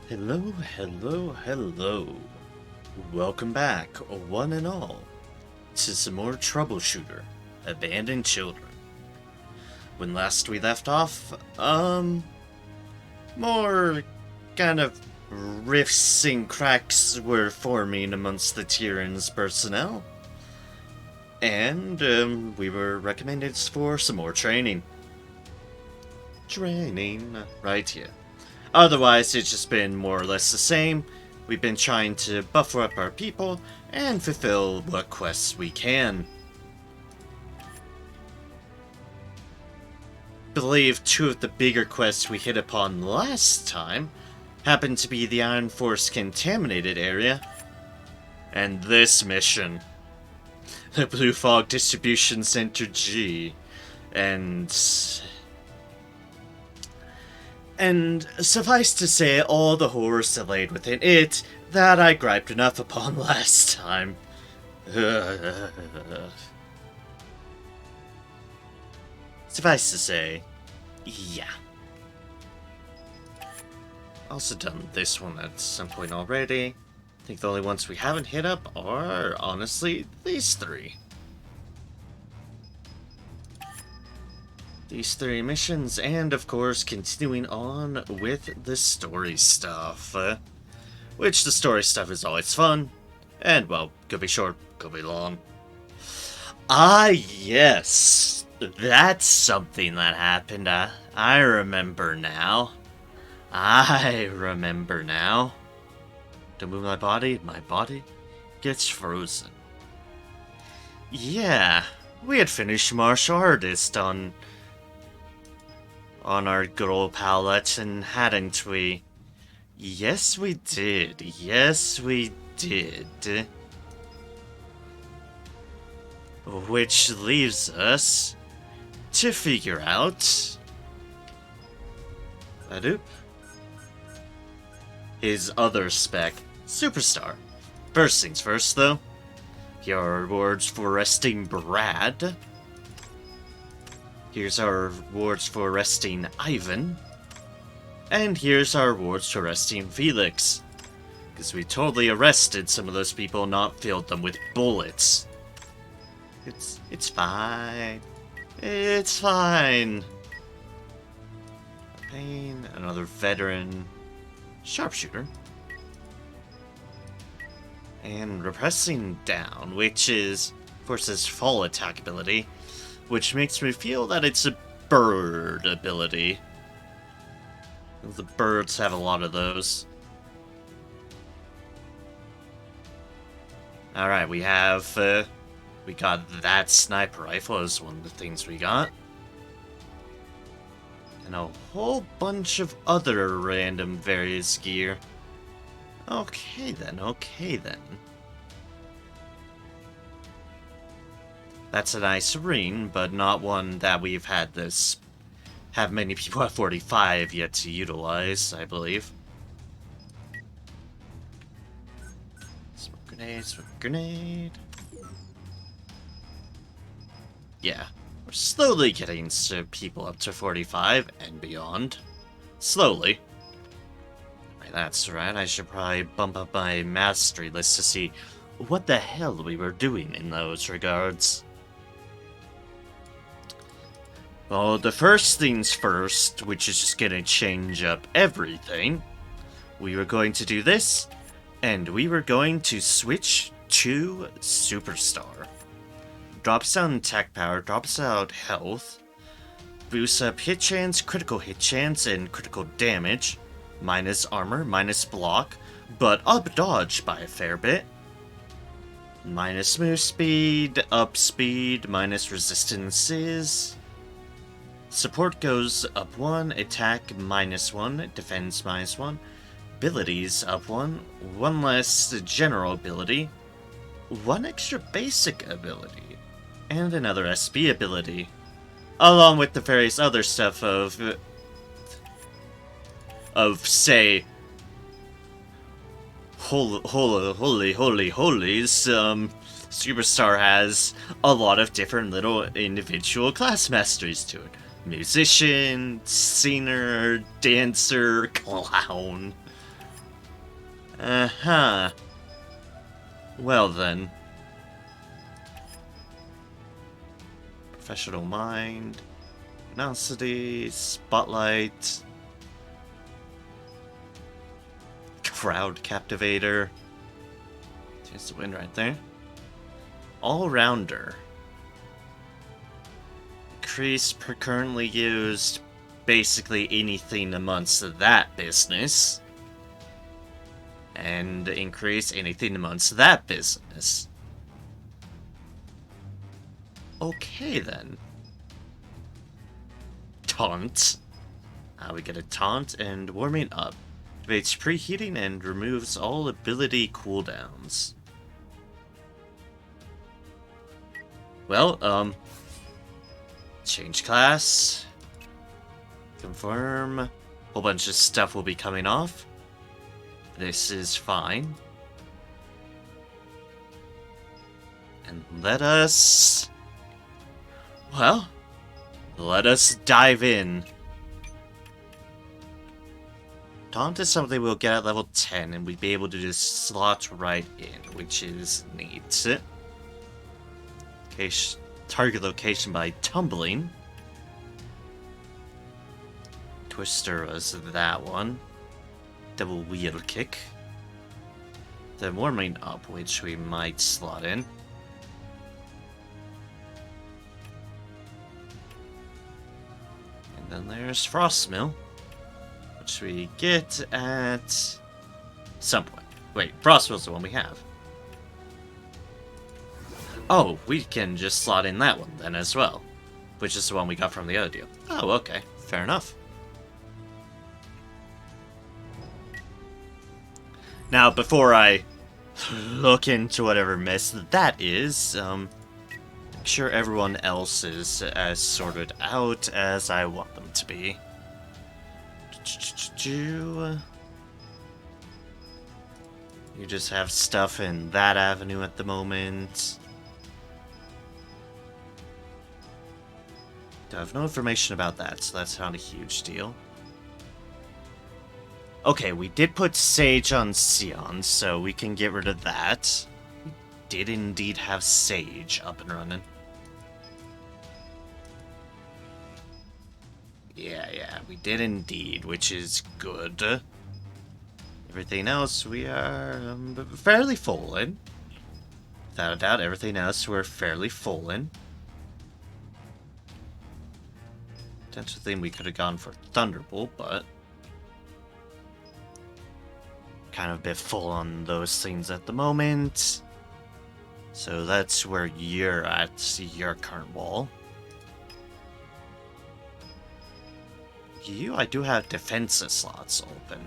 Hello, hello, hello. Welcome back, one and all, to some more Troubleshooter, Abandoned Children. When last we left off, more kind of rifts and cracks were forming amongst the Tyrrans personnel. And, we were recommended for some more training. Right here. Otherwise, it's just been more or less the same. We've been trying to buffer up our people and fulfill what quests we can. Believe two of the bigger quests we hit upon last time happened to be the Iron Force contaminated area, and this mission, the Blue Fog Distribution Center G, and suffice to say, all the horrors that laid within it that I griped enough upon last time. Suffice to say, yeah. Also done this one at some point already. I think the only ones we haven't hit up are, honestly, these three. These three missions, and of course, continuing on with the story stuff. Which the story stuff is always fun, and, well, could be short, could be long. Ah, yes! That's something that happened. I remember now. I remember now. Don't move my body gets frozen. Yeah, we had finished Martial Artist on our good old Paladin, hadn't we? Yes, we did. Yes, we did. Which leaves us to figure out his other spec, Superstar. First things first, though. Here are rewards for arresting Brad. Here's our rewards for arresting Ivan. And here's our rewards for arresting Felix. Because we totally arrested some of those people, not filled them with bullets. It's fine. It's fine. Pain, another veteran sharpshooter. And repressing down, which is, of course, his full attack ability. Which makes me feel that it's a bird ability. The birds have a lot of those. Alright, we got that sniper rifle as one of the things we got. And a whole bunch of other random various gear. Okay then. That's a nice ring, but not one that we've have many people at 45 yet to utilize, I believe. Smoke grenade. Yeah, we're slowly getting people up to 45 and beyond. Slowly. Right, that's right, I should probably bump up my mastery list to see what the hell we were doing in those regards. Well, the first things first, which is just gonna change up everything, we were going to do this, and we were going to switch to Superstar. Drops down attack power, drops out health, boosts up hit chance, critical hit chance, and critical damage, minus armor, minus block, but up dodge by a fair bit. Minus move speed, up speed, minus resistances. Support goes up 1, attack -1, defense -1, abilities up 1, 1 less general ability, 1 extra basic ability, and another SP ability, along with the various other stuff of say, holy holies, Superstar has a lot of different little individual class masteries to it. Musician, singer, dancer, clown. Uh-huh. Well then. Professional mind. Tenacity. Spotlight. Crowd captivator. Chance to win right there. All-rounder. Increase per currently used. Basically anything amongst that business. And increase anything amongst that business. Okay then. Taunt. We get a taunt and warming up. Activates preheating and removes all ability cooldowns. Well, change class. Confirm. A whole bunch of stuff will be coming off. This is fine. And let us dive in. Taunt is something we'll get at level 10, and we'd be able to just slot right in, which is neat. Target location by tumbling. Twister was that one. Double wheel kick. The warming up, which we might slot in. And then there's Frostmill, which we get at some point. Wait, Frostmill's the one we have. Oh, we can just slot in that one then as well, which is the one we got from the other deal. Oh, okay, fair enough. Now, before I look into whatever mess that is, make sure everyone else is as sorted out as I want them to be. You just have stuff in that avenue at the moment. I have no information about that, so that's not a huge deal. Okay, we did put Sage on Sion, so we can get rid of that. We did indeed have Sage up and running. Yeah, we did indeed, which is good. Everything else, we are fairly full in. Without a doubt, everything else we're fairly full in. Potential thing we could have gone for Thunderbolt, but kind of a bit full on those things at the moment. So that's where you're at, your current wall. I do have defensive slots open.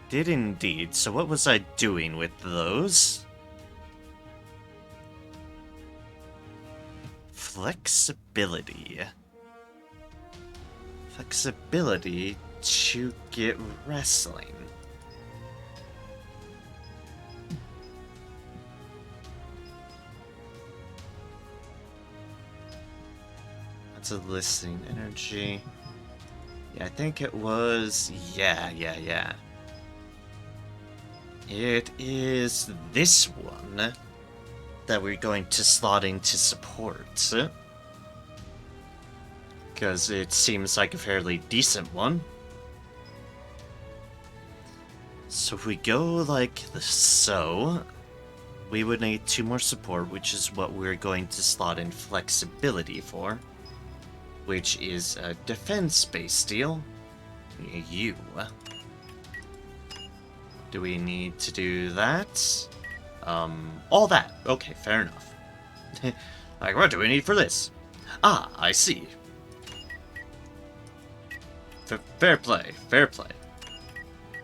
Did indeed. So what was I doing with those? Flexibility. Flexibility to get wrestling. That's a listening energy. Yeah, I think it was... Yeah. It is this one that we're going to slot into support. Because it seems like a fairly decent one. So if we go like so, we would need 2 more support, which is what we're going to slot in flexibility for. Which is a defense-based deal. You. Do we need to do that? All that. Okay, fair enough. Like, what do we need for this? Ah, I see. Fair play.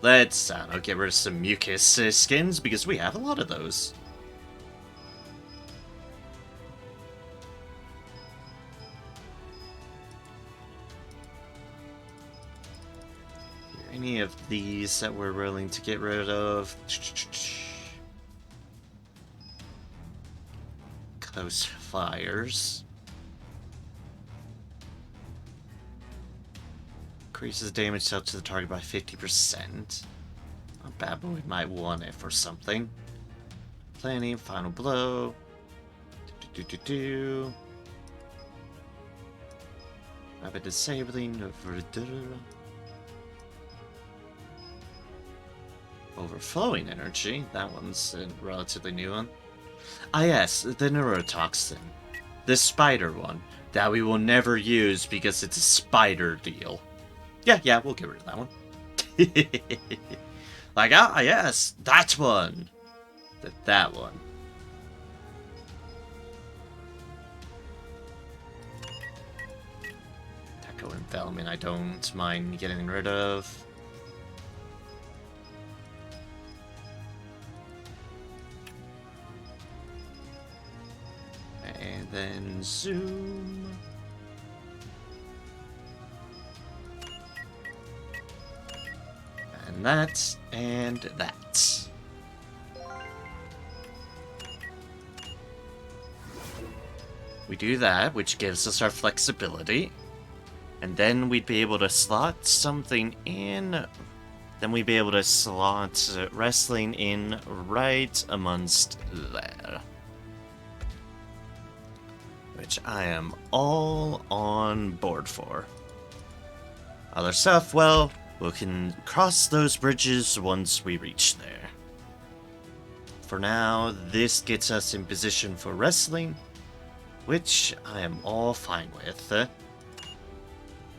Let's, get rid of some mucus skins, because we have a lot of those. Any of these that we're willing to get rid of? Close fires. Increases damage dealt to the target by 50%. Not bad, but we might want it for something. Planning, final blow. Rapid disabling. Overflowing energy. That one's a relatively new one. Ah yes, the neurotoxin. The spider one. That we will never use because it's a spider deal. Yeah, we'll get rid of that one. Like, ah yes, that one. That one. Echo Envelopment I don't mind getting rid of. And then zoom. And that, and that. We do that, which gives us our flexibility. And then we'd be able to slot something in. Then we'd be able to slot wrestling in right amongst there. Which I am all on board for. Other stuff, well, we can cross those bridges once we reach there. For now, this gets us in position for wrestling, which I am all fine with.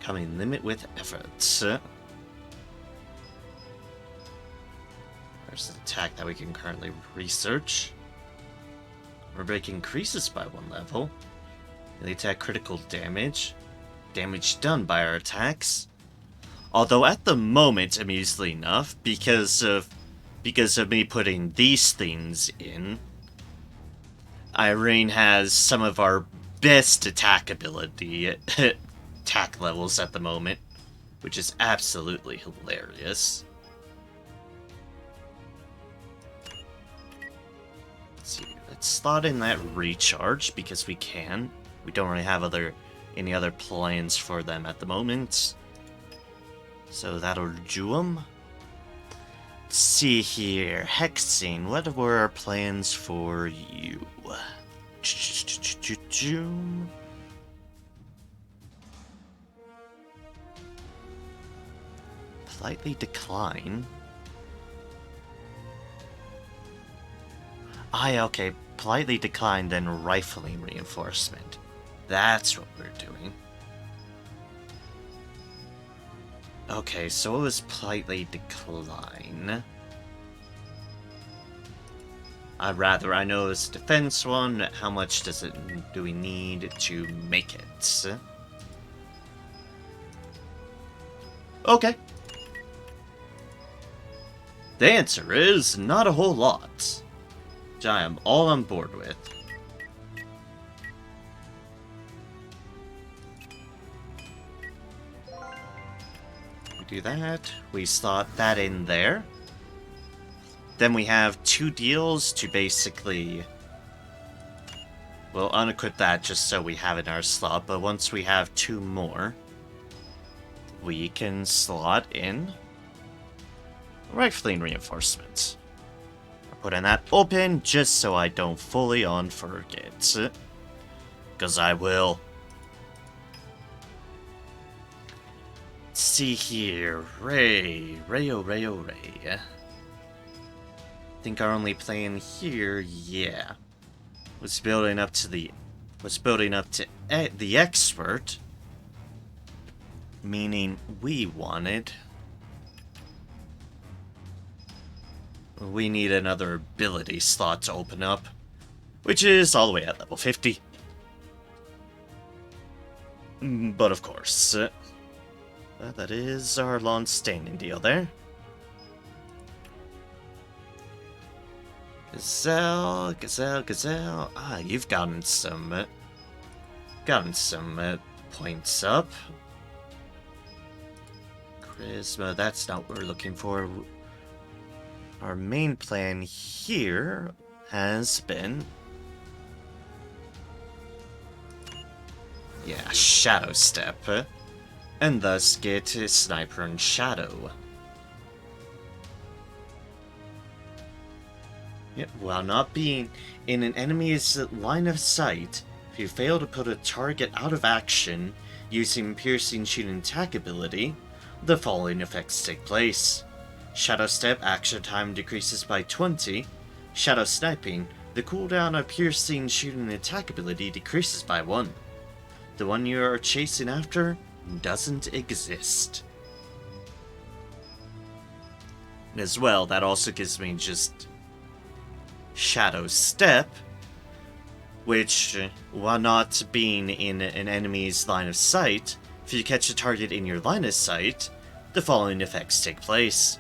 Coming limit with efforts. There's an attack that we can currently research. Rubric increases by 1 level. The attack critical damage. Damage done by our attacks. Although at the moment, amusingly enough, because of me putting these things in, Irene has some of our best attack ability, attack levels at the moment, which is absolutely hilarious. Let's see, let's slot in that recharge because we can. We don't really have any other plans for them at the moment. So that'll do them. Let's see here. Hexing, what were our plans for you? Politely decline. Okay. Politely decline, then rifling reinforcement. That's what we're doing. Okay, so it was politely decline. I know it's a defense one. How much do we need to make it? Okay. The answer is not a whole lot, which I am all on board with. Do that. We slot that in there. Then we have 2 deals to basically... We'll unequip that just so we have it in our slot, but once we have 2 more, we can slot in rifling reinforcements. I'm putting that open just so I don't fully on forget. Because I will. Let's see here. Ray. I think our only plan here, yeah, was building up to the expert, meaning we need another ability slot to open up, which is all the way at level 50. But of course, that is our long-standing deal there. Gazelle. Ah, you've gotten some points up. Charisma, that's not what we're looking for. Our main plan here has been... yeah, Shadow Step. And thus get Sniper and Shadow. Yep, while not being in an enemy's line of sight, if you fail to put a target out of action using Piercing Shooting attack ability, the following effects take place. Shadow Step, action time decreases by 20. Shadow Sniping, the cooldown of Piercing Shooting attack ability decreases by 1. The one you are chasing after doesn't exist. And as well, that also gives me just Shadow Step, which, while not being in an enemy's line of sight, if you catch a target in your line of sight, the following effects take place.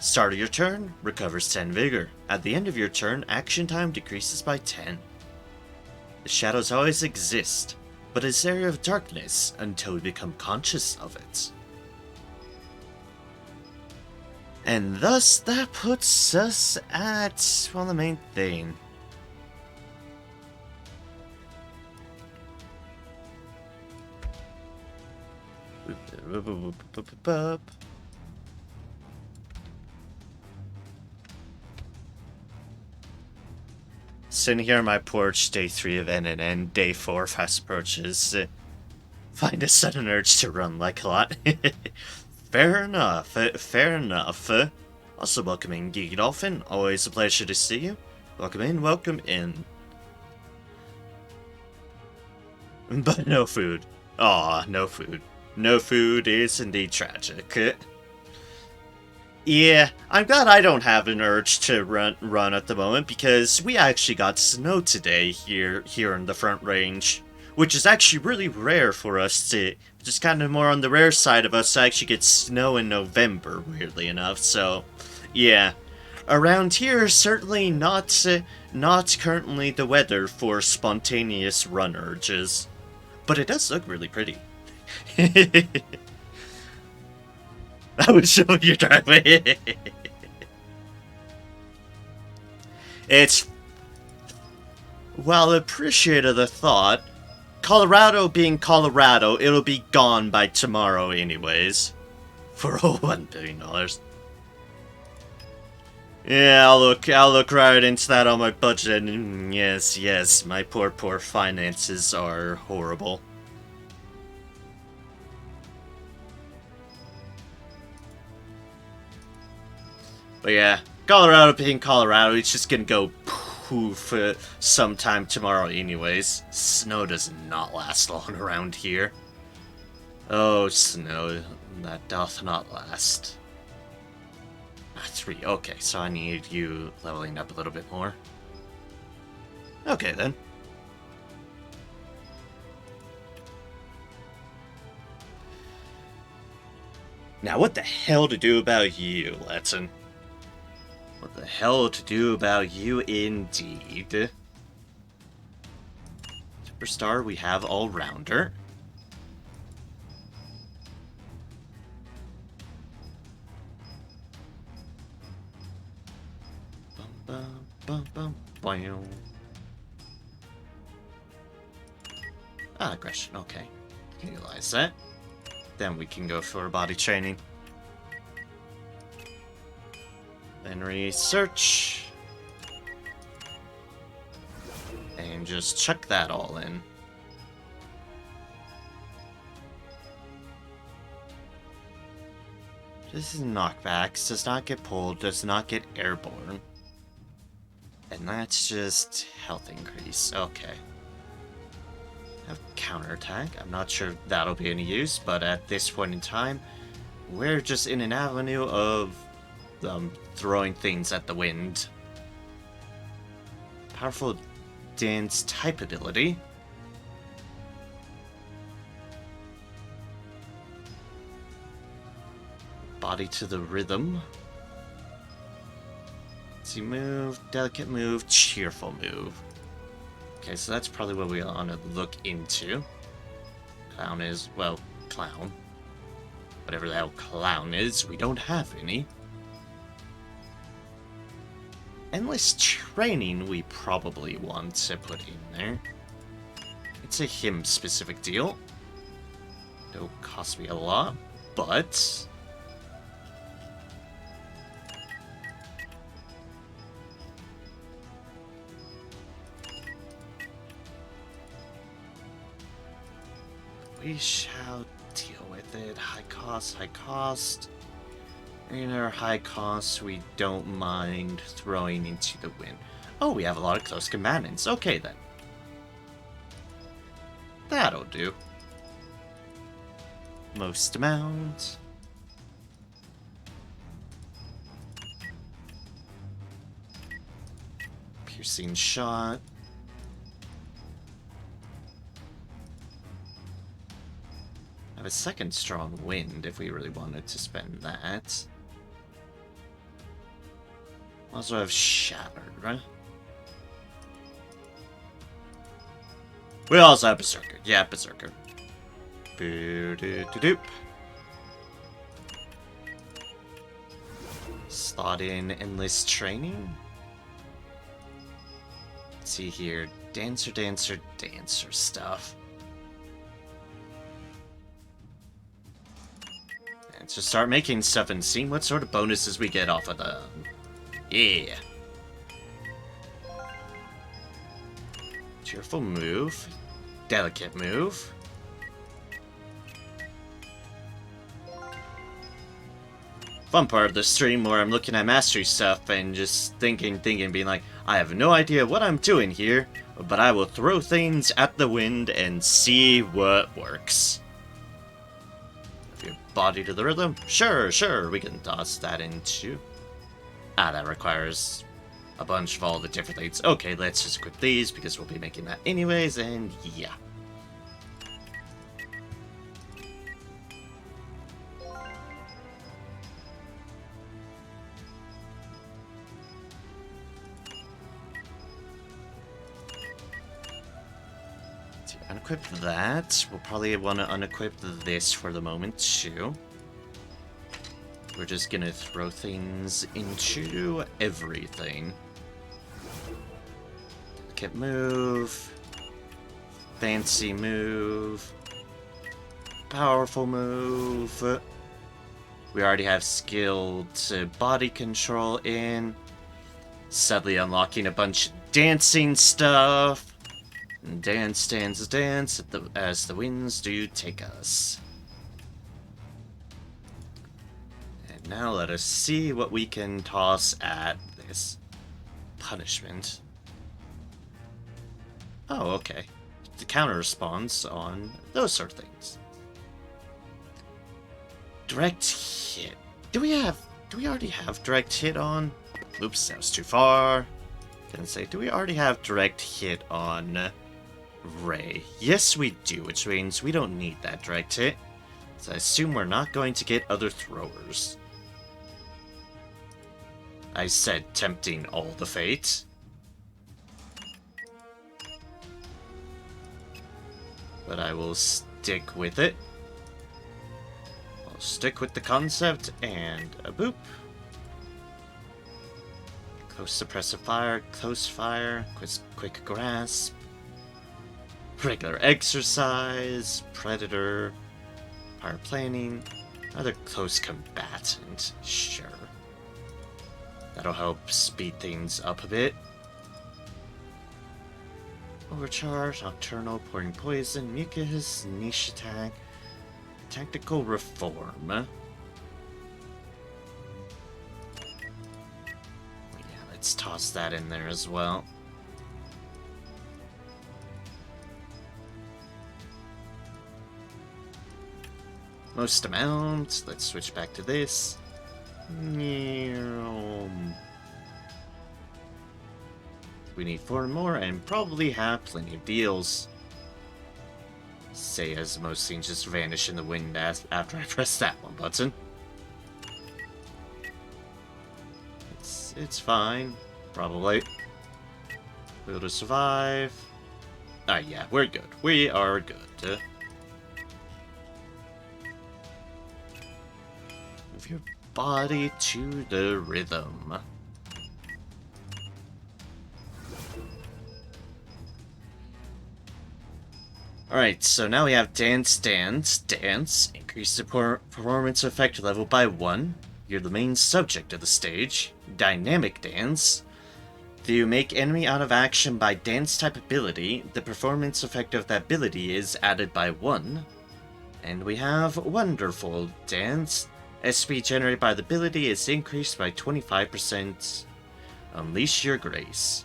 Start of your turn, recovers 10 vigor. At the end of your turn, action time decreases by 10. The shadows always exist, but it's an area of darkness until we become conscious of it. And thus, that puts us at, well, the main thing. Sitting here on my porch, day 3 of NNN, day 4 fast approaches. Find a sudden urge to run like a lot. Fair enough, fair enough. Also, welcome in, Geeky Dolphin. Always a pleasure to see you. Welcome in, welcome in. But no food. Aw, no food. No food is indeed tragic. Yeah, I'm glad I don't have an urge to run at the moment, because we actually got snow today here in the Front Range. Which is actually really rare for us to, just kind of more on the rare side of us to actually get snow in November, weirdly enough, so, yeah. Around here, certainly not currently the weather for spontaneous run urges. But it does look really pretty. I would show your driveway. It's, well, appreciated the thought. Colorado being Colorado, it'll be gone by tomorrow anyways. For $1 billion. Yeah, I'll look right into that on my budget, and yes, my poor finances are horrible. But yeah, Colorado being Colorado, it's just gonna go poof sometime tomorrow anyways. Snow does not last long around here. Oh, snow, that doth not last. 3, okay, so I need you leveling up a little bit more. Okay then. Now what the hell to do about you, Letson? What the hell to do about you, indeed. Superstar, we have All-Rounder. Aggression, okay. Realize that. Then we can go for body training. Then research. And just chuck that all in. This is knockbacks, does not get pulled, does not get airborne. And that's just health increase, okay. Have counterattack, I'm not sure if that'll be any use, but at this point in time, we're just in an avenue of throwing things at the wind. Powerful dance type ability. Body to the rhythm. See, move, delicate move, cheerful move. Okay, so that's probably what we want to look into. Clown is, well, clown. Whatever the hell clown is, we don't have any. Endless training we probably want to put in there. It's a him-specific deal. It'll cost me a lot, but... We shall deal with it. High cost, high cost. In our high costs, we don't mind throwing into the wind. Oh, we have a lot of close combatants. Okay, then. That'll do. Most amount. Piercing shot. I have a second strong wind if we really wanted to spend that. Also have Shattered, right? We also have Berserker. Yeah, Berserker. Boo-doo-doo-doop. Slot in Enlist Training. Let's see here. Dancer, Dancer, Dancer stuff. And so start making stuff and seeing what sort of bonuses we get off of them. Yeah. Cheerful move. Delicate move. Fun part of the stream where I'm looking at mastery stuff and just thinking, being like, I have no idea what I'm doing here, but I will throw things at the wind and see what works. If your body to the rhythm, sure, we can toss that into. Ah, that requires a bunch of all the different things. Okay, let's just equip these because we'll be making that anyways, and yeah. To unequip that, we'll probably want to unequip this for the moment too. We're just gonna throw things into everything. Delicate move. Fancy move. Powerful move. We already have skilled body control in. Sadly unlocking a bunch of dancing stuff. Dance, dance, dance as the winds do take us. Now let us see what we can toss at this punishment. Oh, okay. The counter response on those sort of things. Direct hit. Do we already have direct hit on? Oops, that was too far. Gonna say, do we already have direct hit on Ray? Yes, we do, which means we don't need that direct hit. So I assume we're not going to get other throwers. I said tempting all the fates. But I will stick with it. I'll stick with the concept and a boop. Close suppressive fire, close fire, quick grasp. Regular exercise, predator, fire planning, another close combatant, sure. That'll help speed things up a bit. Overcharge, Nocturnal, Pouring Poison, Mucus, Niche Attack, Tactical Reform. Yeah, let's toss that in there as well. Most amount, let's switch back to this. We need 4 more and probably have plenty of deals. Say as most things just vanish in the wind after I press that one button. It's fine, probably. Will to survive. Ah, yeah, we're good. We are good. Move your body to the rhythm. Alright, so now we have Dance. Increase the performance effect level by 1. You're the main subject of the stage. Dynamic Dance. If you make enemy out of action by dance type ability, the performance effect of that ability is added by 1. And we have Wonderful Dance. SP generated by the ability is increased by 25%. Unleash your grace.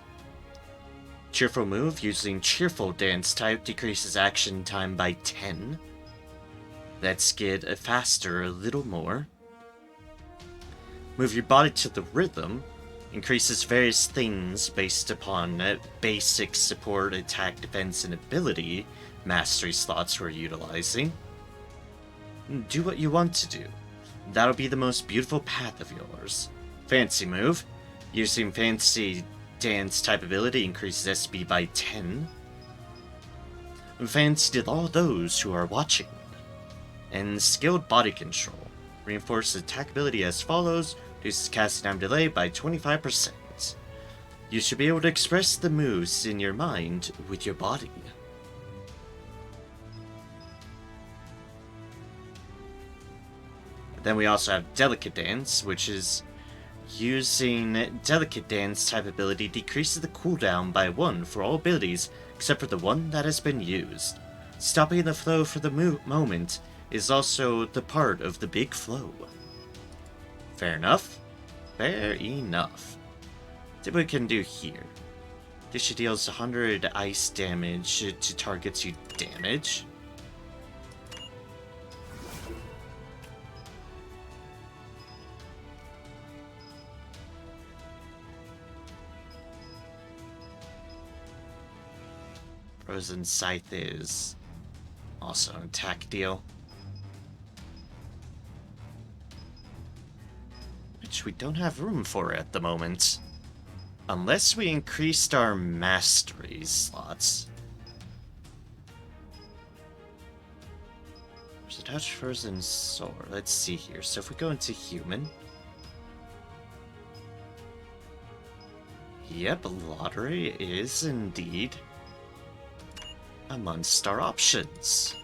Cheerful move using Cheerful Dance type decreases action time by 10. Let's get faster a little more. Move your body to the rhythm. Increases various things based upon basic support, attack, defense, and ability mastery slots we're utilizing. Do what you want to do. That'll be the most beautiful path of yours. Fancy move. Using Fancy Dance type ability increases SP by 10. Fancy to all those who are watching. And Skilled Body Control. Reinforces attack ability as follows. Reduces casting time delay by 25%. You should be able to express the moves in your mind with your body. Then we also have Delicate Dance, which is using Delicate Dance type ability decreases the cooldown by 1 for all abilities except for the one that has been used. Stopping the flow for the moment is also the part of the big flow. Fair enough? Fair enough. See what we can do here. This deals 100 ice damage to targets you damage. Frozen Scythe is also an attack deal. Which we don't have room for at the moment. Unless we increased our mastery slots. There's a touch frozen sword. Let's see here. So if we go into human. Yep, lottery is indeed amongst our options.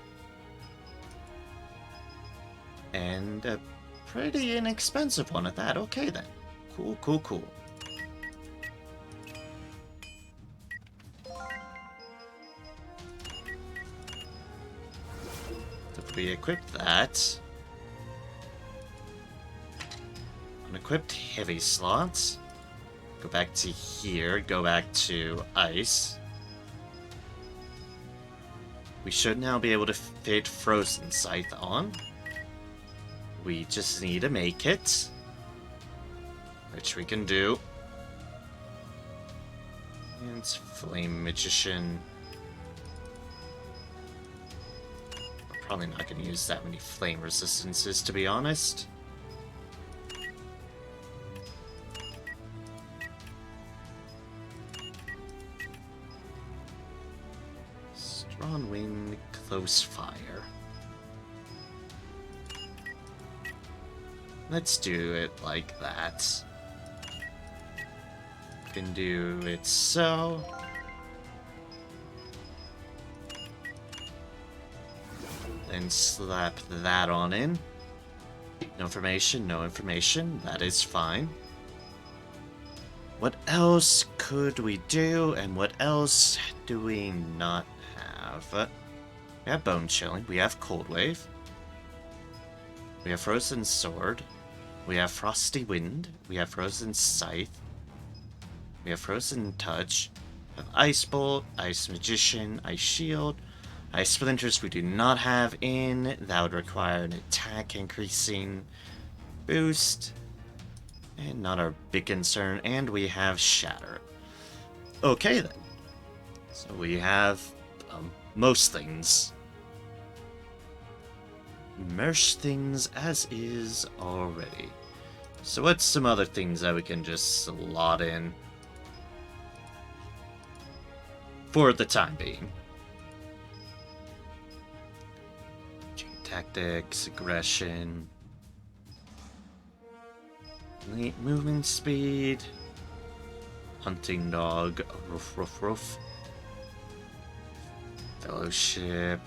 And a pretty inexpensive one at that. Okay then. Cool, cool, cool. If we equip that, unequipped heavy slots, go back to here, go back to ice. We should now be able to fit Frozen Scythe on. We just need to make it, which we can do. And Flame Magician. We're probably not going to use that many flame resistances, to be honest. Strong Wind, Close Fire. Let's do it like that. We can do it so. Then slap that on in. No information, no information. That is fine. What else could we do, and what else do we not have? We have Bone Chilling, we have Cold Wave, we have Frozen Sword, we have Frosty Wind, we have Frozen Scythe, we have Frozen Touch, we have Ice Bolt, Ice Magician, Ice Shield, Ice Splinters we do not have in. That would require an attack increasing boost, and not our big concern, and we have Shatter. Okay then, so we have most things. Most things as is already. So what's some other things that we can just slot in for the time being? Tactics, aggression, late movement speed, hunting dog, roof, roof, roof, fellowship.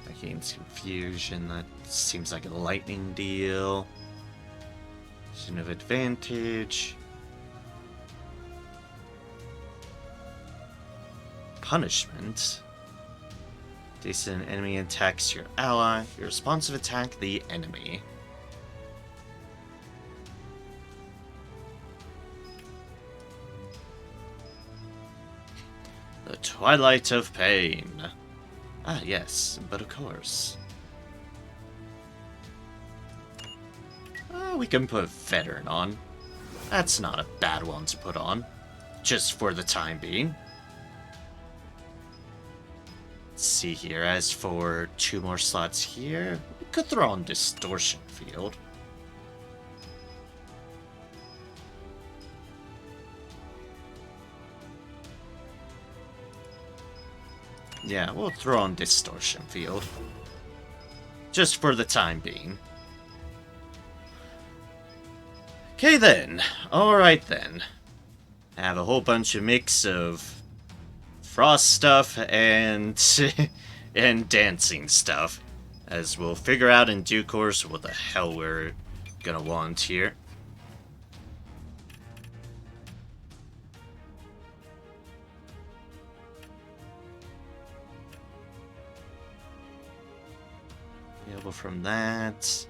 That gains confusion. That seems like a lightning deal. Zone of advantage. punishment. Decent enemy attacks your ally. Your responsive attack the enemy. The Twilight of Pain. Ah, yes, but of course. We can put Veteran on. That's not a bad one to put on. Just for the time being. Let's see here. As for 2 more slots here, we could throw on Distortion Field. Yeah, we'll throw on Distortion Field. Just for the time being. Okay then. Alright then. I have a whole bunch of mix of frost stuff and and dancing stuff. As we'll figure out in due course what the hell we're gonna want here. Available from that.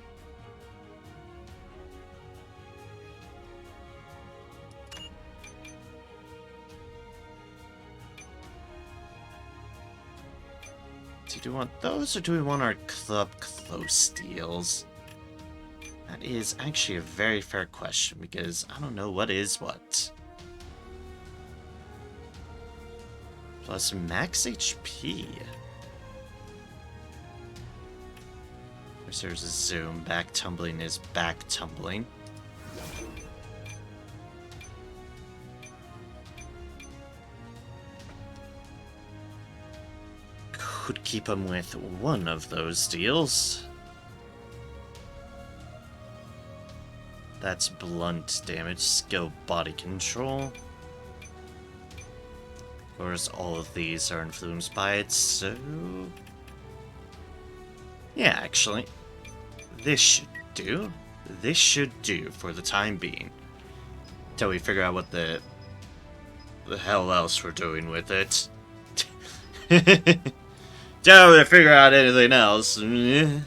Do we want those, or do we want our Club Close deals? That is actually a very fair question, because I don't know what is what. Plus max HP. Of course, there's a zoom. Back tumbling is back tumbling. Could keep him with one of those deals. That's blunt damage, skill body control. Of course, all of these are influenced by it, so... yeah, actually. This should do. This should do for the time being. Till we figure out what the hell else we're doing with it. Till we figure out anything else. We'll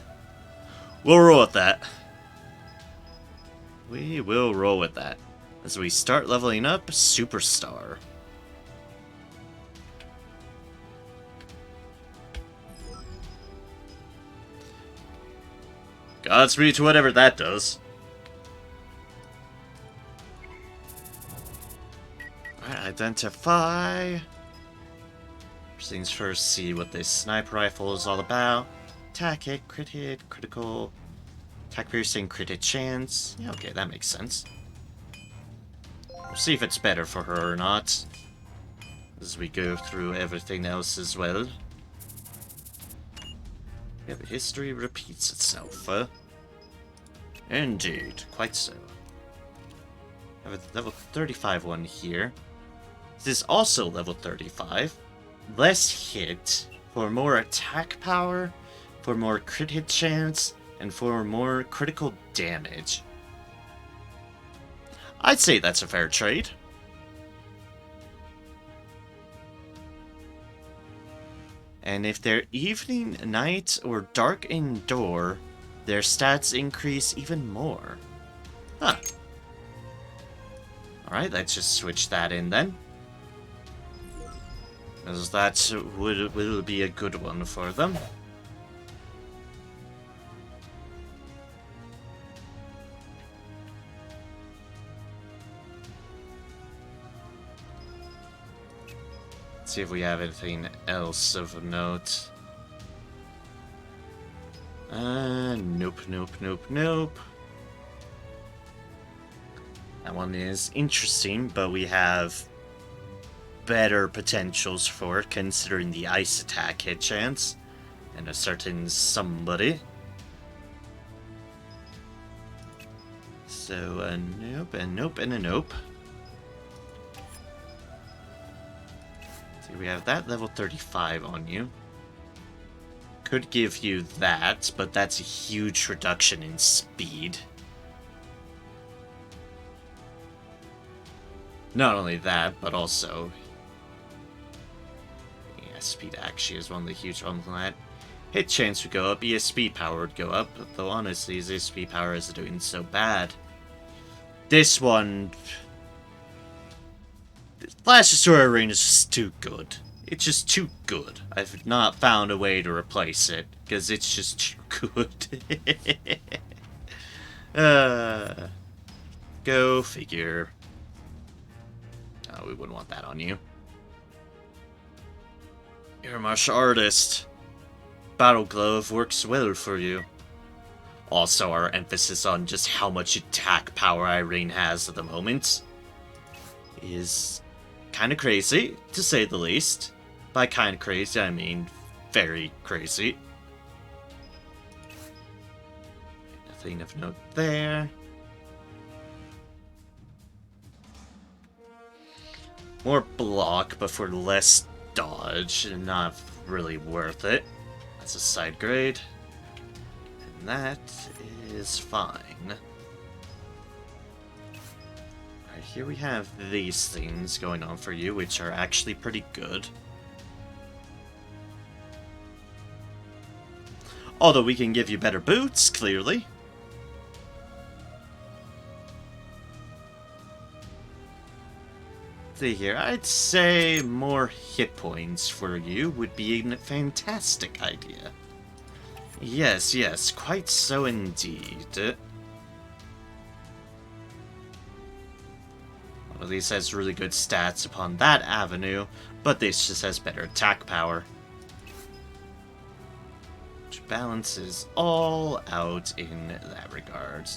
roll with that. We will roll with that. As we start leveling up, Superstar. Godspeed to whatever that does. Alright, identify. First things first, see what this sniper rifle is all about. Attack hit, crit hit, critical. Attack piercing, crit hit chance. Yeah, okay, that makes sense. We'll see if it's better for her or not. As we go through everything else as well. Yeah, the history repeats itself, Indeed, quite so. I have a level 35 one here. This is also level 35. Less hit, for more attack power, for more crit hit chance, and for more critical damage. I'd say that's a fair trade. And if they're evening, night, or dark indoor, their stats increase even more. Huh. Alright, let's just switch that in then. Because that will be a good one for them. Let's see if we have anything else of note. Nope, nope, nope, nope. That one is interesting, but we have better potentials for it, considering the ice attack hit chance and a certain somebody. So, a nope, a nope, and a nope. See, we have that level 35 on you. Could give you that, but that's a huge reduction in speed. Not only that, but also speed actually is one of the huge ones on that. Hit chance would go up, ESP power would go up, though honestly his ESP power isn't doing so bad. This one... Flash Destroyer Ring is just too good. It's just too good. I've not found a way to replace it, because it's just too good. Go figure. Oh, we wouldn't want that on you. You're a martial artist. Battle Glove works well for you. Also, our emphasis on just how much attack power Irene has at the moment is kind of crazy, to say the least. By kind of crazy, I mean very crazy. Nothing of note there. More block, but for less dodge. Not really worth it. That's a side grade. And that is fine. Alright, here we have these things going on for you, which are actually pretty good. Although we can give you better boots, clearly. See here, I'd say more hit points for you would be a fantastic idea. Yes, yes, quite so indeed. Well, at least has really good stats upon that avenue, but this just has better attack power. Which balances all out in that regard.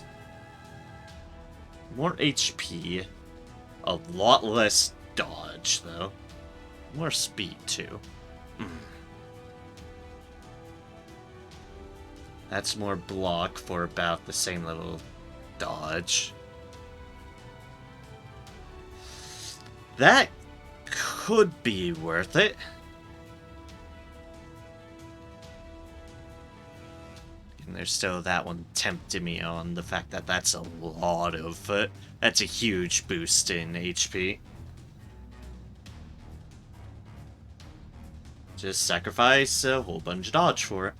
More HP. A lot less dodge, though. More speed, too. That's more block for about the same level of dodge. That could be worth it. And there's still that one tempting me on the fact that that's a lot of... that's a huge boost in HP. Just sacrifice a whole bunch of dodge for it.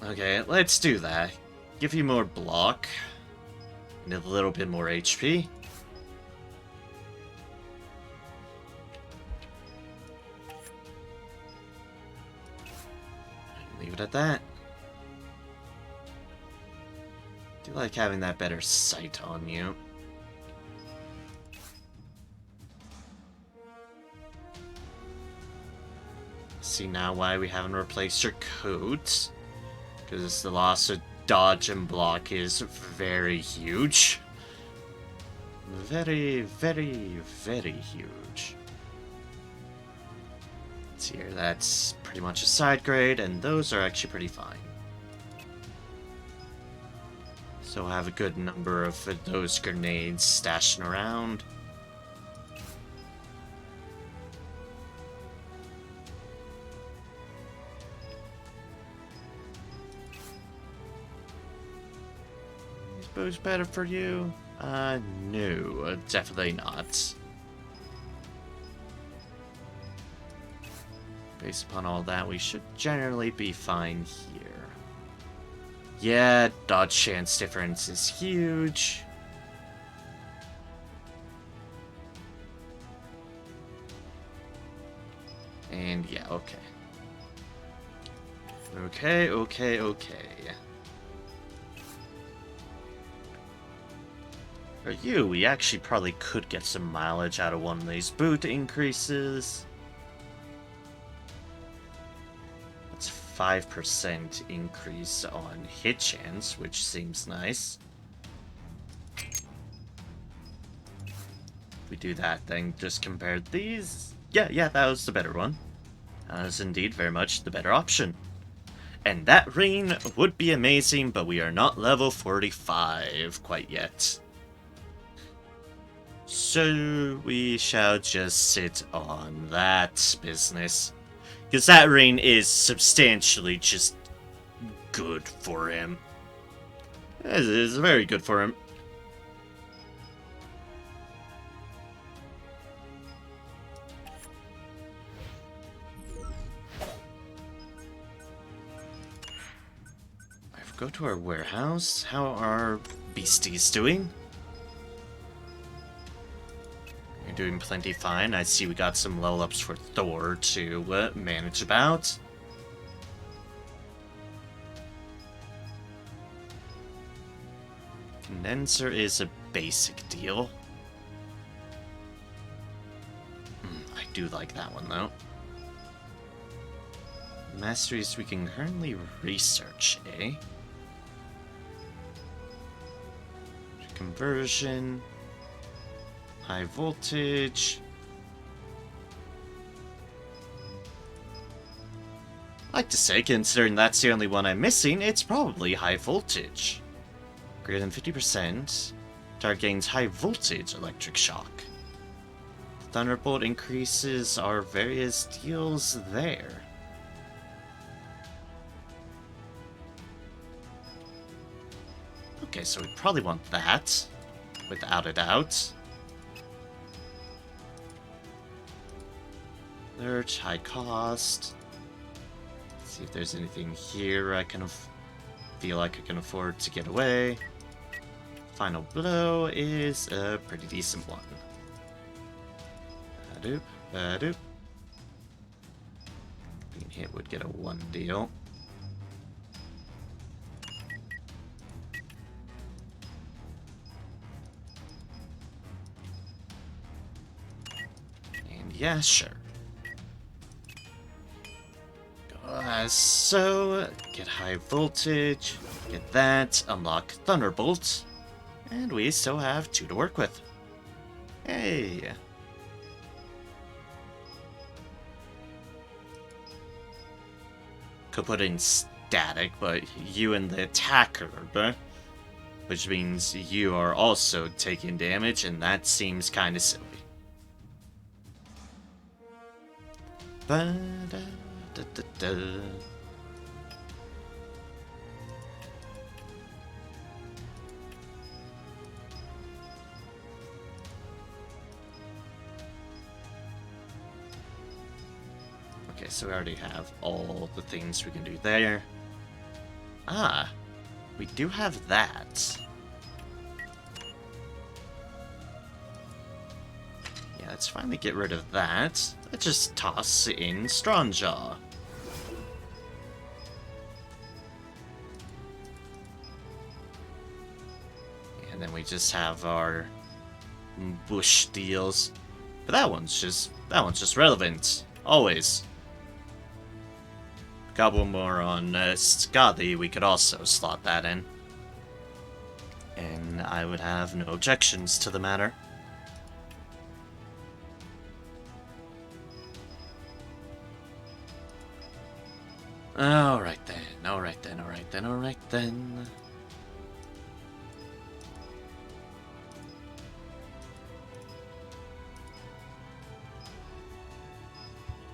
Okay, let's do that. Give you more block. And a little bit more HP. Leave it at that. Do like having that better sight on you. See now why we haven't replaced your coat. Because the loss of dodge and block is very huge. Very, very, very huge. Let's see here, that's pretty much a side grade, and those are actually pretty fine. So I have a good number of those grenades stashing around. Suppose better for you? No, definitely not. Based upon all that, we should generally be fine here. Yeah, dodge chance difference is huge. And yeah, okay. Okay. For you, we actually probably could get some mileage out of one of these boot increases. That's 5% increase on hit chance, which seems nice. If we do that, then just compare these. Yeah, that was the better one. That is indeed very much the better option. And that ring would be amazing, but we are not level 45 quite yet. So we shall just sit on that business. Because that ring is substantially just good for him. It is very good for him. go to our warehouse. How are beasties doing? You're doing plenty fine. I see we got some level ups for Thor to manage about. Condenser is a basic deal. I do like that one, though. Masteries we can currently research, eh? Conversion. High voltage. I'd like to say, considering that's the only one I'm missing, it's probably high voltage. Greater than 50%. Target gains high voltage electric shock. Thunderbolt increases our various deals there. Okay, so we probably want that, without a doubt. Lurch, high cost. Let's see if there's anything here I can feel like I can afford to get away. Final blow is a pretty decent one. Badoop, badoop. Being hit would get a 1 deal. And yeah, sure. So, get high voltage, get that, unlock Thunderbolt, and we still have 2 to work with. Hey! Could put in static, but you and the attacker, which means you are also taking damage, and that seems kinda silly. Ba-da-da-da-da. Okay, so we already have all the things we can do there. Ah, we do have that. Yeah, let's finally get rid of that. Let's just toss in Strongjaw. And then we just have our bush deals. But that one's just relevant. Always. Got one more on Skadi, we could also slot that in. And I would have no objections to the matter. Alright then, alright then, alright then, alright then.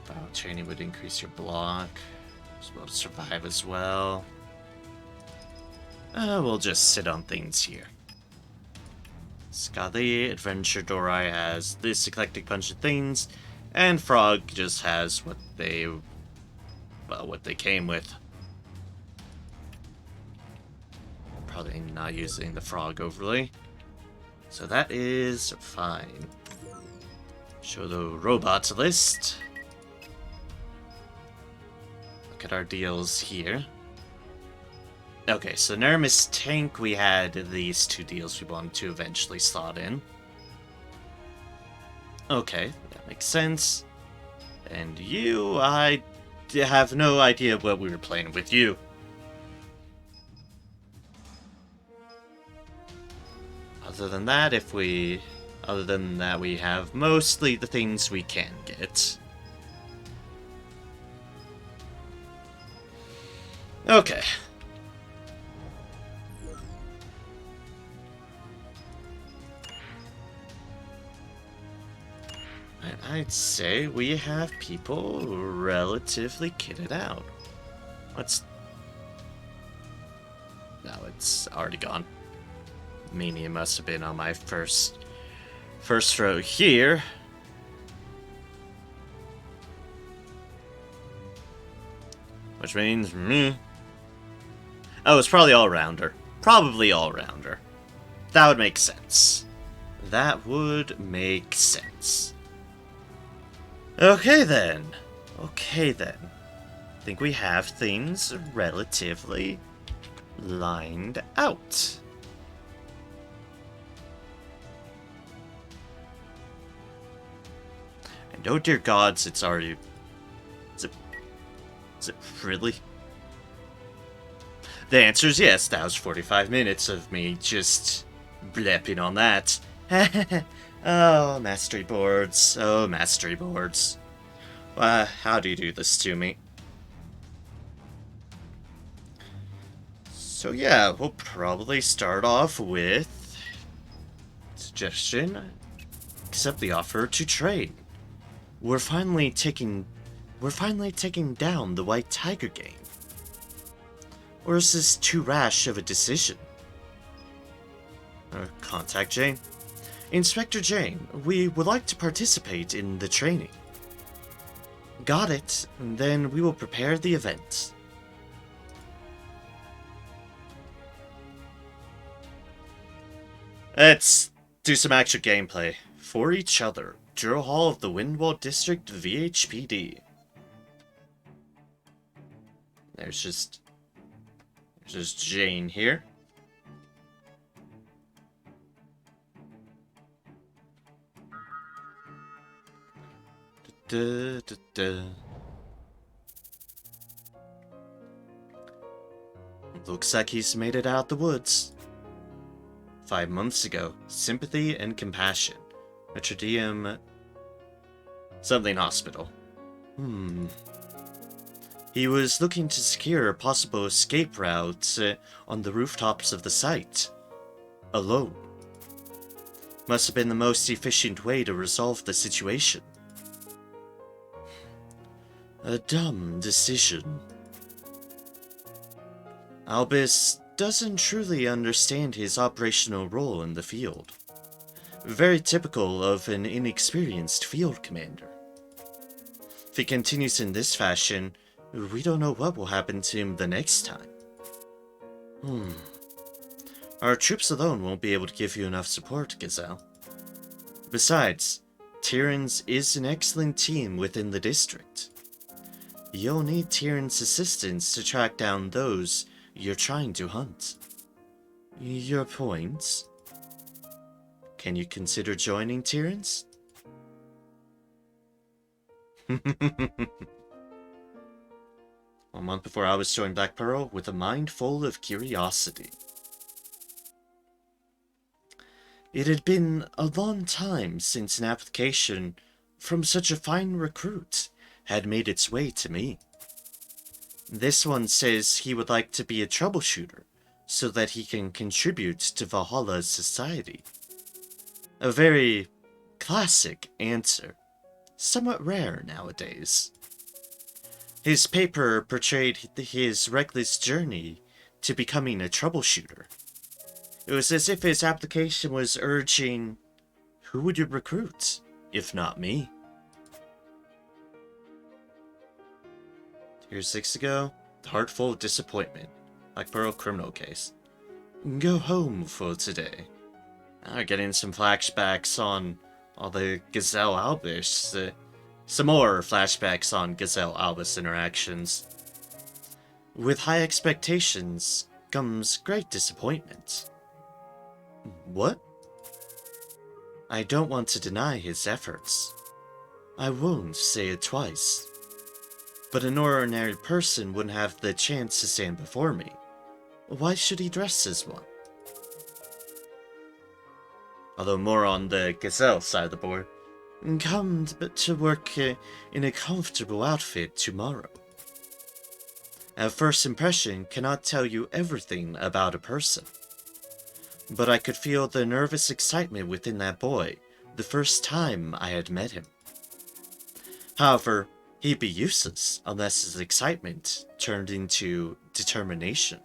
Battle training would increase your block. Just able to survive as well. We'll just sit on things here. Skadi, Adventure Dorai has this eclectic bunch of things, and Frog just has what they came with. Probably not using the Frog overlay. So that is fine. Show the robots list. Look at our deals here. Okay, so Nermis Tank, we had these 2 deals we wanted to eventually slot in. Okay, that makes sense. And you, I have no idea what we were playing with you. Other than that, we have mostly the things we can get. Okay. I'd say we have people relatively kitted out. No, it's already gone. Meaning it must have been on my first row here. Which means me. Oh, it's probably all-rounder. Probably all-rounder. That would make sense. That would make sense. Okay then. Okay then. I think we have things relatively lined out. And oh dear gods, it's already... Is it really? The answer is yes. That was 45 minutes of me just blepping on that. Oh, mastery boards. Oh, mastery boards. How do you do this to me? So yeah, we'll probably start off with... Suggestion. Accept the offer to trade. We're finally taking down the White Tiger gang. Or is this too rash of a decision? Contact Jane. Inspector Jane, we would like to participate in the training. Got it. Then we will prepare the event. Let's do some actual gameplay. For each other. Drill Hall of the Windwall District VHPD. There's just Jane here. Looks like he's made it out the woods. 5 months ago, sympathy and compassion. Metrodeum... something hospital. He was looking to secure a possible escape route on the rooftops of the site. Alone. Must have been the most efficient way to resolve the situation. A dumb decision. Albus doesn't truly understand his operational role in the field. Very typical of an inexperienced field commander. If he continues in this fashion, we don't know what will happen to him the next time. Our troops alone won't be able to give you enough support, Gazelle. Besides, Tyrrans is an excellent team within the district. You'll need Tyrrans' assistance to track down those you're trying to hunt. Your point? Can you consider joining Tyrrans? A month before I was joined Black Pearl with a mind full of curiosity. It had been a long time since an application from such a fine recruit had made its way to me. This one says he would like to be a troubleshooter so that he can contribute to Valhalla's society. A very classic answer, somewhat rare nowadays. His paper portrayed his reckless journey to becoming a troubleshooter. It was as if his application was urging, who would you recruit, if not me? Here's 6 ago, the heart full of disappointment, like Pearl criminal case. Go home for today. Getting some flashbacks on all the Gazelle Albus, some more flashbacks on Gazelle Albus interactions. With high expectations comes great disappointment. What? I don't want to deny his efforts. I won't say it twice. But an ordinary person wouldn't have the chance to stand before me. Why should he dress as one? Although more on the Gazelle side of the board. Come to work in a comfortable outfit tomorrow. At first impression cannot tell you everything about a person. But I could feel the nervous excitement within that boy the first time I had met him. However, he'd be useless unless his excitement turned into determination.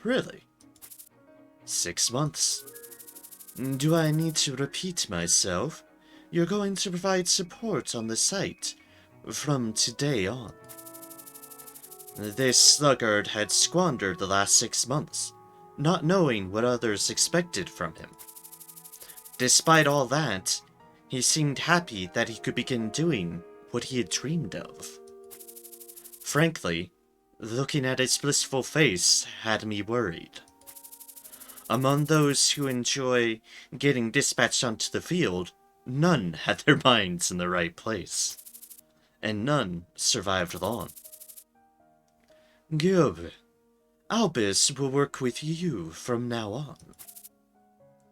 Really? 6 months. Do I need to repeat myself? you're going to provide support on the site from today on. This sluggard had squandered the last 6 months, not knowing what others expected from him. Despite all that, he seemed happy that he could begin doing what he had dreamed of. Frankly, looking at his blissful face had me worried. Among those who enjoy getting dispatched onto the field, none had their minds in the right place, and none survived long. Good. Albus will work with you from now on.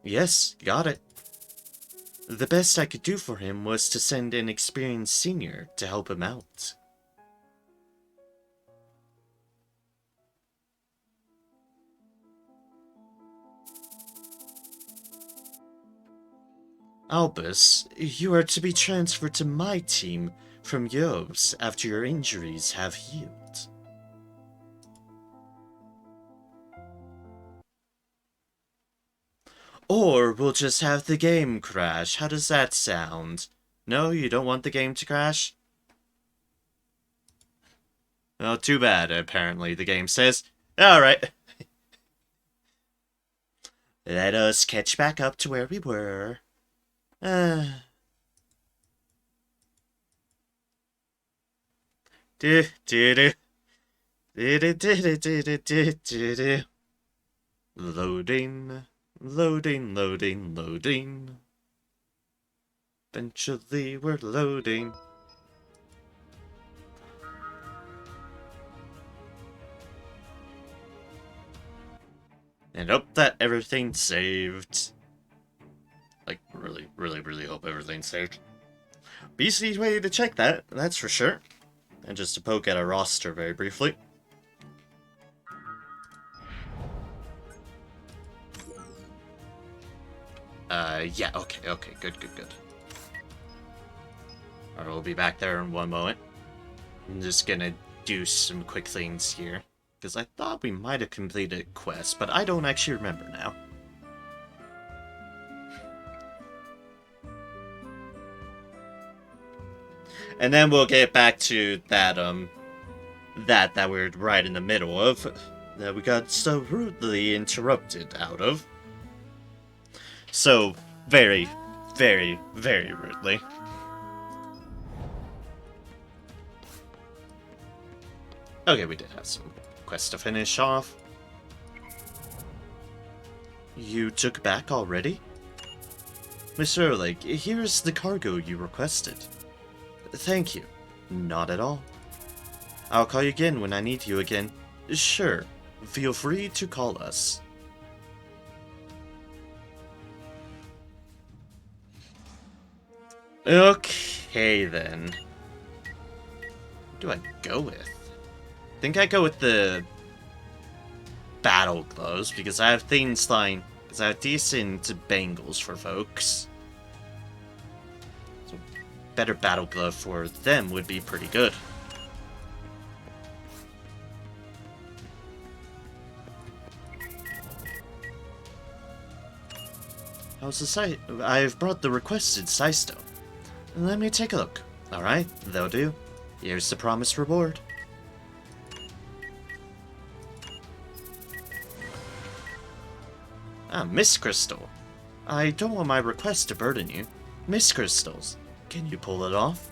Yes, got it. The best I could do for him was to send an experienced senior to help him out. Albus, you are to be transferred to my team from yours after your injuries have healed. Or we'll just have the game crash. How does that sound? No, you don't want the game to crash? Well, too bad, apparently, the game says. Alright. Let us catch back up to where we were. Loading. Loading, loading, loading. Eventually we're loading. And hope that everything's saved. Like, really hope everything's saved. BC's way to check that, that's for sure. And just to poke at our roster very briefly. Yeah, okay, good. Alright, we'll be back there in one moment. I'm just gonna do some quick things here. Because I thought we might have completed a quest, but I don't actually remember now. And then we'll get back to that, that we're right in the middle of. That we got so rudely interrupted out of. So, very rudely. Okay, we did have some quests to finish off. You took back already? Mr. Erlich, here's the cargo you requested. Thank you. Not at all. I'll call you again when I need you again. Sure. Feel free to call us. Okay, then. What do I go with? I think I go with the battle gloves, because I have things like... because I have decent bangles for folks. So, better battle glove for them would be pretty good. How's the site? I've brought the requested Systone. Let me take a look. Alright, that'll do. Here's the promised reward. Ah, Miss Crystal. I don't want my request to burden you. Miss Crystals, can you pull it off?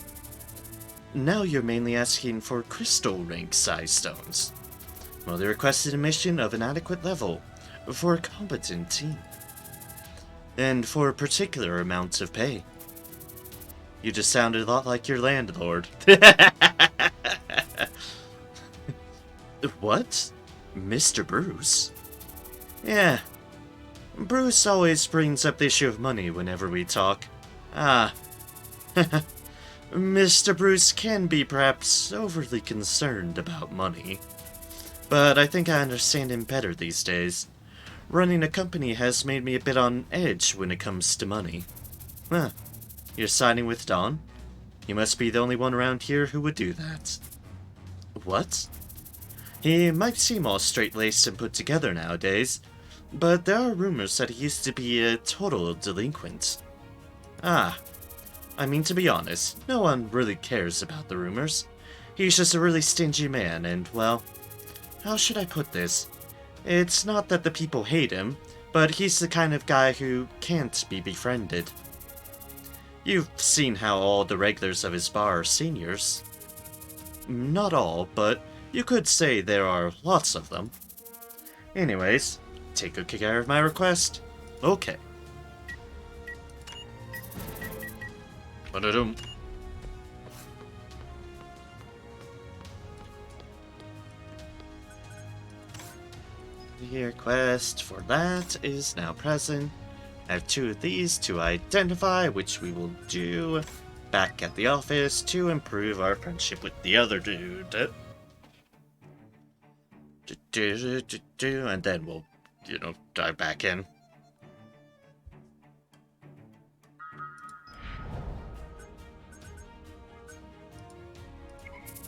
Now you're mainly asking for crystal rank size stones. Well, they requested a mission of an adequate level for a competent team. And for a particular amount of pay. You just sounded a lot like your landlord. What? Mr. Bruce? Yeah. Bruce always brings up the issue of money whenever we talk. Ah. Mr. Bruce can be perhaps overly concerned about money. But I think I understand him better these days. Running a company has made me a bit on edge when it comes to money. Huh. You're siding with Don? You must be the only one around here who would do that. What? He might seem all straight-laced and put together nowadays, but there are rumors that he used to be a total delinquent. Ah, I mean, to be honest, no one really cares about the rumors. He's just a really stingy man, and, well, how should I put this? It's not that the people hate him, but he's the kind of guy who can't be befriended. You've seen how all the regulars of his bar are seniors. Not all, but you could say there are lots of them. Anyways, take good care of my request. Okay. Ba-da-dum. The request for that is now present. I have 2 of these to identify, which we will do back at the office to improve our friendship with the other dude. And then we'll, dive back in.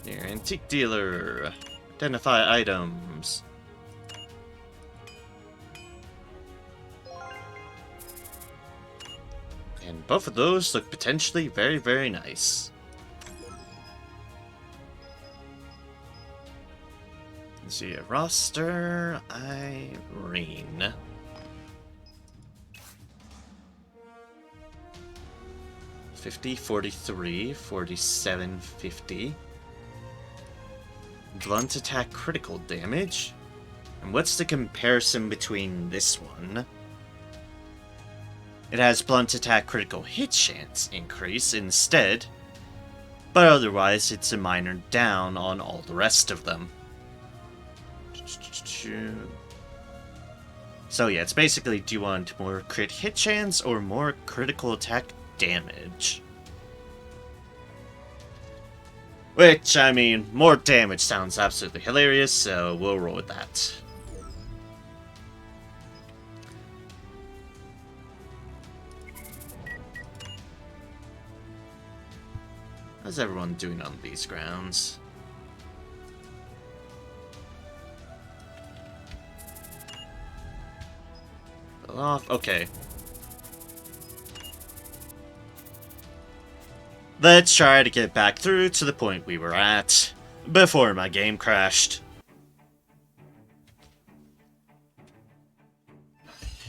Your antique dealer. Identify items. And both of those look potentially very, very nice. Let's see, a roster, Irene. $50, $43, $47, $50. Blunt attack critical damage. And what's the comparison between this one? It has blunt attack critical hit chance increase instead, but otherwise it's a minor down on all the rest of them. So yeah, it's basically, do you want more crit hit chance or more critical attack damage? Which, I mean, more damage sounds absolutely hilarious, so we'll roll with that. How's everyone doing on these grounds? Fell off. Okay. Let's try to get back through to the point we were at before my game crashed.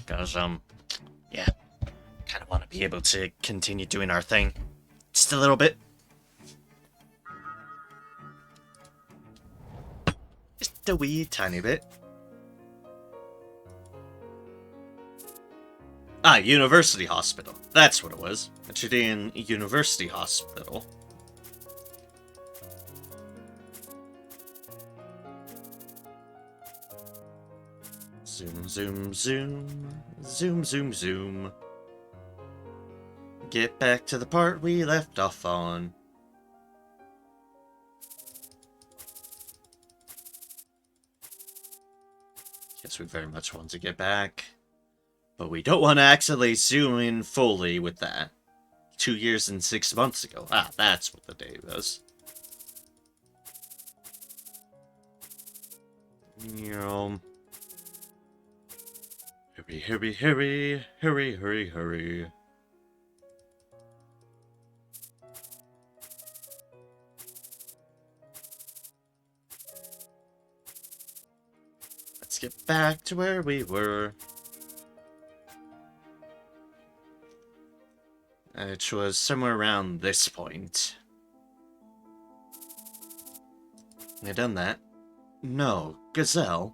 Because, yeah. Kind of want to be able to continue doing our thing. Just a little bit. Just a wee tiny bit. Ah, University Hospital. That's what it was. Chilean University Hospital. Zoom, zoom, zoom. Zoom, zoom, zoom. Get back to the part we left off on. Yes, we very much want to get back. But we don't want to accidentally zoom in fully with that. 2 years and 6 months ago. Ah, that's what the day was. Hurry, hurry, hurry. Hurry, hurry, hurry. Let's get back to where we were. Which was somewhere around this point. I done that. No, Gazelle.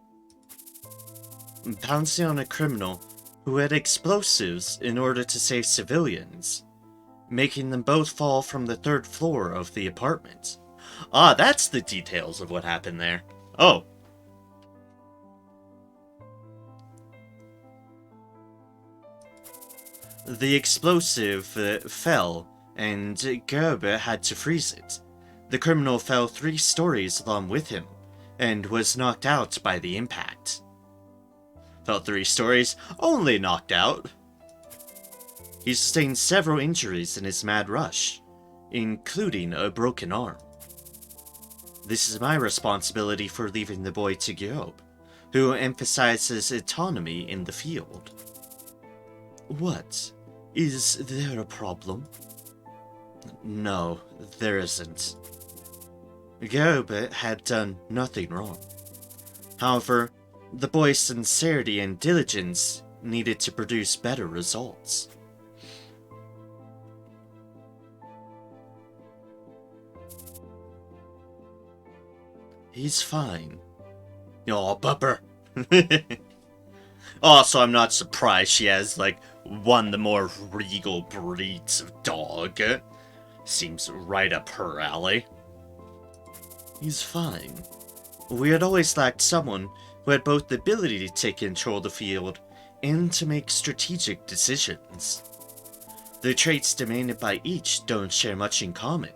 Pouncing on a criminal who had explosives in order to save civilians, making them both fall from the 3rd floor of the apartment. Ah, that's the details of what happened there. Oh. The explosive fell, and Gerber had to freeze it. The criminal fell 3 stories along with him, and was knocked out by the impact. Fell 3 stories, only knocked out. He sustained several injuries in his mad rush, including a broken arm. This is my responsibility for leaving the boy to Gyob, who emphasizes autonomy in the field. What? Is there a problem? No, there isn't. Garobit had done nothing wrong. However, the boy's sincerity and diligence needed to produce better results. He's fine. Oh, bumper. Also, I'm not surprised she has, one of the more regal breeds of dog. Seems right up her alley. He's fine. We had always lacked someone who had both the ability to take control of the field and to make strategic decisions. The traits demanded by each don't share much in common,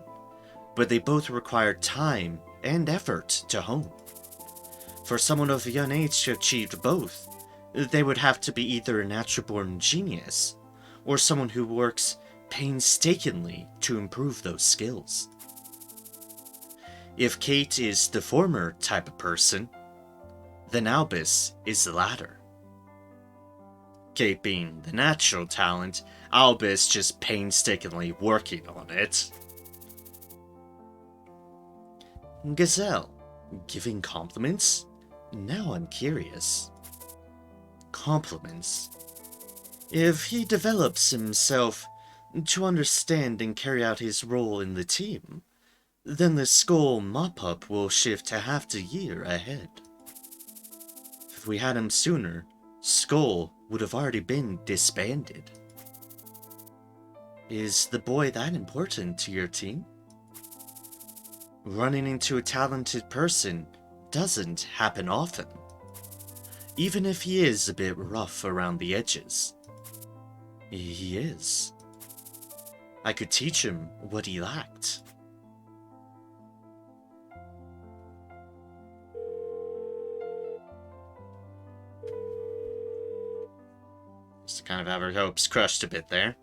but they both require time and effort to hone. For someone of a young age to have achieved both, they would have to be either a natural-born genius, or someone who works painstakingly to improve those skills. If Kate is the former type of person, then Albus is the latter. Kate being the natural talent, Albus just painstakingly working on it. Gazelle, giving compliments? Now I'm curious. Compliments. If he develops himself to understand and carry out his role in the team, then the Skull mop-up will shift to half the year ahead. If we had him sooner, Skull would have already been disbanded. Is the boy that important to your team? Running into a talented person doesn't happen often, even if he is a bit rough around the edges. He is. I could teach him what he lacked. Just kind of have her hopes crushed a bit there.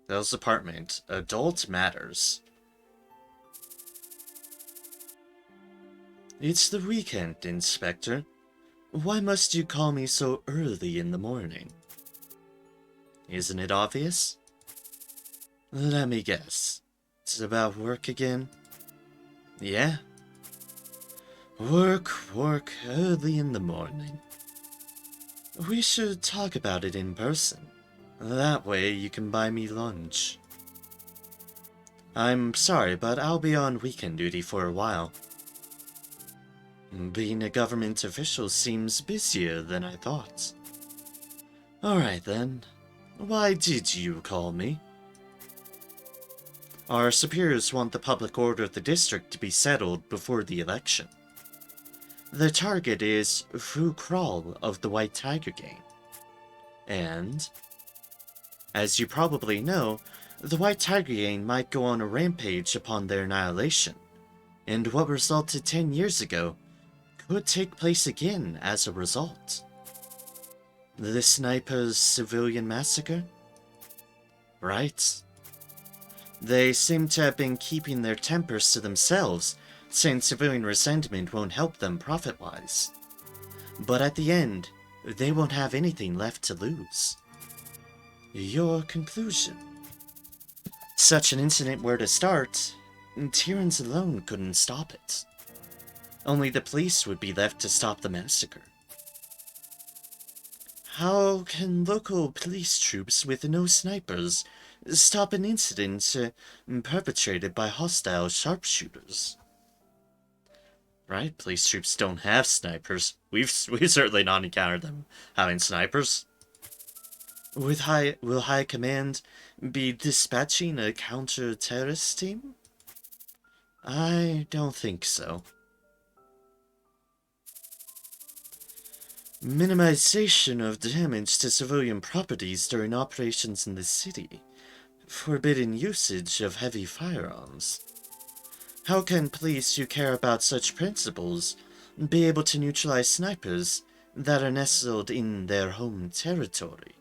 Bell's apartment. Adult matters. It's the weekend, Inspector. Why must you call me so early in the morning? Isn't it obvious? Let me guess. It's about work again? Yeah? Work, early in the morning. We should talk about it in person. That way you can buy me lunch. I'm sorry, but I'll be on weekend duty for a while. Being a government official seems busier than I thought. Alright then. Why did you call me? Our superiors want the public order of the district to be settled before the election. The target is Fu Kral of the White Tiger Gang. And, as you probably know, the White Tiger Gang might go on a rampage upon their annihilation, and what resulted 10 years ago could take place again as a result. The Sniper's civilian massacre? Right. They seem to have been keeping their tempers to themselves, saying civilian resentment won't help them profit-wise. But at the end, they won't have anything left to lose. Your conclusion? Such an incident were to start, Tyrrans alone couldn't stop it. Only the police would be left to stop the massacre. How can local police troops with no snipers stop an incident perpetrated by hostile sharpshooters? Right, police troops don't have snipers. We've certainly not encountered them having snipers. Will High Command be dispatching a counter-terrorist team? I don't think so. Minimization of damage to civilian properties during operations in the city. Forbidden usage of heavy firearms. How can police who care about such principles be able to neutralize snipers that are nestled in their home territory?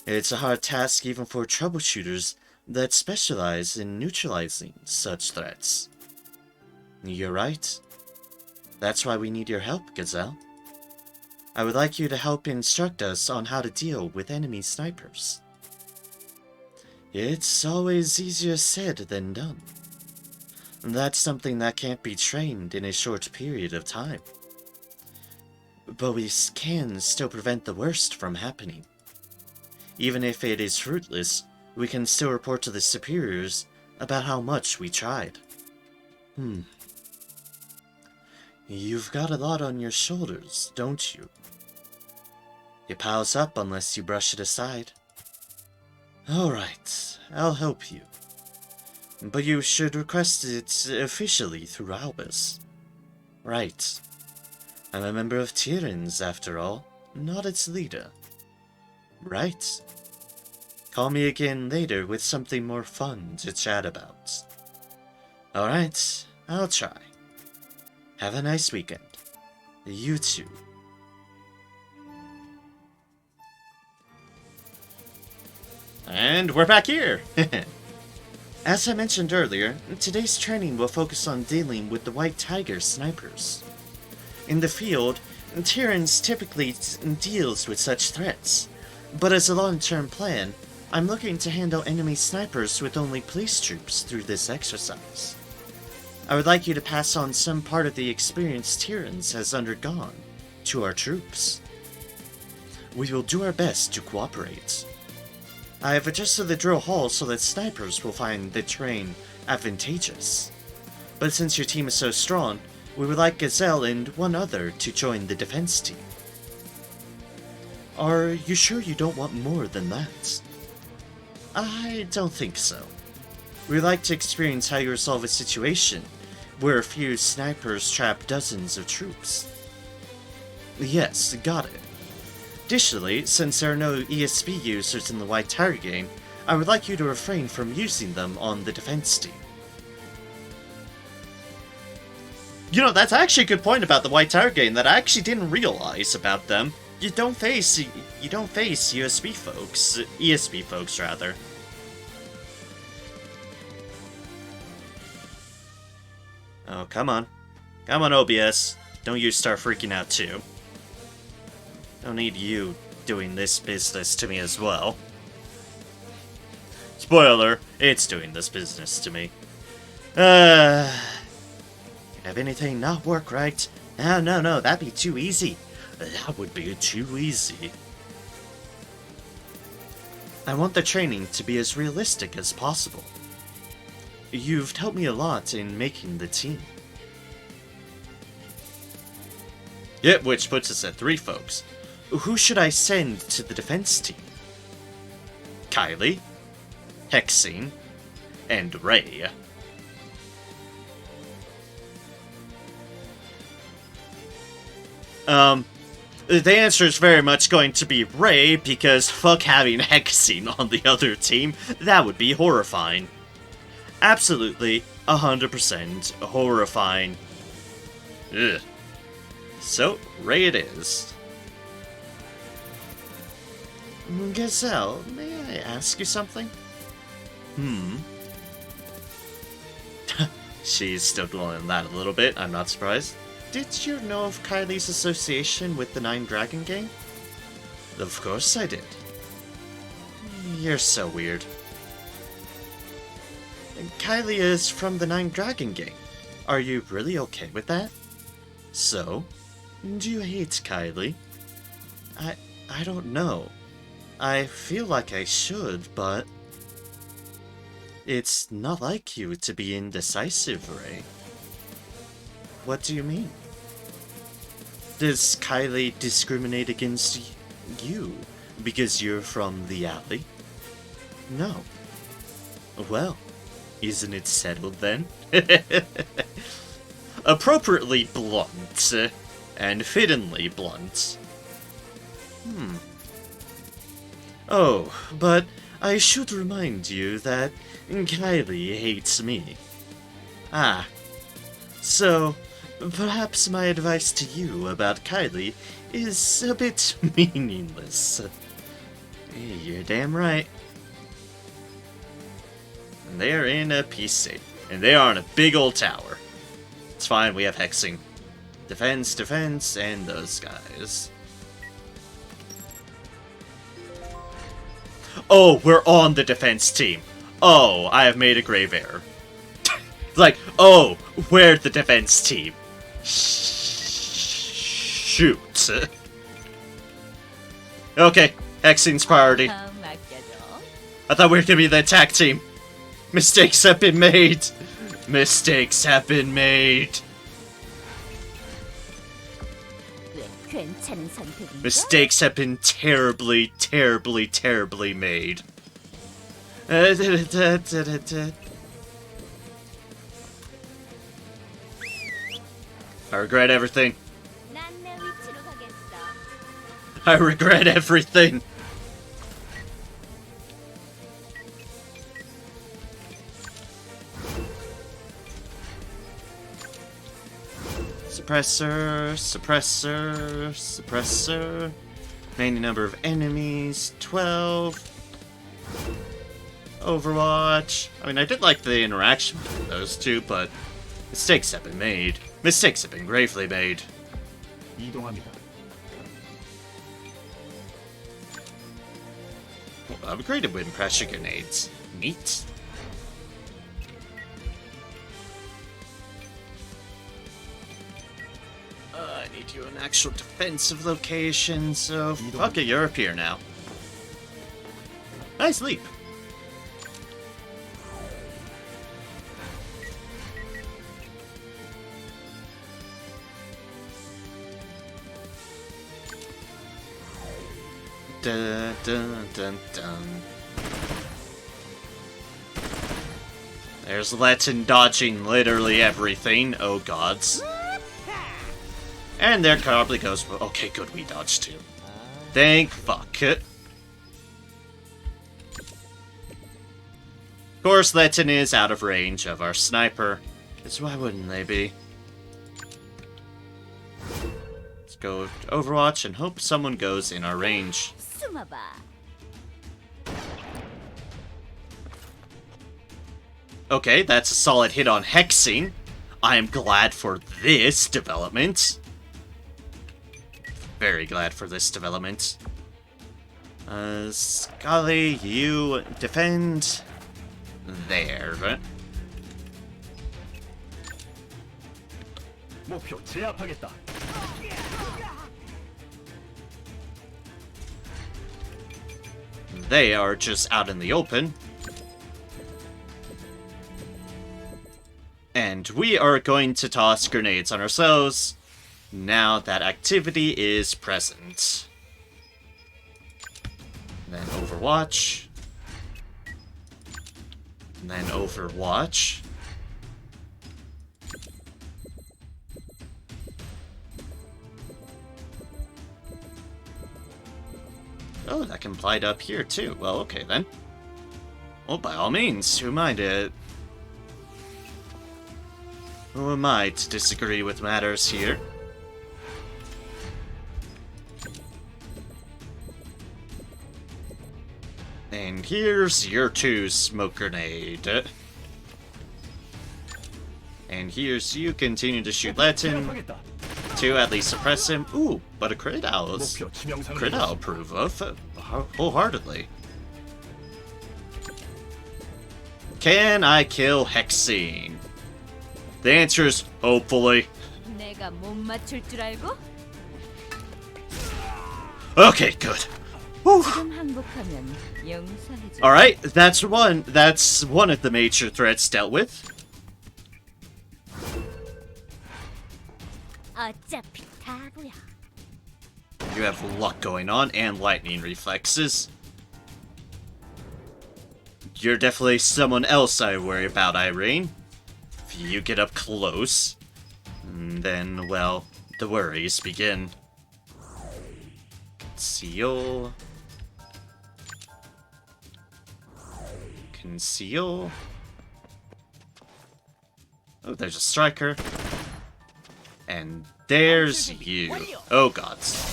It's a hard task even for troubleshooters that specialize in neutralizing such threats. You're right. That's why we need your help, Gazelle. I would like you to help instruct us on how to deal with enemy snipers. It's always easier said than done. That's something that can't be trained in a short period of time. But we can still prevent the worst from happening. Even if it is fruitless, we can still report to the superiors about how much we tried. You've got a lot on your shoulders, don't you? It piles up unless you brush it aside. Alright, I'll help you. But you should request it officially through Albus. Right. I'm a member of Tyrrans, after all, not its leader. Right. Call me again later with something more fun to chat about. Alright, I'll try. Have a nice weekend. You too. And we're back here! As I mentioned earlier, today's training will focus on dealing with the White Tiger snipers. In the field, Tyrrans typically deals with such threats, but as a long-term plan, I'm looking to handle enemy snipers with only police troops through this exercise. I would like you to pass on some part of the experience Tyrrans has undergone to our troops. We will do our best to cooperate. I have adjusted the drill hall so that snipers will find the terrain advantageous. But since your team is so strong, we would like Gazelle and one other to join the defense team. Are you sure you don't want more than that? I don't think so. We'd like to experience how you resolve a situation where a few snipers trap dozens of troops. Yes, got it. Additionally, since there are no ESP users in the White Tiger game, I would like you to refrain from using them on the defense team. You know, that's actually a good point about the White Tiger game that I actually didn't realize about them. You don't face ESP folks rather. Oh, come on. Come on, OBS. Don't you start freaking out too. Don't need you doing this business to me as well. Spoiler, it's doing this business to me. Have anything not work right? No, that'd be too easy. That would be too easy. I want the training to be as realistic as possible. You've helped me a lot in making the team. Yep, which puts us at 3 folks. Who should I send to the defense team? Kylie, Hexing, and Ray. The answer is very much going to be Ray, because fuck having Hexing on the other team. That would be horrifying. Absolutely, 100% horrifying. Ugh. So, Ray it is. Gazelle, may I ask you something? She's still doing that a little bit, I'm not surprised. Did you know of Kylie's association with the Nine Dragon Gang? Of course I did. You're so weird. Kylie is from the Nine Dragon Gang. Are you really okay with that? So, do you hate Kylie? I don't know. I feel like I should, but it's not like you to be indecisive, Ray. What do you mean? Does Kylie discriminate against you because you're from the alley? No. Well, isn't it settled then? Appropriately blunt, and fittingly blunt. Oh, but I should remind you that Kylie hates me. Ah, so perhaps my advice to you about Kylie is a bit meaningless. You're damn right. They're in a peace state, and they are in a big old tower. It's fine, we have hexing. Defense, and those guys. oh, we're on the defense team. Oh, I have made a grave error. Like, oh, we're the defense team. Shoot. Okay, Hexing's priority. I thought we were gonna be the attack team. Mistakes have been made. Mistakes have been made. Mistakes have been terribly, terribly, terribly made. I regret everything. I regret everything. Suppressor, suppressor, suppressor. Remaining number of enemies, 12. Overwatch. I mean, I did like the interaction between those two, but mistakes have been made. Mistakes have been gravely made. Well, upgraded wind pressure grenades. Neat. I need you an actual defensive location, so fuck it, you're up here now. Nice leap. Dun, dun, dun, dun. There's Letton dodging literally everything. Oh gods. And there probably goes. Okay, good, we dodged too. Thank fuck. Of course, Letton is out of range of our sniper. Because why wouldn't they be? Let's go to Overwatch and hope someone goes in our range. Okay, that's a solid hit on Hexing. I am glad for this development. Very glad for this development. Scully, you defend there. They are just out in the open. And we are going to toss grenades on ourselves now that activity is present. Then Overwatch. And then Overwatch. Oh, that can apply up here too. Well, okay then. Well, by all means, who am I to... Who am I to disagree with matters here? And here's your 2 smoke grenade. And here's you continue to shoot Letton to at least suppress him. Ooh, but a crit I'll approve of wholeheartedly. Can I kill Hexing? The answer is hopefully. Okay, good. Alright, that's one of the major threats dealt with. You have luck going on and lightning reflexes. You're definitely someone else I worry about, Irene. If you get up close, then, well, the worries begin. Conceal. Conceal. Oh, there's a striker. And there's you. Oh, gods.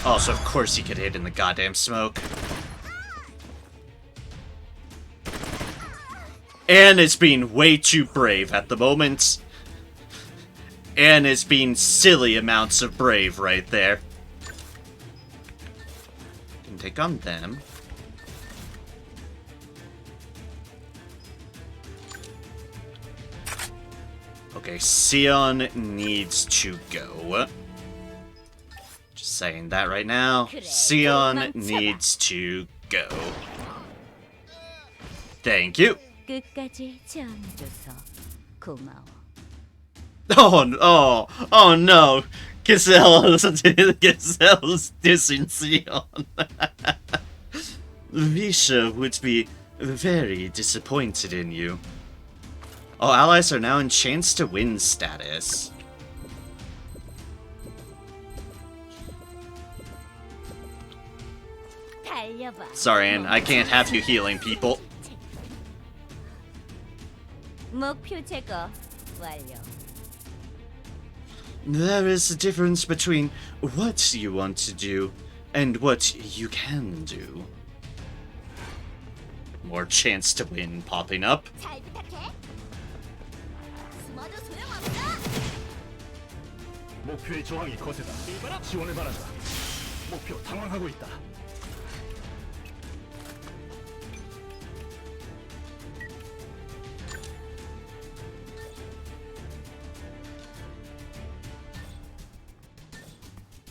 Also, of course he could hit in the goddamn smoke. Anne is being way too brave at the moment. Anne is being silly amounts of brave right there. Can take on them. Okay, Sion needs to go. Just saying that right now. Sion needs to go. Thank you. Oh no! Giselle's dissing Sion. Visha would be very disappointed in you. All allies are now in chance to win status. Sorry, Anne, I can't have you healing people. There is a difference between what you want to do and what you can do. More chance to win popping up. 목표의 저항이 거세다. 지원을 바란다. 목표 당황하고 있다.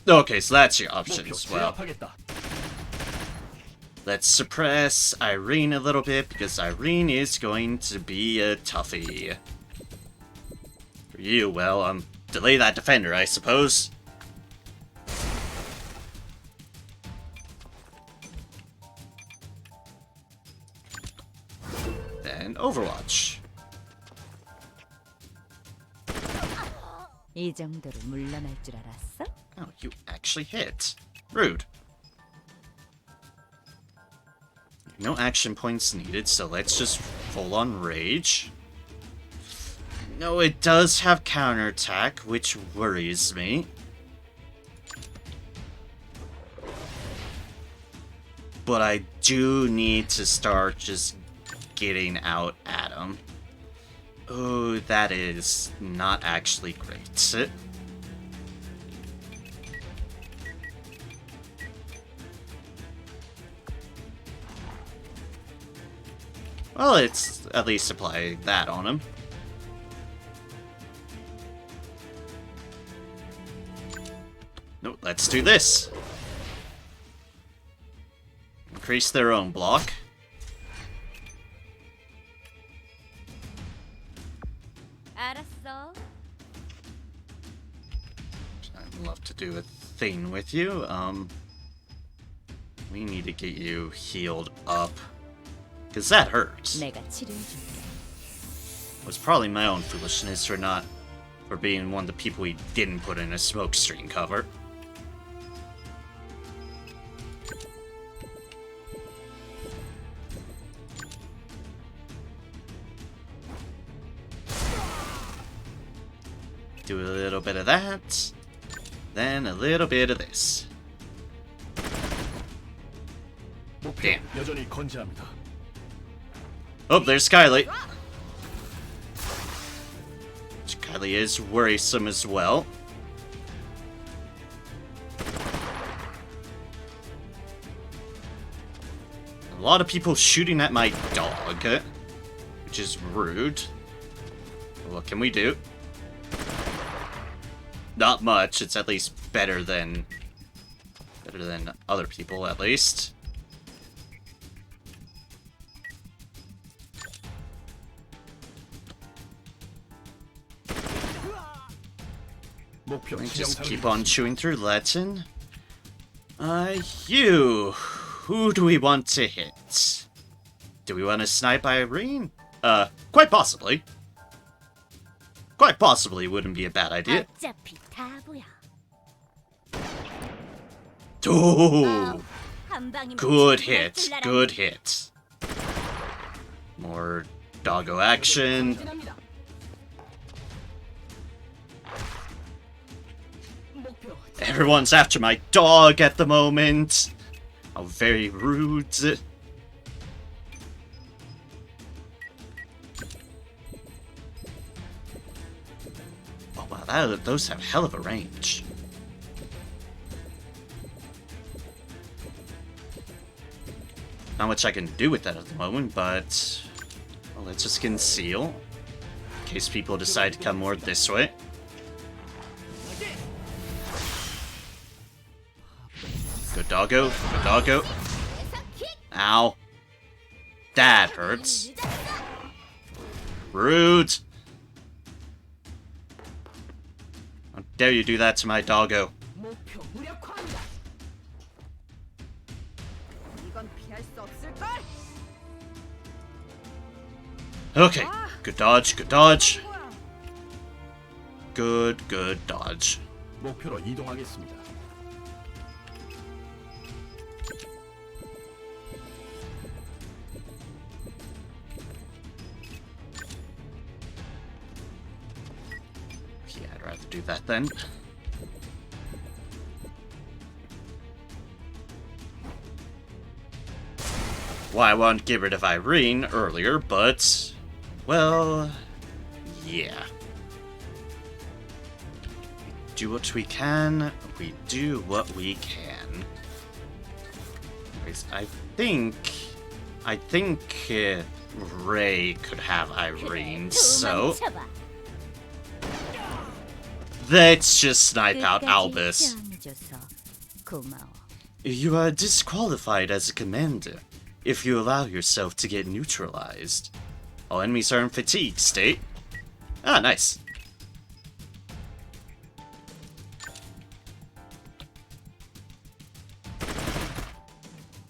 Okay, so that's your options. Well, let's suppress Irene a little bit, because Irene is going to be a toughie. For you, well, delay that defender, I suppose. Then Overwatch. 이 정도로 물러날 줄 알았어? Oh, you actually hit. Rude. No action points needed, so let's just full on rage. No, it does have counterattack, which worries me. But I do need to start just getting out at him. Oh, that is not actually great. Well, it's at least apply that on him. No, let's do this. Increase their own block. 알았어. I'd love to do a thing with you. We need to get you healed up. Because that hurts. 내가 치료해줄게. It was probably my own foolishness for being one of the people we didn't put in a smoke screen cover. Do a little bit of that, then a little bit of this. Damn. 여전히 건재합니다. Oh, there's Kylie. Kylie is worrisome as well. A lot of people shooting at my dog, which is rude. What can we do? Not much. It's at least better than other people, at least. Just keep on chewing through Latin. You. Who do we want to hit? Do we want to snipe Irene? Quite possibly. Quite possibly wouldn't be a bad idea. 어차피 바보야. Oh, 한 방이면 good 죽을 hit. 줄 알았네. Good hit. More doggo action. Everyone's after my dog at the moment. How very rude. those have hell of a range. Not much I can do with that at the moment, but well, let's just conceal in case people decide to come more this way. Good doggo, good doggo. Ow. That hurts. Rude. How dare you do that to my doggo? Okay, good dodge, good dodge. Good dodge. 목표로 이동하겠습니다. Yeah, I'd rather do that then. Well, I wanted to get rid of Irene earlier, but well, yeah. We do what we can. We do what we can. Anyways, I think Ray could have Irene, so let's just snipe out Albus. You are disqualified as a commander if you allow yourself to get neutralized. All enemies are in fatigue state. Ah, nice.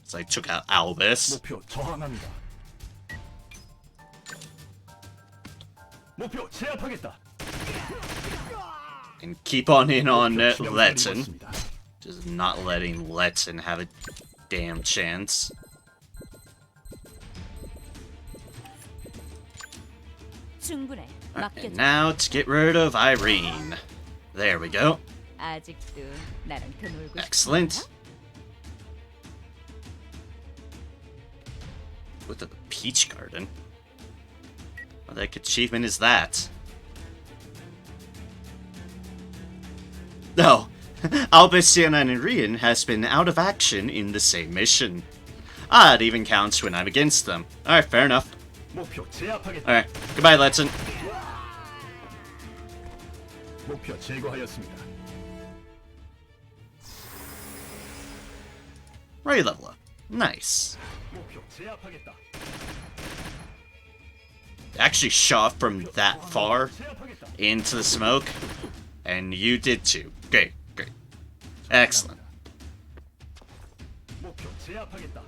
So I took out Albus. 목표 저항합니다. 목표 제압하겠다. And keep on in on Letton. Just not letting Letton have a damn chance. Right, and now to get rid of Irene. There we go. Excellent. With the Peach Garden. What the heck achievement is that? No. Albus, Sienna, and Irene has been out of action in the same mission. Ah, it even counts when I'm against them. Alright, fair enough. 목표 제압하겠다. Alright, goodbye, Letson. 목표 제거하였습니다. Right level up. Nice. 목표 제압하겠다. Actually shot from that far 제압하겠다. into the smoke, and you did too. Great, great. Excellent. 목표 제압하겠다.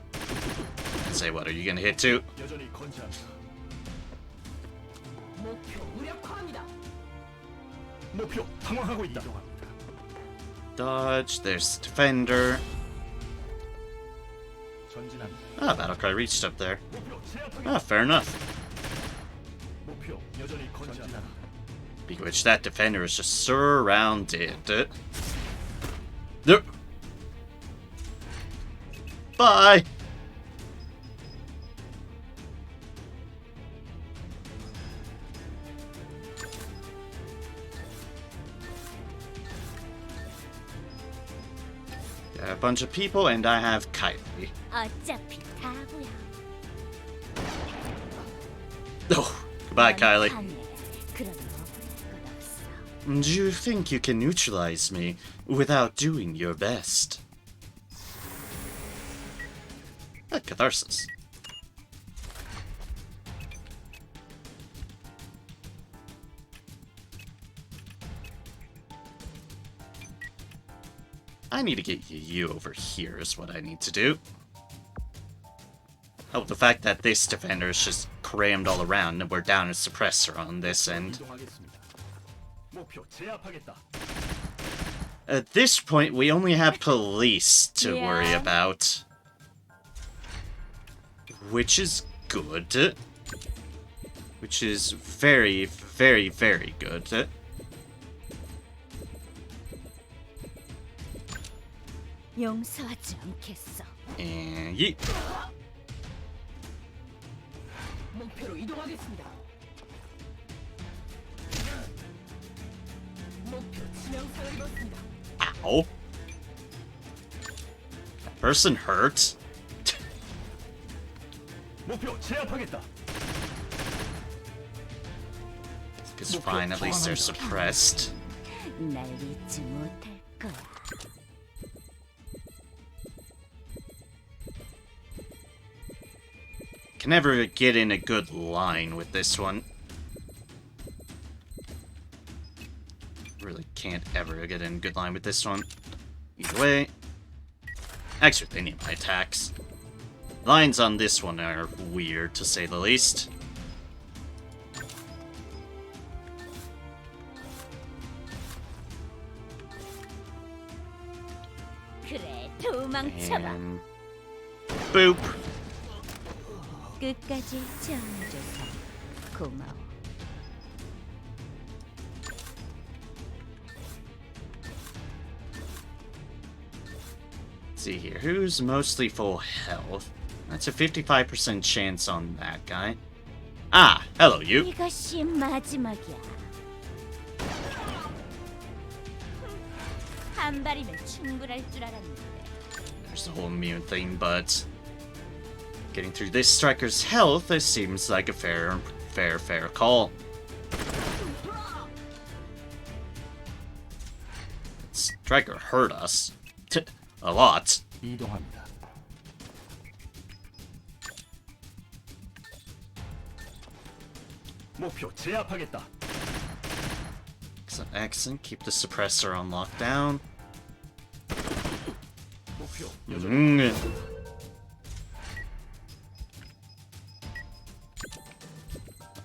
Say, what, are you gonna hit too? 여전히 건재합니다. 목표 무력화합니다. 목표 당황하고 있다. Dodge, there's the defender. 전진합니다. Ah, battlecry reached up there. 목표 제압하겠다. Ah, fair enough. 목표 여전히 건재합니다. Speaking of which, that defender is just surrounded. No. Bye! Got a bunch of people, and I have Kylie. 어차피 다부야. Oh, goodbye, Kylie. 그럼 억울할 것 없어. Do you think you can neutralize me without doing your best? Catharsis. I need to get you over here is what I need to do. Oh, the fact that this defender is just crammed all around and we're down a suppressor on this end. 이동하겠습니다. 목표 제압하겠다. At this point, we only have police to Yeah. worry about. Which is good. Which is very, very, very good. 용서하지 않겠어. And yeet. 목표로 이동하겠습니다. Oh. That person hurt. 목표 제압하겠다. It's fine, at least they're suppressed. 날 잊지 못할 거야. Can never get in a good line with this one. Really can't ever get in a good line with this one. Either way. Actually, they need my attacks. Lines on this one are weird, to say the least. 그래, 도망쳐봐. And boop. 끝까지 지원해줘서 고마워. Let's see here, who's mostly full health? That's a 55% chance on that guy. Ah, hello you. 이것이 마지막이야. 한 발이면 충분할 줄 알았는데. There's the whole immune thing, but getting through this striker's health, it seems like a fair call. Striker hurt us. A lot. 이동합니다. 목표 제압하겠다. Excellent, excellent. Keep the suppressor on lockdown. 목표 여전히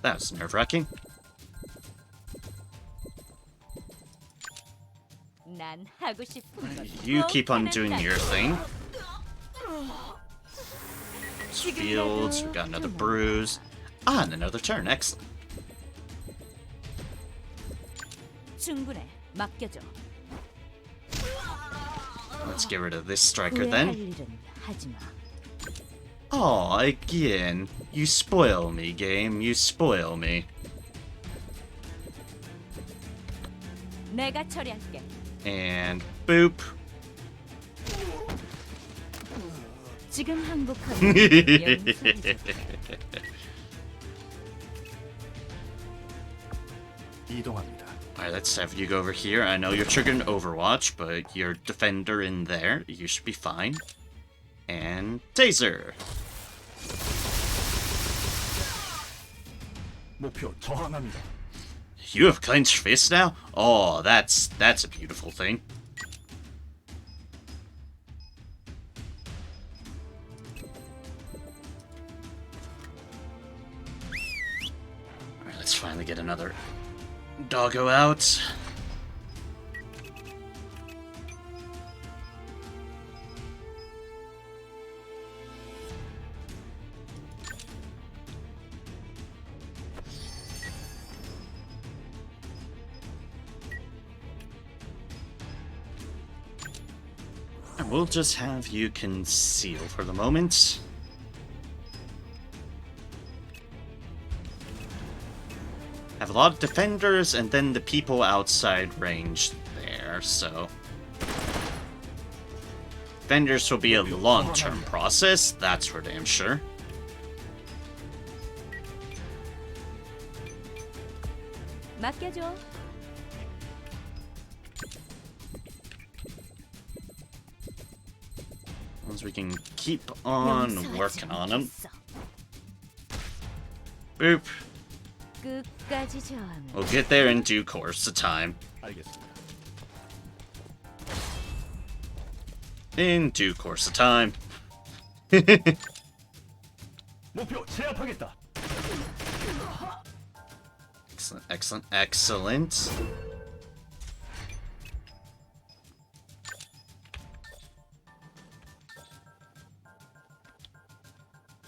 That was nerve-wracking. 난 하고 싶은 건 You keep on 꼭 doing 하는다. your thing. Fields, we got another bruise. Ah, and another turn. Excellent. 충분해. 맡겨줘. Let's get rid of this striker 후회할 then. 일은 하지 마. Aw, again. You spoil me, game. You spoil me. 내가 처리할게. And boop. 지금 항복하면 용서해줄게. 이동합니다. Alright, let's have you go over here. I know you're triggering Overwatch, but you're defender in there. You should be fine. And taser. 목표 저항합니다. You have clenched fists now? Oh, that's a beautiful thing. Alright, let's finally get another doggo out. And we'll just have you conceal for the moment. Have a lot of defenders and then the people outside range there, so... Defenders will be a long-term process, that's for damn sure. 맡겨줘. Once we can keep on 용서하지 working on them. 않겠어. Boop. 끝까지 저항해. We'll get there in due course of time. 알겠습니다. In due course of time. 목표 제압하겠다. Excellent, excellent, excellent.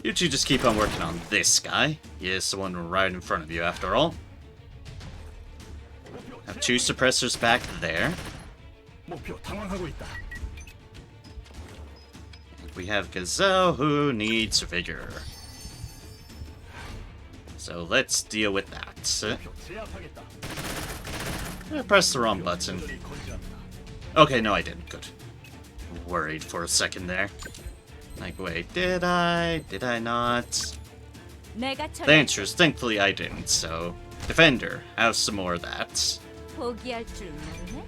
You two just keep on working on this guy. He is the one right in front of you, after all. Have two suppressors back there. 목표 당황하고 있다. We have Gazelle, who needs vigor. So let's deal with that. 목표 제압하겠다. I pressed the wrong button. 여전히 건재합니다. Okay, no, I didn't. Good. Worried for a second there. Like, wait, did I? Did I not? 내가 The 처리할게. answer is thankfully I didn't, so... Defender, have some more of that. 포기할 줄 모르네.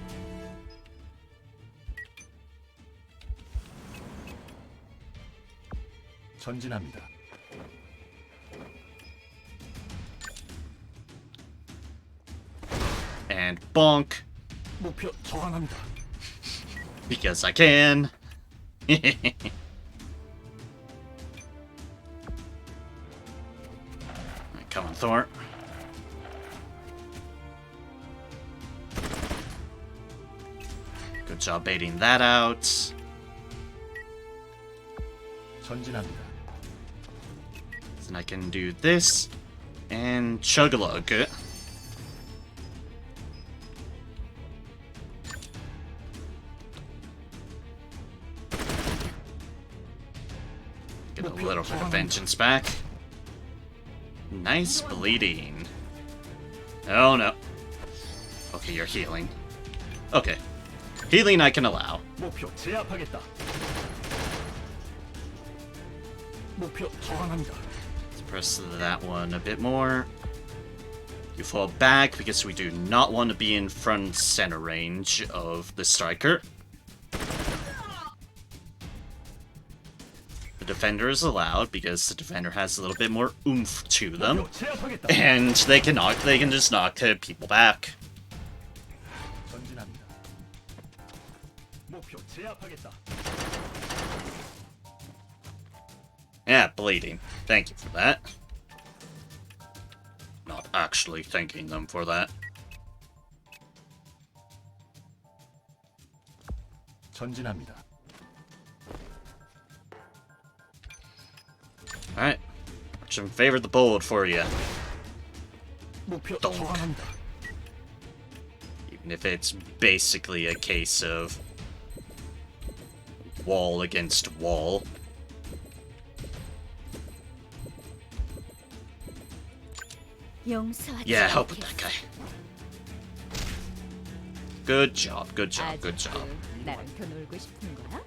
전진합니다. And bonk, 목표 저항합니다. because I can. Come on, Thor. Good job baiting that out. 전진합니다. Then I can do this and chug-a-lug. Get a little bit of vengeance back. Nice bleeding. Oh no. Okay, you're healing. Okay. Healing I can allow. 목표 제압하겠다. 목표 저항합니다. Let's press that one a bit more. You fall back because we do not want to be in front center range of the striker. The defender is allowed because the defender has a little bit more oomph to them, 목표 제압하겠다. and they can just knock people back. 전진합니다. 목표 제압하겠다. Yeah, bleeding. Thank you for that. Not actually thanking them for that. 전진합니다. Alright. Some favor the bold for you. 목표 Donk. 저항합니다. Even if it's basically a case of wall against wall. 용서하지 Yeah, help with 않겠어. that guy. Good job, good job, good job. 아직도 나랑 더 놀고 싶은 거야?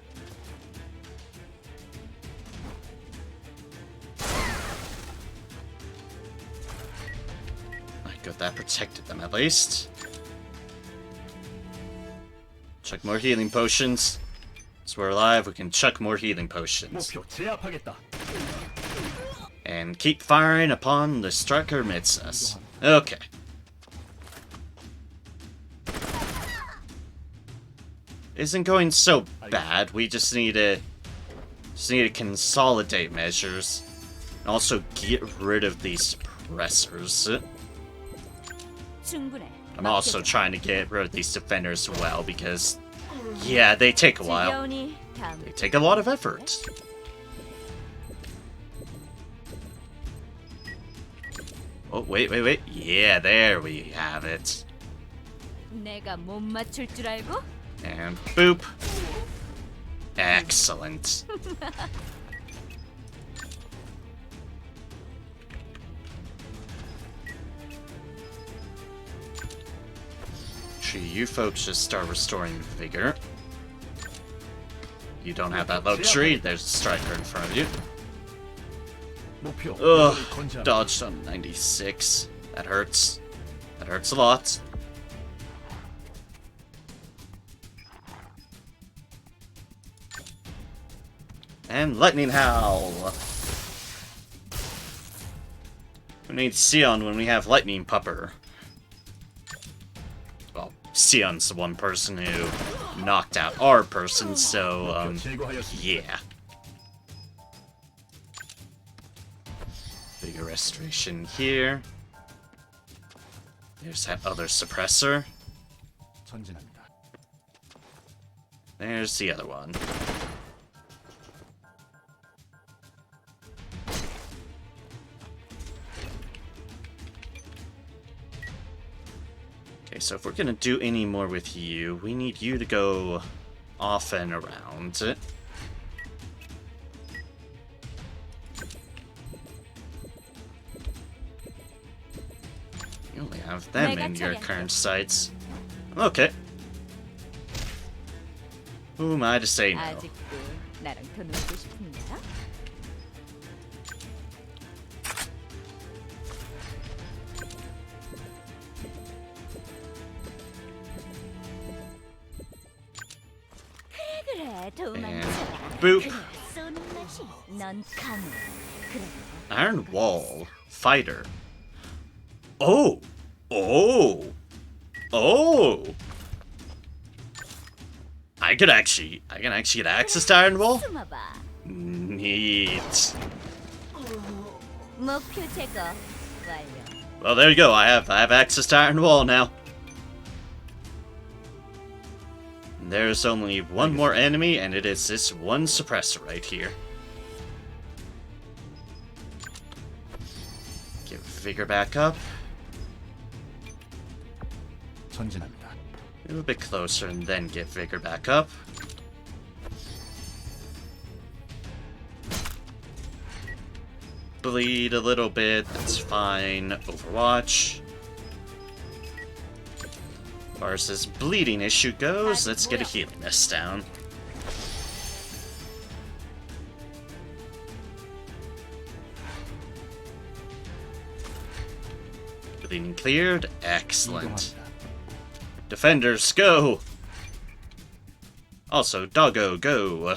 Good, that protected them at least. Chuck more healing potions. As we're alive, we can chuck more healing potions. 목표 제압하겠다. And keep firing upon the striker amidst us. Okay. Isn't going so bad. We just need to consolidate measures. And also get rid of these suppressors. 충분해. I'm also trying to get rid of these defenders as well because, yeah, they take a while. 지겨우니 다음. They take a lot of effort. Oh, wait. Yeah, there we have it. 내가 못 맞출 줄 알고? And boop. Excellent. Sure, you folks just start restoring vigor. You don't have that luxury. There's a striker in front of you. 목표 Ugh, 건재합니다. dodged on 96. That hurts. That hurts a lot. And Lightning Howl. We need Sion when we have Lightning Pupper. Well, Sion's the one person who knocked out our person, so, 목표 제거하였습니다. yeah. Bigger restoration here. There's that other suppressor. 전진합니다. There's the other one. Okay, so if we're gonna do any more with you, we need you to go off and around. You only have them in your current sites. Okay. Who am I to say no? 아직도 나랑 더 놀고 싶은 거야? 그래 도망쳐라. Boop. 그래 쏘는 맛이 넌 강해. 그래 Iron Wall. Fighter. Oh! Oh! Oh! I can actually get access to Iron Wall? 숨어봐. Neat. 목표 제거 완료. Well, there you go. I have access to Iron Wall now. There's only one more enemy, and it is this one suppressor right here. Get vigor back up. 전진합니다. Move a bit closer, and then get vigor back up. Bleed a little bit. That's fine. Overwatch. As far as this bleeding issue goes, let's get a healing mist down. Bleeding cleared. Excellent. 이동합니다. Defenders, go! Also, Doggo, go!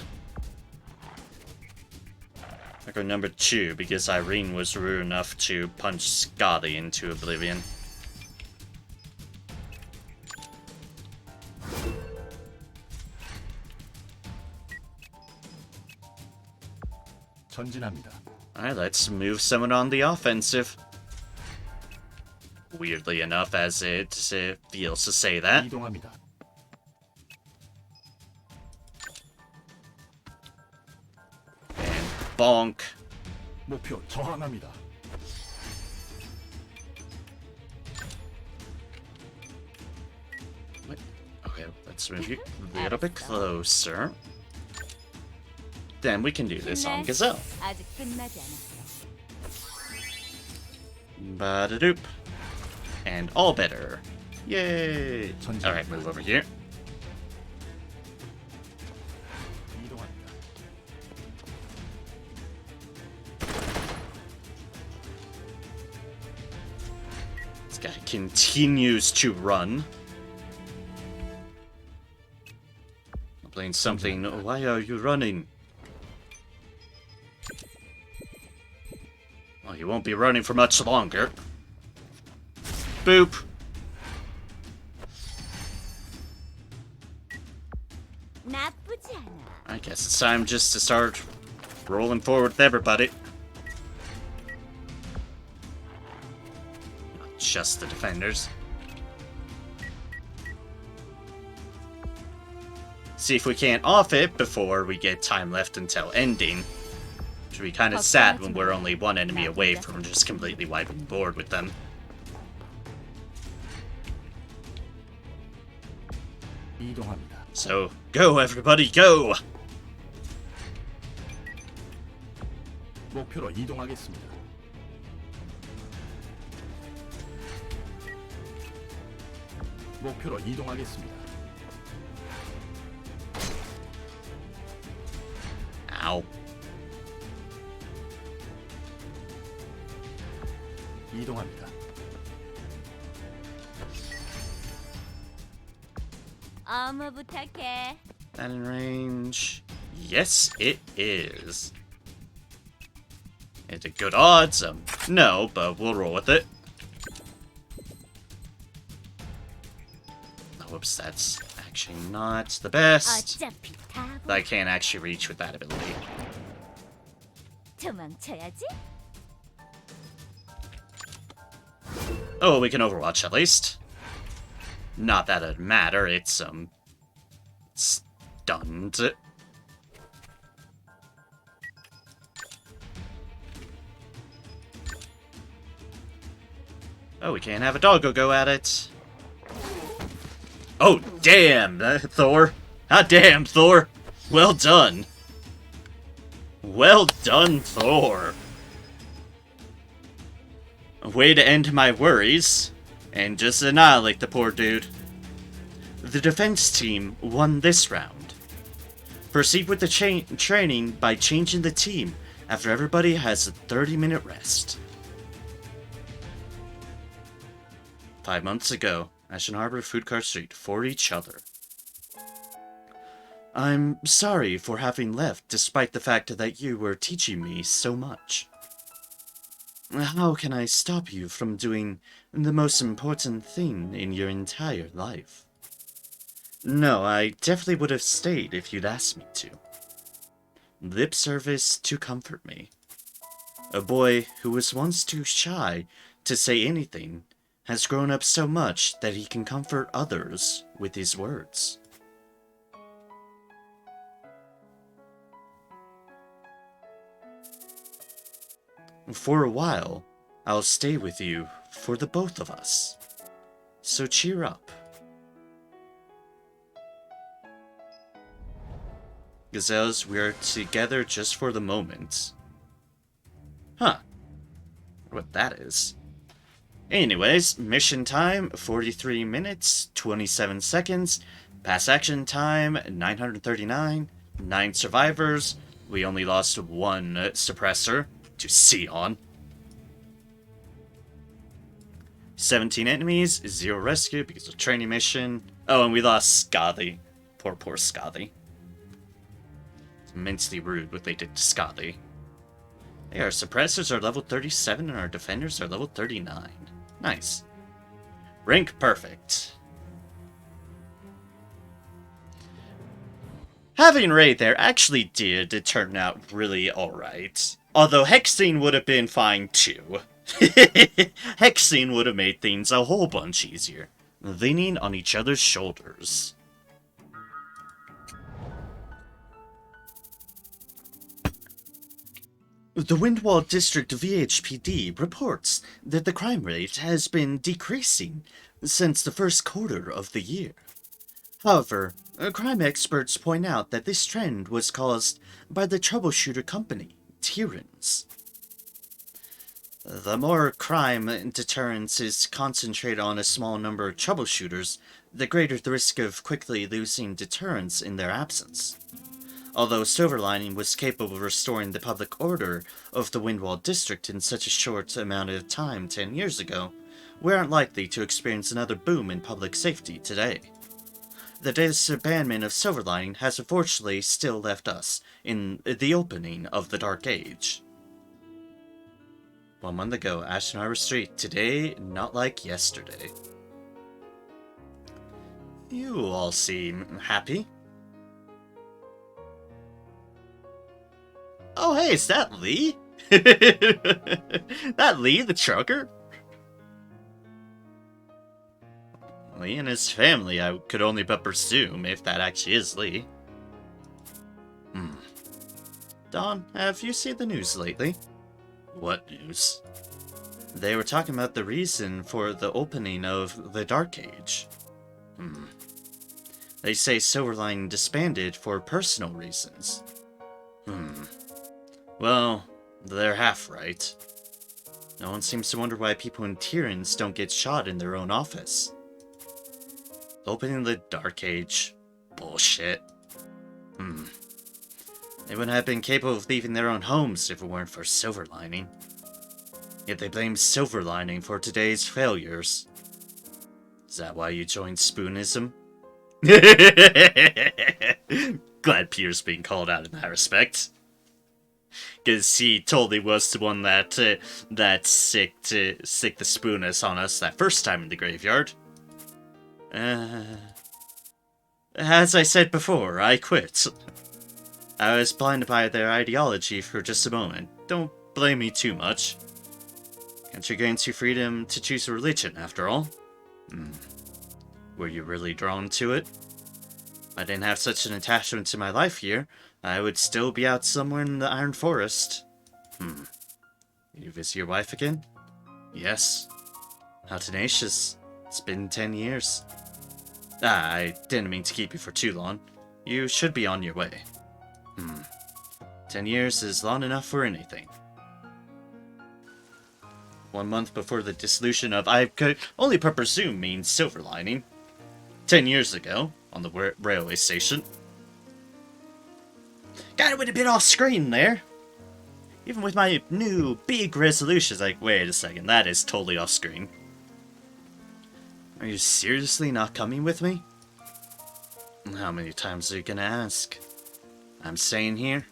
I go number 2 because Irene was rude enough to punch Scotty into oblivion. 전진합니다. Alright, let's move someone on the offensive. Weirdly enough, as it feels to say that. 이동합니다. And bonk. 목표 저항합니다. Okay, let's move you a little bit closer. Then we can do this on Gazelle. 아직 끝나지 않았어. Ba-da-doop. And all better. Yay! 전진. Alright, move over here. 이동합니다. This guy continues to run. I'm playing something. Why are you running? Well, you won't be running for much longer. Boop. 나쁘지 않아. I guess it's time just to start rolling forward with everybody. Not just the defenders. See if we can't off it before we get time left until ending. Which would be kind of sad when we're only one enemy away from just completely wiping the board with them. 이동합니다. So, go everybody, go! 목표로 이동하겠습니다. 목표로 이동하겠습니다. Ow. 이동합니다. 어머 부탁해. That in range? Yes, it is. Is it good odds? No, but we'll roll with it. Oh, whoops, that's actually not the best. 어차피 다 I can't actually reach with that ability. 도망쳐야지. Oh, we can Overwatch at least. Not that it'd matter, it's, stunned. Oh, we can't have a doggo go at it. Oh, damn, Thor. Ah, damn, Thor. Well done. Well done, Thor. A way to end my worries, and just annihilate the poor dude. The defense team won this round. Proceed with the training by changing the team after everybody has a 30-minute rest. 5 months ago, Ashen Harbor Food Car Street, for each other. I'm sorry for having left despite the fact that you were teaching me so much. How can I stop you from doing the most important thing in your entire life? No, I definitely would have stayed if you'd asked me to. Lip service to comfort me. A boy who was once too shy to say anything has grown up so much that he can comfort others with his words. For a while, I'll stay with you for the both of us. So cheer up. Gazelles, we are together just for the moment. Huh. What that is. Anyways, mission time, 43 minutes, 27 seconds. Pass action time, 939. 9 survivors. We only lost 1 suppressor to Sion. 17 enemies, 0 rescue because of training mission. Oh, and we lost Scothy. Poor Scothy. It's immensely rude what they did to Scothy. Hey, our suppressors are level 37 and our defenders are level 39. Nice. Rank perfect. Having Ray there actually did turn out really alright. Although Hexing would have been fine too. Hexing would have made things a whole bunch easier. Leaning on each other's shoulders. The Windwall District VHPD reports that the crime rate has been decreasing since the first quarter of the year. However, crime experts point out that this trend was caused by the Troubleshooter company, Tyrrans. The more crime deterrence is concentrated on a small number of troubleshooters, the greater the risk of quickly losing deterrence in their absence. Although Silverlining was capable of restoring the public order of the Windwall District in such a short amount of time 10 years ago, we aren't likely to experience another boom in public safety today. The disbandment of Silverlining has unfortunately still left us in the opening of the Dark Age. 1 month ago, Ashen Harbor Street. Today, not like yesterday. You all seem happy. Oh hey, is that Lee? That Lee, the trucker? Lee and his family, I could only but presume, if that actually is Lee. Dawn, have you seen the news lately? What news? They were talking about the reason for the opening of the Dark Age. They say Silverline disbanded for personal reasons. Well, they're half right. No one seems to wonder why people in Tyrrans don't get shot in their own office. Opening the Dark Age. Bullshit. They wouldn't have been capable of leaving their own homes if it weren't for Silverlining. Yet they blame Silverlining for today's failures. Is that why you joined Spoonism? Glad Peter's being called out in that respect. Because he totally was the one that sicked the Spoonus on us that first time in the graveyard. As I said before, I quit. I was blinded by their ideology for just a moment. Don't blame me too much. Country gains you freedom to choose a religion, after all. Were you really drawn to it? If I didn't have such an attachment to my life here, I would still be out somewhere in the Iron Forest. You visit your wife again? Yes. How tenacious. It's been 10 years. I didn't mean to keep you for too long. You should be on your way. 10 years is long enough for anything. 1 month before the dissolution of I could only but presume means Silverlining. 10 years ago, on the railway station. Got it a bit off screen there. Even with my new big resolutions, like, wait a second, that is totally off screen. Are you seriously not coming with me? How many times are you gonna ask? I'm staying here.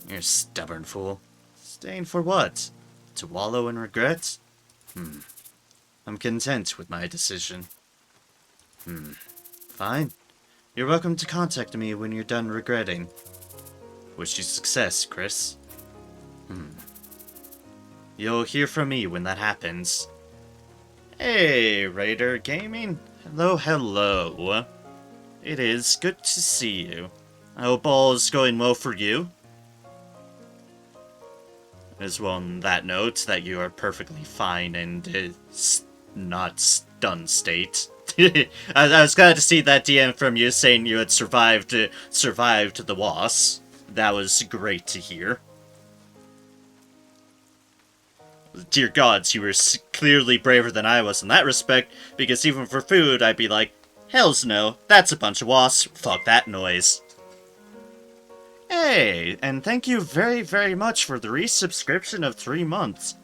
You're a stubborn fool. Staying for what? To wallow in regret? I'm content with my decision. Fine. You're welcome to contact me when you're done regretting. Wish you success, Chris. You'll hear from me when that happens. Hey, Raider Gaming. Hello, hello. It is good to see you. I hope all is going well for you. As well on that note, that you are perfectly fine and not stunned state. I was glad to see that DM from you saying you had survived the wasp. That was great to hear. Dear gods, you were clearly braver than I was in that respect, because even for food, I'd be like, hells no, that's a bunch of wasps, fuck that noise. Hey, and thank you very, very much for the resubscription of 3 months.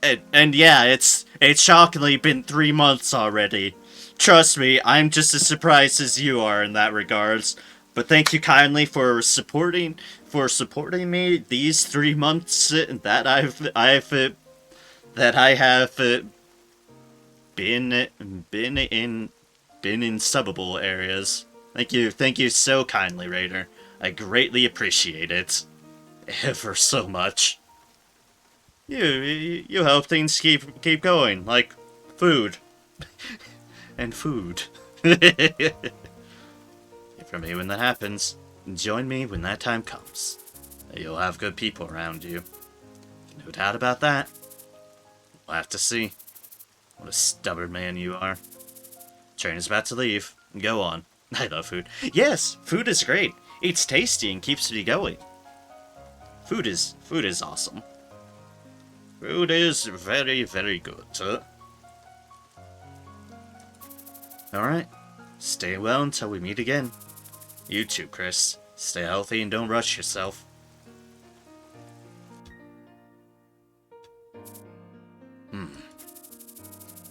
And yeah, it's shockingly been 3 months already. Trust me, I'm just as surprised as you are in that regards. But thank you kindly for supporting me these 3 months that I have been in subbable areas. Thank you so kindly, Raider. I greatly appreciate it, ever so much. You help things keep going, like food and food. For me when that happens, join me when that time comes. You'll have good people around you. No doubt about that. We'll have to see. What a stubborn man you are. Train is about to leave. Go on. I love food. Yes, food is great. It's tasty and keeps me going. Food is awesome. Food is very, very good. Alright. Stay well until we meet again. You too, Chris. Stay healthy and don't rush yourself.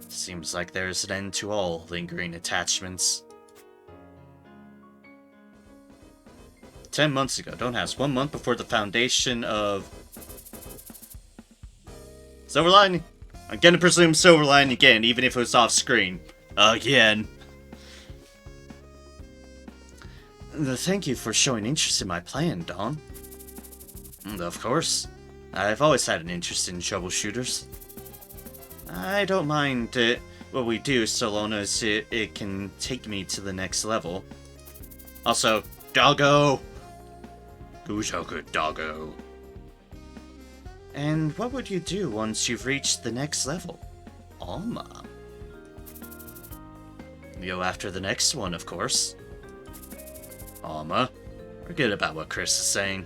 Seems like there's an end to all lingering attachments. 10 months ago. Don't ask. 1 month before the foundation of... Silverline? I'm gonna presume Silverline again, even if it was off screen. Again. Thank you for showing interest in my plan, Dawn. Of course. I've always had an interest in troubleshooters. I don't mind what we do so long as it can take me to the next level. Also, doggo! Good doggo. And what would you do once you've reached the next level? Alma. Go after the next one, of course. Alma. Forget about what Chris is saying.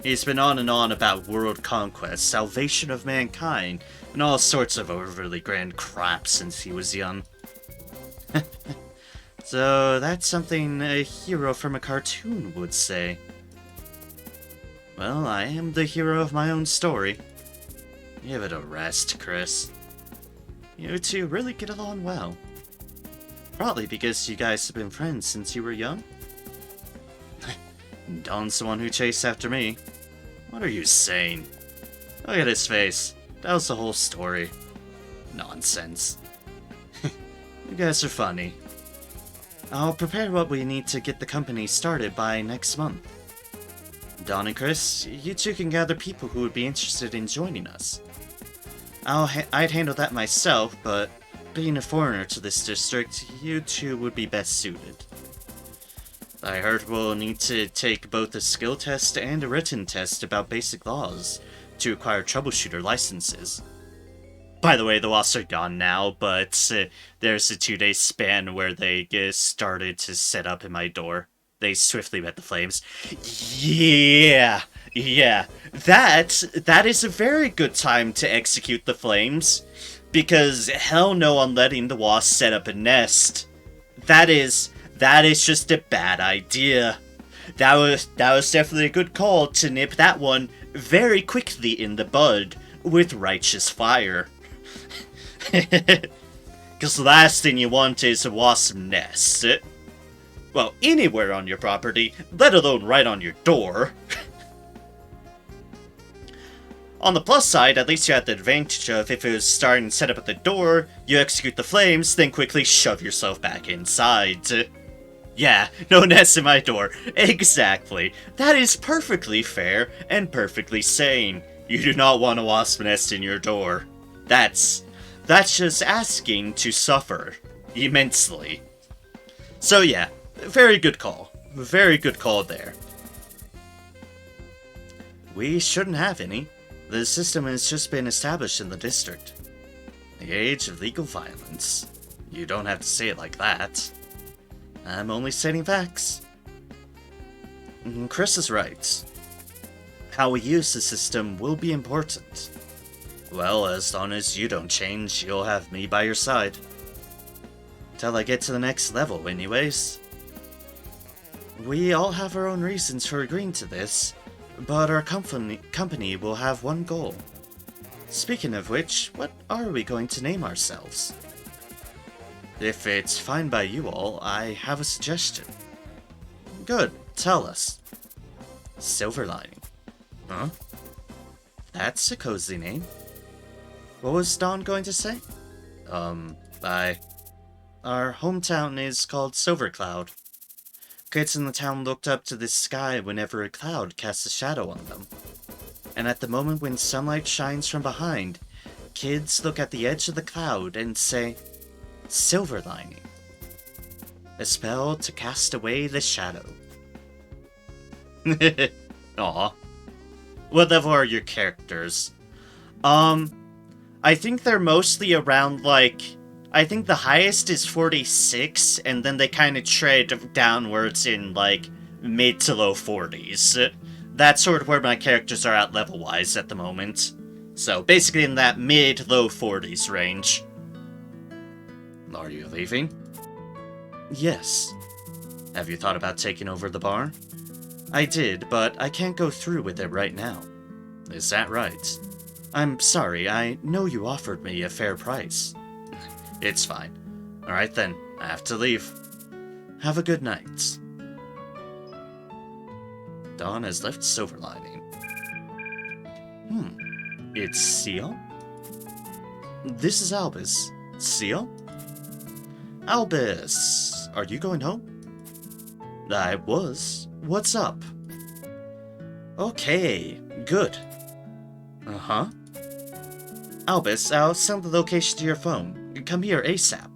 He's been on and on about world conquest, salvation of mankind, and all sorts of overly grand crap since he was young. So that's something a hero from a cartoon would say. Well, I am the hero of my own story. Give it a rest, Chris. You two really get along well. Probably because you guys have been friends since you were young. Dawn's the one who chased after me. What are you saying? Look at his face. That was the whole story. Nonsense. You guys are funny. I'll prepare what we need to get the company started by next month. Dawn and Chris, you two can gather people who would be interested in joining us. I'd handle that myself, but being a foreigner to this district, you two would be best suited. I heard we'll need to take both a skill test and a written test about basic laws to acquire troubleshooter licenses. By the way, the wasps are gone now, but there's a 2-day span where they started to set up in my door. They swiftly met the flames. Yeah, that is a very good time to execute the flames, because hell no on letting the wasp set up a nest. That is just a bad idea. that was definitely a good call to nip that one very quickly in the bud with righteous fire. Because the last thing you want is a wasp nest. Well, anywhere on your property, let alone right on your door. On the plus side, at least you had the advantage of if it was starting to set up at the door, you execute the flames, then quickly shove yourself back inside. Yeah, no nests in my door. Exactly. That is perfectly fair and perfectly sane. You do not want a wasp nest in your door. That's just asking to suffer immensely. So yeah, very good call. Very good call there. We shouldn't have any. The system has just been established in the district. The age of legal violence. You don't have to say it like that. I'm only stating facts. Chris is right. How we use the system will be important. Well, as long as you don't change, you'll have me by your side. Till I get to the next level, anyways. We all have our own reasons for agreeing to this, but our company will have one goal. Speaking of which, what are we going to name ourselves? If it's fine by you all, I have a suggestion. Good, tell us. Silver Lining. Huh? That's a cozy name. What was Dawn going to say? Our hometown is called Silver Cloud. Kids in the town looked up to the sky whenever a cloud casts a shadow on them. And at the moment when sunlight shines from behind, kids look at the edge of the cloud and say, Silver Lining. A spell to cast away the shadow. Aw. What level are your characters? I think they're mostly around, like, I think the highest is 46, and then they kind of trade downwards in, like, mid to low 40s. That's sort of where my characters are at level-wise at the moment. So, basically in that mid-low 40s range. Are you leaving? Yes. Have you thought about taking over the bar? I did, but I can't go through with it right now. Is that right? I'm sorry, I know you offered me a fair price. It's fine. Alright then, I have to leave. Have a good night. Dawn has left Silver Lining. It's Seal? This is Albus. Seal? Albus, are you going home? I was. What's up? Okay, good. Uh-huh. Albus, I'll send the location to your phone. Come here ASAP.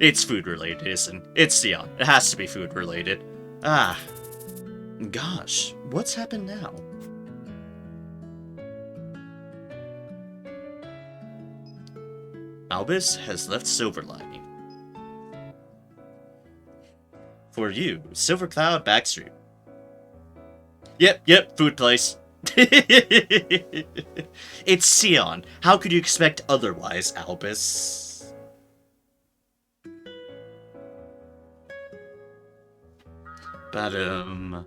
It's food related, isn't it? It's Sion. It has to be food related. Ah. Gosh, what's happened now? Albus has left Silver Lining. For you, Silver Cloud Backstreet. Yep, food place. It's Sion. How could you expect otherwise, Albus? Badum.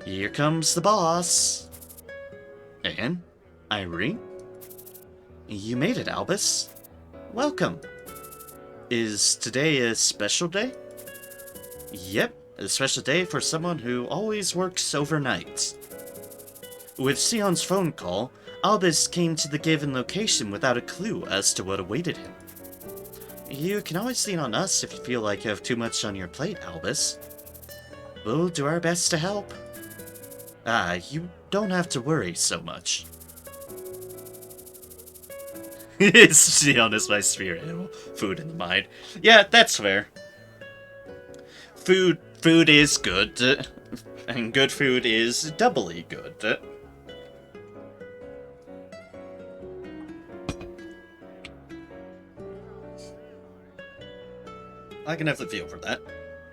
Here comes the boss. And Irene? You made it, Albus. Welcome. Is today a special day? Yep, a special day for someone who always works overnight. With Sion's phone call, Albus came to the given location without a clue as to what awaited him. You can always lean on us if you feel like you have too much on your plate, Albus. We'll do our best to help. You don't have to worry so much. Sion is my spirit animal. Food in the mind. Yeah, that's fair. Food is good. And good food is doubly good. I can have the feel for that.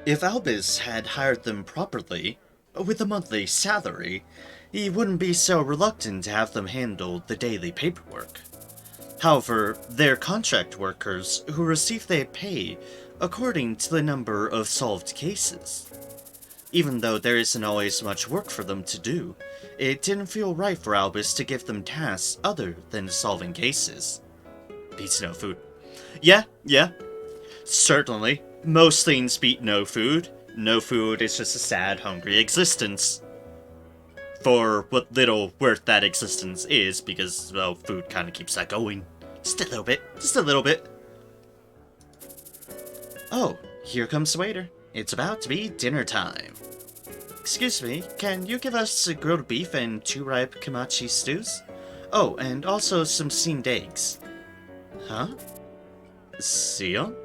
If Albus had hired them properly, with a monthly salary, he wouldn't be so reluctant to have them handle the daily paperwork. However, they're contract workers who receive their pay according to the number of solved cases. Even though there isn't always much work for them to do, it didn't feel right for Albus to give them tasks other than solving cases. Beats no food. Yeah. Certainly. Most things beat no food. No food is just a sad, hungry existence. For what little worth that existence is, because, well, food kind of keeps that going. Just a little bit. Just a little bit. Oh, here comes the waiter. It's about to be dinner time. Excuse me, can you give us a grilled beef and 2 ripe kamachi stews? Oh, and also some steamed eggs. Huh? Sion?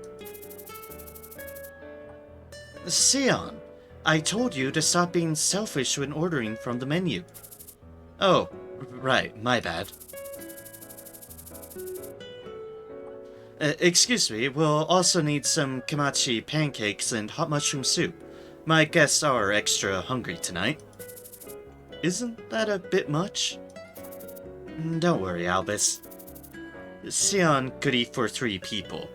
Sion, I told you to stop being selfish when ordering from the menu. Oh, right, my bad. Excuse me, we'll also need some kamachi pancakes and hot mushroom soup. My guests are extra hungry tonight. Isn't that a bit much? Don't worry, Albus. Sion could eat for 3 people.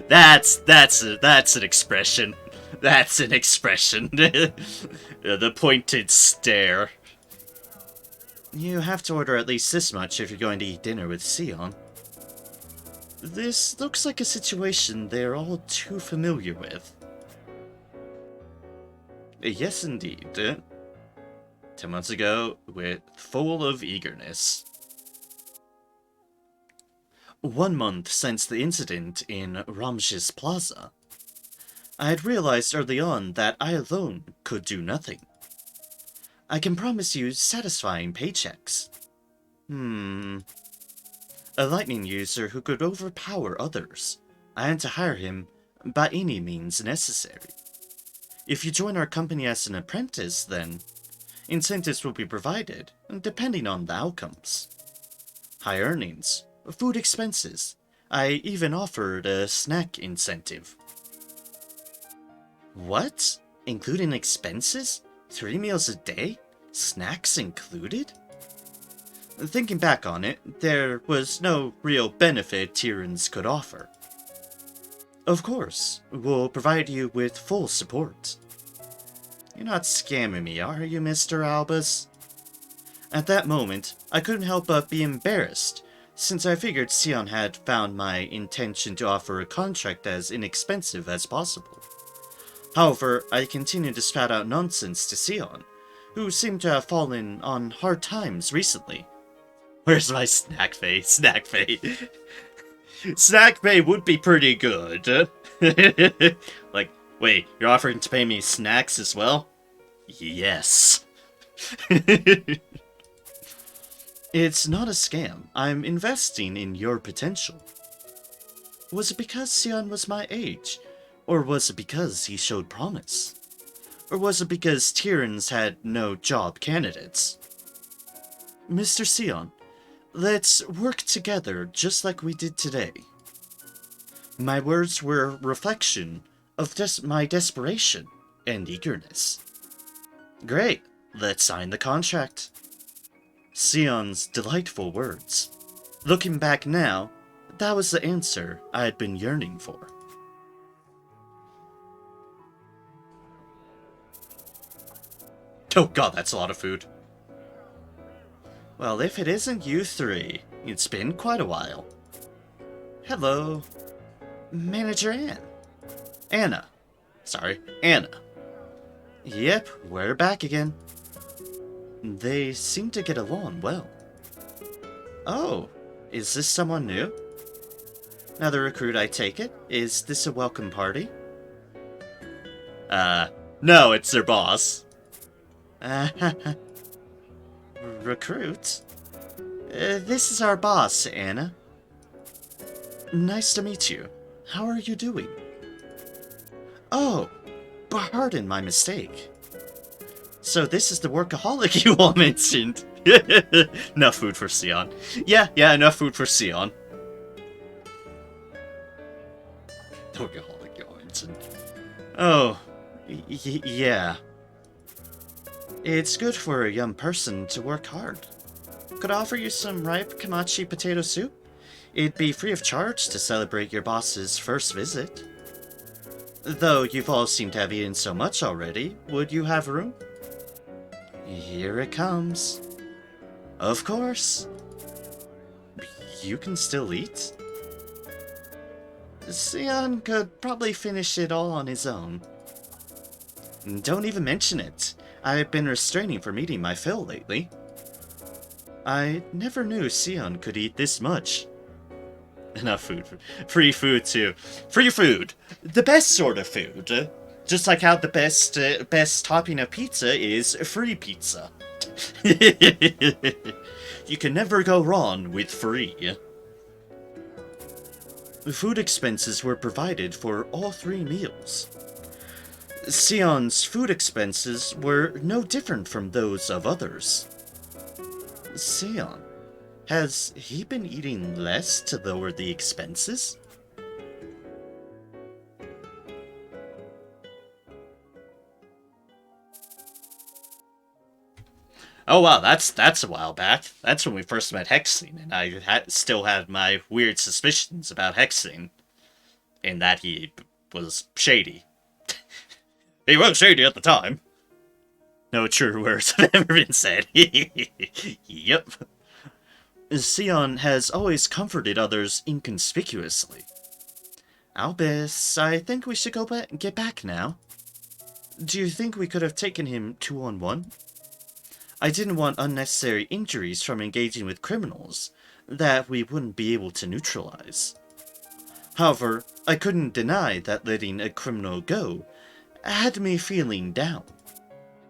That's an expression. That's an expression. The pointed stare. You have to order at least this much if you're going to eat dinner with Sion. This looks like a situation they're all too familiar with. Yes, indeed. 10 months ago, with full of eagerness. 1 month since the incident in Ramjes Plaza. I had realized early on that I alone could do nothing. I can promise you satisfying paychecks. A lightning user who could overpower others. I had to hire him by any means necessary. If you join our company as an apprentice, then incentives will be provided, depending on the outcomes. High earnings, food expenses. I even offered a snack incentive. What? Including expenses? 3 meals a day? Snacks included? Thinking back on it, there was no real benefit Tyrrans could offer. Of course, we'll provide you with full support. You're not scamming me, are you, Mr. Albus? At that moment, I couldn't help but be embarrassed, since I figured Sion had found my intention to offer a contract as inexpensive as possible. However, I continued to spout out nonsense to Sion, who seemed to have fallen on hard times recently. Where's my snack pay? Snack pay. Snack pay would be pretty good. Like, wait, you're offering to pay me snacks as well? Yes. It's not a scam. I'm investing in your potential. Was it because Sion was my age? Or was it because he showed promise? Or was it because Tyrrans had no job candidates? Mr. Sion, let's work together just like we did today. My words were a reflection of my desperation and eagerness. Great, let's sign the contract. Sion's delightful words. Looking back now, that was the answer I had been yearning for. Oh god, that's a lot of food. Well, if it isn't you 3, it's been quite a while. Hello. Manager Anne. Anna. Sorry, Anna. Yep, we're back again. They seem to get along well. Oh, is this someone new? Another recruit, I take it? Is this a welcome party? No, it's their boss. Recruit? This is our boss, Anna. Nice to meet you. How are you doing? Oh, pardon my mistake. So this is the workaholic you all mentioned. Enough food for Sion. Yeah, enough food for Sion. The workaholic you all mentioned. Oh, yeah. It's good for a young person to work hard. Could I offer you some ripe kamachi potato soup? It'd be free of charge to celebrate your boss's first visit. Though you've all seemed to have eaten so much already, would you have room? Here it comes. Of course. You can still eat? Sion could probably finish it all on his own. Don't even mention it. I've been restraining from eating my fill lately. I never knew Sion could eat this much. Enough food. Free food, too. Free food! The best sort of food. Just like how the best topping of pizza is free pizza. You can never go wrong with free. Food expenses were provided for all 3 meals. Sion's food expenses were no different from those of others. Sion, has he been eating less to lower the expenses? Oh wow, that's a while back. That's when we first met Hexing, and I still had my weird suspicions about Hexing, in that he was shady. He was shady at the time. No true words have ever been said. Yep. Sion has always comforted others inconspicuously. Albus, I think we should get back now. Do you think we could have taken him 2-on-1? I didn't want unnecessary injuries from engaging with criminals that we wouldn't be able to neutralize. However, I couldn't deny that letting a criminal go had me feeling down.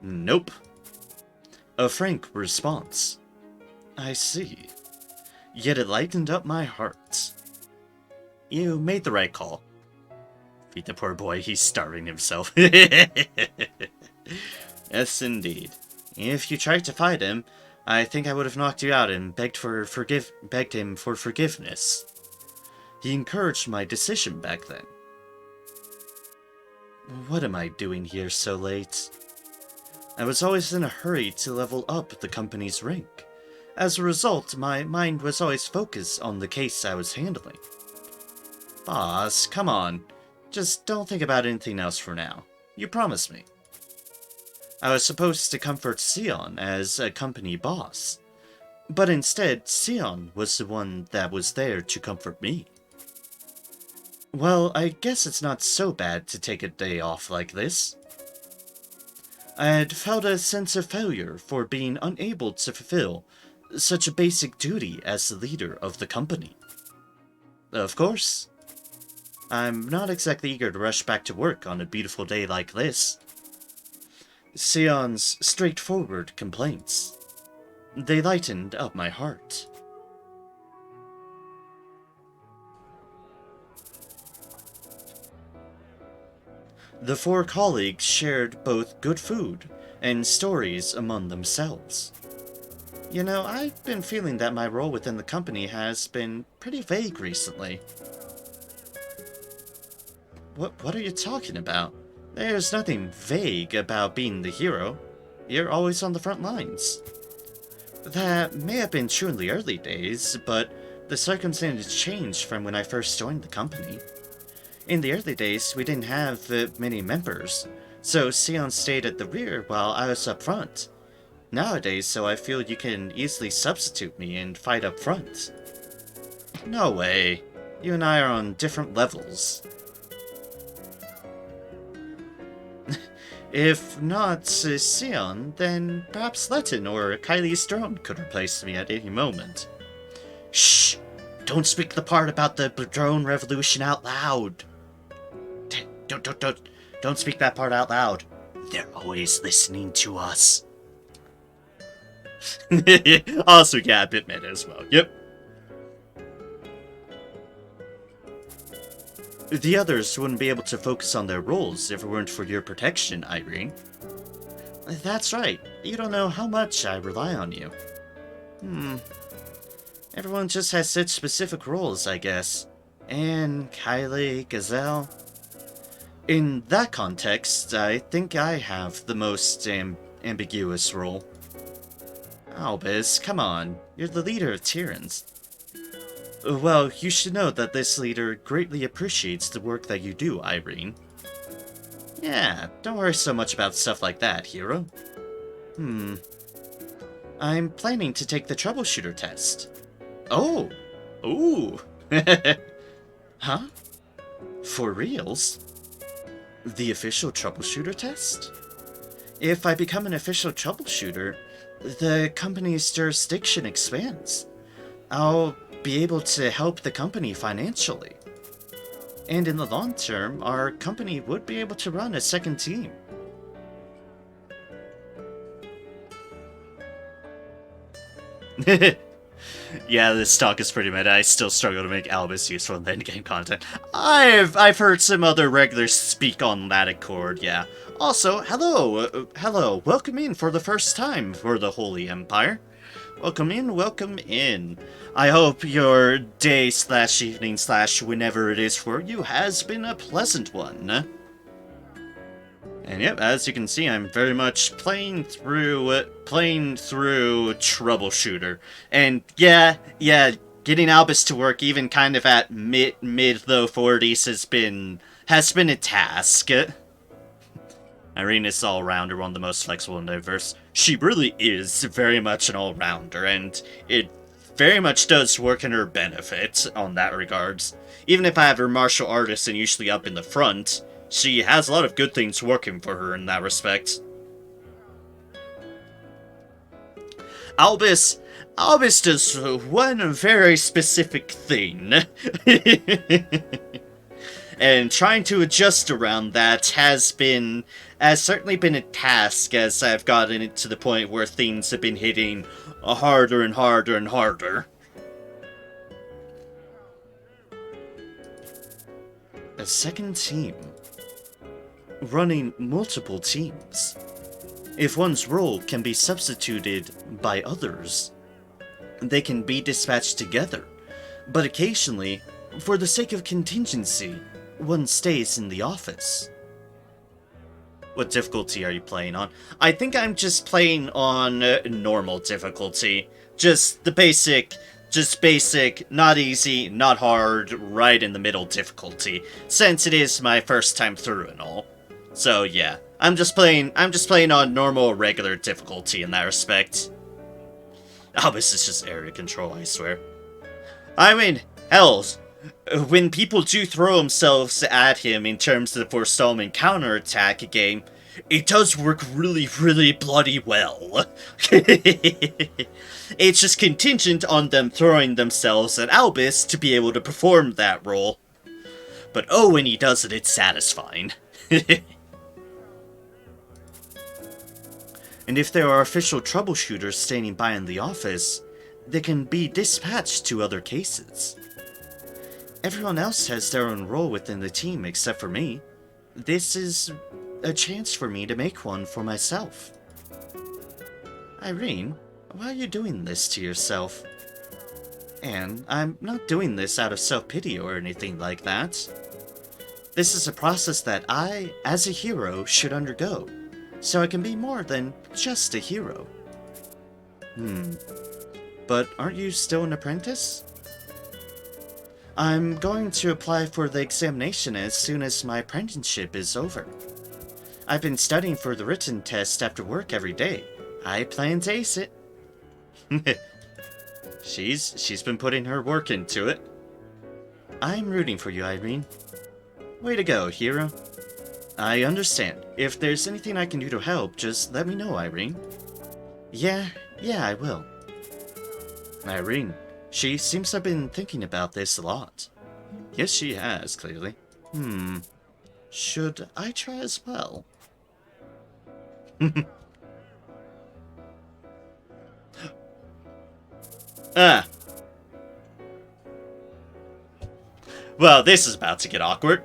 Nope. A frank response. I see. Yet it lightened up my heart. You made the right call. Feed the poor boy, he's starving himself. Yes, indeed. If you tried to fight him, I think I would have knocked you out and begged him for forgiveness. He encouraged my decision back then. What am I doing here so late? I was always in a hurry to level up the company's rank. As a result, my mind was always focused on the case I was handling. Boss, come on. Just don't think about anything else for now. You promised me. I was supposed to comfort Sion as a company boss. But instead, Sion was the one that was there to comfort me. Well, I guess it's not so bad to take a day off like this. I had felt a sense of failure for being unable to fulfill such a basic duty as the leader of the company. Of course, I'm not exactly eager to rush back to work on a beautiful day like this. Sion's straightforward complaints. They lightened up my heart. The 4 colleagues shared both good food and stories among themselves. You know, I've been feeling that my role within the company has been pretty vague recently. What are you talking about? There's nothing vague about being the hero. You're always on the front lines. That may have been true in the early days, but the circumstances changed from when I first joined the company. In the early days, we didn't have many members, so Sion stayed at the rear while I was up front. Nowadays, so I feel you can easily substitute me and fight up front. No way. You and I are on different levels. If not Sion, then perhaps Letton or Kylie's drone could replace me at any moment. Shh! Don't speak the part about the drone revolution out loud. Don't speak that part out loud. They're always listening to us. Also, yeah, a bit meta as well. Yep. The others wouldn't be able to focus on their roles if it weren't for your protection, Irene. That's right. You don't know how much I rely on you. Everyone just has such specific roles, I guess. Anne, Kylie, Gazelle. In that context, I think I have the most ambiguous role. Albus, come on. You're the leader of Tyrrans. Well, you should know that this leader greatly appreciates the work that you do, Irene. Yeah, don't worry so much about stuff like that, hero. I'm planning to take the Troubleshooter test. Oh! Ooh! Huh? For reals? The official Troubleshooter test? If I become an official Troubleshooter, the company's jurisdiction expands. I'll be able to help the company financially. And in the long term, our company would be able to run a second team. Yeah, this talk is pretty meta. I still struggle to make Albus useful in the endgame content. I've heard some other regulars speak on that accord, yeah. Also, hello, welcome in for the first time for the Holy Empire. Welcome in, welcome in. I hope your day / evening / whenever it is for you has been a pleasant one. And yep, as you can see, I'm very much playing through Troubleshooter. And yeah, getting Albus to work even kind of at mid low 40s has been a task. Irene is all-rounder, one of the most flexible and diverse. She really is very much an all-rounder, and it very much does work in her benefit on that regards. Even if I have her martial artist and usually up in the front, she has a lot of good things working for her in that respect. Albus does one very specific thing. And trying to adjust around that has certainly been a task as I've gotten it to the point where things have been hitting harder and harder and harder. A second team. Running multiple teams. If one's role can be substituted by others, they can be dispatched together. But occasionally, for the sake of contingency, one stays in the office. What difficulty are you playing on? I think I'm just playing on normal difficulty. Just the basic, not easy, not hard, right in the middle difficulty, since it is my first time through and all. So yeah, I'm just playing on normal, regular difficulty in that respect. Albus is just area control, I swear. I mean, hells, when people do throw themselves at him in terms of the forestallment counterattack game, it does work really, really bloody well. It's just contingent on them throwing themselves at Albus to be able to perform that role. But oh, when he does it, it's satisfying. And if there are official troubleshooters standing by in the office, they can be dispatched to other cases. Everyone else has their own role within the team except for me. This is a chance for me to make one for myself. Irene, why are you doing this to yourself? And I'm not doing this out of self-pity or anything like that. This is a process that I, as a hero, should undergo, so I can be more than just a hero. But aren't you still an apprentice? I'm going to apply for the examination as soon as my apprenticeship is over. I've been studying for the written test after work every day. I plan to ace it. She's been putting her work into it. I'm rooting for you, Irene. Way to go, hero. I understand. If there's anything I can do to help, just let me know, Irene. Yeah, I will. Irene, she seems to have been thinking about this a lot. Yes, she has, clearly. Should I try as well? Well, this is about to get awkward.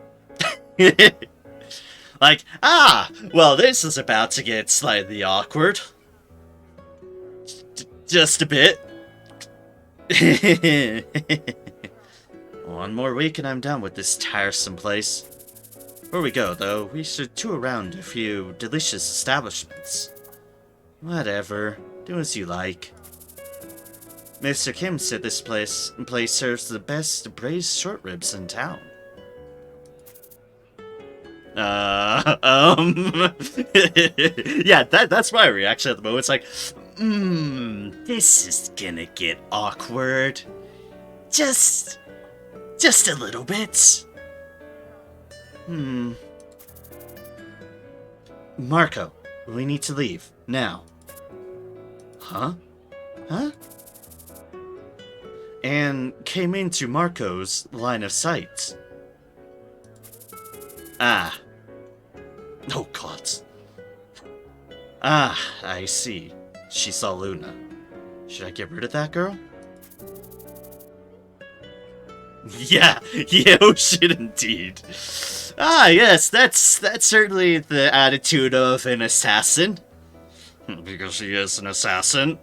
Well, this is about to get slightly awkward. Just a bit. One more week and I'm done with this tiresome place. Before we go, though, we should tour around a few delicious establishments. Whatever. Do as you like. Mr. Kim said this place serves the best braised short ribs in town. Yeah, that's my reaction at the moment. It's like, this is gonna get awkward. Just a little bit. Marco, we need to leave, now. Huh? Anne came into Marco's line of sight. Ah. Oh, God. Ah, I see. She saw Luna. Should I get rid of that girl? Yeah, oh shit indeed. Ah, yes, that's certainly the attitude of an assassin. Because she is an assassin.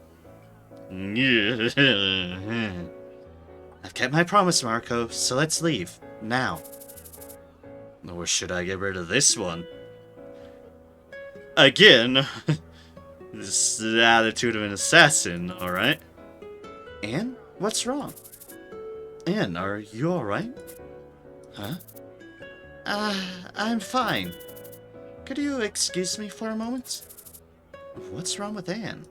I've kept my promise, Marco, so let's leave. Now. Or should I get rid of this one? Again. This is the attitude of an assassin, alright? Anne? What's wrong? Anne, are you alright? Huh? I'm fine. Could you excuse me for a moment? What's wrong with Anne?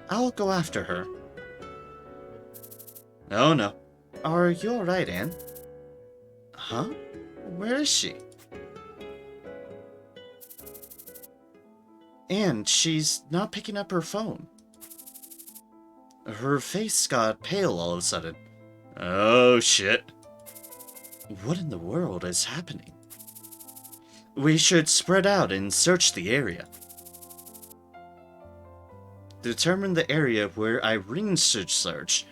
I'll go after her. Oh no. Are you alright, Anne? Huh? Where is she? Anne, she's not picking up her phone. Her face got pale all of a sudden. Oh shit. What in the world is happening? We should spread out and search the area. Determine the area where Irene should search.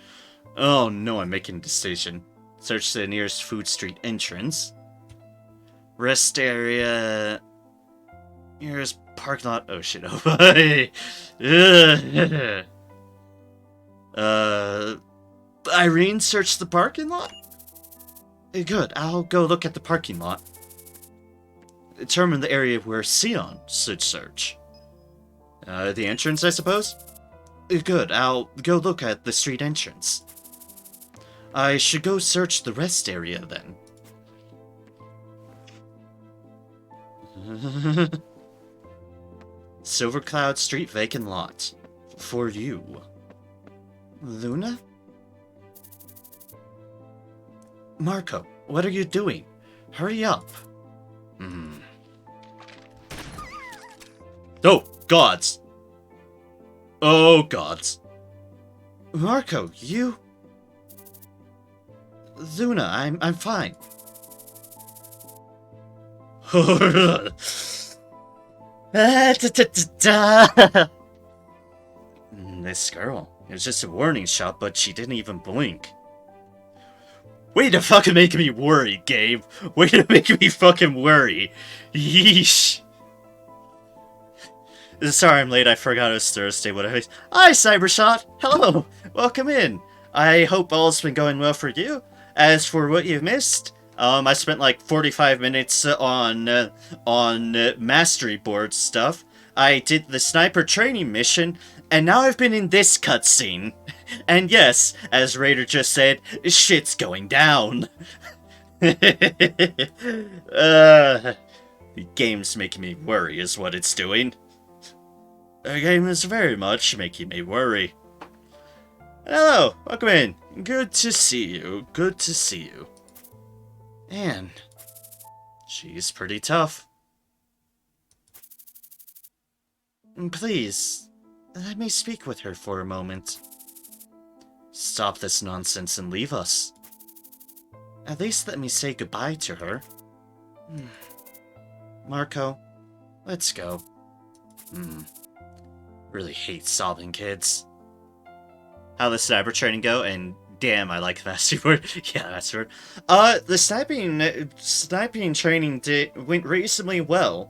Oh no, I'm making a decision. Search the nearest food street entrance. Rest area. Nearest parking lot. Oh shit. Oh boy. Irene searched the parking lot? Good, I'll go look at the parking lot. Determine the area where Sion should search. The entrance, I suppose? Good, I'll go look at the street entrance. I should go search the rest area then. Silver Cloud Street vacant lot. For you. Luna? Marco, what are you doing? Hurry up. Oh, gods. Oh, gods. Marco, you... Luna, I'm fine. This girl. It was just a warning shot, but she didn't even blink. Way to fucking make me worry, Gabe. Way to make me fucking worry. Yeesh. Sorry I'm late, I forgot it was Thursday. Hi, Cybershot! Hello! Welcome in. I hope all's been going well for you. As for what you've missed, I spent like 45 minutes on mastery board stuff. I did the sniper training mission, and now I've been in this cutscene. And yes, as Raider just said, shit's going down. The game's making me worry is what it's doing. The game is very much making me worry. Hello, welcome in. Good to see you. Good to see you. Anne. She's pretty tough. Please, let me speak with her for a moment. Stop this nonsense and leave us. At least let me say goodbye to her. Marco, let's go. Really hate sobbing kids. How the sniper training go? And damn, I like that word. Yeah, that's word. The sniping training went reasonably well.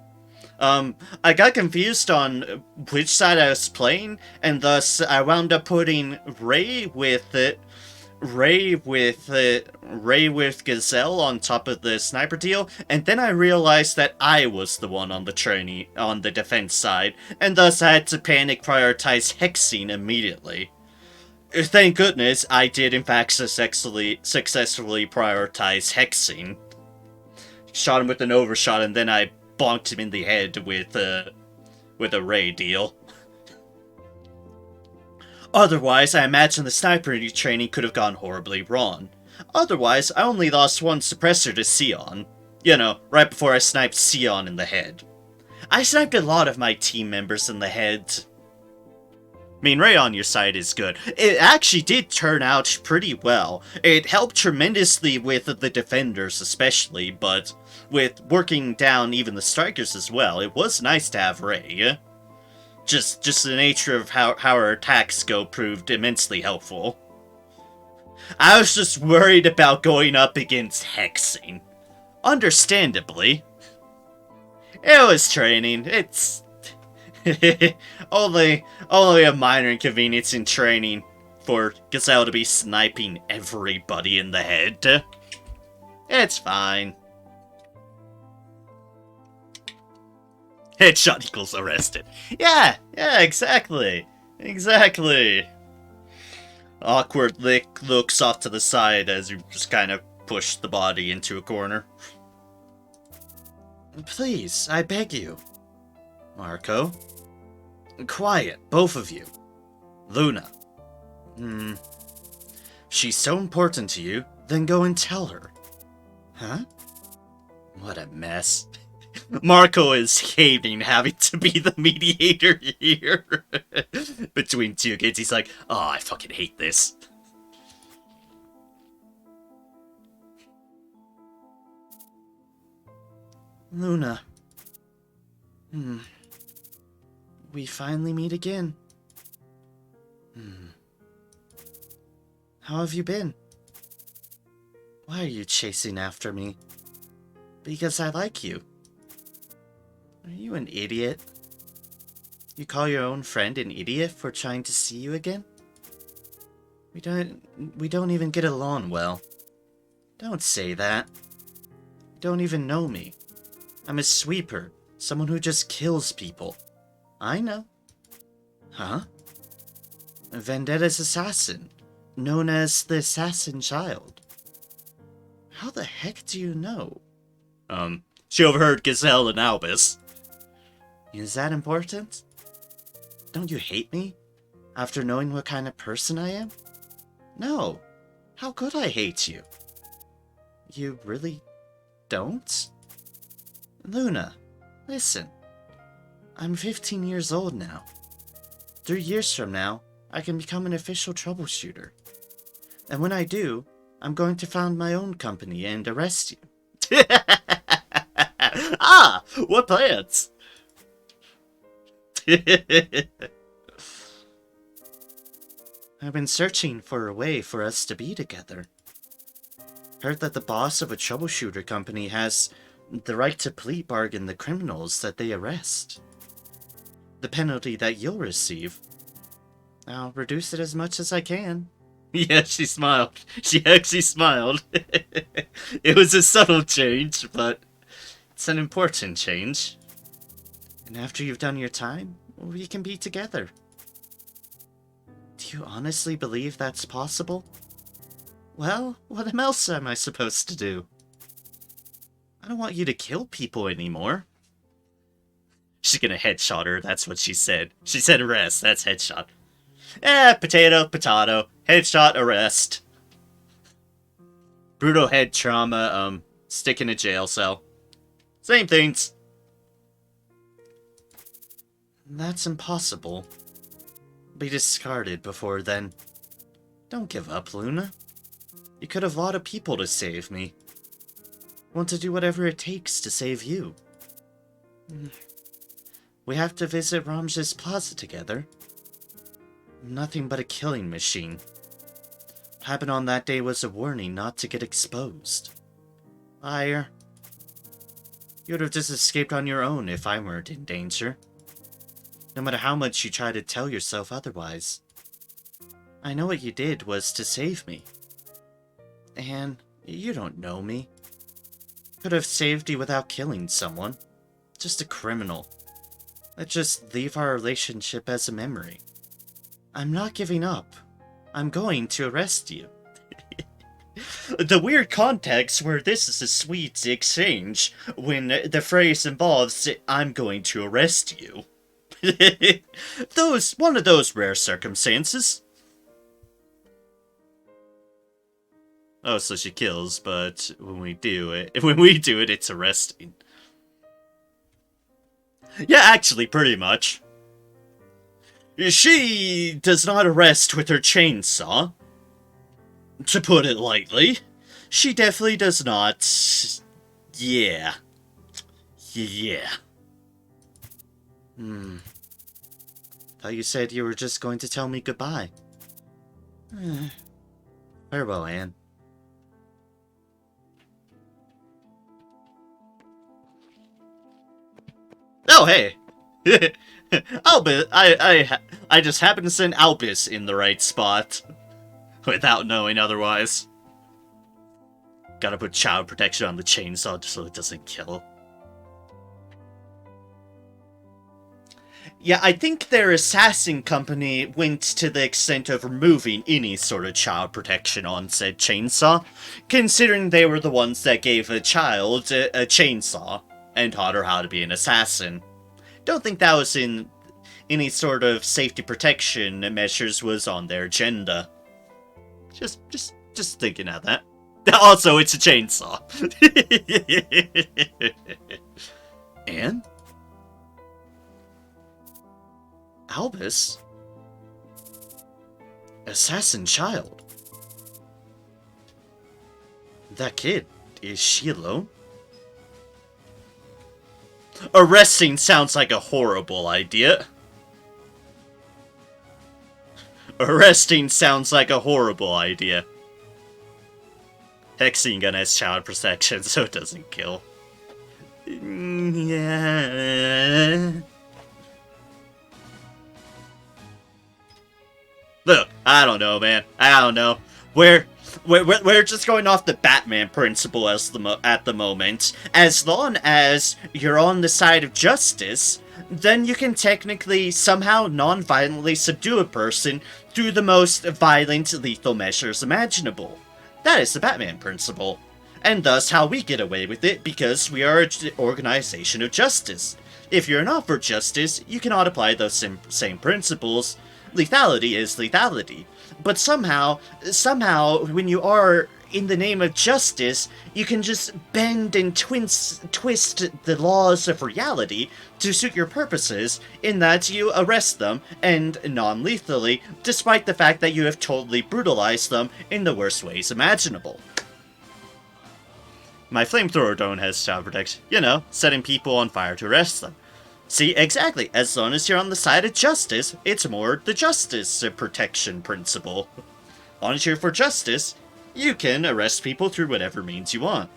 I got confused on which side I was playing, and thus I wound up putting Ray with Gazelle on top of the sniper deal, and then I realized that I was the one on the defense side, and thus I had to panic prioritize Hexing immediately. Thank goodness I did in fact successfully prioritize hexing. Shot him with an overshot and then I bonked him in the head with a ray deal. Otherwise, I imagine the sniper training could have gone horribly wrong. Otherwise, I only lost one suppressor to Sion. You know, right before I sniped Sion in the head. I sniped a lot of my team members in the head. I mean, Ray on your side is good. It actually did turn out pretty well. It helped tremendously with the defenders especially, but with working down even the strikers as well, it was nice to have Ray. Just the nature of how our attacks go proved immensely helpful. I was just worried about going up against hexing. Understandably. It was training. It's only a minor inconvenience in training for Gazelle to be sniping everybody in the head. It's fine. Headshot equals arrested. Yeah, exactly. Exactly. Awkward looks off to the side as you just kind of push the body into a corner. Please, I beg you. Marco. Quiet, both of you. Luna. She's so important to you, then go and tell her. Huh? What a mess. Marco is hating having to be the mediator here. Between two kids, he's like, oh, I fucking hate this. Luna. We finally meet again. How have you been? Why are you chasing after me? Because I like you. Are you an idiot? You call your own friend an idiot for trying to see you again? We don't even get along well. Don't say that. You don't even know me. I'm a sweeper, someone who just kills people. I know. Huh? A Vendetta's assassin, known as the Assassin Child. How the heck do you know? She overheard Gazelle and Albus. Is that important? Don't you hate me? After knowing what kind of person I am? No. How could I hate you? You really don't? Luna, listen. I'm 15 years old now. 3 years from now, I can become an official troubleshooter. And when I do, I'm going to found my own company and arrest you. Ah! What plans? I've been searching for a way for us to be together. Heard that the boss of a troubleshooter company has the right to plea bargain the criminals that they arrest. The penalty that you'll receive, I'll reduce it as much as I can. Yeah, she smiled. She actually smiled. It was a subtle change, but it's an important change. And after you've done your time, we can be together. Do you honestly believe that's possible? Well, what else am I supposed to do? I don't want you to kill people anymore. She's gonna headshot her, that's what she said. She said arrest, that's headshot. Potato, potato. Headshot, arrest. Brutal head trauma, stick in a jail cell. Same things. That's impossible. Be discarded before then. Don't give up, Luna. You could have a lot of people to save me. Want to do whatever it takes to save you. We have to visit Ramja's plaza together. Nothing but a killing machine. What happened on that day was a warning not to get exposed. Liar. You would have just escaped on your own if I weren't in danger. No matter how much you try to tell yourself otherwise. I know what you did was to save me. And you don't know me. Could have saved you without killing someone. Just a criminal. Let's just leave our relationship as a memory. I'm not giving up. I'm going to arrest you. The weird context where this is a sweet exchange when the phrase involves I'm going to arrest you. One of those rare circumstances. Oh, so she kills, but when we do it, it's arresting. Yeah, actually, pretty much. She does not arrest with her chainsaw. To put it lightly. She definitely does not. Yeah. Yeah. Thought you said you were just going to tell me goodbye. Farewell, Anne. Oh, hey! Albus, I just happened to send Albus in the right spot. Without knowing otherwise. Gotta put child protection on the chainsaw just so it doesn't kill. Yeah, I think their assassin company went to the extent of removing any sort of child protection on said chainsaw, considering they were the ones that gave a child a chainsaw and taught her how to be an assassin. Don't think that was in any sort of safety protection measures was on their agenda. Just thinking of that. Also, it's a chainsaw. Anne? Albus? Assassin child? That kid, is she alone? Arresting sounds like a horrible idea. Arresting sounds like a horrible idea. Hexing gun has child protection, so it doesn't kill. Yeah. Look, I don't know, man. I don't know. We're just going off the Batman principle at the moment. As long as you're on the side of justice, then you can technically somehow non-violently subdue a person through the most violent, lethal measures imaginable. That is the Batman principle. And thus how we get away with it, because we are an organization of justice. If you're not for justice, you cannot apply those same principles. Lethality is lethality. But somehow, when you are in the name of justice, you can just bend and twist the laws of reality to suit your purposes, in that you arrest them, and non-lethally, despite the fact that you have totally brutalized them in the worst ways imaginable. My flamethrower drone has child protection, you know, setting people on fire to arrest them. See, exactly, as long as you're on the side of justice, it's more the justice protection principle. As long as you're for justice, you can arrest people through whatever means you want.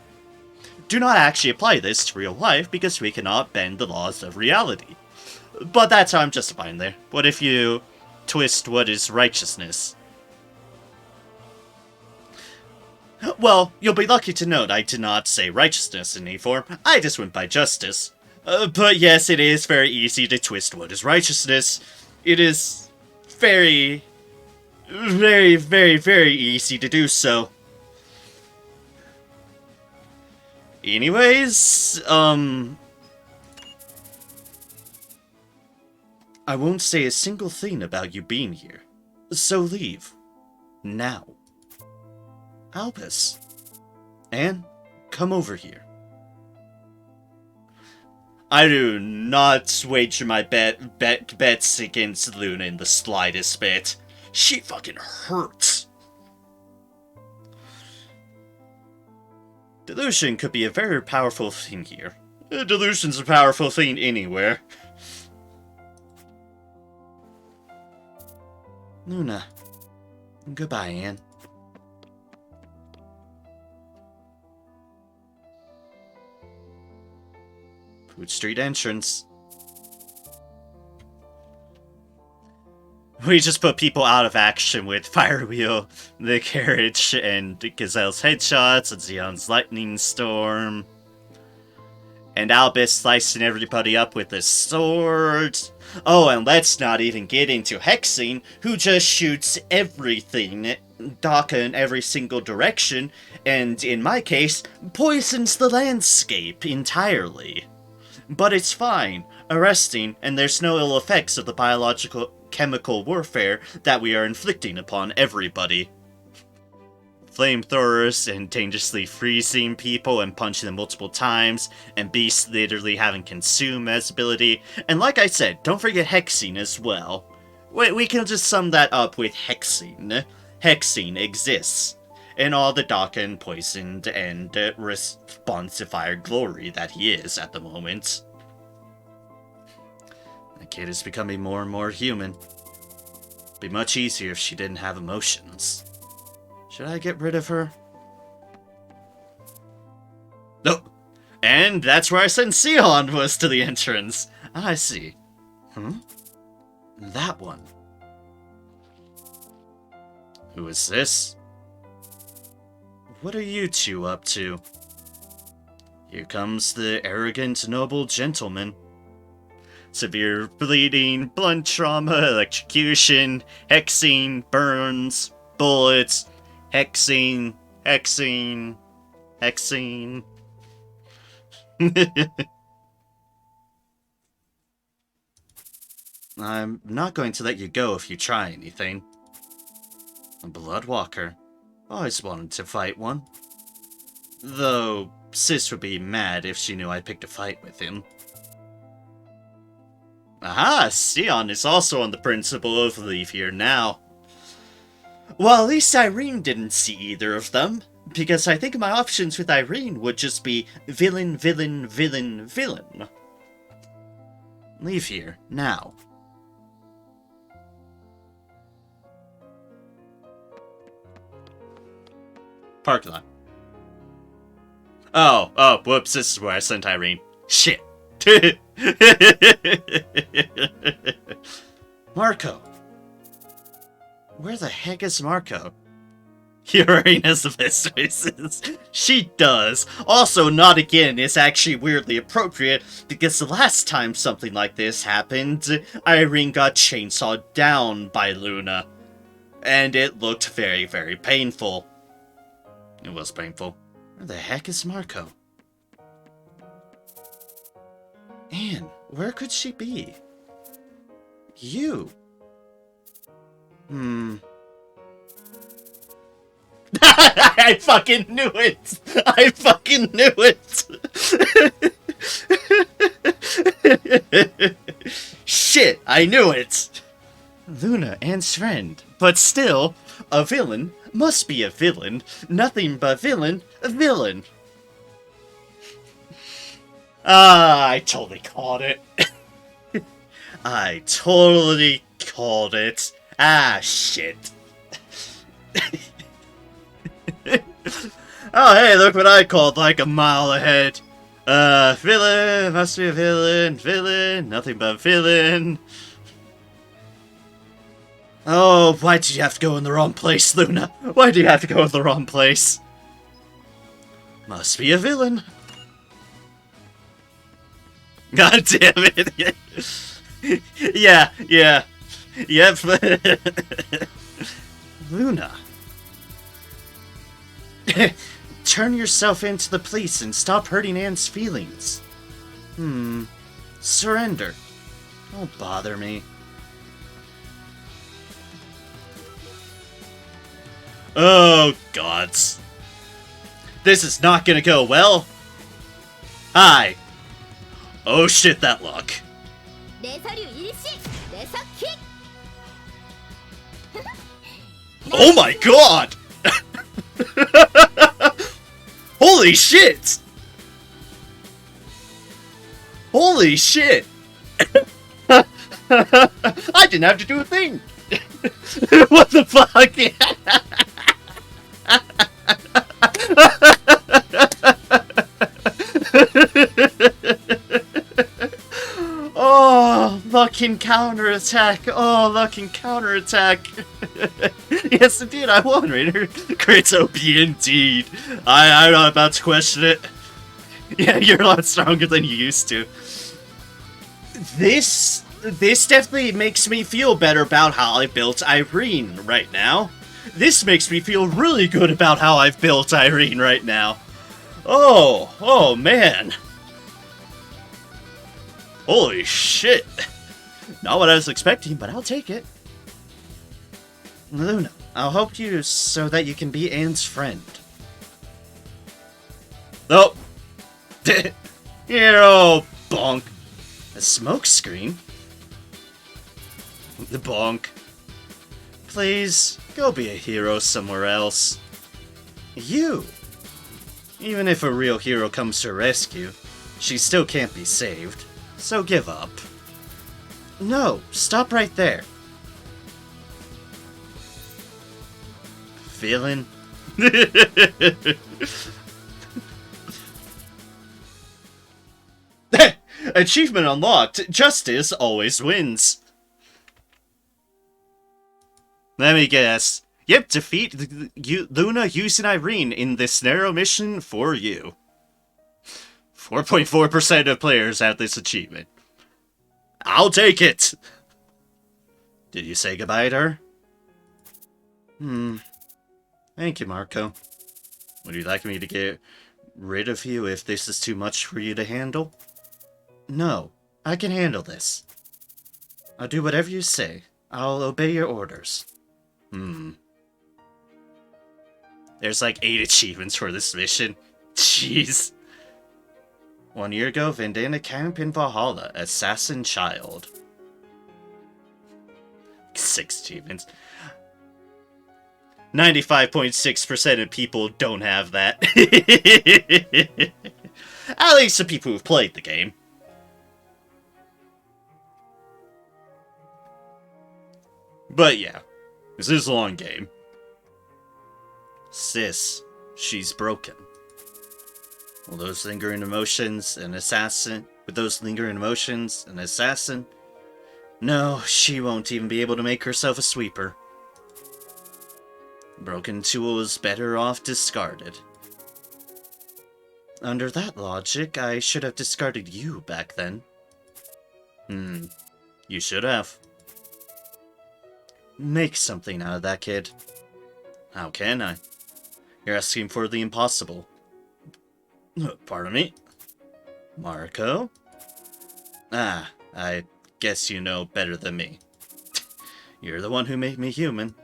Do not actually apply this to real life, because we cannot bend the laws of reality. But that's how I'm justifying there. What if you twist what is righteousness? Well, you'll be lucky to note I did not say righteousness in any form, I just went by justice. But yes, it is very easy to twist what is righteousness. It is very, very, very, very easy to do so. Anyways, I won't say a single thing about you being here. So leave. Now. Albus. Anne, come over here. I do not wager my bets against Luna in the slightest bit. She fucking hurts. Delusion could be a very powerful thing here. Delusion's a powerful thing anywhere. Luna. Goodbye, Anne. Food Street entrance. We just put people out of action with Firewheel, the carriage, and Gazelle's headshots, and Xeon's lightning storm. And Albus slicing everybody up with his sword. Oh, and let's not even get into Hexing, who just shoots everything, Daka in every single direction, and in my case, poisons the landscape entirely. But it's fine, arresting, and there's no ill effects of the biological chemical warfare that we are inflicting upon everybody. Flamethrowers and dangerously freezing people and punching them multiple times, and beasts literally having consume as ability. And like I said, don't forget Hexing as well. We can just sum that up with Hexing. Hexing exists in all the Daka and poisoned and responsifier glory that he is at the moment. The kid is becoming more and more human. It'd be much easier if she didn't have emotions. Should I get rid of her? No! And that's where I sent Sion was to the entrance. I see. That one. Who is this? What are you two up to? Here comes the arrogant noble gentleman. Severe bleeding, blunt trauma, electrocution, hexing, burns, bullets, hexing, hexing, hexing. I'm not going to let you go if you try anything. A Bloodwalker. Always wanted to fight one. Though, Sis would be mad if she knew I picked a fight with him. Aha! Sion is also on the principle of leave here now. Well, at least Irene didn't see either of them, because I think my options with Irene would just be villain, villain, villain, villain. Leave here, now. Parking lot. Oh, whoops, this is where I sent Irene. Shit. Marco. Where the heck is Marco? Irene has the best choices. She does. Also, not again is actually weirdly appropriate, because the last time something like this happened, Irene got chainsawed down by Luna. And it looked very, very painful. It was painful. Where the heck is Marco? Anne, where could she be? You. I fucking knew it! I fucking knew it! Shit, I knew it! Luna, Anne's friend. But still, a villain must be a villain. Nothing but villain, a villain. Ah, I totally called it. I totally called it. Ah, shit. Oh, hey, look what I called like a mile ahead. Villain, must be a villain, villain, nothing but villain. Oh, why did you have to go in the wrong place, Luna? Why do you have to go in the wrong place? Must be a villain. God damn it. Yeah. Yep. Luna. Turn yourself into the police and stop hurting Anne's feelings. Surrender. Don't bother me. Oh, gods. This is not gonna go well. Hi. Oh shit, that luck. Oh my god! Holy shit! Holy shit! I didn't have to do a thing! What the fuck? Oh, luck and counterattack. Oh, luck and counterattack. Yes, indeed, I won, Raider. Great OP indeed. I'm not about to question it. Yeah, you're a lot stronger than you used to. This definitely makes me feel better about how I built Irene right now. This makes me feel really good about how I've built Irene right now. Oh man. Holy shit. Not what I was expecting, but I'll take it. Luna, I'll help you so that you can be Anne's friend. Oh. Oh, bonk. A smoke screen? The bonk. Please, go be a hero somewhere else. You! Even if a real hero comes to her rescue, she still can't be saved, so give up. No, stop right there. Feeling? Achievement unlocked. Justice always wins. Let me guess. Yep, defeat Luna using Irene in this narrow mission for you. 4.4% of players have this achievement. I'll take it! Did you say goodbye to her? Thank you, Marco. Would you like me to get rid of you if this is too much for you to handle? No, I can handle this. I'll do whatever you say. I'll obey your orders. There's like 8 achievements for this mission. Jeez. 1 year ago, Vandana Camp in Valhalla, Assassin Child. 6 achievements. 95.6% of people don't have that. At least the people who've played the game. But yeah, this is a long game. Sis, she's broken. With those lingering emotions, an assassin. No, she won't even be able to make herself a sweeper. Broken tool is better off discarded. Under that logic, I should have discarded you back then. You should have. Make something out of that kid. How can I? You're asking for the impossible. Pardon me? Marco? Ah, I guess you know better than me. You're the one who made me human.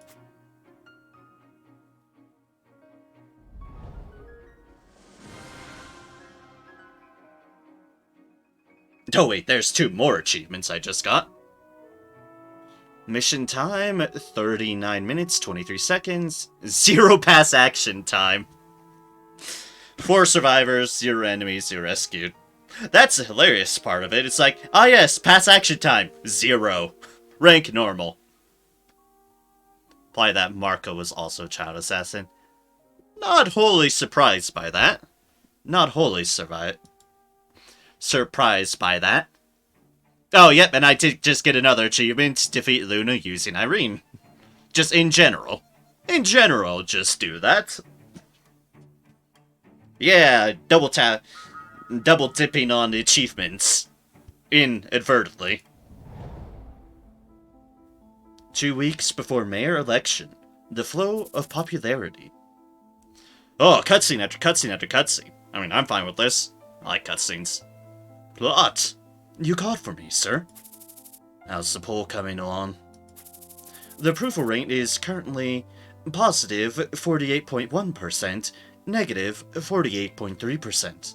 Oh wait, there's 2 more achievements I just got. Mission time, 39 minutes, 23 seconds. 0 pass action time. 4 survivors, 0 enemies, you rescued. That's the hilarious part of it. It's like, ah yes, pass action time, 0. Rank normal. Probably that Marco was also a child assassin. Not wholly surprised by that. Not wholly surprised by that. Oh, yep, and I did just get another achievement, defeat Luna using Irene. Just in general. In general, just do that. Yeah, double dipping on the achievements. Inadvertently. 2 weeks before mayor election. The flow of popularity. Oh, cutscene after cutscene after cutscene. I mean, I'm fine with this. I like cutscenes. Plot. You called for me, sir. How's the poll coming along? The approval rate is currently positive 48.1%, negative 48.3%.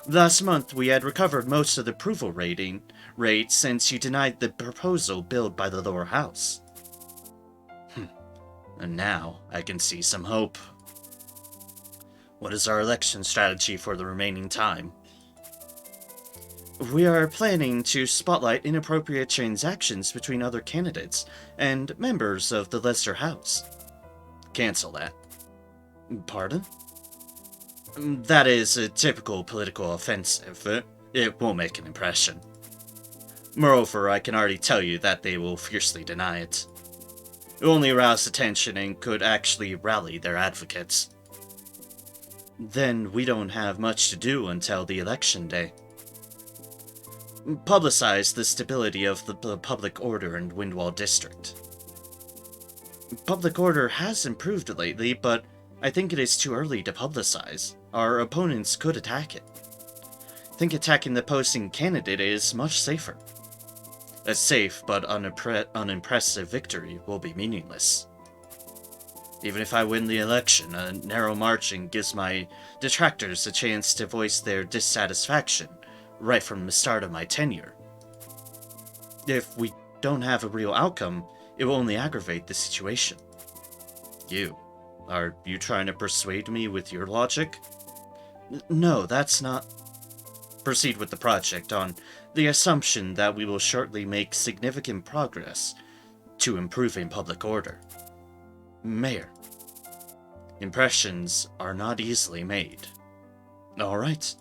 Last month, we had recovered most of the approval rate since you denied the proposal billed by the lower house. And now, I can see some hope. What is our election strategy for the remaining time? We are planning to spotlight inappropriate transactions between other candidates and members of the lesser house. Cancel that. Pardon? That is a typical political offensive. It won't make an impression. Moreover, I can already tell you that they will fiercely deny it. It only arouse attention and could actually rally their advocates. then we don't have much to do until the election day. Publicize the stability of the public order in Windwall District. Public order has improved lately, but I think it is too early to publicize. Our opponents could attack it. I think attacking the opposing candidate is much safer. A safe but unimpressive victory will be meaningless. Even if I win the election, a narrow margin gives my detractors a chance to voice their dissatisfaction right from the start of my tenure. If we don't have a real outcome, it will only aggravate the situation. Are you trying to persuade me with your logic? No, that's not. Proceed with the project on the assumption that we will shortly make significant progress to improving public order. Mayor, impressions are not easily made. Alright.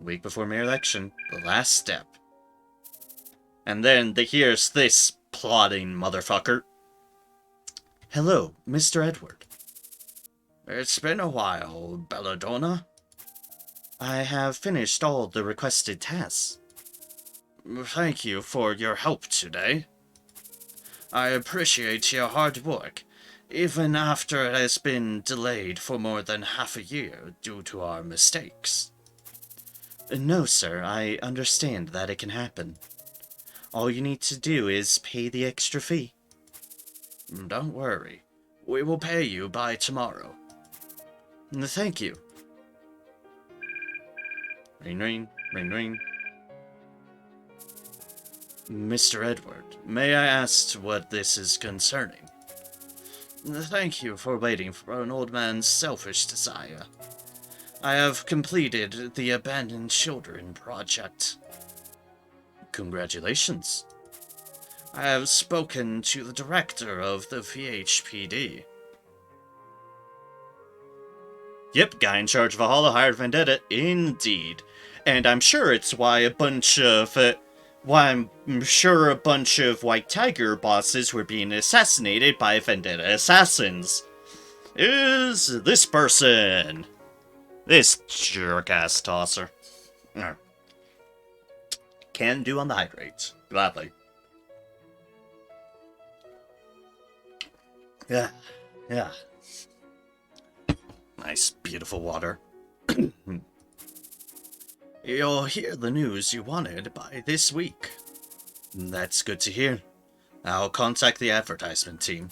Week before mayor election, the last step. And then here's this plotting motherfucker. Hello, Mr. Edward. It's been a while, Belladonna. I have finished all the requested tasks. Thank you for your help today. I appreciate your hard work, even after it has been delayed for more than half a year due to our mistakes. No, sir, I understand that it can happen. All you need to do is pay the extra fee. Don't worry. We will pay you by tomorrow. Thank you. Ring, ring, ring, ring. Mr. Edward, may I ask what this is concerning? Thank you for waiting for an old man's selfish desire. I have completed the Abandoned Children project. Congratulations. I have spoken to the director of the VHPD. Yep, guy in charge of Valhalla hired Vendetta, indeed. And I'm sure it's why a bunch of White Tiger bosses were being assassinated by Vendetta assassins. Is this person. This jerk-ass tosser. Can do on the hydrate. Gladly. Yeah. Nice, beautiful water. You'll hear the news you wanted by this week. That's good to hear. I'll contact the advertisement team.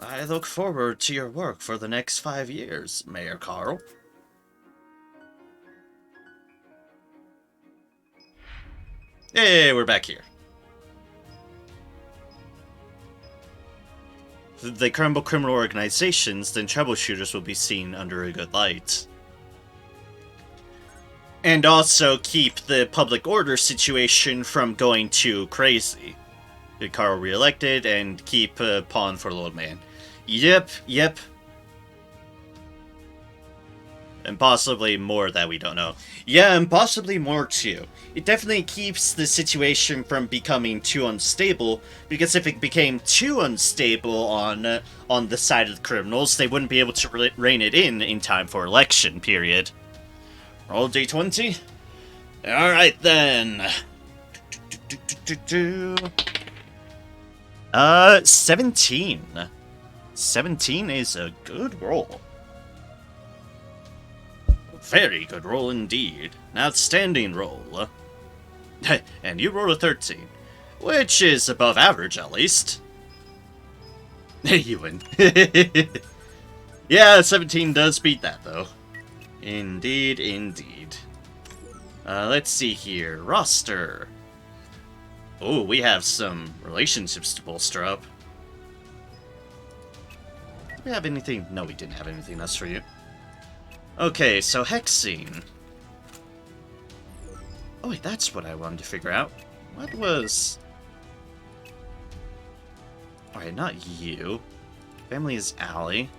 I look forward to your work for the next 5 years, Mayor Carl. Hey, we're back here. If they crumble criminal organizations, then troubleshooters will be seen under a good light. And also keep the public order situation from going too crazy. Get Carl reelected and keep Pawn for Lord Man. Yep. And possibly more that we don't know. Yeah, and possibly more too. It definitely keeps the situation from becoming too unstable, because if it became too unstable on the side of the criminals, they wouldn't be able to rein it in time for election period. Roll D20. Alright then. 17. 17 is a good roll. Very good roll indeed. An outstanding roll. And you rolled a 13, which is above average at least. You win. Yeah, 17 does beat that though. Indeed. Let's see here. Roster. Oh, we have some relationships to bolster up. Do we have anything? No, we didn't have anything else for you. Okay, so Hexene. Oh wait, that's what I wanted to figure out. What was... Alright, not you. Family is Allie.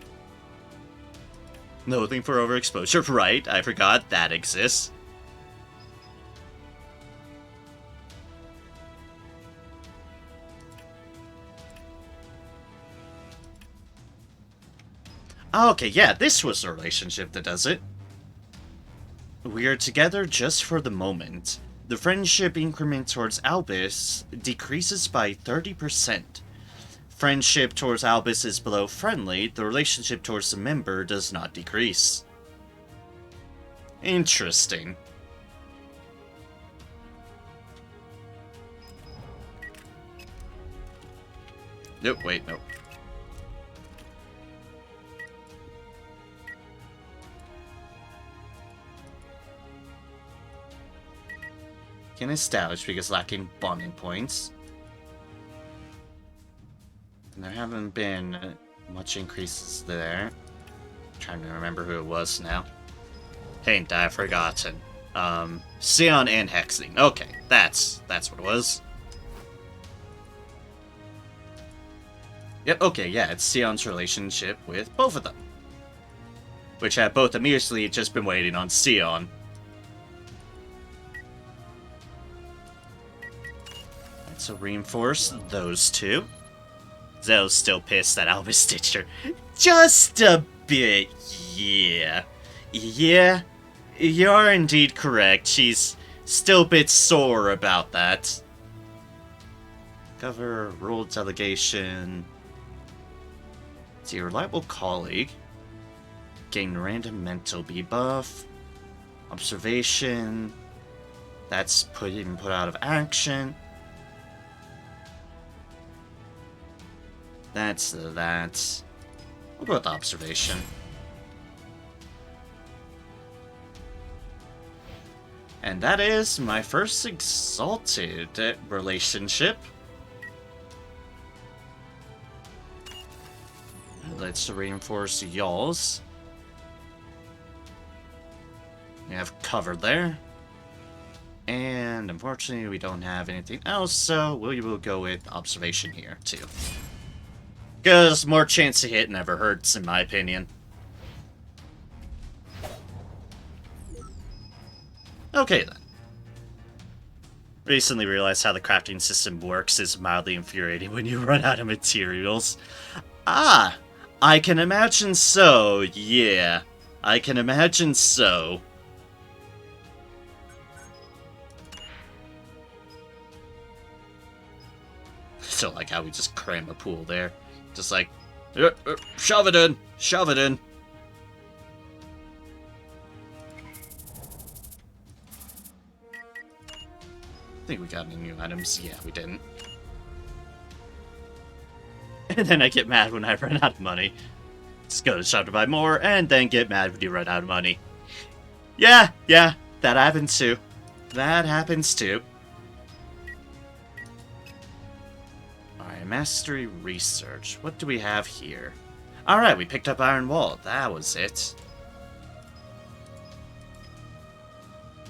Loathing for overexposure, right, I forgot that exists. Okay, yeah, this was the relationship that does it. We are together just for the moment. The friendship increment towards Albus decreases by 30%. Friendship towards Albus is below friendly. The relationship towards the member does not decrease. Interesting. Nope, wait, nope. Can establish because lacking bonding points. And there haven't been much increases there. I'm trying to remember who it was now. Hint, I've forgotten. Sion and Hexing. Okay, that's what it was. Yep, okay, yeah, it's Sion's relationship with both of them. Which had both immediately just been waiting on Sion. So reinforce those two. Zell's still pissed that Albus stitched her. Just a bit, yeah. Yeah, you are indeed correct. She's still a bit sore about that. Cover, rule delegation. It's a reliable colleague. Gain random mental debuff. Observation. That's put out of action. That's that. We'll go with observation. And that is my first exalted relationship. Let's reinforce y'all's. We have cover there. And unfortunately we don't have anything else, so we will go with observation here too. Because more chance to hit never hurts, in my opinion. Okay, then. Recently realized how the crafting system works is mildly infuriating when you run out of materials. Ah! I can imagine so, yeah. I can imagine so. Still like how we just cram a pool there. Just like, shove it in, shove it in. I think we got any new items. Yeah, we didn't. And then I get mad when I run out of money. Just go to the shop to buy more, and then get mad when you run out of money. Yeah, that happens too. That happens too. Alright, Mastery Research. What do we have here? Alright, we picked up Iron Wall. That was it.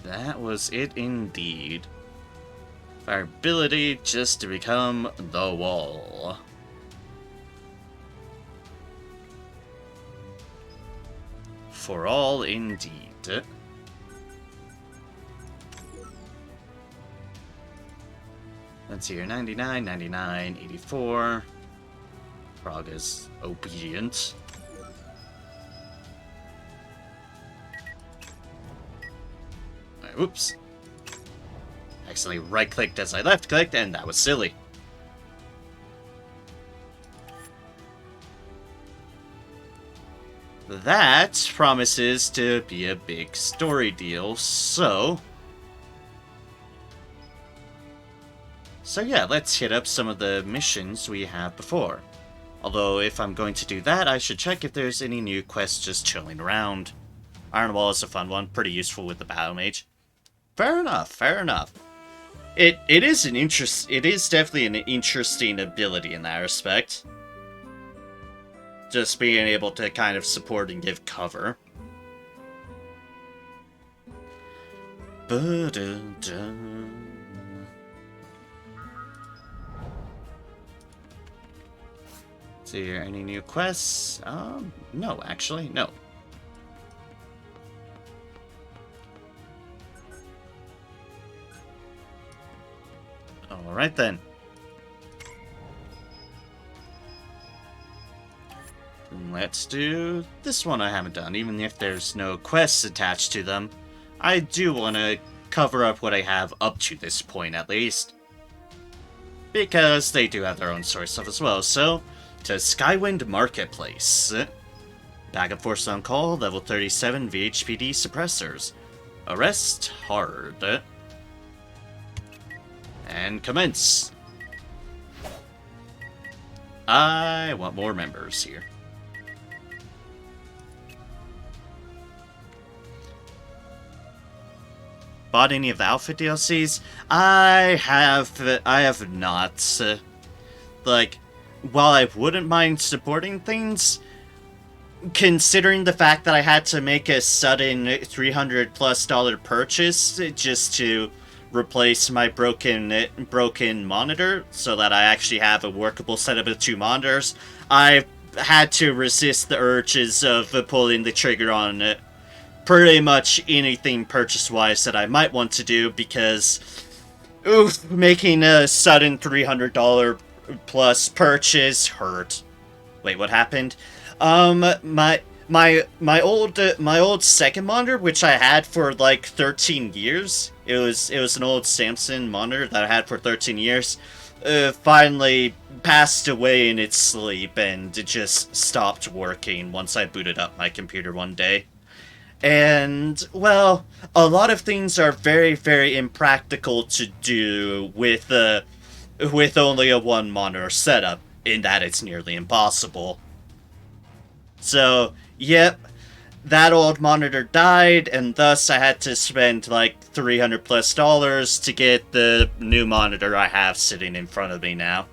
That was it indeed. Our ability just to become the wall. For all indeed. Let's see here, 99, 99, 84. Prague is obedient. Right, whoops. Accidentally right-clicked as I left-clicked, and that was silly. That promises to be a big story deal, so yeah, let's hit up some of the missions we have before. Although, if I'm going to do that, I should check if there's any new quests just chilling around. Iron Wall is a fun one, pretty useful with the Battle Mage. Fair enough, fair enough. It is definitely an interesting ability in that respect. Just being able to kind of support and give cover. Ba-da-da. See here, any new quests? No, actually, no. Alright then. Let's do this one I haven't done, even if there's no quests attached to them. I do want to cover up what I have up to this point, at least. Because they do have their own sort of stuff as well. So, to Skywind Marketplace. Backup force on call, level 37 VHPD suppressors. Arrest hard. And commence. I want more members here. Bought any of the outfit DLCs? I have not. Like, while I wouldn't mind supporting things, considering the fact that I had to make a sudden $300+ purchase just to replace my broken monitor so that I actually have a workable setup of 2 monitors, I had to resist the urges of pulling the trigger on pretty much anything purchase-wise that I might want to do, because making a sudden $300+ purchase hurt. Wait, what happened? My old second monitor, which I had for like 13 years, it was an old Samsung monitor that I had for 13 years, finally passed away in its sleep, and it just stopped working once I booted up my computer one day. And, well, a lot of things are very, very impractical to do with only a 1 monitor setup, in that it's nearly impossible. So, yep, that old monitor died, and thus I had to spend like $300+ to get the new monitor I have sitting in front of me now.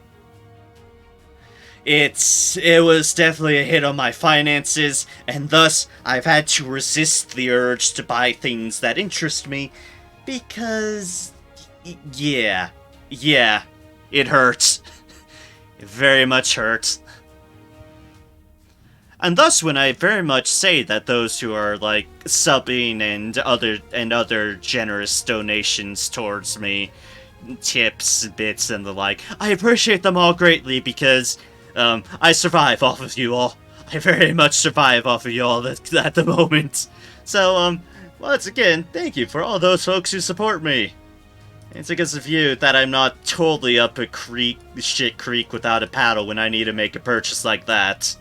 It was definitely a hit on my finances, and thus I've had to resist the urge to buy things that interest me, because, yeah, it hurts. It very much hurts. And thus, when I very much say that those who are, like, subbing and other generous donations towards me, tips, bits, and the like, I appreciate them all greatly, because I survive off of you all. I very much survive off of you all at the moment. So, once again, thank you for all those folks who support me. It's because of you that I'm not totally up a shit creek without a paddle when I need to make a purchase like that.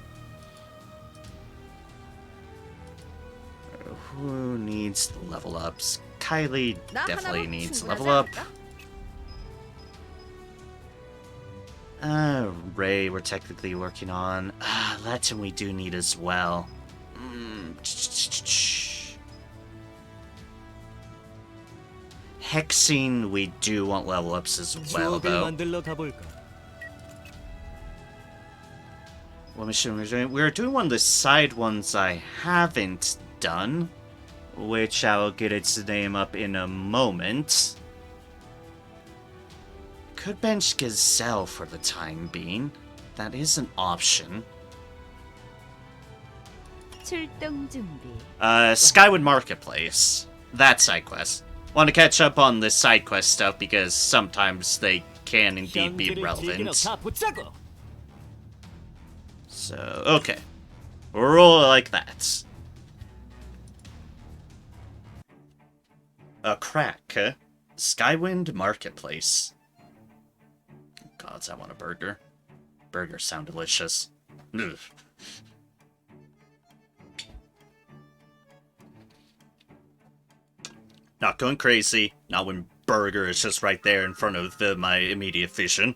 Who needs the level ups? Kylie definitely needs level up. Ray, we're technically working on. Latin we do need as well. Hexing, we do want level ups as well, though. What mission we're doing? We're doing one of the side ones I haven't done, which I will get its name up in a moment. Could bench Gazelle for the time being. That is an option. Skywind Marketplace. That side quest. Want to catch up on the side quest stuff because sometimes they can indeed be relevant. So, okay. Roll like that. A crack, huh? Skywind Marketplace. Gods, I want a burger. Burgers sound delicious. Ugh. Not going crazy. Not when burger is just right there in front of my immediate vision.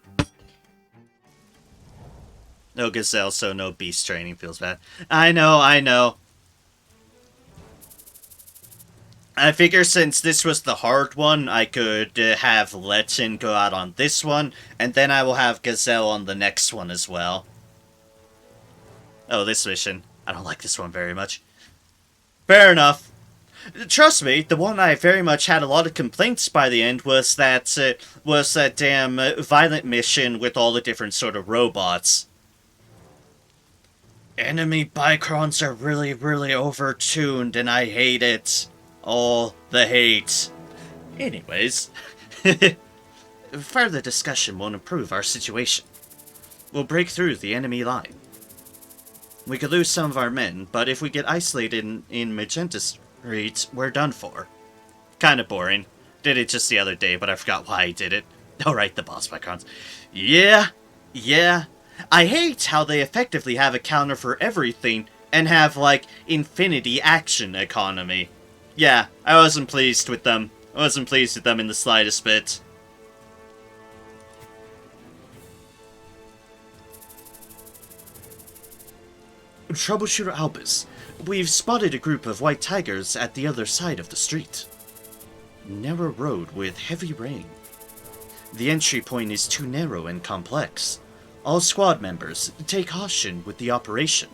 No Gazelle, so no beast training feels bad. I know. I figure since this was the hard one, I could have Letin go out on this one, and then I will have Gazelle on the next one as well. Oh, this mission. I don't like this one very much. Fair enough. Trust me, the one I very much had a lot of complaints by the end was that damn violent mission with all the different sort of robots. Enemy Bicrons are really, really overtuned, and I hate it. All the hate. Anyways, further discussion won't improve our situation. We'll break through the enemy line. We could lose some of our men, but if we get isolated in Magenta Street, we're done for. Kinda boring. Did it just the other day, but I forgot why I did it. Alright, the boss backgrounds. Yeah. I hate how they effectively have a counter for everything and have, like, infinity action economy. Yeah, I wasn't pleased with them. I wasn't pleased with them in the slightest bit. Troubleshooter Albus, we've spotted a group of white tigers at the other side of the street. Narrow road with heavy rain. The entry point is too narrow and complex. All squad members, take caution with the operation.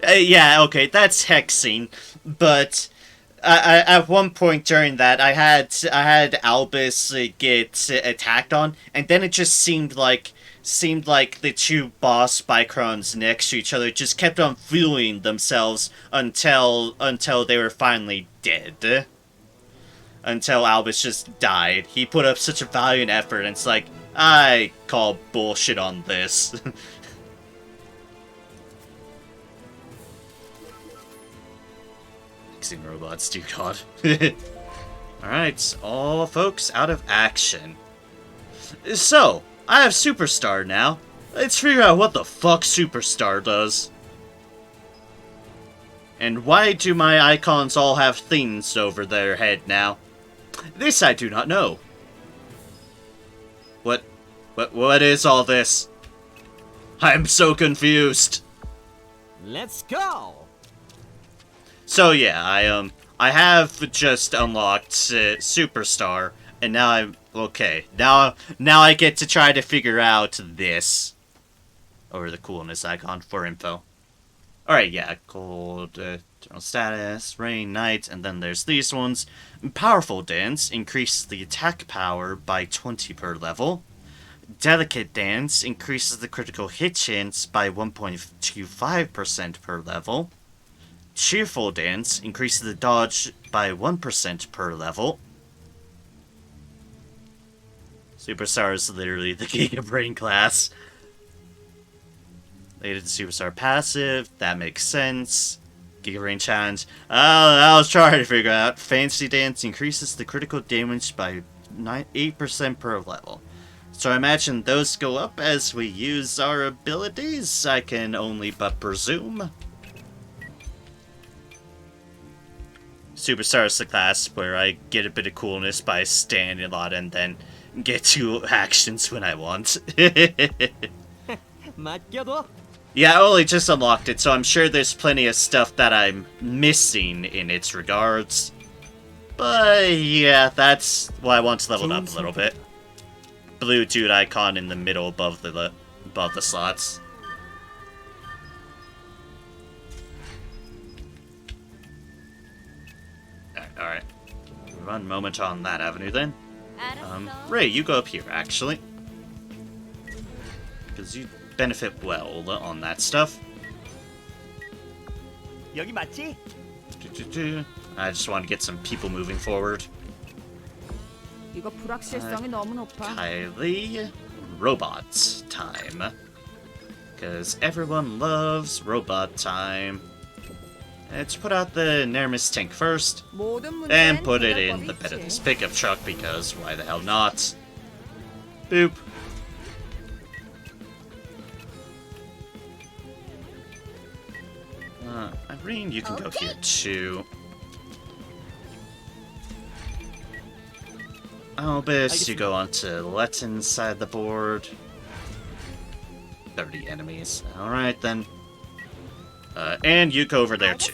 Yeah, okay, that's hexing, but at one point during that, I had Albus get attacked on, and then it just seemed like the two boss Bicrons next to each other just kept on fueling themselves until they were finally dead. Until Albus just died. He put up such a valiant effort, and it's like, I call bullshit on this. Mixing robots, dear God. Alright, all folks out of action. So, I have Superstar now. Let's figure out what the fuck Superstar does. And why do my icons all have things over their head now? This I do not know. What is all this? I'm so confused. Let's go! So yeah, I have just unlocked Superstar, and now I'm okay. Now I get to try to figure out this, or the coolness icon for info. All right, yeah, cold, general status, rain, night, and then there's these ones. Powerful Dance increases the attack power by 20 per level. Delicate Dance increases the critical hit chance by 1.25% per level. Cheerful Dance increases the dodge by 1% per level. Superstar is literally the Giga Brain class. Later to Superstar passive, that makes sense. Giga Brain challenge. I was trying to figure out. Fancy Dance increases the critical damage by 8% per level. So I imagine those go up as we use our abilities. I can only but presume. Superstar is the class where I get a bit of coolness by standing a lot and then get 2 actions when I want. 맡겨둬. Yeah, I only just unlocked it, so I'm sure there's plenty of stuff that I'm missing in its regards. But yeah, that's why I want to level it up a little bit. Blue dude icon in the middle above the slots. Alright. One moment on that avenue then. Ray, you go up here, actually. Because you benefit well on that stuff. 여기 맞지? I just want to get some people moving forward. 이거 불확실성이 너무 높아. Kylie, robot time. Because everyone loves robot time. Let's put out the Nermis tank first, and put it in the bed of this pickup truck, because why the hell not? Boop. Irene, you can go here too. Albus, you go onto Letton's side of the board. 30 enemies. Alright then. And you go over there too.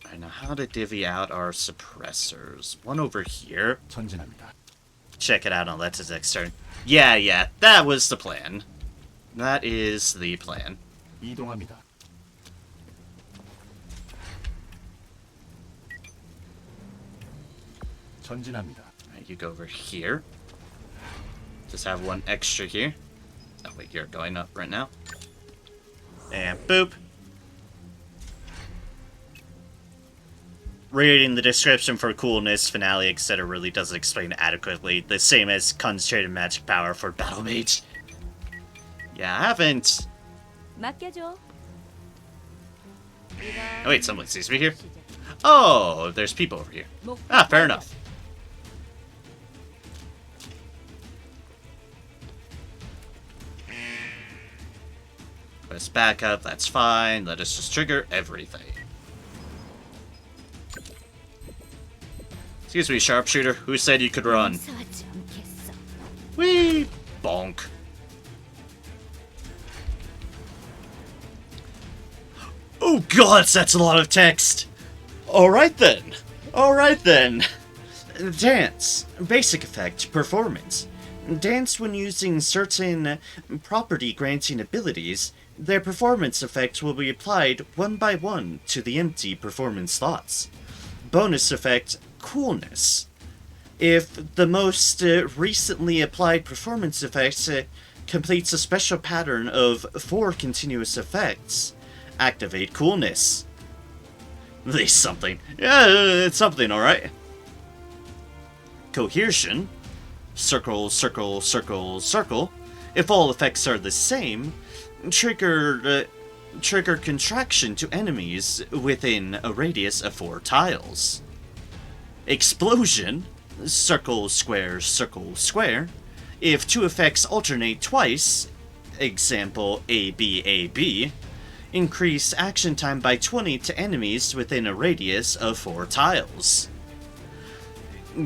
I know how to divvy out our suppressors. One over here. 전진합니다. Check it out on Let's next turn. Yeah, that was the plan. That is the plan. 이동합니다. 전진합니다. Alright, you go over here. Just have one extra here. Oh wait, you're going up right now. And boop. reading the description for coolness, finale, etc. really doesn't explain adequately. The same as concentrated magic power for Battle Mage. Yeah, I haven't... 맡겨줘. Oh wait, someone sees me here? Oh, there's people over here. Ah, fair enough. Let's back up, that's fine. Let us just trigger everything. Excuse me, sharpshooter. Who said you could run? 용서하지 않겠어. Whee! Bonk. Oh god, that's a lot of text! Alright then. Alright then. Dance. Basic effect. Performance. Dance when using certain property-granting abilities, their performance effect will be applied one by one to the empty performance slots. Bonus effect. Coolness. If the most recently applied performance effect completes a special pattern of 4 continuous effects, activate coolness. At least something. Yeah, it's something, alright. Cohesion. Circle, circle, circle, circle. If all effects are the same, trigger contraction to enemies within a radius of 4 tiles. Explosion. Circle, square, circle, square. If 2 effects alternate twice, example AB, increase action time by 20 to enemies within a radius of 4 tiles.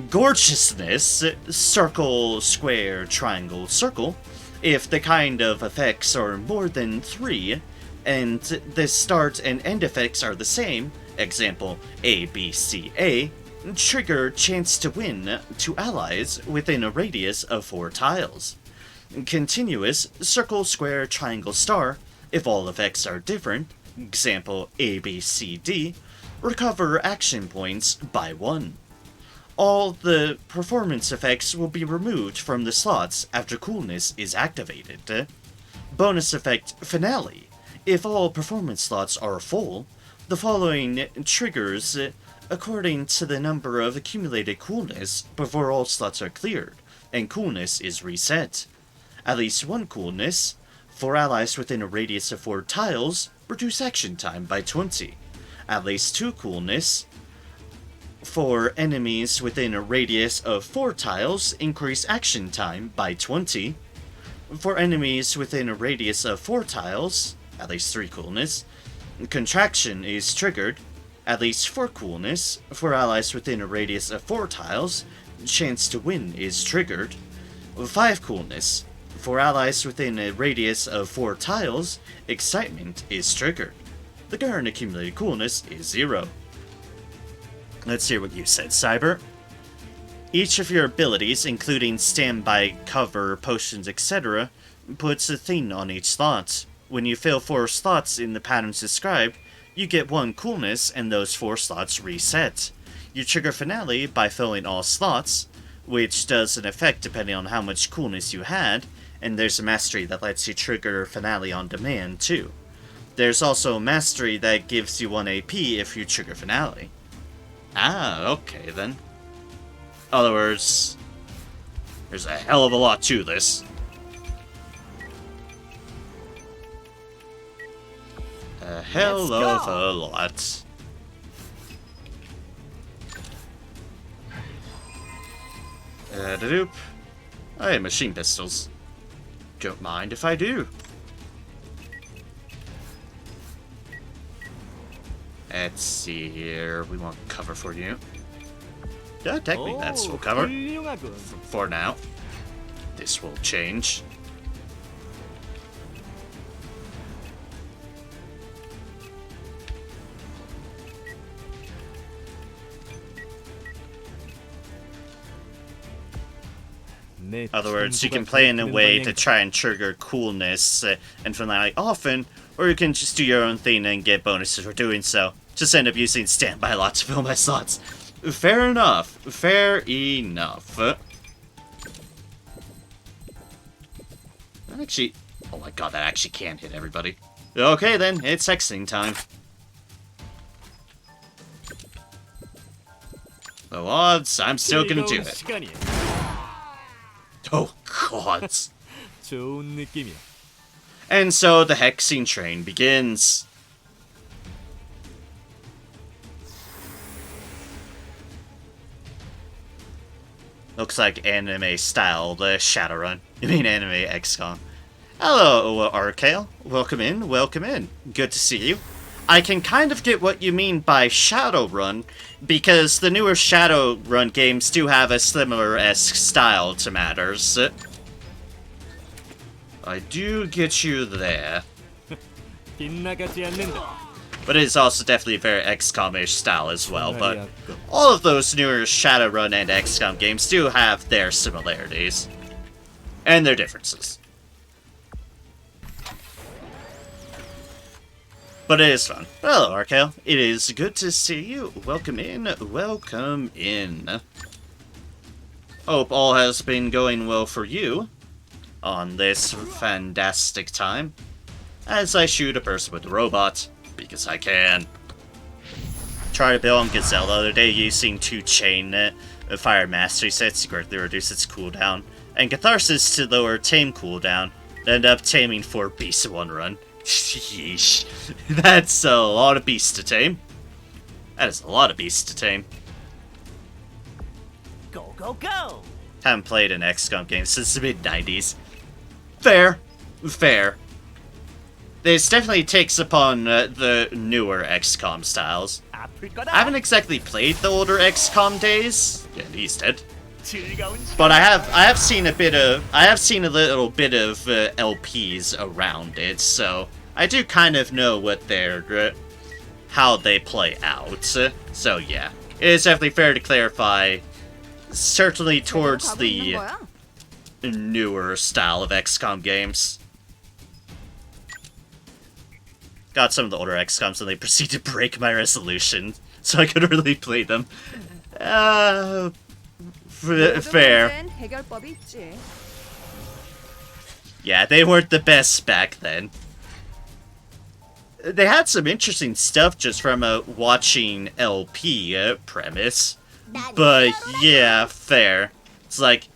Gorgeousness. Circle, square, triangle, circle. If the kind of effects are more than 3, and the start and end effects are the same, example ABCA, trigger chance to win to allies within a radius of 4 tiles. Continuous. Circle, square, triangle, star. If all effects are different, example ABCD, recover action points by 1. All the performance effects will be removed from the slots after coolness is activated. Bonus effect. Finale. If all performance slots are full, the following triggers according to the number of accumulated coolness before all slots are cleared, and coolness is reset. At least 1 coolness. For allies within a radius of 4 tiles, reduce action time by 20. At least 2 coolness. For enemies within a radius of 4 tiles, increase action time by 20. For enemies within a radius of 4 tiles, at least 3 coolness. Contraction is triggered. At least 4 coolness. For allies within a radius of 4 tiles, chance to win is triggered. 5 coolness. For allies within a radius of 4 tiles, excitement is triggered. The current accumulated coolness is 0. Let's hear what you said, Cyber. Each of your abilities, including standby, cover, potions, etc., puts a thing on each slot. When you fill 4 slots in the patterns described, you get 1 coolness and those 4 slots reset. You trigger Finale by filling all slots, which does an effect depending on how much coolness you had, and there's a mastery that lets you trigger Finale on demand too. There's also a mastery that gives you 1 AP if you trigger Finale. Ah, okay then. In other words, there's a hell of a lot to this. A hell of a lot. Doop. Hey, machine pistols. Don't mind if I do. Let's see here. We want cover for you. Yeah, technically that's full cover. 훌륭하군. For now. This will change. In other words, you can play in a way to try and trigger coolness and finale often, or you can just do your own thing and get bonuses for doing so. Just end up using standby lot to fill my slots. Fair enough. Fair enough. Actually, oh my god, that actually can hit everybody. Okay then, it's hexing time. The odds, I'm still gonna do it. 시간이야. Oh god. 좋은 느낌이야. And so the hexing train begins. Looks like anime style, the Shadowrun. You mean anime XCOM. Hello, Arcale. Welcome in, welcome in. Good to see you. I can kind of get what you mean by Shadowrun, because the newer Shadowrun games do have a similar-esque style to matters. I do get you there. 빗나가지 않는다. But it is also definitely a very XCOM-ish style as well, but all of those newer Shadowrun and XCOM games do have their similarities. And their differences. But it is fun. Hello, Arcale. It is good to see you. Welcome in, welcome in. Hope all has been going well for you on this fantastic time, as I shoot a person with a robot, because I can. Tried to build on Gazelle the other day using 2 chain fire mastery sets to greatly reduce its cooldown, and Catharsis to lower tame cooldown, end up taming 4 beasts in one run. Yeesh. That's a lot of beasts to tame. That is a lot of beasts to tame. Go, go, go! Haven't played an XCOM game since the mid-90s. Fair. Fair. This definitely takes upon the newer XCOM styles. 아플 거다. I haven't exactly played the older XCOM days. Yeah, he's dead. 즐거운 시간. But I have seen a little bit of LPs around it, so I do kind of know what they're how they play out. So yeah, it is definitely fair to clarify. Certainly towards the newer style of XCOM games. Got some of the older XCOMs and they proceed to break my resolution, so I could really play them. Fair. 해결법이 있지. Yeah, they weren't the best back then. They had some interesting stuff just from a watching LP premise. But yeah, fair. It's like,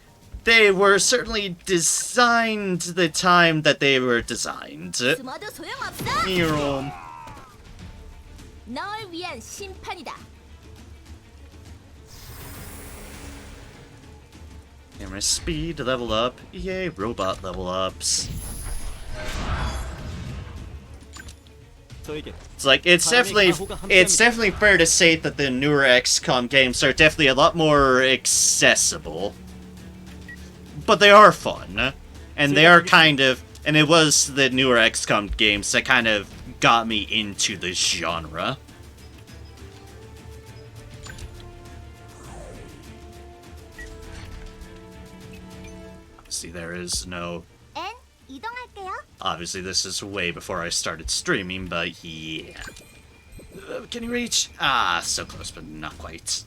they were certainly designed the time that they were designed. 숨어도 소용없어. Neuron. 널 위한 심판이다. Camera speed level up. Yay, robot level ups. 저에게 It's like it's definitely fair to say that the newer XCOM games are definitely a lot more accessible. But they are fun. And they are kind of, and it was the newer XCOM games that kind of got me into the genre. See, there is no... 엔 이동할게요. Obviously, this is way before I started streaming, but yeah. Can you reach? Ah, so close, but not quite.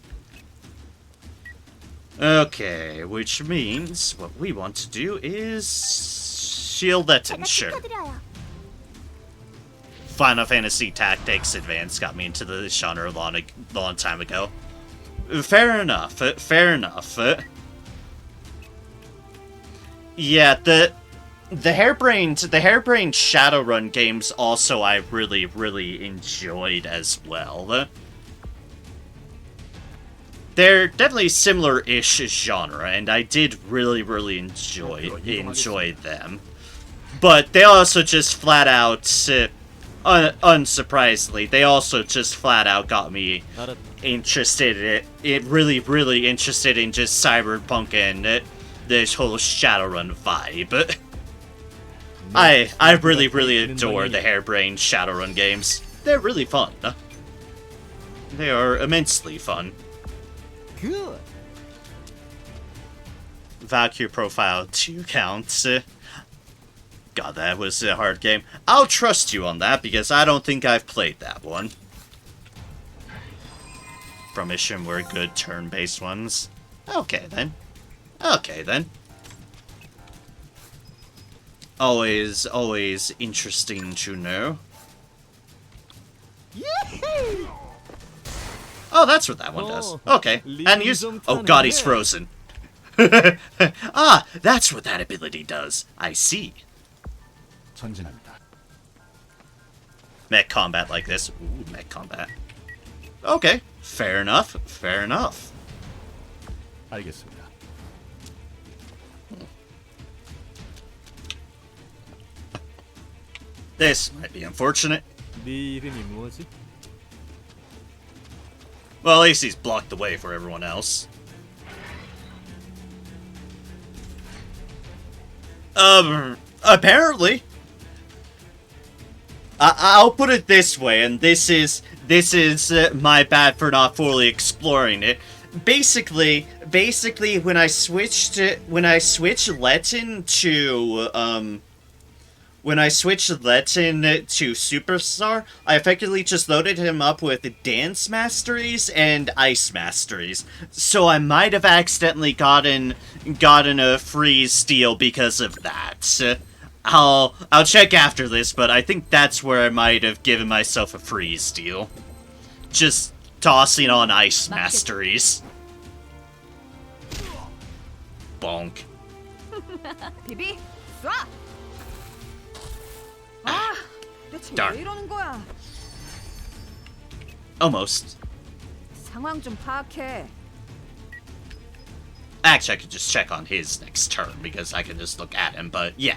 Okay, which means what we want to do is... shield that in, sure. 축하드려요. Final Fantasy Tactics Advance got me into the genre a long time ago. Fair enough, fair enough. Yeah, the harebrained Shadowrun games also I really enjoyed as well. They're definitely similar-ish genre, and I did really enjoy them. But they also just flat out, unsurprisingly, they also just flat out got me interested really interested in just cyberpunk and this whole Shadowrun vibe. I really adore the harebrained Shadowrun games. They're really fun. They are immensely fun. Good. Valkyrie Profile 2 counts. God, that was a hard game. I'll trust you on that, because I don't think I've played that one. From Mission were good turn-based ones. Okay, then. Okay, then. Always interesting to know. Oh, that's what that one does. Okay. And use... Oh god, he's frozen. Ah, that's what that ability does. I see. 전진합니다. Mech combat like this. Ooh, mech combat. Okay. Fair enough. Fair enough. 알겠습니다. This might be unfortunate. 네 이름이 뭐지? Well, at least he's blocked the way for everyone else. Apparently. I'll put it this way, and this is my bad for not fully exploring it. Basically, when I switched Letin to Superstar, I effectively just loaded him up with Dance Masteries and Ice Masteries. So I might have accidentally gotten a free steal because of that. I'll check after this, but I think that's where I might have given myself a free steal. Just tossing on Ice Masteries. Bonk. 비비, 쏴. 아, 대체 darn. 왜 이러는 거야? Almost. 상황 좀 파악해. Actually, I could just check on his next turn, because I can just look at him, but yeah.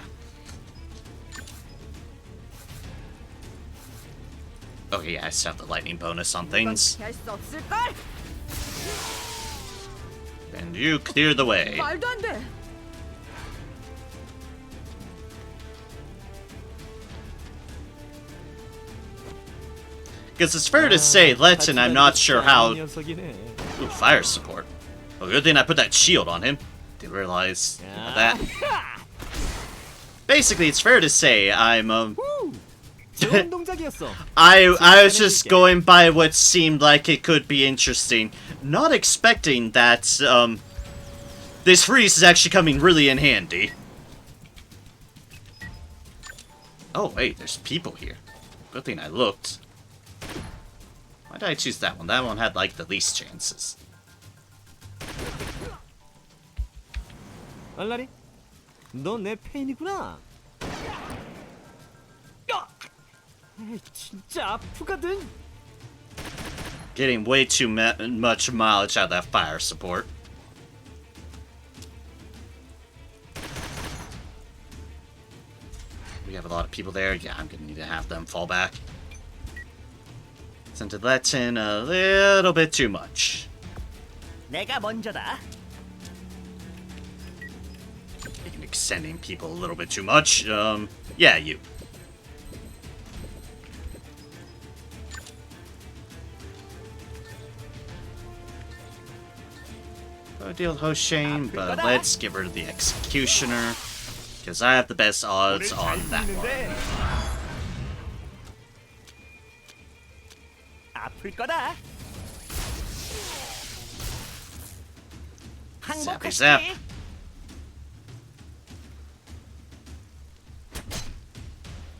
Okay, yeah, I still have the lightning bonus on things. 피할 수 없을걸? And you clear the way. 말도 안 돼. Because it's fair to say, Letin, I'm not sure how... 녀석이네. Ooh, fire support. Well, good thing I put that shield on him. Didn't realize that. Basically, it's fair to say I'm, 좋은 동작이었어. I was just going by what seemed like it could be interesting. Not expecting that, this freeze is actually coming really in handy. Oh, wait, there's people here. Good thing I looked. Why did I choose that one? That one had, like, the least chances. 알라리, 너 내 팬이구나. 에이, 진짜 아프거든. Getting way too much mileage out of that fire support. We have a lot of people there. Yeah, I'm gonna need to have them fall back. Sent to Letin a little bit too much. 내가 먼저다. Even extending people a little bit too much. Yeah, you. I'll deal with Hoshain, but let's get rid of the Executioner, because I have the best odds on that one. 아플 거다. Zappy zap.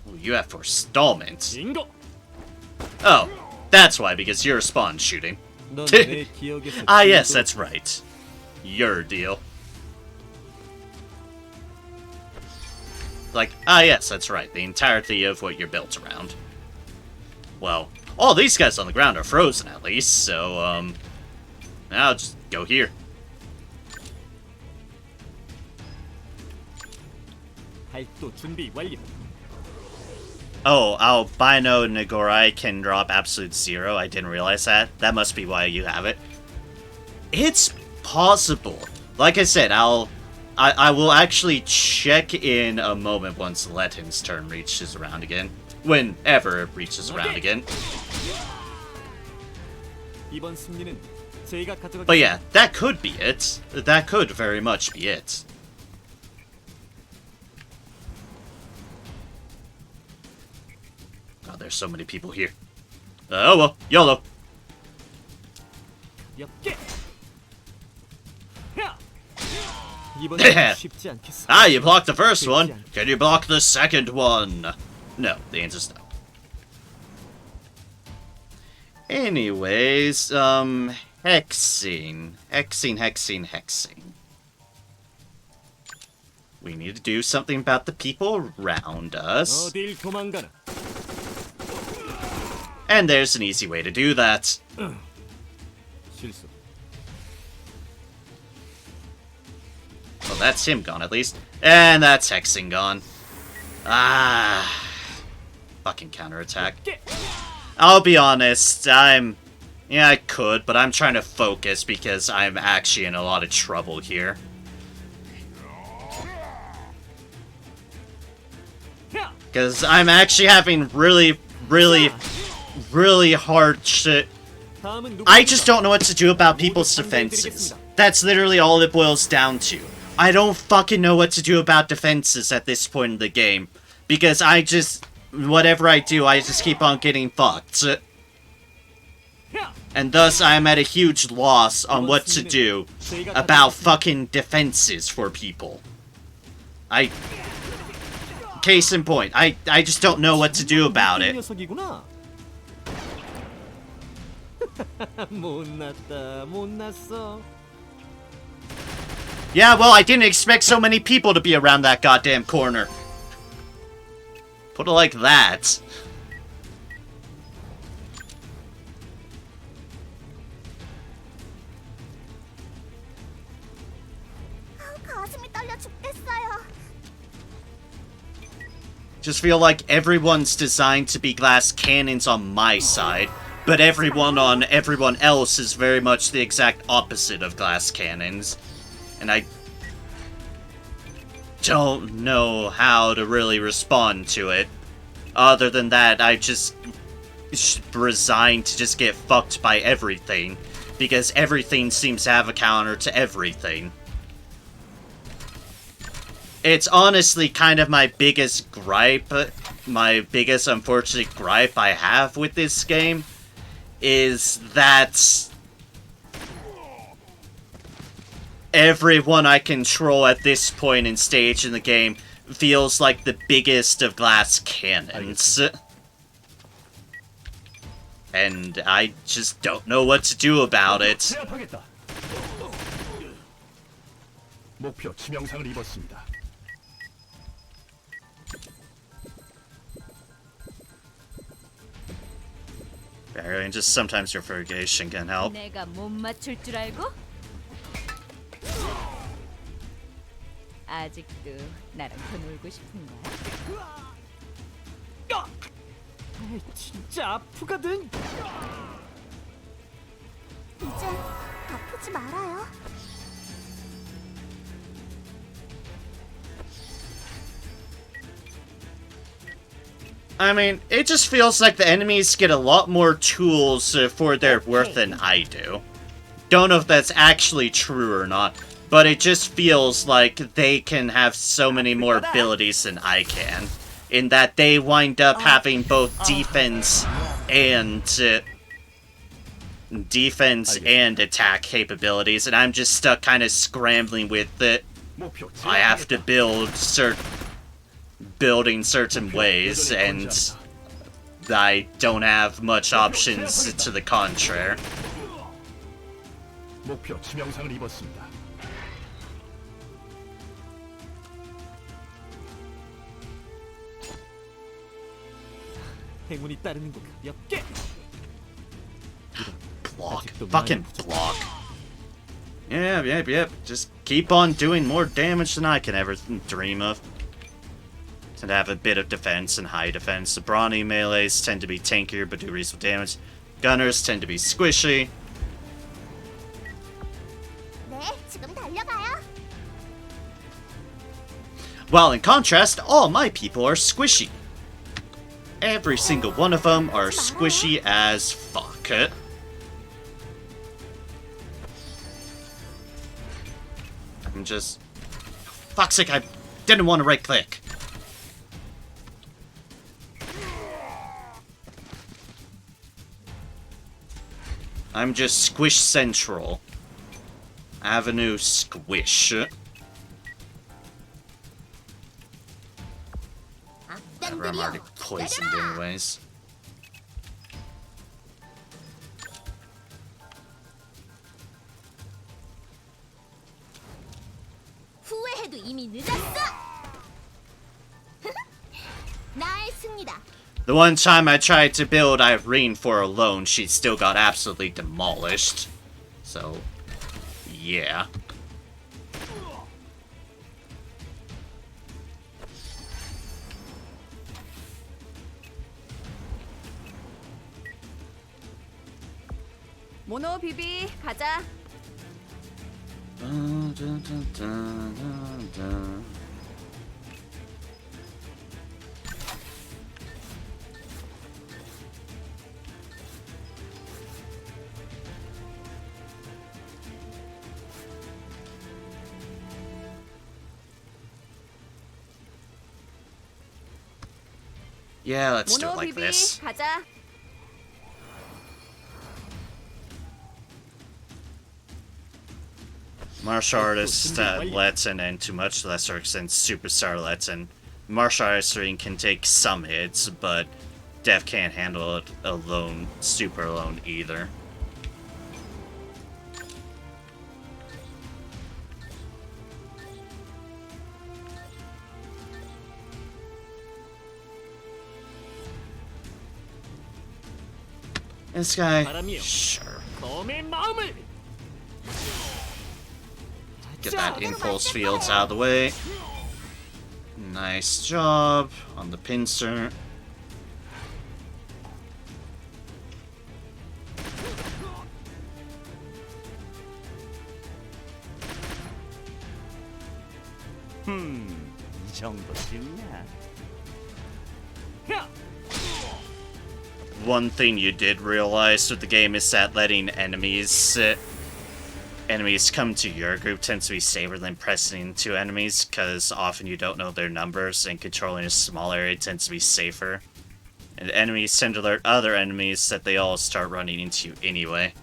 Ooh, you have forestallment. 빙고. Oh, that's why, because you're spawn shooting. 넌 내 기억에서 Ah, yes, 지우고 that's right. Your deal. Like, ah, yes, that's right. The entirety of what you're built around. Well, all these guys on the ground are frozen, at least, so, I'll just go here. 발도 준비 완료. Oh, Albino Nagorai can drop absolute 0. I didn't realize that. That must be why you have it. It's possible. Like I said, I will actually check in a moment once Letin's turn reaches around again. Whenever it reaches around again. 이번 승리는 제가 가져가겠습니다. But yeah, that could be it. That could very much be it. God, there's so many people here. Oh well, YOLO. 엽게. 이번엔 쉽지 않겠어. Ah, you blocked the first one. Can you block the second one? No, the answer's no. Anyways, hexing. We need to do something about the people around us. 어딜 도망가나? And there's an easy way to do that. 실수. Well, that's him gone, at least. And that's hexing gone. Ah. Fucking counterattack. I'll be honest, yeah, I could, but I'm trying to focus because I'm actually in a lot of trouble here. Because I'm actually having really hard shit. 다음은 I just don't know what to do about people's defenses. That's literally all it boils down to. I don't fucking know what to do about defenses at this point in the game. Because whatever I do, I just keep on getting fucked. And thus, I am at a huge loss on what to do about fucking defenses for people. Case in point, I just don't know what to do about it. 녀석이구나. 못났다, 못났어. Yeah, well, I didn't expect so many people to be around that goddamn corner. Put it like that. 가슴이 떨려 죽겠어요. Just feel like everyone's designed to be glass cannons on my side, but everyone on everyone else is very much the exact opposite of glass cannons. And I don't know how to really respond to it. Other than that, I just resigned to just get fucked by everything, because everything seems to have a counter to everything. It's honestly kind of my biggest gripe, my biggest unfortunate gripe I have with this game, is that everyone I control at this point in stage in the game feels like the biggest of glass cannons. And I just don't know what to do about it. 제압하겠다. 목표 치명상을 입었습니다. And just sometimes your fertigation can help. 내가 못 맞출 줄 알고? 아직도 나랑 더 놀고 싶은 거야? 에이, 진짜 아프거든. 이제 아프지 말아요. I mean, it just feels like the enemies get a lot more tools for their worth than I do. Don't know if that's actually true or not, but it just feels like they can have so many more abilities than I can. In that they wind up having both defense and attack capabilities, and I'm just stuck kind of scrambling with it. 목표 I have to building certain ways, and I don't have much options to the contrary. 목표 치명상을 입었습니다. 행운이 따르는 거 가볍게. Block. Fucking block. Yep. Just keep on doing more damage than I can ever dream of. Tend to have a bit of defense and high defense. The brawny melees tend to be tankier but do reasonable damage. Gunners tend to be squishy. 네, 지금 달려가요. While in contrast, all my people are squishy. Every single one of them are squishy as fuck. I'm just... Fuck's sake, I didn't want to right click. I'm just Squish Central. Avenue Squish. I'm already poisoned anyways. 그래도 이미 늦었어. 나의 승리다. The one time I tried to build Irene for a loan, she still got absolutely demolished. So, yeah. 모노 비비 가자. Yeah, let's do it 모노 like 비비 this. 가자. Martial artist Letson, and to much lesser extent Superstar Letson. Martial artistry can take some hits, but Dev can't handle it alone, super alone either. This guy, sure. 검의 마음을. Get that impulse fields out of the way. Nice job on the pincer. 이 정도쯤이야. 야! One thing you did realize with the game is that letting enemies come to your group tends to be safer than pressing into enemies, because often you don't know their numbers, and controlling a small area tends to be safer. And enemies tend to alert other enemies that they all start running into you anyway.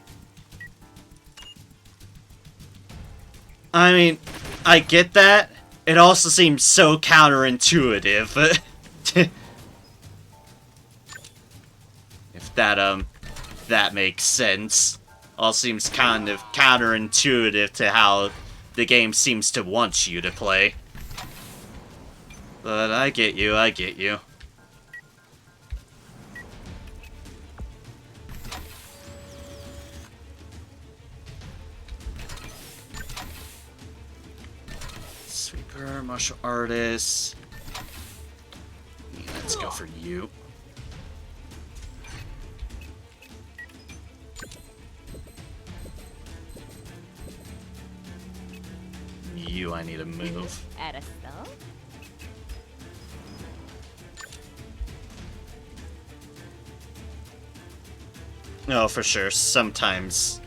I mean, I get that. It also seems so counterintuitive. If that makes sense. All seems kind of counterintuitive to how the game seems to want you to play. But I get you, I get you. Sweeper, martial artist. Yeah, let's go for you. You, I need to move. 알았어. No, for sure. Sometimes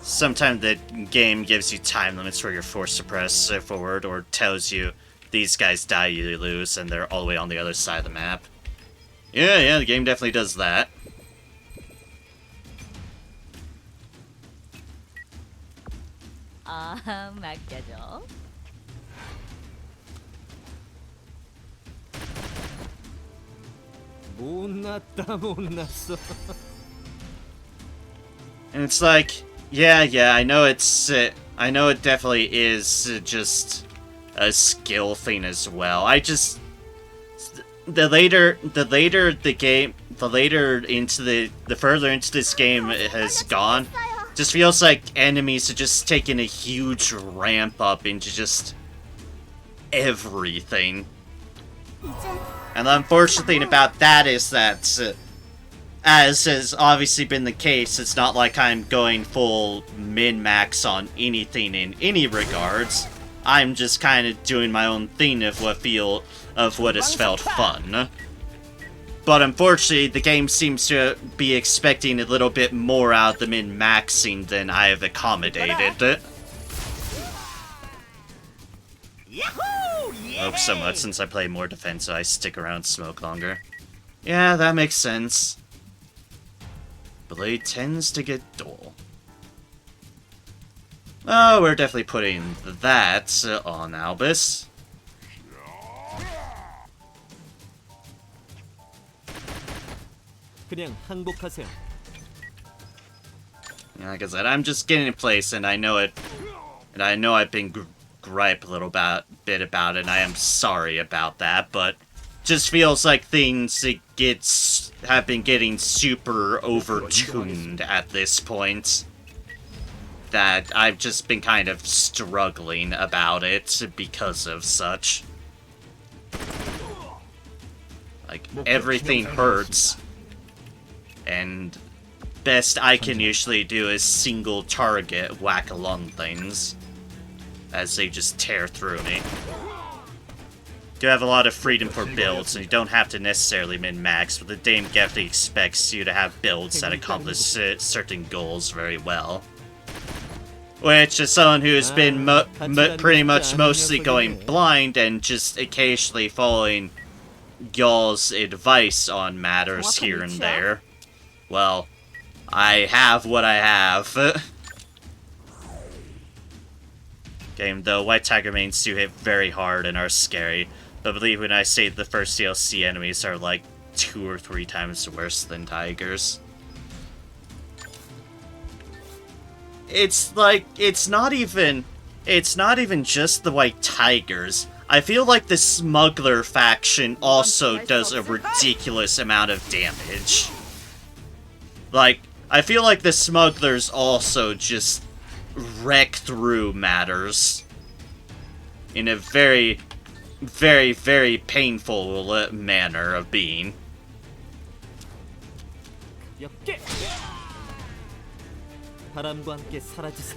the game gives you time limits where you're forced to press forward, or tells you these guys die, you lose, and they're all the way on the other side of the map. Yeah, the game definitely does that. 아, 맡겨줘. 못났어. And it's like, yeah, I know I know it definitely is just a skill thing as well. I just, the further into this game it has gone, just feels like enemies are just taking a huge ramp up into just everything. And the unfortunate thing about that is that, as has obviously been the case, it's not like I'm going full min-max on anything in any regards. I'm just kind of doing my own thing of what has felt fun. But unfortunately, the game seems to be expecting a little bit more out of the min-maxing than I have accommodated. Hope so much, since I play more defense, so I stick around and smoke longer. Yeah, that makes sense. Blade tends to get dull. Oh, we're definitely putting that on Albus. 그냥 항복하세요. Yeah, like I said, I'm just getting in place, and I know it. And I know I've been gripe a little bit about it, and I am sorry about that, but just feels like things have been getting super overtuned at this point. That I've just been kind of struggling about it because of such. Like, everything hurts, and best I can usually do is single target whack along things as they just tear through me. You have a lot of freedom for builds, and you don't have to necessarily min-max, but the game definitely expects you to have builds that accomplish certain goals very well. Which is someone who's been pretty much mostly going blind and just occasionally following y'all's advice on matters here and there. Well, I have what I have. Game, though, White Tiger mains do hit very hard and are scary, but believe when I say the first DLC enemies are like 2 or 3 times worse than Tigers. It's like, it's not even just the White Tigers. I feel like the Smuggler faction also does a ridiculous amount of damage. Like, I feel like the Smugglers also just wreck through matters in a very, very, very painful manner of being.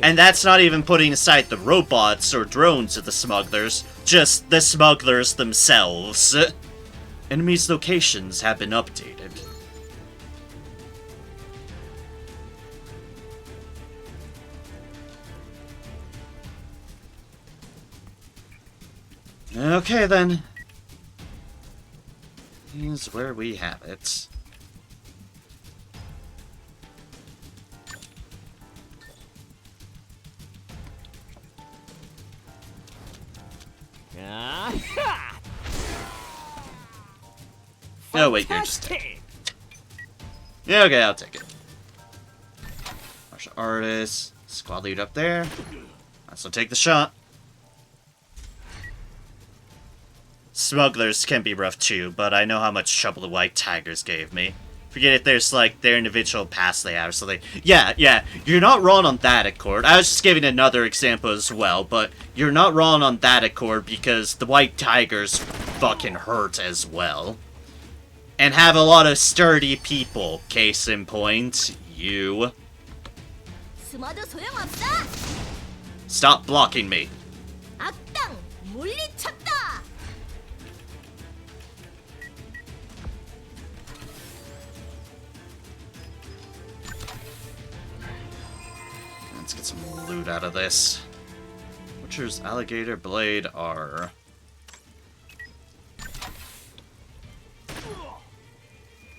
And that's not even putting aside the robots or drones of the Smugglers, just the Smugglers themselves. Enemies' locations have been updated. Okay then. Here's where we have it. Oh wait, you're just... Yeah, okay, I'll take it. Martial Artist, squad lead up there. So take the shot. Smugglers can be rough too, but I know how much trouble the White Tigers gave me. Forget it, there's like their individual paths they have, so they... Yeah, you're not wrong on that accord. I was just giving another example as well, but you're not wrong on that accord because the White Tigers fucking hurt as well. And have a lot of sturdy people. Case in point, you. Stop blocking me. Let's get some loot out of this. Butcher's Alligator Blade R.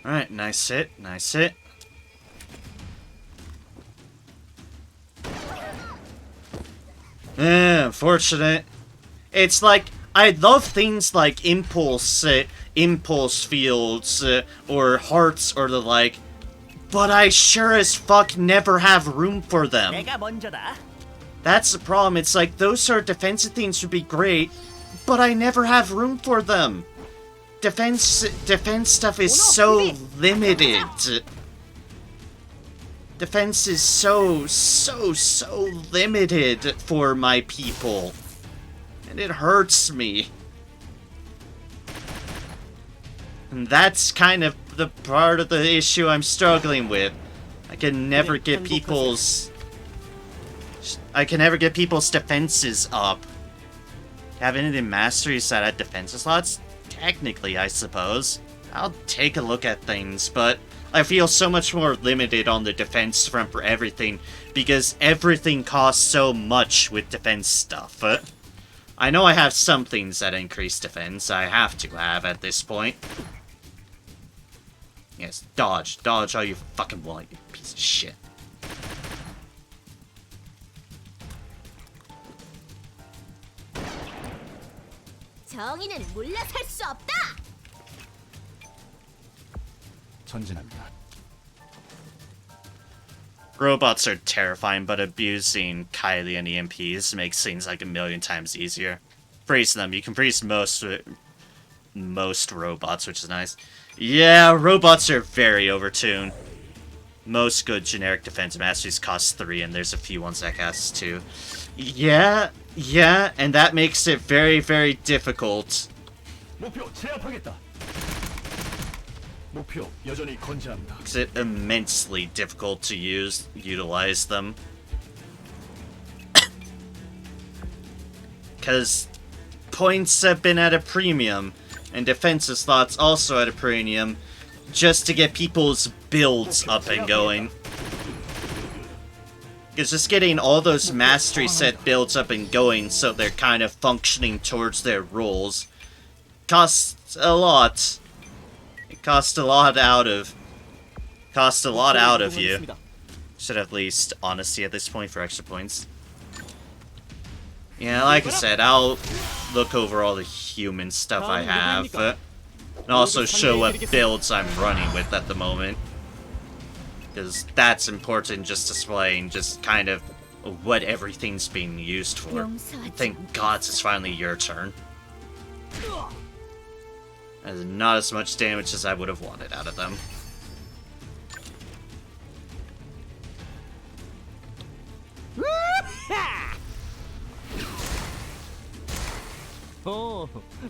Alright, nice hit, nice hit. Unfortunate. It's like, I love things like impulse fields, or hearts, or the like, but I sure as fuck never have room for them. That's the problem, it's like, those sort of defensive things would be great, but I never have room for them. Defense stuff is so limited. Defense is so limited for my people. And it hurts me. And that's kind of the part of the issue I'm struggling with. I can never get people's defenses up. Have any of the masteries that had defense slots? Technically, I suppose. I'll take a look at things, but I feel so much more limited on the defense front for everything, because everything costs so much with defense stuff. I know I have some things that increase defense, I have to have at this point. Yes, dodge. Dodge all you fucking want, you piece of shit. 정의는 물러설 수 없다. 전진합니다. Robots are terrifying, but abusing Kylie and EMPs makes things like a million times easier. Freeze them. You can freeze most robots, which is nice. Yeah, robots are very overtuned. Most good generic defense masteries cost 3, and there's a few ones that cost 2. Yeah, and that makes it very, very difficult. 목표 제압하겠다. 목표 여전히 건재합니다. Makes it immensely difficult to utilize them. Because points have been at a premium, and defensive slots also at a premium, just to get people's builds up and going. Because just getting all those mastery set builds up and going so they're kind of functioning towards their roles costs a lot. It costs a lot out of you. Should at least honesty at this point for extra points. Yeah, like I said, I'll look over all the human stuff I have, and also show what builds I'm running with at the moment. Because that's important, just displaying just kind of what everything's being used for. Thank God it's finally your turn. That's not as much damage as I would have wanted out of them.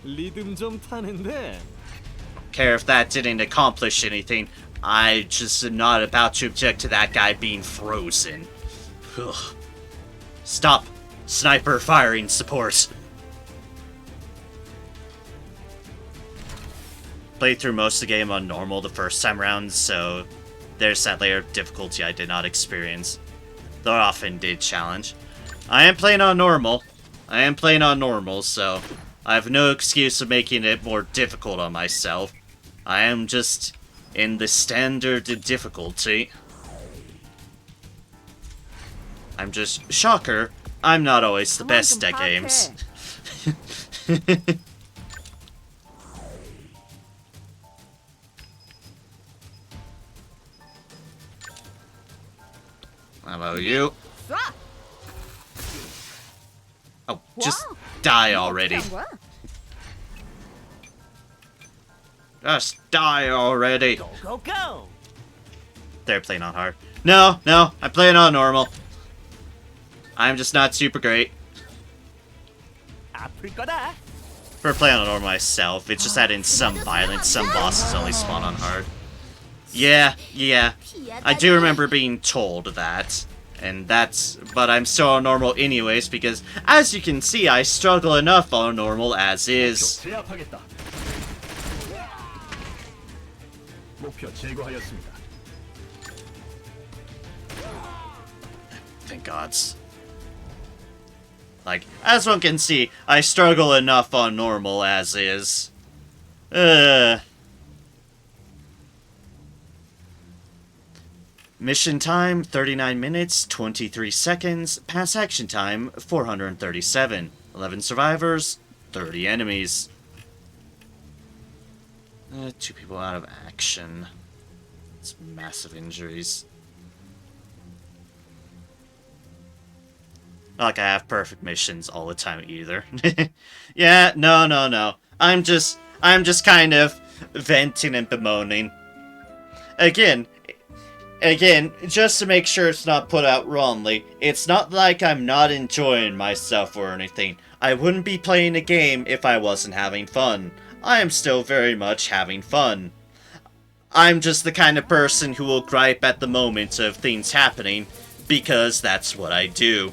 리듬 좀 타는데. Care if that didn't accomplish anything. I just am not about to object to that guy being frozen. Ugh. Stop. Sniper firing support. Played through most of the game on normal the first time around, so there's that layer of difficulty I did not experience. Though it often did challenge. I am playing on normal, so I have no excuse of making it more difficult on myself. I am just in the standard difficulty. I'm just... Shocker, I'm not always the best at games. How about you? Oh, just die already. Just die already. Go, go, go! They're playing on hard. No, I'm playing on normal. I'm just not super great. 아플 거다. For playing on normal myself, it's just that in some violence, some bosses only spawn on hard. Yeah. I do remember being told that. But I'm still on normal anyways, because, as you can see, I struggle enough on normal as is. 제압하겠다. 목표 제거하였습니다. Thank gods. Like, as one can see, I struggle enough on normal as is. Mission time, 39 minutes, 23 seconds. Pass action time, 437. 11 survivors, 30 enemies. 2 people out of action. It's massive injuries. Not like I have perfect missions all the time either. Yeah, no. I'm just kind of venting and bemoaning. Again, just to make sure it's not put out wrongly, it's not like I'm not enjoying myself or anything. I wouldn't be playing a game if I wasn't having fun. I am still very much having fun. I'm just the kind of person who will gripe at the moment of things happening, because that's what I do.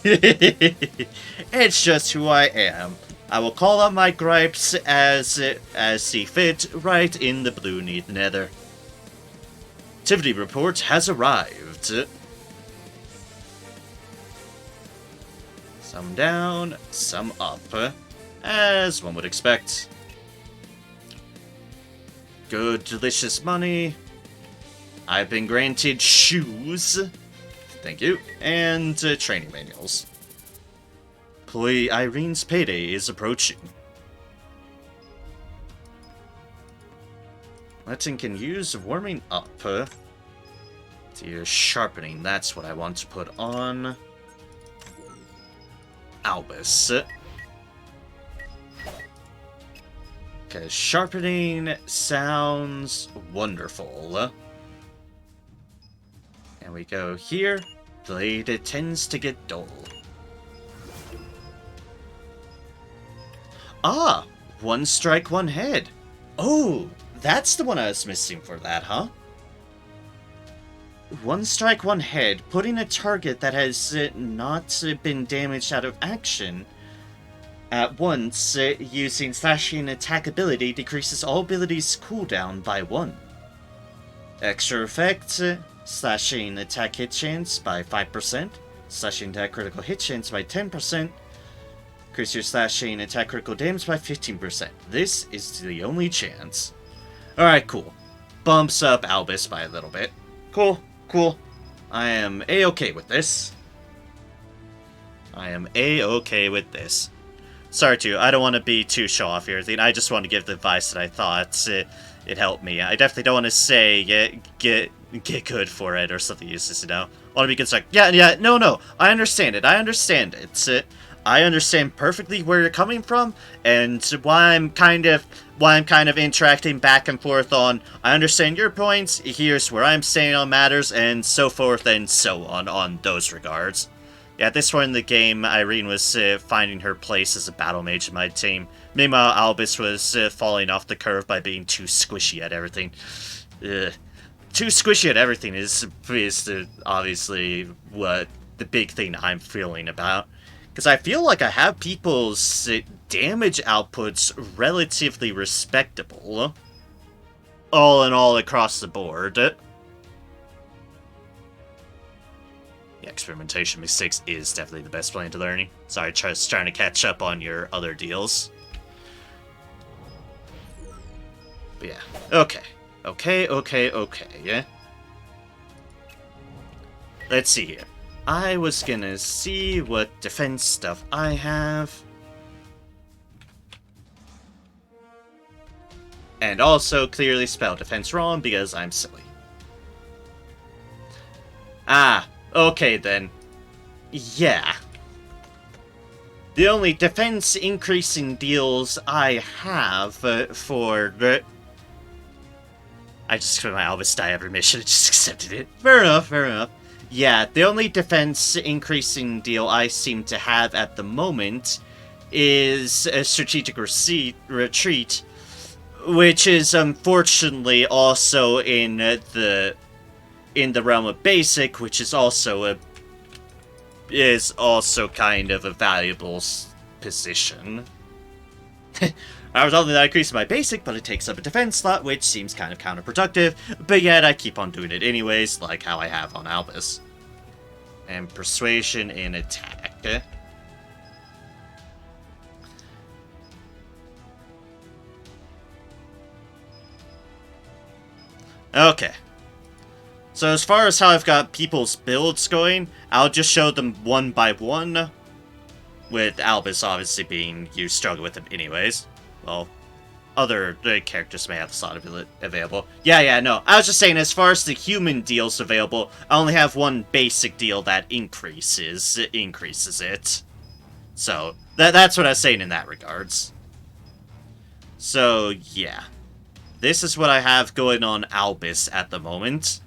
It's just who I am. I will call out my gripes as see fit right in the blue nether. Activity report has arrived. Some down, some up, as one would expect. Good, delicious money. I've been granted shoes. Thank you. And training manuals. Employee Irene's payday is approaching. Letting can use warming up. Dear sharpening, that's what I want to put on Albus. Because sharpening sounds wonderful. And we go here. Blade, it tends to get dull. Ah! One strike, one head. Oh, that's the one I was missing for that, huh? One strike, one head. Putting a target that has not been damaged out of action at once using slashing attack ability decreases all abilities cooldown by 1. Extra effect, slashing attack hit chance by 5%, slashing attack critical hit chance by 10%, increase your slashing attack critical damage by 15%. This is the only chance. Alright, cool. Bumps up Albus by a little bit. Cool, cool. I am A-okay with this. I am A-okay with this. Sorry, too. I don't want to be too show-off here. I just want to give the advice that I thought it helped me. I definitely don't want to say get good for it or something useless, you know? I want to be good, like, yeah, no. I understand it. I understand it. I understand perfectly where you're coming from, and why I'm kind of interacting back and forth on. I understand your points. Here's where I'm staying on matters, and so forth and so on those regards. Yeah, at this point in the game, Irene was finding her place as a battle mage in my team. Meanwhile, Albus was falling off the curve by being too squishy at everything. Too squishy at everything is obviously what the big thing I'm feeling about. Because I feel like I have people's damage outputs relatively respectable. All in all, across the board. Yeah, experimentation mistakes is definitely the best plan to learning. Sorry, just trying to catch up on your other deals. But yeah, okay, yeah. Let's see here. I was gonna see what defense stuff I have. And also clearly spell defense wrong because I'm silly. Ah, okay then. Yeah. The only defense increasing deals I have for... I just put my Albus die every mission and just accepted it. Fair enough. Yeah, the only defense increasing deal I seem to have at the moment is a strategic retreat, which is unfortunately also in the realm of basic, which is also kind of a valuable position. I was only that increasing my basic, but it takes up a defense slot, which seems kind of counterproductive, but yet I keep on doing it anyways, like how I have on Albus. And persuasion in attack. Okay. So as far as how I've got people's builds going, I'll just show them one by one, with Albus obviously being you struggle with him anyways. Well, other characters may have the slot available. Yeah, no. I was just saying, as far as the human deals available, I only have one basic deal that increases it. So, that's what I was saying in that regards. So, yeah. This is what I have going on Albus at the moment.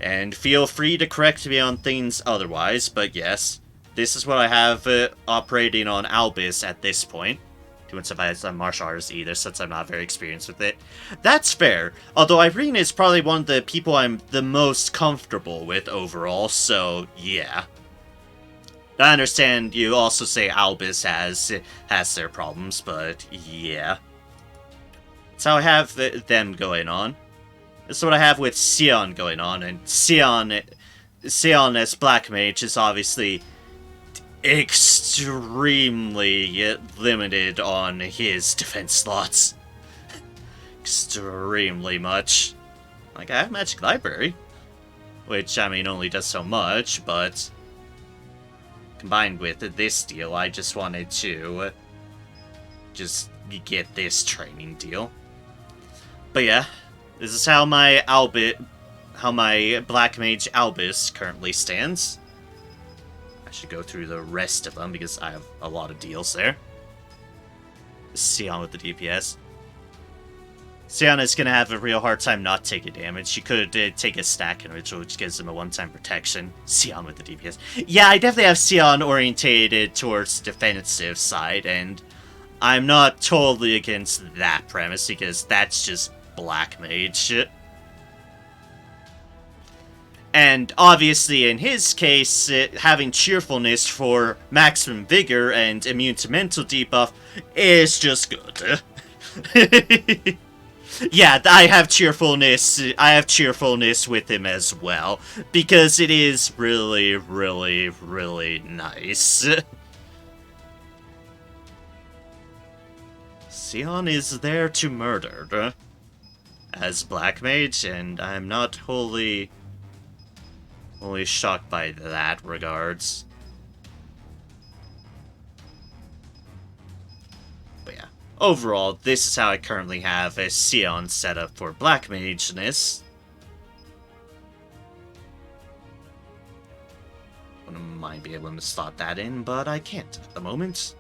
And feel free to correct me on things otherwise, but yes. This is what I have operating on Albus at this point. Doing stuff as martial arts either, since I'm not very experienced with it. That's fair. Although Irene is probably one of the people I'm the most comfortable with overall, so yeah. I understand you also say Albus has their problems, but yeah. That's how I have them going on. This is what I have with Sion going on, and Sion as Black Mage is obviously extremely limited on his defense slots. Extremely much. Like, I have Magic Library, which, I mean, only does so much, but combined with this deal, I just wanted to just get this training deal. But yeah, this is how my my Black Mage Albus currently stands. I should go through the rest of them because I have a lot of deals there. Sion with the DPS. Sion is going to have a real hard time not taking damage. She could take a stack in ritual, which gives him a one-time protection. Sion with the DPS. Yeah, I definitely have Sion orientated towards defensive side, and I'm not totally against that premise, because that's just Black Mage. And obviously, in his case, having cheerfulness for maximum vigor and immune to mental debuff is just good. Yeah, I have cheerfulness with him as well, because it is really, really, really nice. Sion is there to murder as Black Mage, and I'm not wholly shocked by that regards. But yeah, overall, this is how I currently have a Sion set up for Black Mageness. Wouldn't mind being able to slot that in, but I can't at the moment.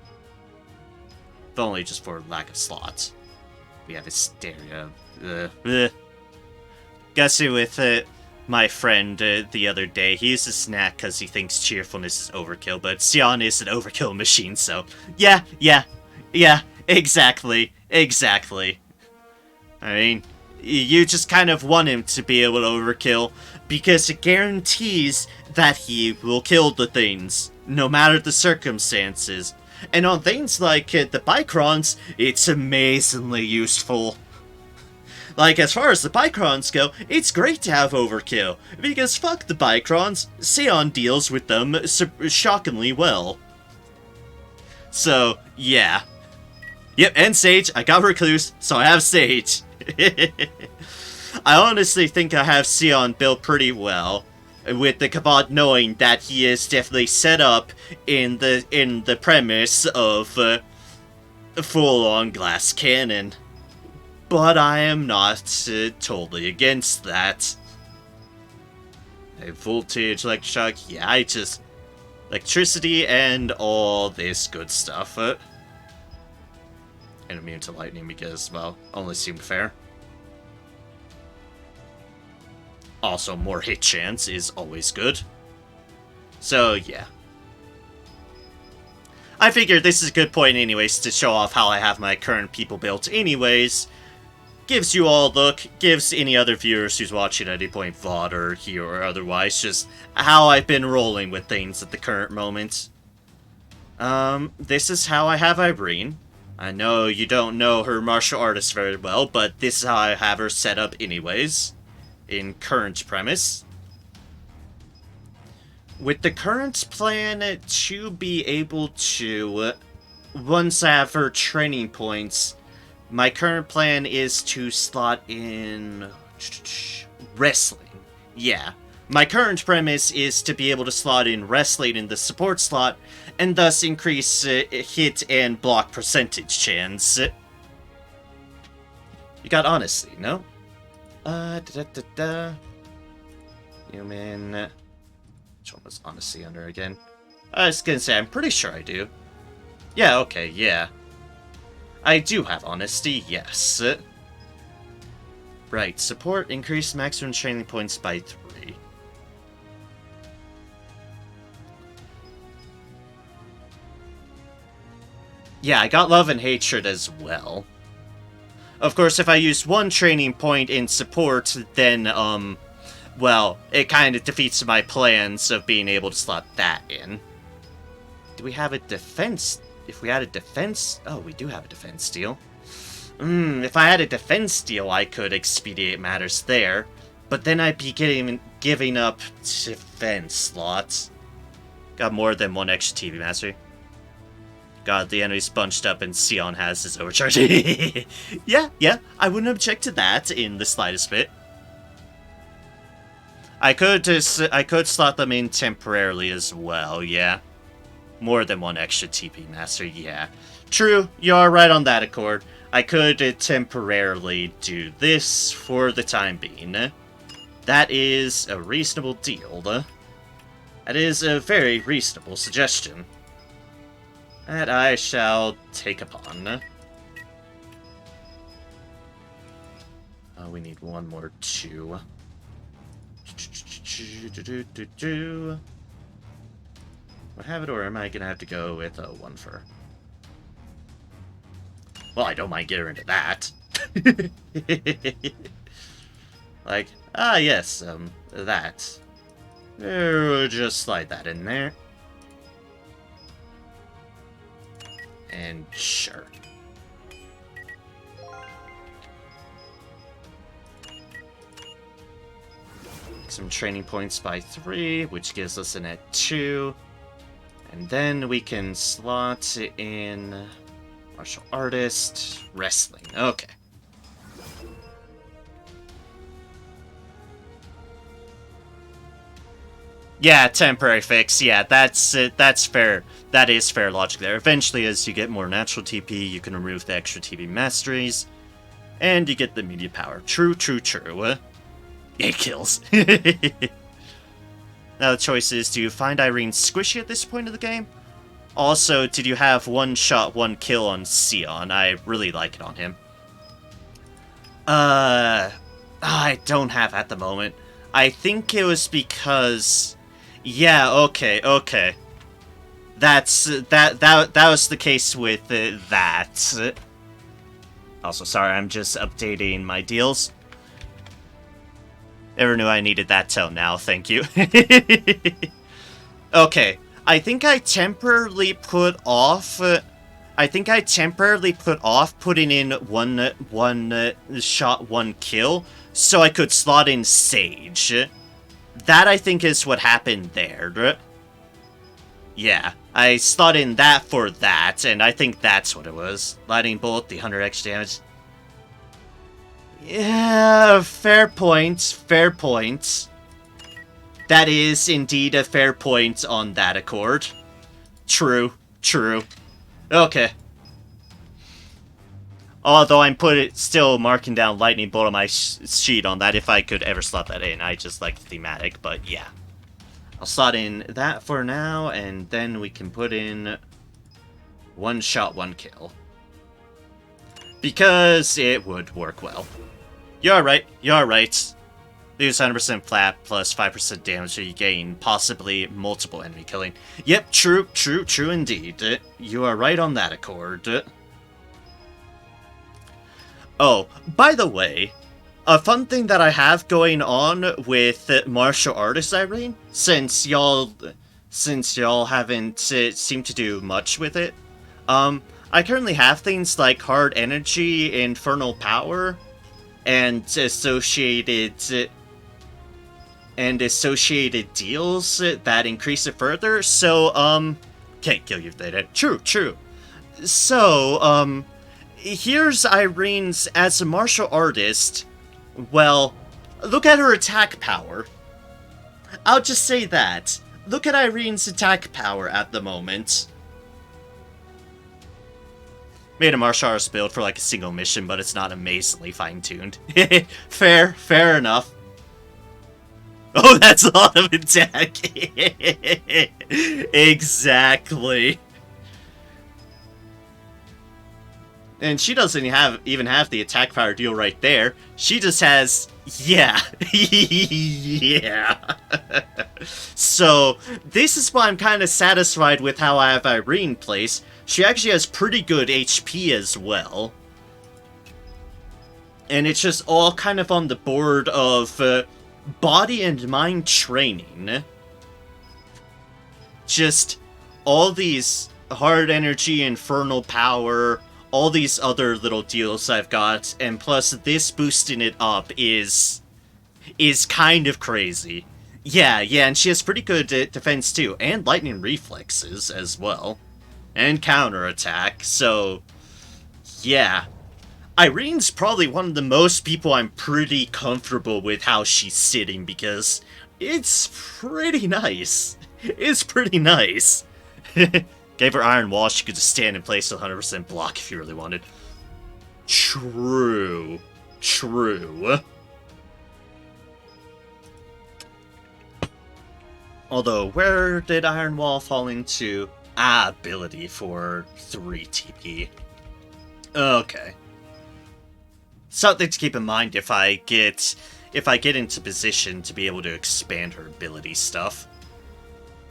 If only just for lack of slots. We have Hysteria. Got to with my friend the other day. He used a snack because he thinks cheerfulness is overkill, but Sion is an overkill machine, so yeah, exactly. I mean, you just kind of want him to be able to overkill, because it guarantees that he will kill the things, no matter the circumstances. And on things like the Bicrons, it's amazingly useful. Like, as far as the Bicrons go, it's great to have overkill, because fuck the Bicrons, Sion deals with them shockingly well. So, yeah. Yep, and Sage, I got Recluse, so I have Sage. I honestly think I have Sion built pretty well, with the Kabod knowing that he is definitely set up in the premise of full-on glass cannon. But I am not totally against that. A voltage, electric shock, yeah, I just... electricity and all this good stuff. And immune to lightning because, well, only seemed fair. Also, more hit chance is always good. So, yeah. I figured this is a good point anyways to show off how I have my current people built anyways. Gives you all a look, gives any other viewers who's watching at any point VOD or here or otherwise, just how I've been rolling with things at the current moment. This is how I have Irene. I know you don't know her martial artist very well, but this is how I have her set up anyways. In current premise. With the current plan to be able to, once I have her training points, my current plan is to slot in wrestling. Yeah. My current premise is to be able to slot in wrestling in the support slot, and thus increase hit and block percentage chance. You got honesty, no? Human. Which one was honesty under again? I was gonna say, I'm pretty sure I do. Yeah, okay, yeah. I do have honesty, yes. Right, support increased maximum training points by 3. Yeah, I got love and hatred as well. Of course, if I use one training point in support, then, well, it kind of defeats my plans of being able to slot that in. Do we have a defense? If we had a defense... Oh, we do have a defense deal. If I had a defense deal, I could expedite matters there. But then I'd be giving up defense slots. Got more than one extra TV mastery. God, the enemy's bunched up and Sion has his overcharge. Yeah, I wouldn't object to that in the slightest bit. I could slot them in temporarily as well, yeah. More than one extra TP master, yeah. True, you are right on that, Accord. I could temporarily do this for the time being. That is a reasonable deal. That is a very reasonable suggestion. That I shall take upon. We need one more 2. What have it, or am I gonna have to go with a 1 for? Well, I don't mind getting into that. Like, yes, that. We'll just slide that in there. And sure. Some training points by 3, which gives us a net 2. And then we can slot in martial artist, wrestling. Okay. Yeah, temporary fix. Yeah, that's fair. That is fair logic there. Eventually, as you get more natural TP, you can remove the extra TP masteries, and you get the immediate power. True, true, true. 8 kills. Now the choice is, do you find Irene squishy at this point of the game? Also, did you have 1 shot, 1 kill on Sion? I really like it on him. I don't have at the moment. I think it was because... Yeah, okay. That was the case with that. Also, sorry, I'm just updating my deals. Never knew I needed that till now, thank you. Okay, I think I temporarily put off... putting in one shot, 1 kill, so I could slot in Sage. That, I think, is what happened there. Yeah, I slot in that for that, and I think that's what it was. Lightning Bolt, the 100 extra damage. Yeah, fair point. That is indeed a fair point on that accord. True. Okay. Although I'm still marking down Lightning Bolt on my sheet on that if I could ever slot that in. I just like the thematic, but yeah. I'll slot in that for now, and then we can put in 1 shot, 1 kill. Because it would work well. You're right. Lose 100% flat plus 5% damage so you gain possibly multiple enemy killing. Yep, true indeed. You are right on that accord. Oh, by the way, a fun thing that I have going on with martial artist Irene, since y'all haven't seemed to do much with it, I currently have things like hard energy, infernal power, and associated deals that increase it further. So can't kill you later. True. So here's Irene's as a martial artist. Well, look at her attack power. I'll just say that. Look at Irene's attack power at the moment. Made a martial arts build for like a single mission, but it's not amazingly fine-tuned. Fair enough. Oh, that's a lot of attack. Exactly. And she doesn't even have the attack power deal right there. She just has, yeah. Yeah. So, this is why I'm kind of satisfied with how I have Irene placed. She actually has pretty good HP as well. And it's just all kind of on the board of body and mind training. Just all these hard energy, infernal power, all these other little deals I've got, and plus this boosting it up is kind of crazy. Yeah, and she has pretty good defense too, and lightning reflexes as well. And counterattack, so yeah. Irene's probably one of the most people I'm pretty comfortable with how she's sitting, because it's pretty nice. It's pretty nice. Gave her Iron Wall, she could just stand in place with 100% block if you really wanted. True. Although, where did Iron Wall fall into? Ah, ability for 3 TP. Okay. Something to keep in mind if I get into position to be able to expand her ability stuff.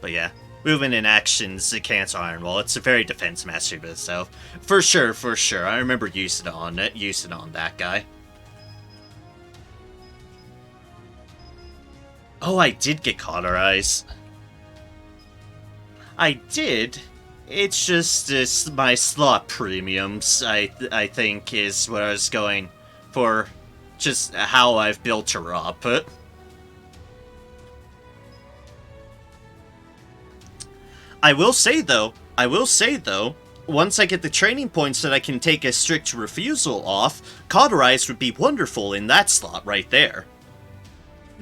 But yeah, movement and actions cancel Iron Wall. It's a very defense mastery by itself. For sure, for sure. I remember using it on that guy. Oh, I did get cauterized. I did. It's just my slot premiums, I think, is what I was going for. Just how I've built her up. I will say though, once I get the training points that I can take a strict refusal off, cauterize would be wonderful in that slot right there.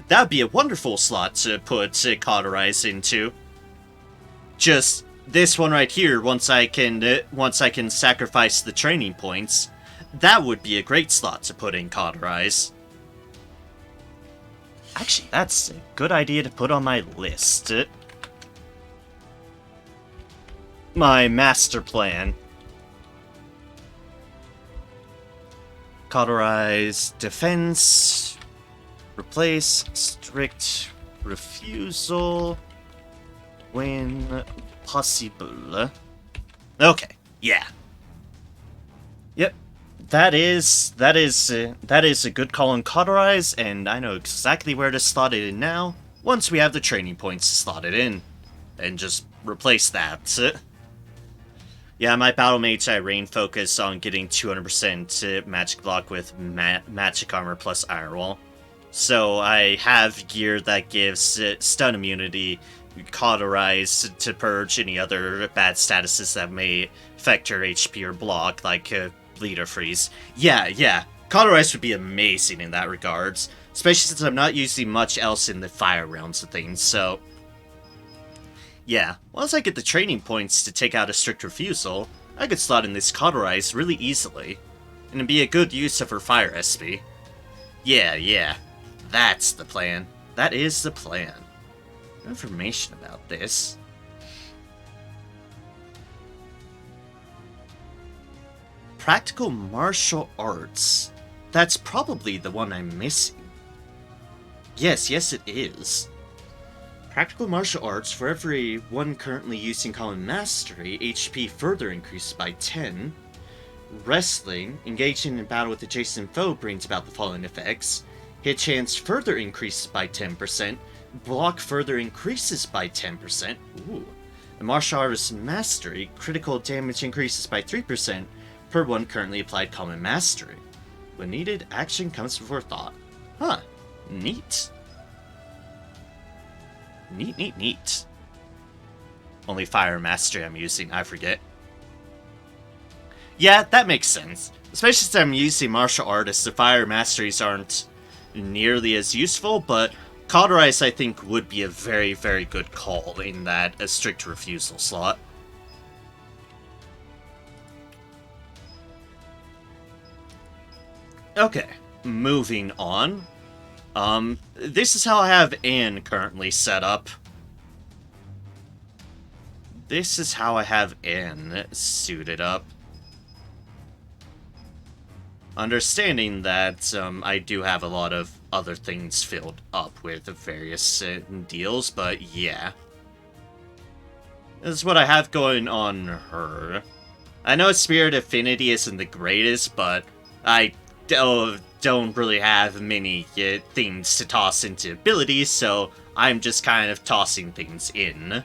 That would be a wonderful slot to put cauterize into. Just this one right here, once I can sacrifice the training points, that would be a great slot to put in cauterize. Actually, that's a good idea to put on my list. My master plan. Cauterize defense. Replace strict refusal when possible. Okay, yeah. Yep. That is a good call on cauterize, and I know exactly where to slot it in now. Once we have the training points to slot it in, and just replace that. Yeah, my battle mates I rain focus on getting 200% magic block with magic armor plus iron wall. So I have gear that gives stun immunity, cauterize to purge any other bad statuses that may affect her HP or block, like bleeder freeze. Yeah, cauterize would be amazing in that regards, especially since I'm not using much else in the fire realms of things, so... Yeah, once I get the training points to take out a strict refusal, I could slot in this cauterize really easily, and it'd be a good use of her fire SP. Yeah, that's the plan. That is the plan. Information about this. Practical martial arts. That's probably the one I'm missing. Yes, it is. Practical martial arts, for every one currently using common mastery, HP further increases by 10. Wrestling, engaging in battle with adjacent foe brings about the following effects. Hit chance further increases by 10%. Block further increases by 10%. Ooh. The martial artist mastery, critical damage increases by 3% per one currently applied common mastery. When needed, action comes before thought. Huh. Neat. Neat. Only fire mastery I'm using, I forget. Yeah, that makes sense. Especially since I'm using martial artists, the fire masteries aren't nearly as useful, but cauterize I think would be a very, very good call in that a strict refusal slot. Okay, moving on. This is how I have Anne currently set up. This is how I have Anne suited up. Understanding that I do have a lot of other things filled up with various deals, but yeah. This is what I have going on her. I know Spirit Affinity isn't the greatest, but I don't really have many things to toss into abilities, so I'm just kind of tossing things in.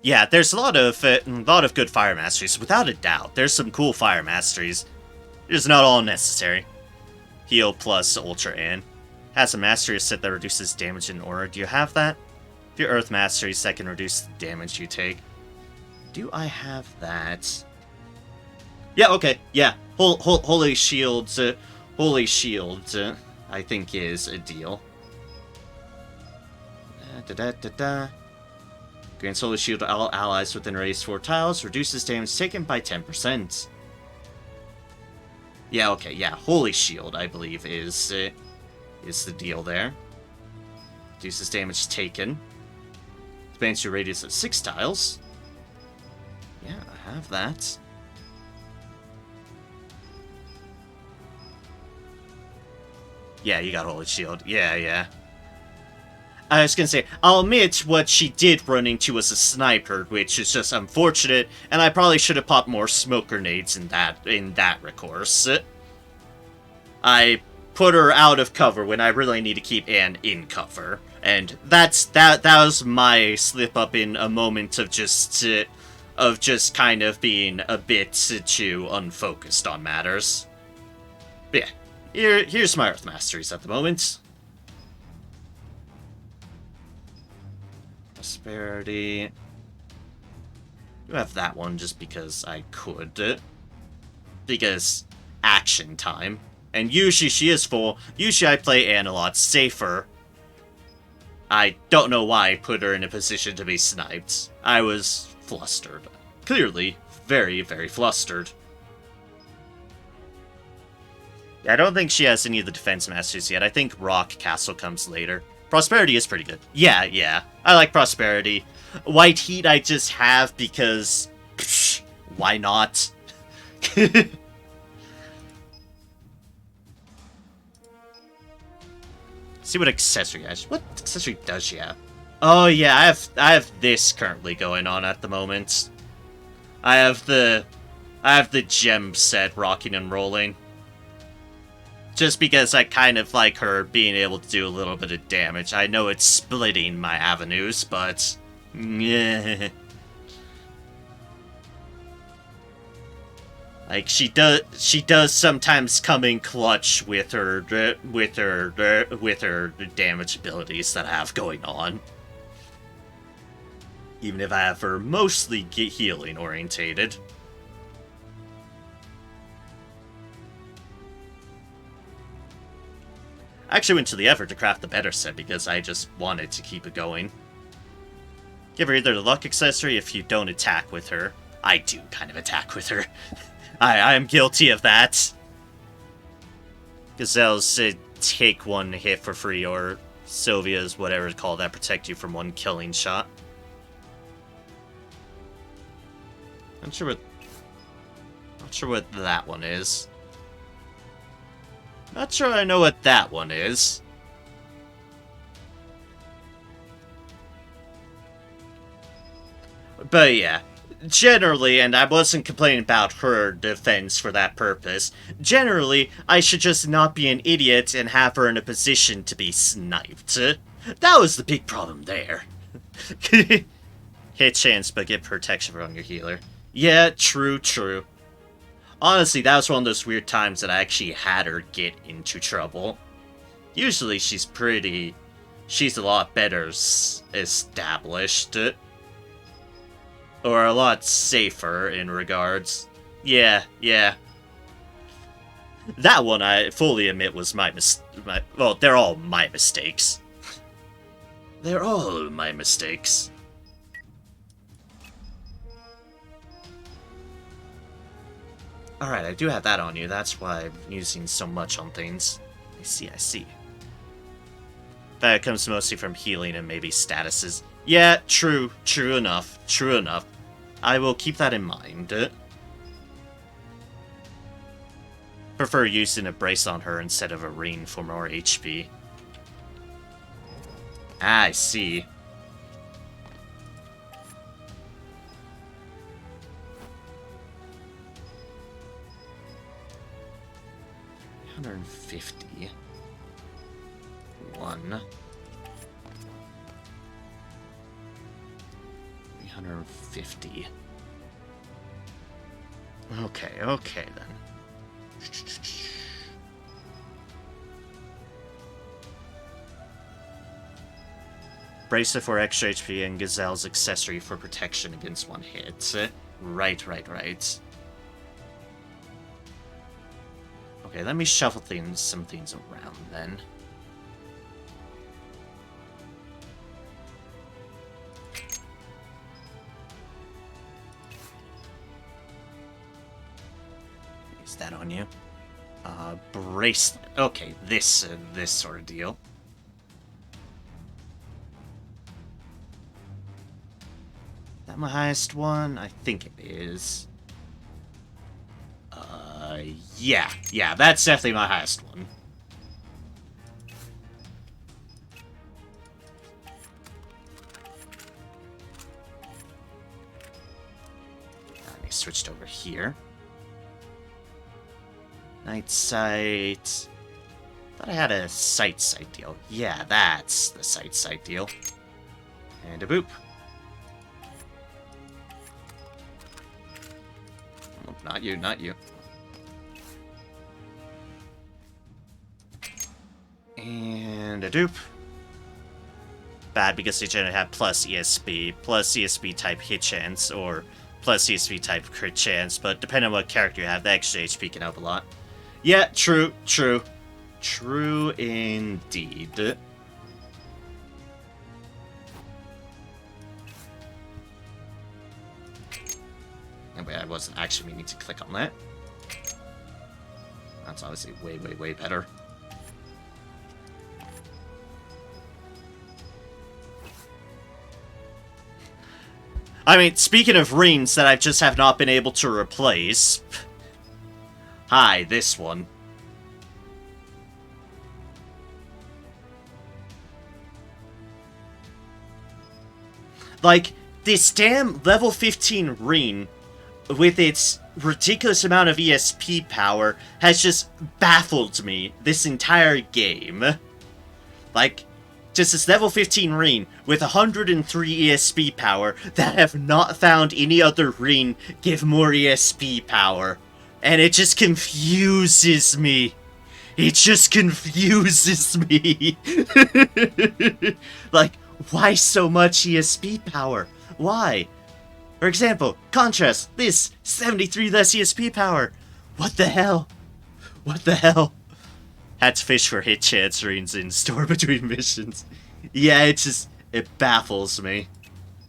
Yeah, there's a lot of good fire masteries, without a doubt. There's some cool fire masteries. It's not all necessary. Heal plus Ultra Ann. Has a mastery set that reduces damage in aura. Do you have that? If your Earth masteries that can reduce the damage you take. Do I have that? Yeah, okay, yeah. Holy Shield, I think is a deal. Grants Holy Shield to all allies within a radius 4 tiles, reduces damage taken by 10%. Yeah, okay, yeah. Holy Shield, I believe, is the deal there. Reduces damage taken. Expands your radius of 6 tiles. Yeah, I have that. Yeah, you got Holy Shield. Yeah, yeah. I was gonna say, I'll admit what she did run into was a sniper, which is just unfortunate, and I probably should have popped more smoke grenades in that recourse. I put her out of cover when I really need to keep Anne in cover, and that was my slip up in a moment of just kind of being a bit too unfocused on matters. But yeah, here's my Earth Masteries at the moment. Prosperity. You have that one just because I could. Because action time. And usually she is full. Usually I play Anne a lot safer. I don't know why I put her in a position to be sniped. I was flustered. Clearly, very, very flustered. Yeah, I don't think she has any of the defense masters yet. I think Rock Castle comes later. Prosperity is pretty good. Yeah, yeah. I like Prosperity. White Heat I just have because... Psh, why not? See what accessory has. What accessory does she have? Oh yeah, I have this currently going on at the moment. I have the gem set rocking and rolling. Just because I kind of like her being able to do a little bit of damage. I know it's splitting my avenues, but... yeah. Like, she does sometimes come in clutch with her damage abilities that I have going on. Even if I have her mostly healing orientated. I actually went to the effort to craft the better set because I just wanted to keep it going. Give her either the luck accessory if you don't attack with her. I do kind of attack with her. I am guilty of that. Gazelle's take one hit for free, or Sylvia's whatever it's called that protect you from one killing shot. Not sure what that one is. Not sure I know what that one is. But yeah, generally, and I wasn't complaining about her defense for that purpose, generally, I should just not be an idiot and have her in a position to be sniped. That was the big problem there. Hit chance, but get protection from your healer. Yeah, true, true. Honestly, that was one of those weird times that I actually had her get into trouble. Usually she's a lot better established. Or a lot safer in regards. Yeah, yeah. That one, I fully admit, was well, they're all my mistakes. They're all my mistakes. Alright, I do have that on you. That's why I'm using so much on things. I see, I see. That comes mostly from healing and maybe statuses. Yeah, true enough, true enough. I will keep that in mind. Prefer using a brace on her instead of a ring for more HP. Ah, I see. $150. 1. 350. Okay, okay then. Bracelet for extra HP and Gazelle's accessory for protection against one hit. Right. Okay, let me shuffle some things around then. Is that on you? Bracelet. Okay, this sort of deal. Is that my highest one? I think it is. Yeah, that's definitely my highest one. I switched over here. Night sight. Thought I had a sight deal. Yeah, that's the sight deal. And a boop. Oh, not you, not you. And a dupe. Bad because they generally have plus ESP type hit chance, or plus ESP type crit chance, but depending on what character you have, the extra HP can help a lot. Yeah, true. True indeed. Oh, wait, I wasn't actually meaning to click on that. That's obviously way better. I mean, speaking of rings that I just have not been able to replace... Hi, this one. Like, this damn level 15 ring, with its ridiculous amount of ESP power, has just baffled me this entire game. Like, just this level 15 ring with 103 ESP power that I have not found any other ring give more ESP power. And it just confuses me. It just confuses me. Like, why so much ESP power? Why? For example, contrast, this 73 less ESP power. What the hell? What the hell? Had to fish for hit chance rings in store between missions. Yeah, it baffles me.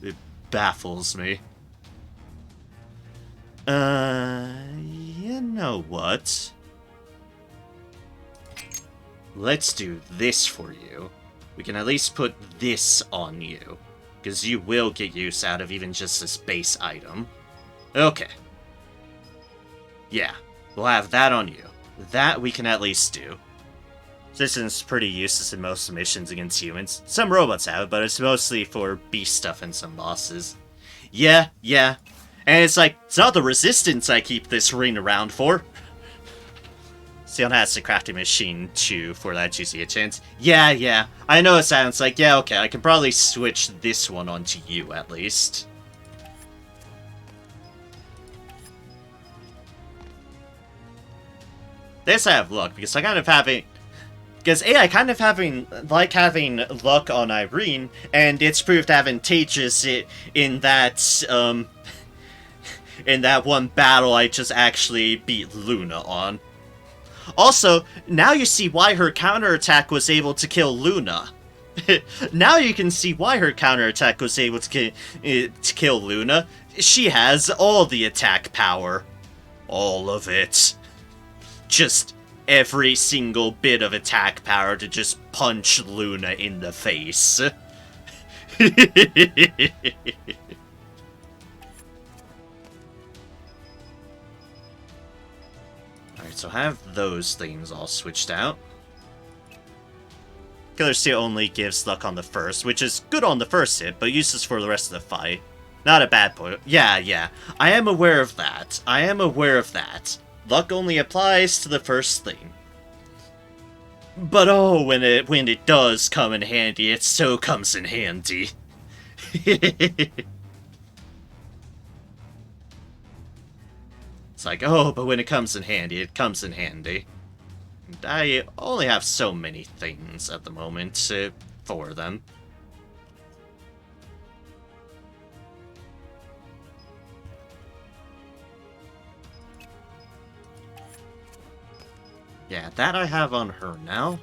It baffles me. You know what? Let's do this for you. We can at least put this on you, because you will get use out of even just this base item. Okay. Yeah, we'll have that on you. That we can at least do. Resistance is pretty useless in most missions against humans. Some robots have it, but it's mostly for beast stuff and some bosses. Yeah. And it's like, it's not the resistance I keep this ring around for. Sion has the crafting machine too for that juicy hit chance. Yeah. I know it sounds like, yeah, okay, I can probably switch this one onto you at least. This I have luck, because I kind of having having luck on Irene, and it's proved advantageous in that one battle I just actually beat Luna on. Also, now you see why her counterattack was able to kill Luna. Now you can see why her counterattack was able to kill Luna. She has all the attack power. All of it. Just every single bit of attack power to just punch Luna in the face. Alright, so have those things all switched out. Killer Steel only gives luck on the first, which is good on the first hit, but useless for the rest of the fight. Not a bad point. Yeah. I am aware of that. Luck only applies to the first thing. But oh, when it does come in handy, it so comes in handy. It's like, oh, but when it comes in handy, it comes in handy. And I only have so many things at the moment for them. Yeah, that I have on her now.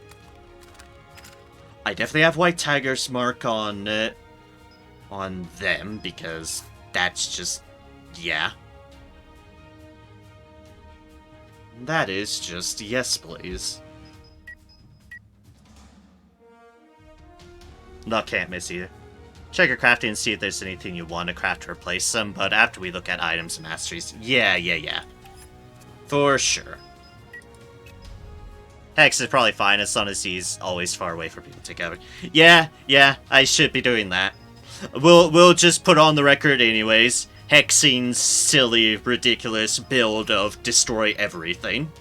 I definitely have White Tiger's mark on them, because that's just... yeah. That is just yes, please. No, can't miss either. Check your crafting and see if there's anything you want to craft to replace them, but after we look at items and masteries, yeah. For sure. Hex is probably fine as long as he's always far away from people to take cover. Yeah, I should be doing that. We'll just put on the record anyways. Hexing's silly, ridiculous build of destroy everything.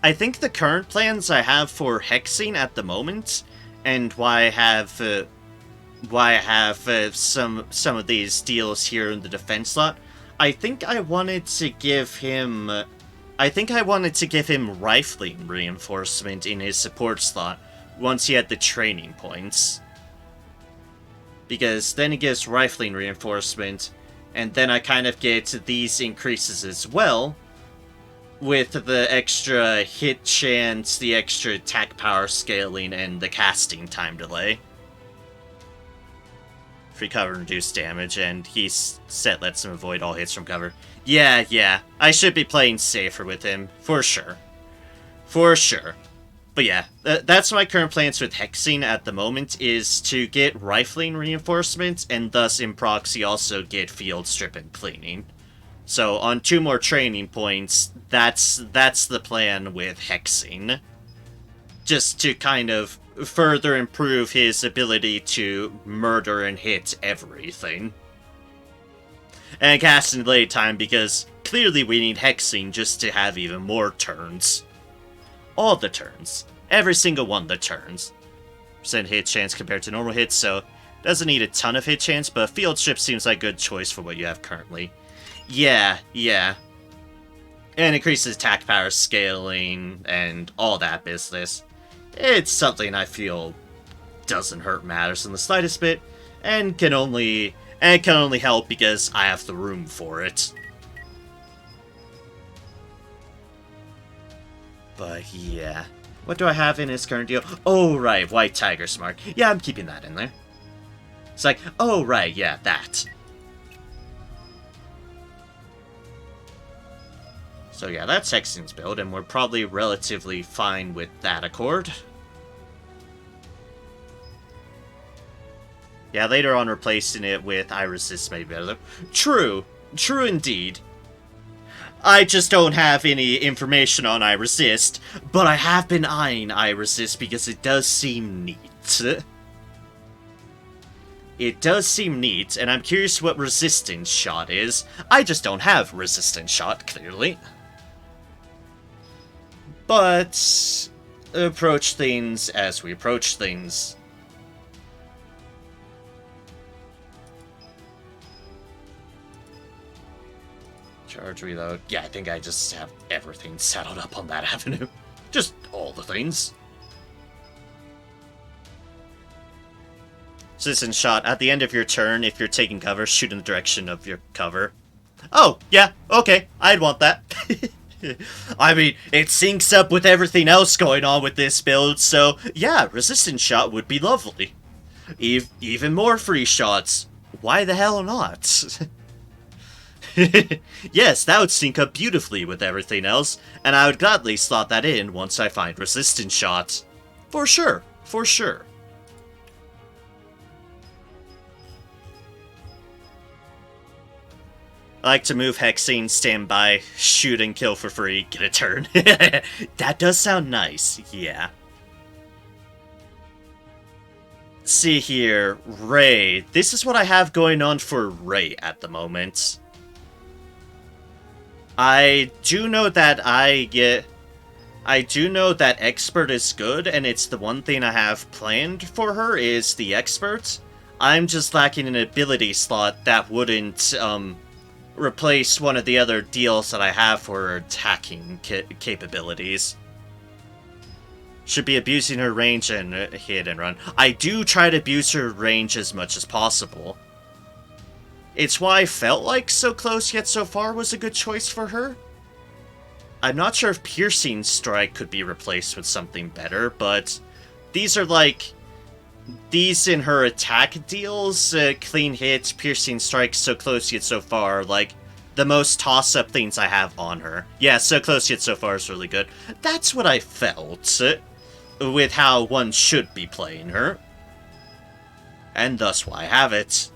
I think the current plans I have for hexing at the moment, and why I have some of these deals here in the defense slot, I think I wanted to give him rifling reinforcement in his support slot once he had the training points. Because then he gives rifling reinforcement, and then I kind of get these increases as well, with the extra hit chance, the extra attack power scaling, and the casting time delay. Free cover and reduced damage, and he's set lets him avoid all hits from cover. Yeah, I should be playing safer with him, for sure. But yeah, that's my current plans with hexing at the moment, is to get rifling reinforcements, and thus in proxy also get field strip and cleaning. So on 2 more training points, that's the plan with hexing. Just to kind of further improve his ability to murder and hit everything. And casting delay time, because clearly we need hexing just to have even more turns. All the turns. Every single one of the turns. Percent hit chance compared to normal hits, so doesn't need a ton of hit chance, but field strip seems like a good choice for what you have currently. Yeah. And increases attack power scaling and all that business. It's something I feel doesn't hurt matters in the slightest bit, and can only help because I have the room for it. But yeah. What do I have in his current deal? Oh right, White Tiger Smart. Yeah, I'm keeping that in there. It's like, oh right, yeah, that. So yeah, that's Hexing's build, and we're probably relatively fine with that accord. Yeah, later on replacing it with I Resist may be better. True indeed. I just don't have any information on I Resist, but I have been eyeing I Resist because it does seem neat. It does seem neat, and I'm curious what Resistance Shot is. I just don't have Resistance Shot, clearly. But approach things as we approach things. Charge reload. Yeah, I think I just have everything settled up on that avenue. Just all the things. Citizen shot. At the end of your turn, if you're taking cover, shoot in the direction of your cover. Oh, yeah, okay. I'd want that. I mean, it syncs up with everything else going on with this build, so yeah, resistance shot would be lovely. Even more free shots. Why the hell not? Yes, that would sync up beautifully with everything else, and I would gladly slot that in once I find resistance shots. For sure. I like to move hexing, stand by, shoot and kill for free, get a turn. That does sound nice, yeah. See here, Ray. This is what I have going on for Ray at the moment. I do know that Expert is good, and it's the one thing I have planned for her is the Expert. I'm just lacking an ability slot that wouldn't, replace one of the other deals that I have for her attacking capabilities. Should be abusing her range and hit and run. I do try to abuse her range as much as possible. It's why I felt like So Close Yet So Far was a good choice for her. I'm not sure if Piercing Strike could be replaced with something better, but these are like... These in her attack deals, clean hits, piercing strikes, so close yet so far, like, the most toss-up things I have on her. Yeah, so close yet so far is really good. That's what I felt with how one should be playing her. And thus why I have it.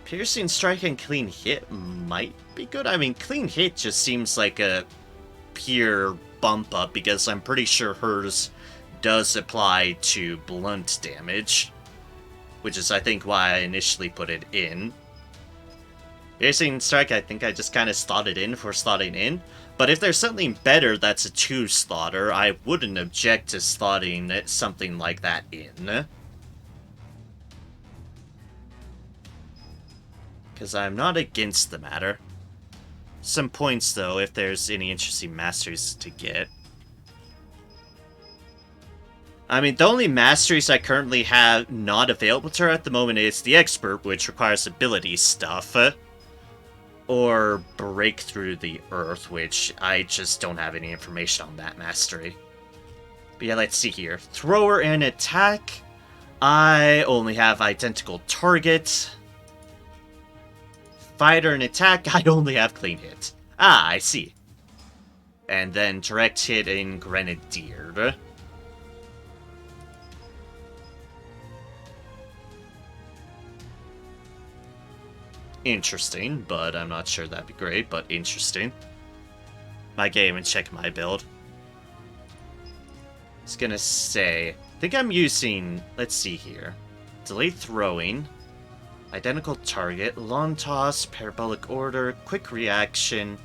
Piercing strike and clean hit might be good. I mean, clean hit just seems like a pure bump up because I'm pretty sure hers does apply to blunt damage, which is I think why I initially put it in. Piercing strike, I think I just kind of slotted in for slotting in, but if there's something better that's a 2-slotter, I wouldn't object to slotting something like that in. Because I'm not against the matter. Some points, though, if there's any interesting masteries to get. I mean, the only masteries I currently have not available to her at the moment is the Expert, which requires ability stuff. Or Break Through the Earth, which I just don't have any information on that mastery. But yeah, let's see here. Thrower and Attack. I only have Identical Target. Fighter and Attack, I only have Clean Hit. Ah, I see. And then Direct Hit and Grenadier. Interesting, but I'm not sure that'd be great, but interesting. My game and check my build. I was gonna say, I think I'm using, let's see here. Delayed Throwing. Identical Target, Long Toss, Parabolic Order, Quick Reaction,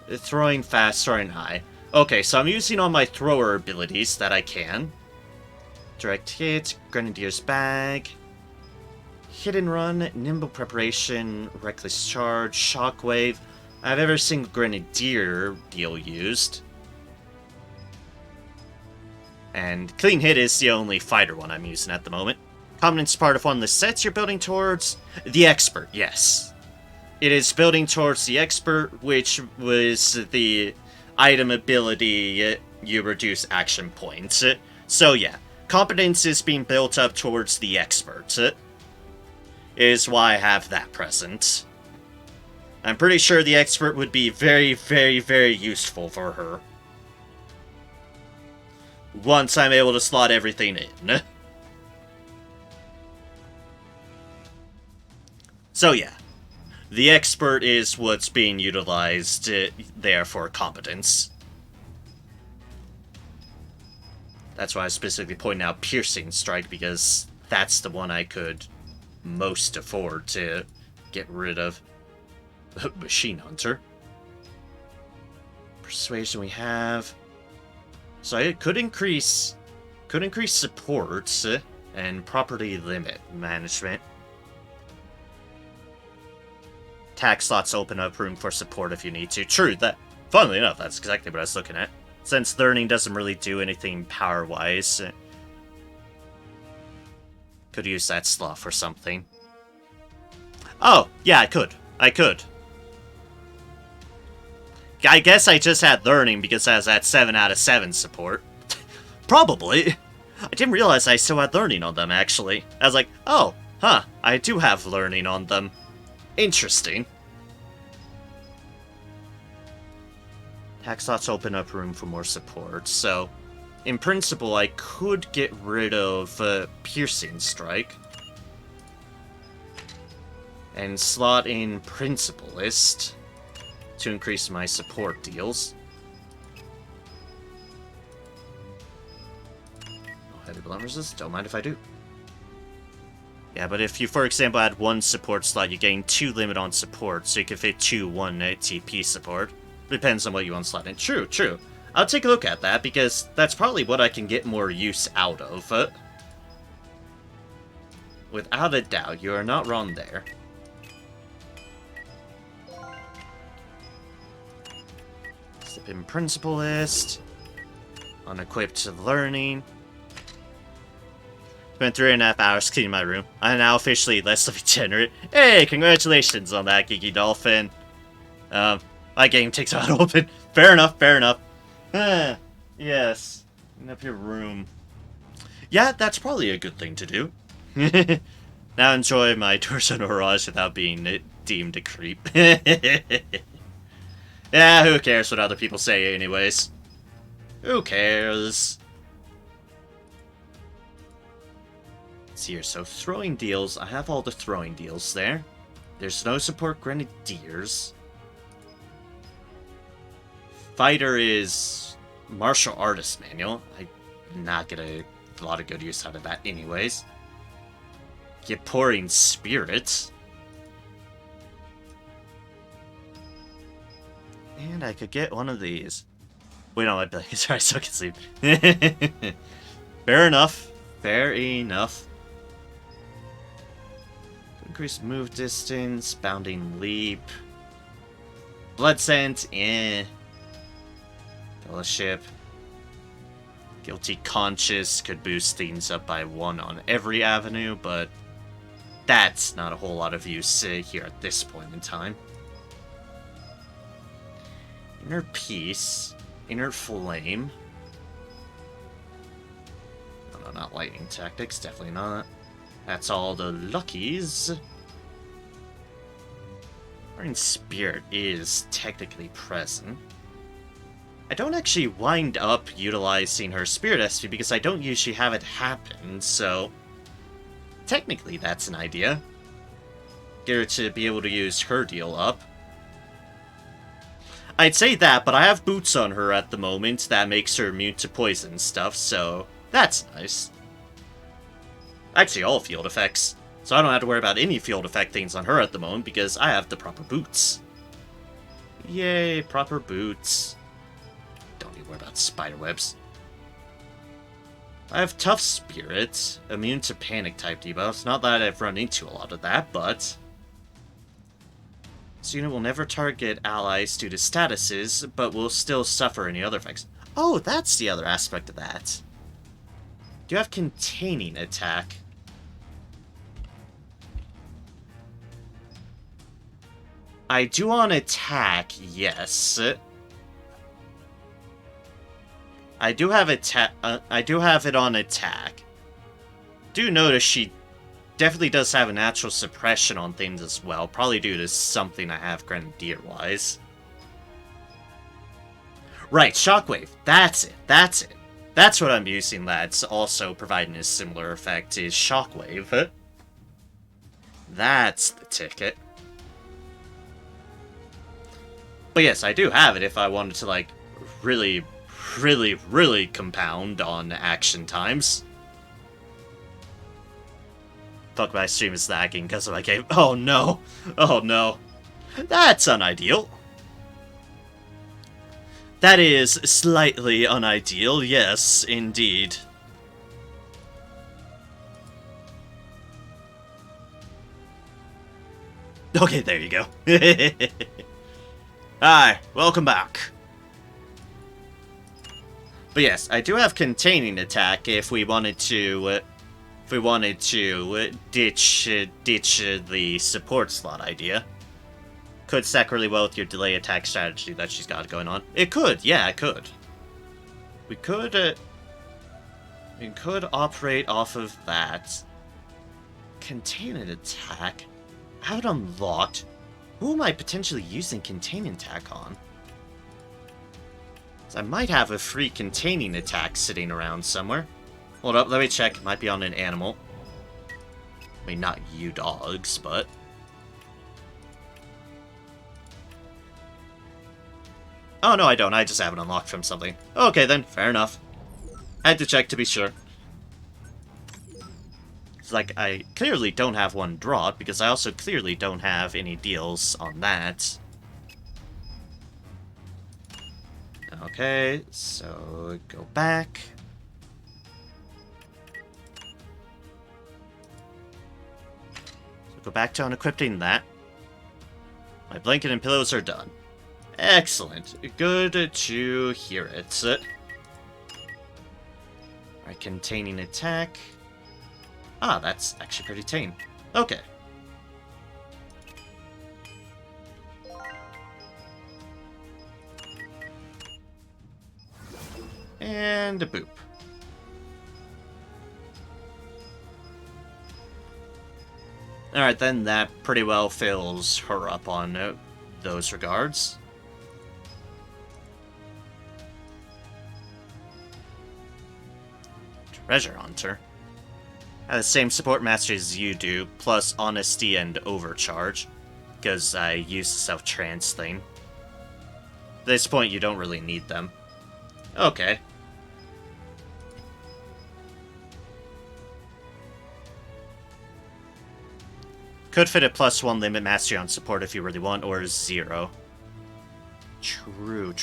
Throwing Fast, Throwing High. Okay, so I'm using all my thrower abilities that I can. Direct Hit, Grenadier's Bag, Hit and Run, Nimble Preparation, Reckless Charge, Shockwave. I've ever seen Grenadier deal used. And Clean Hit is the only fighter one I'm using at the moment. Competence part of one of the sets you're building towards. The Expert, yes. It is building towards the Expert, which was the item ability you reduce action points. So yeah, competence is being built up towards the Expert. Is why I have that present. I'm pretty sure the Expert would be very, very, very useful for her. Once I'm able to slot everything in. So yeah, the Expert is what's being utilized there for competence. That's why I specifically pointed out Piercing Strike, because that's the one I could most afford to get rid of. Machine Hunter. Persuasion we have. So it could increase support and property limit management. Attack slots open up room for support if you need to. True, that, funnily enough, that's exactly what I was looking at. Since learning doesn't really do anything power-wise, could use that slot for something. Oh, yeah, I could. I guess I just had learning because I was at 7 out of 7 support. Probably. I didn't realize I still had learning on them, actually. I was like, oh, huh, I do have learning on them. Interesting. Attack slots open up room for more support, so in principle I could get rid of Piercing Strike and slot in Principalist to increase my support deals. Oh, heavy blunt resist? Don't mind if I do. Yeah, but if you, for example, add 1 support slot, you gain 2 limit on support, so you can fit 2 1 TP support. Depends on what you want to slot in. True. I'll take a look at that, because that's probably what I can get more use out of. Without a doubt, you are not wrong there. Step in Principalist. Unequipped Learning. Spent 3.5 hours cleaning my room. I'm now officially less of a degenerate. Hey, congratulations on that, Geeky Dolphin. My game takes out open. Fair enough. Yes. Clean up your room. Yeah, that's probably a good thing to do. Now enjoy my tours on Orage without being deemed a creep. Yeah, who cares what other people say anyways? Who cares? Let's see here, so throwing deals. I have all the throwing deals there. There's no support grenadiers. Fighter is martial artist manual. I'm not gonna a lot of good use out of that anyways. Get pouring spirits. And I could get one of these. Wait, no, sorry, I still can sleep. Fair enough. Fair enough. Increase move distance, bounding leap. Blood scent, Fellowship. Guilty conscious could boost things up by 1 on every avenue, but that's not a whole lot of use here at this point in time. Inner peace. Inner flame. No, not lightning tactics, definitely not. That's all the luckies. Burning Spirit is technically present. I don't actually wind up utilizing her Spirit SP because I don't usually have it happen, so technically that's an idea. Get her to be able to use her deal up. I'd say that, but I have boots on her at the moment that makes her immune to poison stuff, so that's nice. Actually, all field effects. So I don't have to worry about any field effect things on her at the moment because I have the proper boots. Yay, proper boots. Don't need to worry about spider webs. I have tough spirits, immune to panic type debuffs. Not that I've run into a lot of that, but this unit will never target allies due to statuses, but will still suffer any other effects. Oh, that's the other aspect of that. Do you have containing attack? I do on attack, yes. I do have I do have it on attack. Do notice she definitely does have a natural suppression on things as well, probably due to something I have grenadier-wise. Right, Shockwave. That's it. That's it. That's what I'm using, lads. Also providing a similar effect is Shockwave. That's the ticket. But yes, I do have it if I wanted to, like, really compound on action times. Fuck, my stream is lagging because of my game. Oh no! Oh no. That's unideal. That is slightly unideal, yes, indeed. Okay, there you go. Hi, welcome back. But yes, I do have containing attack if we wanted to ditch the support slot idea. Could stack really well with your delay attack strategy that she's got going on. It could, yeah, it could. We could operate off of that. Containing attack? I have it unlocked. Who am I potentially using containing attack on? I might have a free containing attack sitting around somewhere. Hold up, let me check. It might be on an animal. I mean, not you dogs, but... Oh, no, I don't. I just have it unlocked from something. Okay, then. Fair enough. I had to check to be sure. It's like, I clearly don't have one drawn, because I also clearly don't have any deals on that. Okay, so go back. So go back to unequipping that. My blanket and pillows are done. Excellent. Good to hear it. Alright, containing attack. Ah, that's actually pretty tame. Okay. And a boop. Alright, then that pretty well fills her up on those regards. Treasure Hunter. I have the same support mastery as you do, plus Honesty and Overcharge, because I use the self-trans thing. At this point, you don't really need them. Okay. Could fit a +1 limit mastery on support if you really want, or 0. True.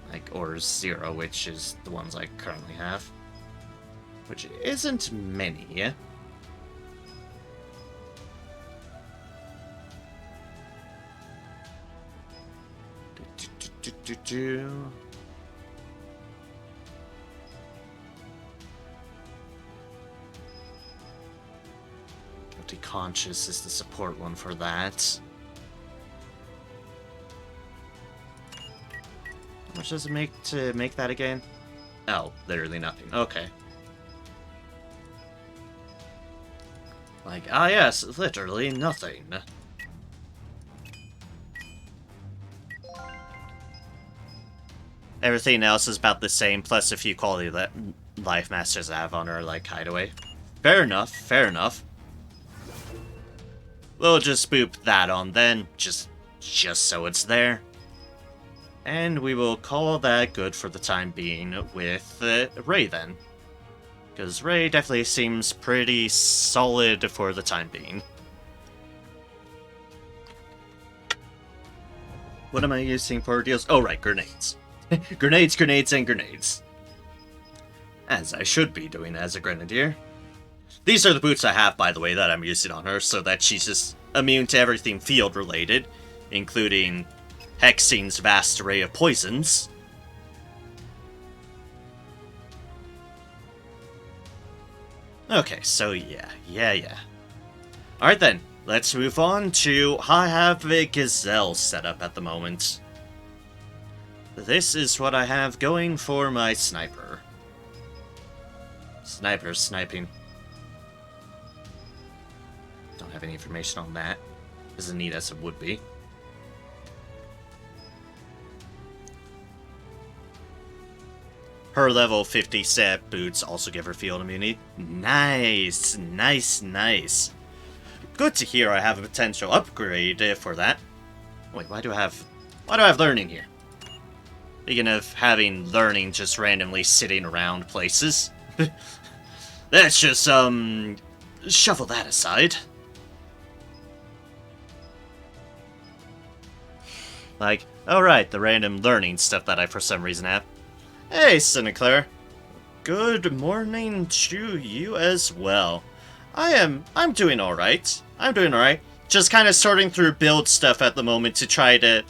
Like, or 0, which is the ones I currently have. Which isn't many, yeah? Guilty Conscious is the support one for that. How much does it make to make that again? Oh, literally nothing. Okay. Like, ah yes, literally nothing. Everything else is about the same, plus a few quality life masters I have on her, like Hideaway. Fair enough, fair enough. We'll just boop that on then, just so it's there. And we will call that good for the time being with Ray then. Because Ray definitely seems pretty solid for the time being. What am I using for deals? Oh right, grenades. Grenades, and grenades. As I should be doing as a grenadier. These are the boots I have, by the way, that I'm using on her, so that she's just immune to everything field-related, including Hexine's vast array of poisons. Okay, so yeah. Alright then, let's move on to... I have a Gazelle set up at the moment. This is what I have going for my sniper. Sniper sniping. Don't have any information on that. As neat as it would be. Her level 50 set boots also give her field immunity. Nice. Good to hear I have a potential upgrade for that. Wait, why do I have learning here? Speaking of having learning just randomly sitting around places. Let's just, shuffle that aside. Like, alright, the random learning stuff that I for some reason have. Hey, Sinclair. Good morning to you as well. I'm doing alright. Just kind of sorting through build stuff at the moment to try to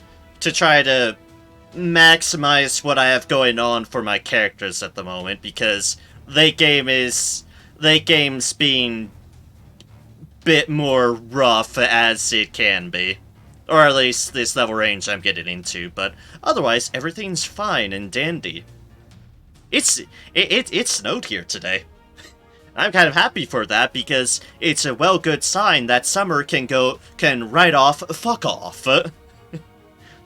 maximize what I have going on for my characters at the moment, because late game's being a bit more rough as it can be. Or at least this level range I'm getting into, but otherwise everything's fine and dandy. It snowed here today. I'm kind of happy for that, because it's a good sign that summer can write off fuck off.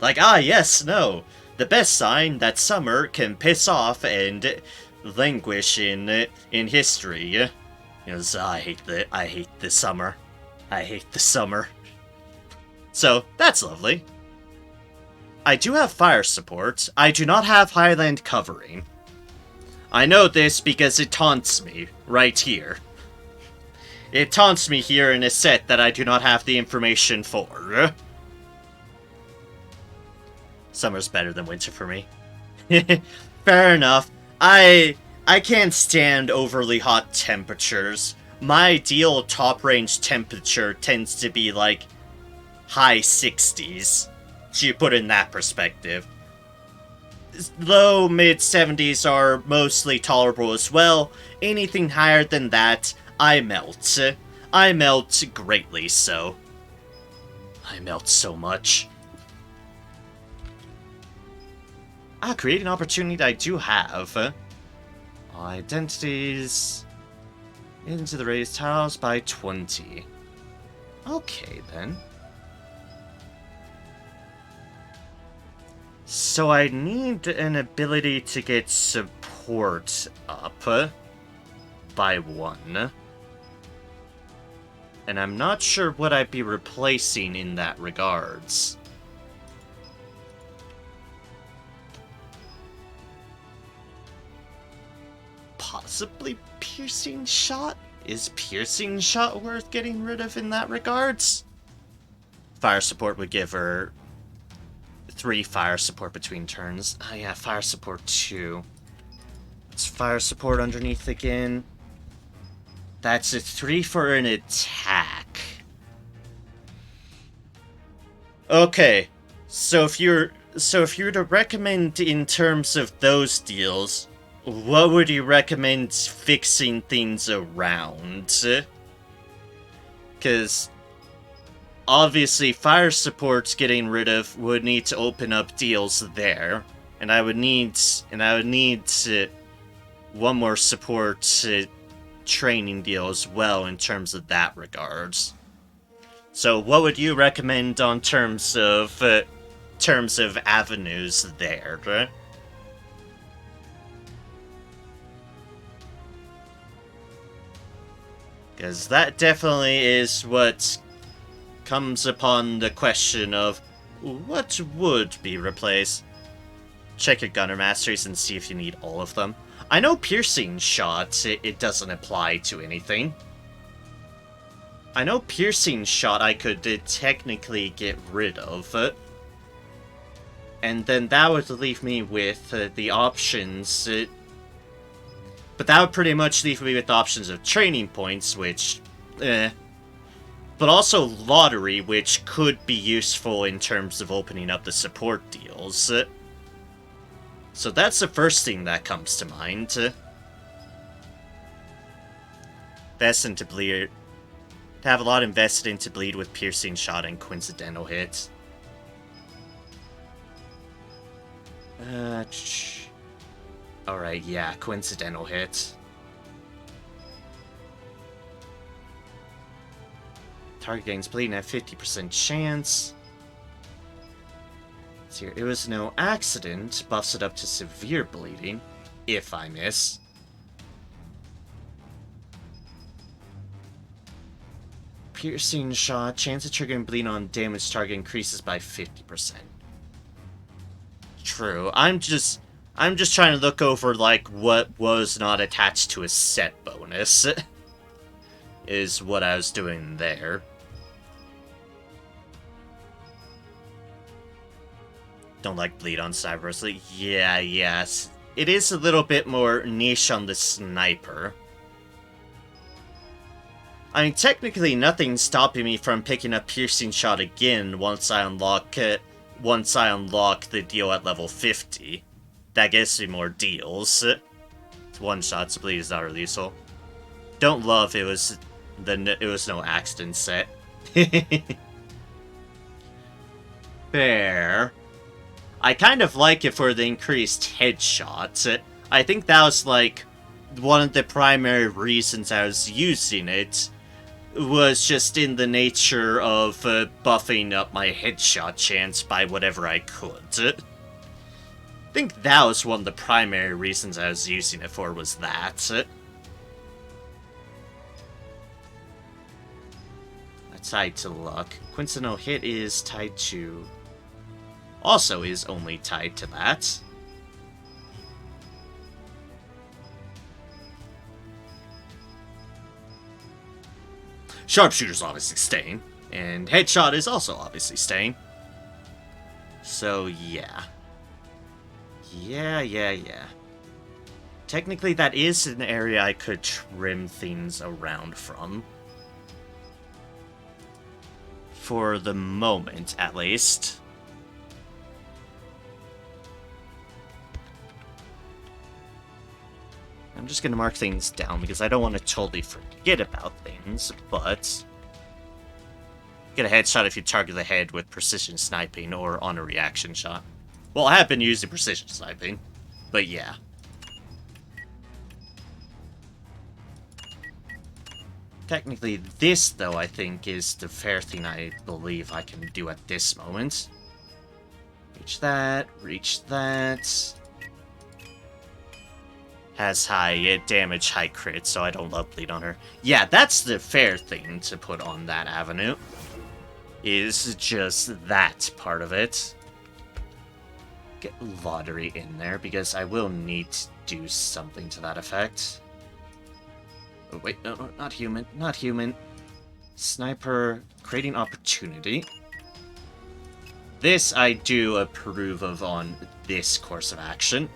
Like, ah yes, no. The best sign that summer can piss off and languish in history. Because I hate the summer. I hate the summer. So, that's lovely. I do have fire support. I do not have Highland covering. I know this because it taunts me right here. It taunts me here in a set that I do not have the information for. Summer's better than winter for me. Fair enough. I can't stand overly hot temperatures. My ideal top range temperature tends to be like high 60s. So you put it in that perspective. Low mid 70s are mostly tolerable as well. Anything higher than that, I melt. I melt greatly so. I melt so much. create an opportunity I do have. Identities into the raised tiles by 20. Okay, then. So I need an ability to get support up by 1. And I'm not sure what I'd be replacing in that regards. Possibly piercing shot? Is piercing shot worth getting rid of in that regards? Fire support would give her 3 fire support between turns. Oh yeah, fire support 2. It's fire support underneath again. That's a 3 for an attack. Okay, so if you were to recommend in terms of those deals, what would you recommend fixing things around? Because obviously fire supports getting rid of would need to open up deals there, and I would need one more support training deal as well in terms of that regards. So what would you recommend on terms of avenues there? Because that definitely is what comes upon the question of what would be replaced. Check your gunner masteries and see if you need all of them. I know piercing shots, it doesn't apply to anything. I know piercing shot I could technically get rid of. And then that would leave me with the options. But that would pretty much leave me with the options of training points, which... but also lottery, which could be useful in terms of opening up the support deals. So that's the first thing that comes to mind. Invest to bleed. To have a lot invested into bleed with piercing shot and coincidental hit. Alright, yeah, coincidental hit. Target gains bleeding at 50% chance. Here, it was no accident, buffs it up to severe bleeding, if I miss. Piercing shot, chance of triggering bleeding on damaged target increases by 50%. True, I'm just trying to look over, like, what was not attached to a set bonus, is what I was doing there. Don't like bleed on cyber. Yeah, yes. It is a little bit more niche on the sniper. I mean, technically nothing's stopping me from picking up piercing shot again once I unlock the deal at level 50. That gets me more deals. It's one shot, so bleed is not really useful. Don't love it was no accident set. Fair. I kind of like it for the increased headshots. I think that was, like, one of the primary reasons I was using it, was just in the nature of buffing up my headshot chance by whatever I could. I think that was one of the primary reasons I was using it for, was that. Tied to luck. Coincidental hit is tied to... also is only tied to that. Sharpshooter's obviously staying, and headshot is also obviously staying. So, yeah. Yeah. Technically, that is an area I could trim things around from. For the moment, at least. I'm just gonna mark things down because I don't want to totally forget about things, but... get a headshot if you target the head with precision sniping or on a reaction shot. Well, I have been using precision sniping, but yeah. Technically, this, though, I think, is the fair thing I believe I can do at this moment. Reach that, reach that. Has high damage, high crit, so I don't love bleed on her. Yeah, that's the fair thing to put on that avenue. Is just that part of it. Get lottery in there, because I will need to do something to that effect. Oh, wait, no, not human, not human. Sniper, creating opportunity. This I do approve of on this course of action.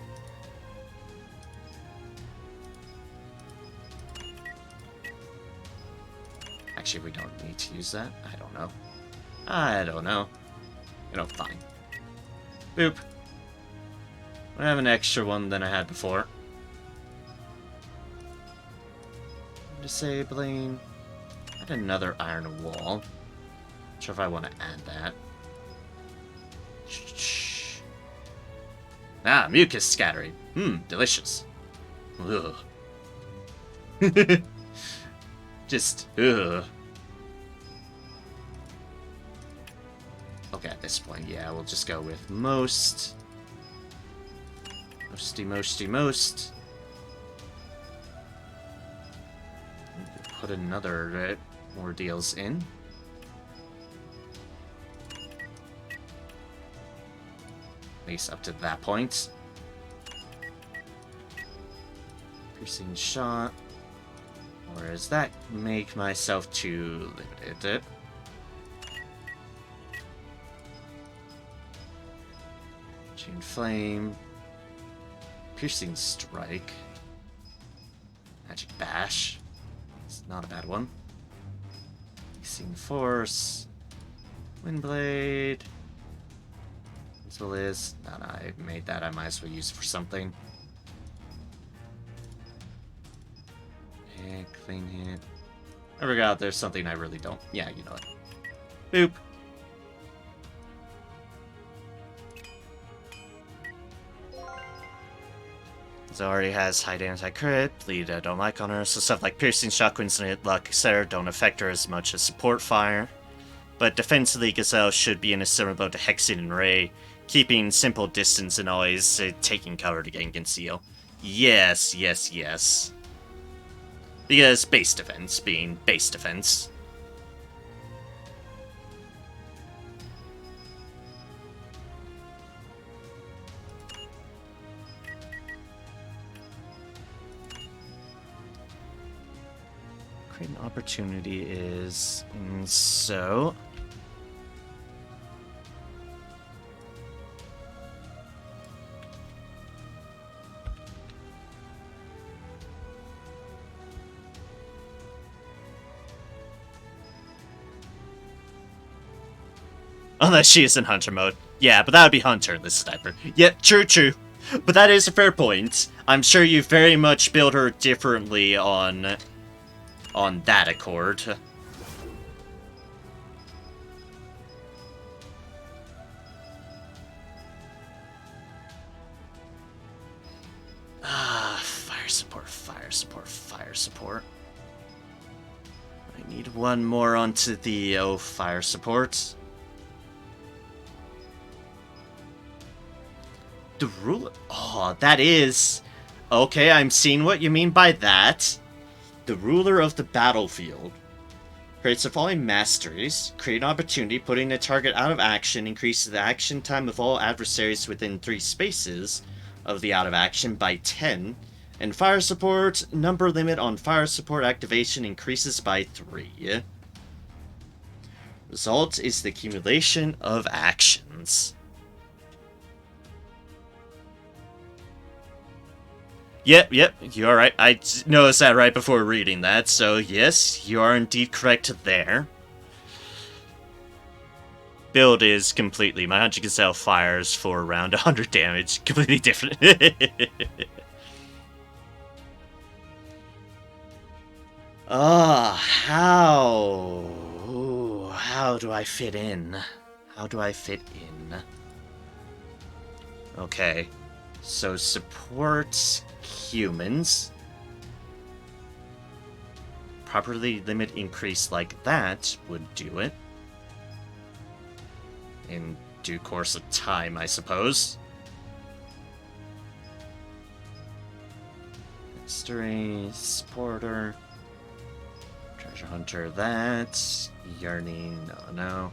Actually, we don't need to use that. I don't know. I don't know. You know, fine. Boop. I have an extra one than I had before. Disabling. Add another iron wall. Not sure if I want to add that. Ah, mucus scattering. Delicious. Ugh. Just, ugh. Okay, at this point, yeah, we'll just go with most. Most. Put another more deals in. At least up to that point. Piercing shot. Or does that make myself too limited? Chain flame. Piercing strike. Magic bash. It's not a bad one. Piercing force. Windblade. As well as. No, I made that. I might as well use it for something. Yeah, clean hit. I forgot there's something I really don't. Yeah, you know it. Boop. It already has high damage, high crit, bleed I don't like on her, so stuff like piercing shot, coincident luck, etc. don't affect her as much as support fire. But defensively, Gazelle should be in a similar boat to Hexing and Ray, keeping simple distance and always taking cover to gain conceal. Yes. Because base defense being base defense. Create an opportunity is so. Unless she is in Hunter mode. Yeah, but that would be Hunter, this sniper. Yeah, true. But that is a fair point. I'm sure you very much build her differently on that accord. Fire support. I need one more onto the fire support. The ruler. Oh, that is. Okay, I'm seeing what you mean by that. The ruler of the battlefield. Creates the following masteries. Create an opportunity, putting a target out of action, increases the action time of all adversaries within 3 spaces of the out of action by 10. And fire support, number limit on fire support activation increases by 3. Result is the accumulation of actions. Yep, you're right. I noticed that right before reading that, so yes, you are indeed correct there. Build is completely, my 100 Gazelle fires for around 100 damage, completely different. How do I fit in? How do I fit in? Okay. So support humans. Properly limit increase like that would do it. In due course of time, I suppose. History, supporter, treasure hunter, that. Yearning, no.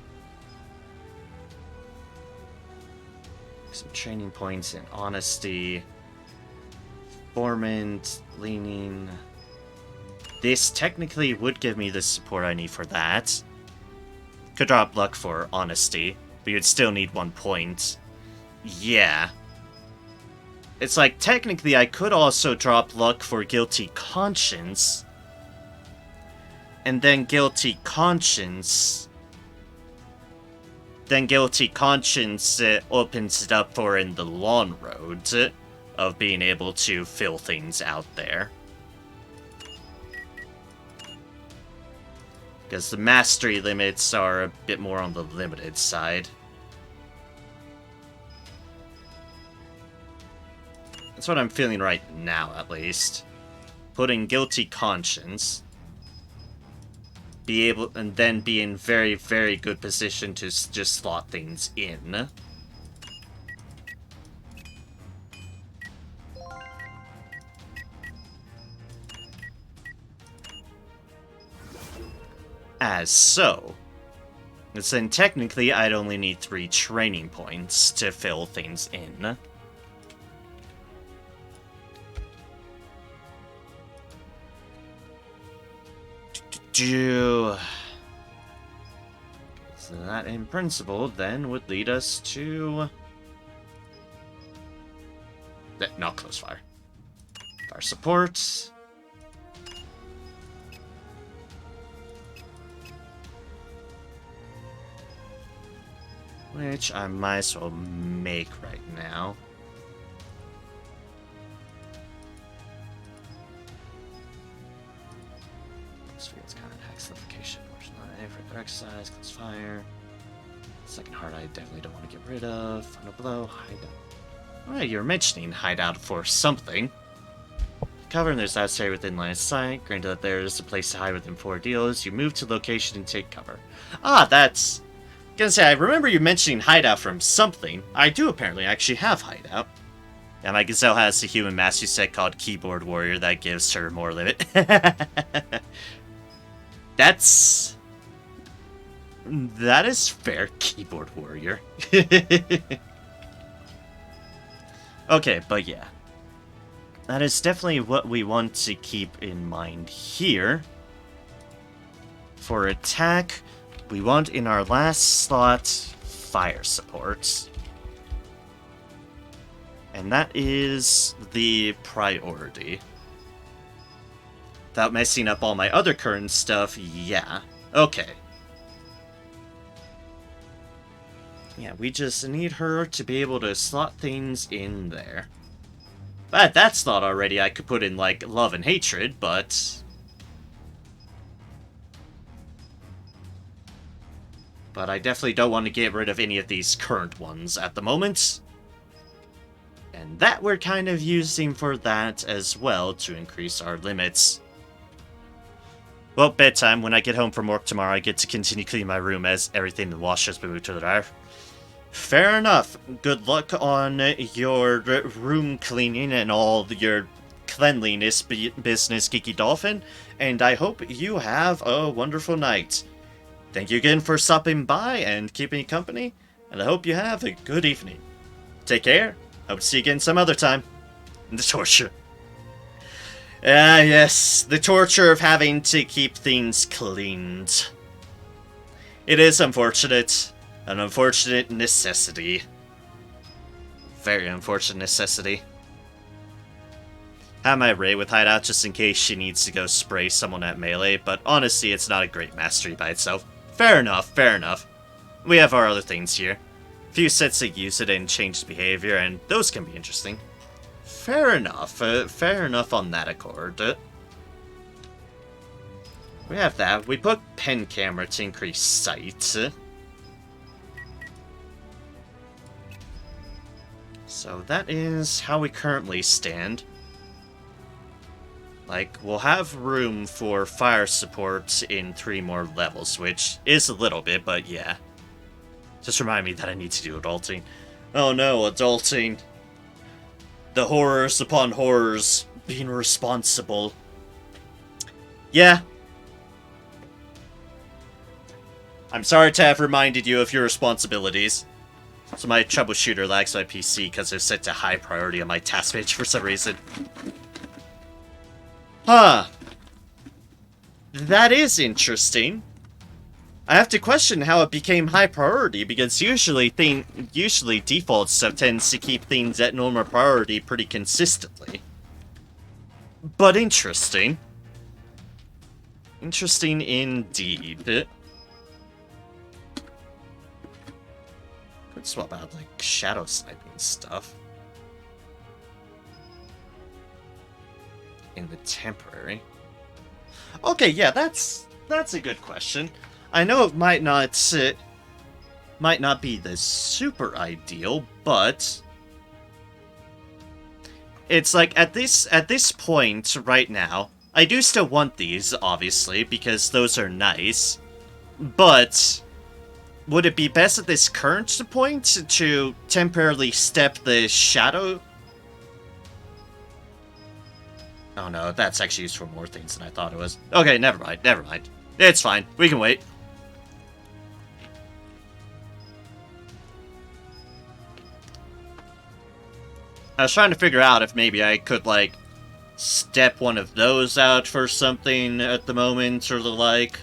Some training points in honesty. Formant, leaning. This technically would give me the support I need for that. Could drop luck for honesty, but you'd still need 1 point. Yeah. It's like, technically I could also drop luck for guilty conscience. And then guilty conscience. Then guilty conscience opens it up for in the long road of being able to fill things out there. Because the mastery limits are a bit more on the limited side. That's what I'm feeling right now, at least. Putting guilty conscience. Be able, and then be in very, very good position to just slot things in. As so. And then technically I'd only need 3 training points to fill things in. So that, in principle, then would lead us to... Not close fire. Fire support. Which I might as well make right now. Spheres kind of attacks suffocation. For exercise, close fire. Second heart I definitely don't want to get rid of. Final blow, hideout. Alright, you're mentioning hideout for something. Cover and there's outside within line of sight. Granted that there is a place to hide within 4 deals. You move to location and take cover. Ah, that's... Gonna say, I remember you mentioning hideout from something. I do apparently actually have hideout. And my Gazelle has a human mastery set called Keyboard Warrior that gives her more limit. That is fair, Keyboard Warrior. Okay, but yeah. That is definitely what we want to keep in mind here. For attack, we want in our last slot fire support. And that is the priority. Without messing up all my other current stuff, yeah. Okay. Yeah, we just need her to be able to slot things in there. But that slot already I could put in, like, love and hatred, but... But I definitely don't want to get rid of any of these current ones at the moment. And that we're kind of using for that as well to increase our limits. Well, bedtime. When I get home from work tomorrow, I get to continue cleaning my room as everything in the wash has been moved to the dryer. Fair enough. Good luck on your room cleaning and all your cleanliness business, Geeky Dolphin. And I hope you have a wonderful night. Thank you again for stopping by and keeping company. And I hope you have a good evening. Take care. Hope to see you again some other time. The torture. Ah, yes. The torture of having to keep things cleaned. It is unfortunate. An unfortunate necessity. Very unfortunate necessity. Have my Ray with hideout just in case she needs to go spray someone at melee, but honestly, it's not a great mastery by itself. Fair enough, fair enough. We have our other things here. Few sets that use it and change behavior, and those can be interesting. Fair enough on that accord. We have that. We put pen camera to increase sight. So that is how we currently stand. Like, we'll have room for fire support in 3 more levels, which is a little bit, but yeah. Just remind me that I need to do adulting. Oh no, adulting. The horrors upon horrors. Being responsible. Yeah. I'm sorry to have reminded you of your responsibilities. So my Troubleshooter lags my PC because it's set to high priority on my task page for some reason. Huh. That is interesting. I have to question how it became high priority, because usually default stuff tends to keep things at normal priority pretty consistently. But interesting. Interesting indeed. Could swap out, like, shadow sniping stuff. In the temporary. Okay, yeah, that's a good question. I know it might not be the super ideal, but it's like at this point right now, I do still want these, obviously, because those are nice. But would it be best at this current point to temporarily step the shadow? Oh no, that's actually used for more things than I thought it was. Okay, never mind, never mind. It's fine, we can wait. I was trying to figure out if maybe I could, like, step one of those out for something at the moment, or the like.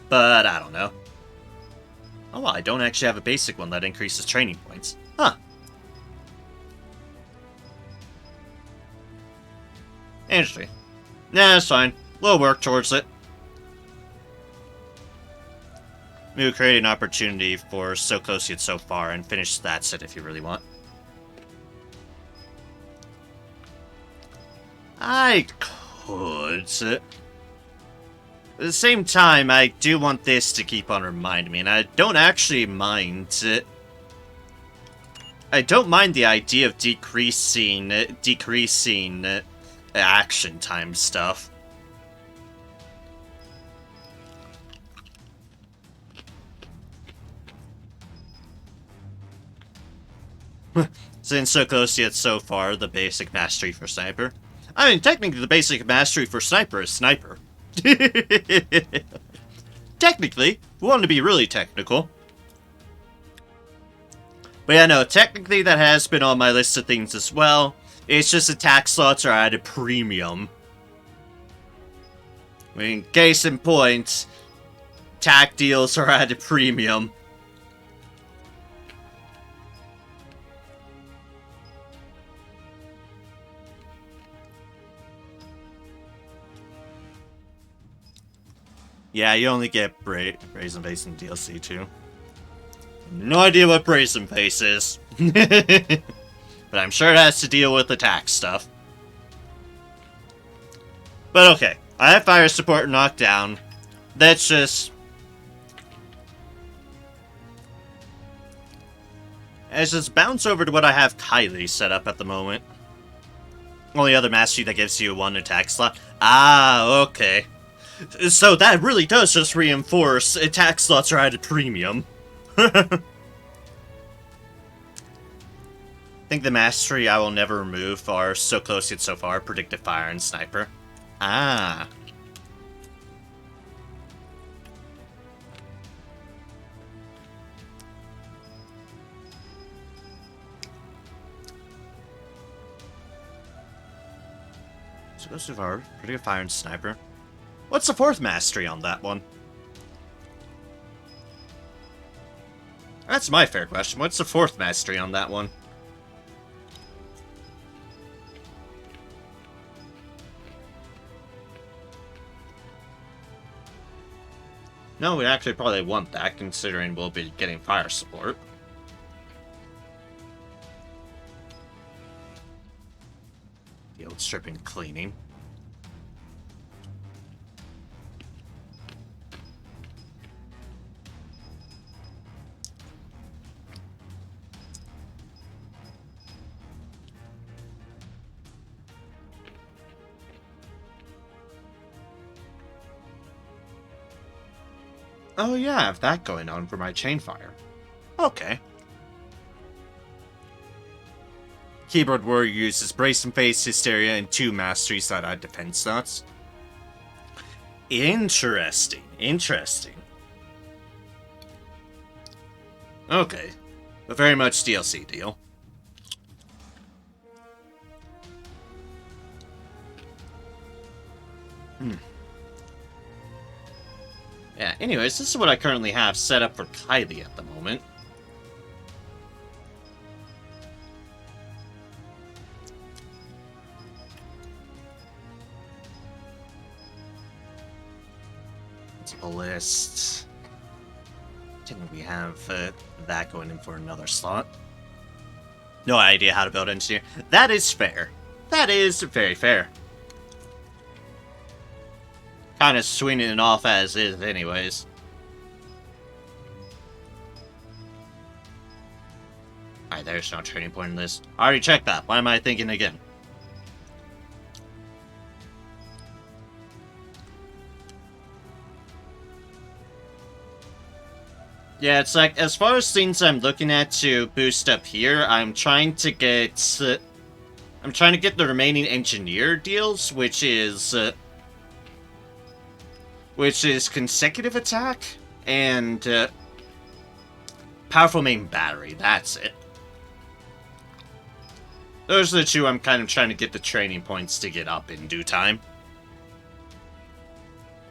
But I don't know. Oh, well, I don't actually have a basic one that increases training points. Huh. Interesting. Nah, it's fine. We'll work towards it. We'll create an opportunity for So Close Yet So Far and finish that set if you really want. I could. At the same time, I do want this to keep on reminding me, and I don't actually mind it. I don't mind the idea of decreasing action time stuff. Since So Close Yet So Far, the basic mastery for Sniper. I mean, technically the basic mastery for Sniper is Sniper. Technically, if we want to be really technical. But yeah, no, technically that has been on my list of things as well. It's just attack slots are at a premium. I mean, case in point, attack deals are at a premium. Yeah, you only get Brazen Face in DLC too. No idea what Brazen Face is. But I'm sure it has to deal with attack stuff. But okay, I have fire support knocked down. Let's just bounce over to what I have Kylie set up at the moment. Only other mastery that gives you 1 attack slot. Ah, okay. So that really does just reinforce attack slots are at a premium. I think the mastery I will never remove are So Close Yet So Far, Predictive Fire, and Sniper. Ah. So Close Yet So Far, Predictive Fire, and Sniper. What's the 4th mastery on that one? That's my fair question. What's the 4th mastery on that one? No, we actually probably want that, considering we'll be getting fire support. The old stripping cleaning. Oh yeah, I have that going on for my chain fire. Okay. Keyboard warrior uses Brace and Face, Hysteria, and 2 mastery side-eye defense slots. Interesting. Interesting. Okay. A very much DLC deal. Yeah, anyways, this is what I currently have set up for Kylie at the moment. Let's have a list. I think we have that going in for another slot. No idea how to build engineer. That is fair. That is very fair. Kind of swinging it off as is, anyways. Alright, there's no turning point in this. I already checked that. Why am I thinking again? Yeah, it's like, as far as things I'm looking at to boost up here, I'm trying to get the remaining engineer deals, which is consecutive attack and powerful main battery. That's it. Those are the two I'm kind of trying to get the training points to get up in due time.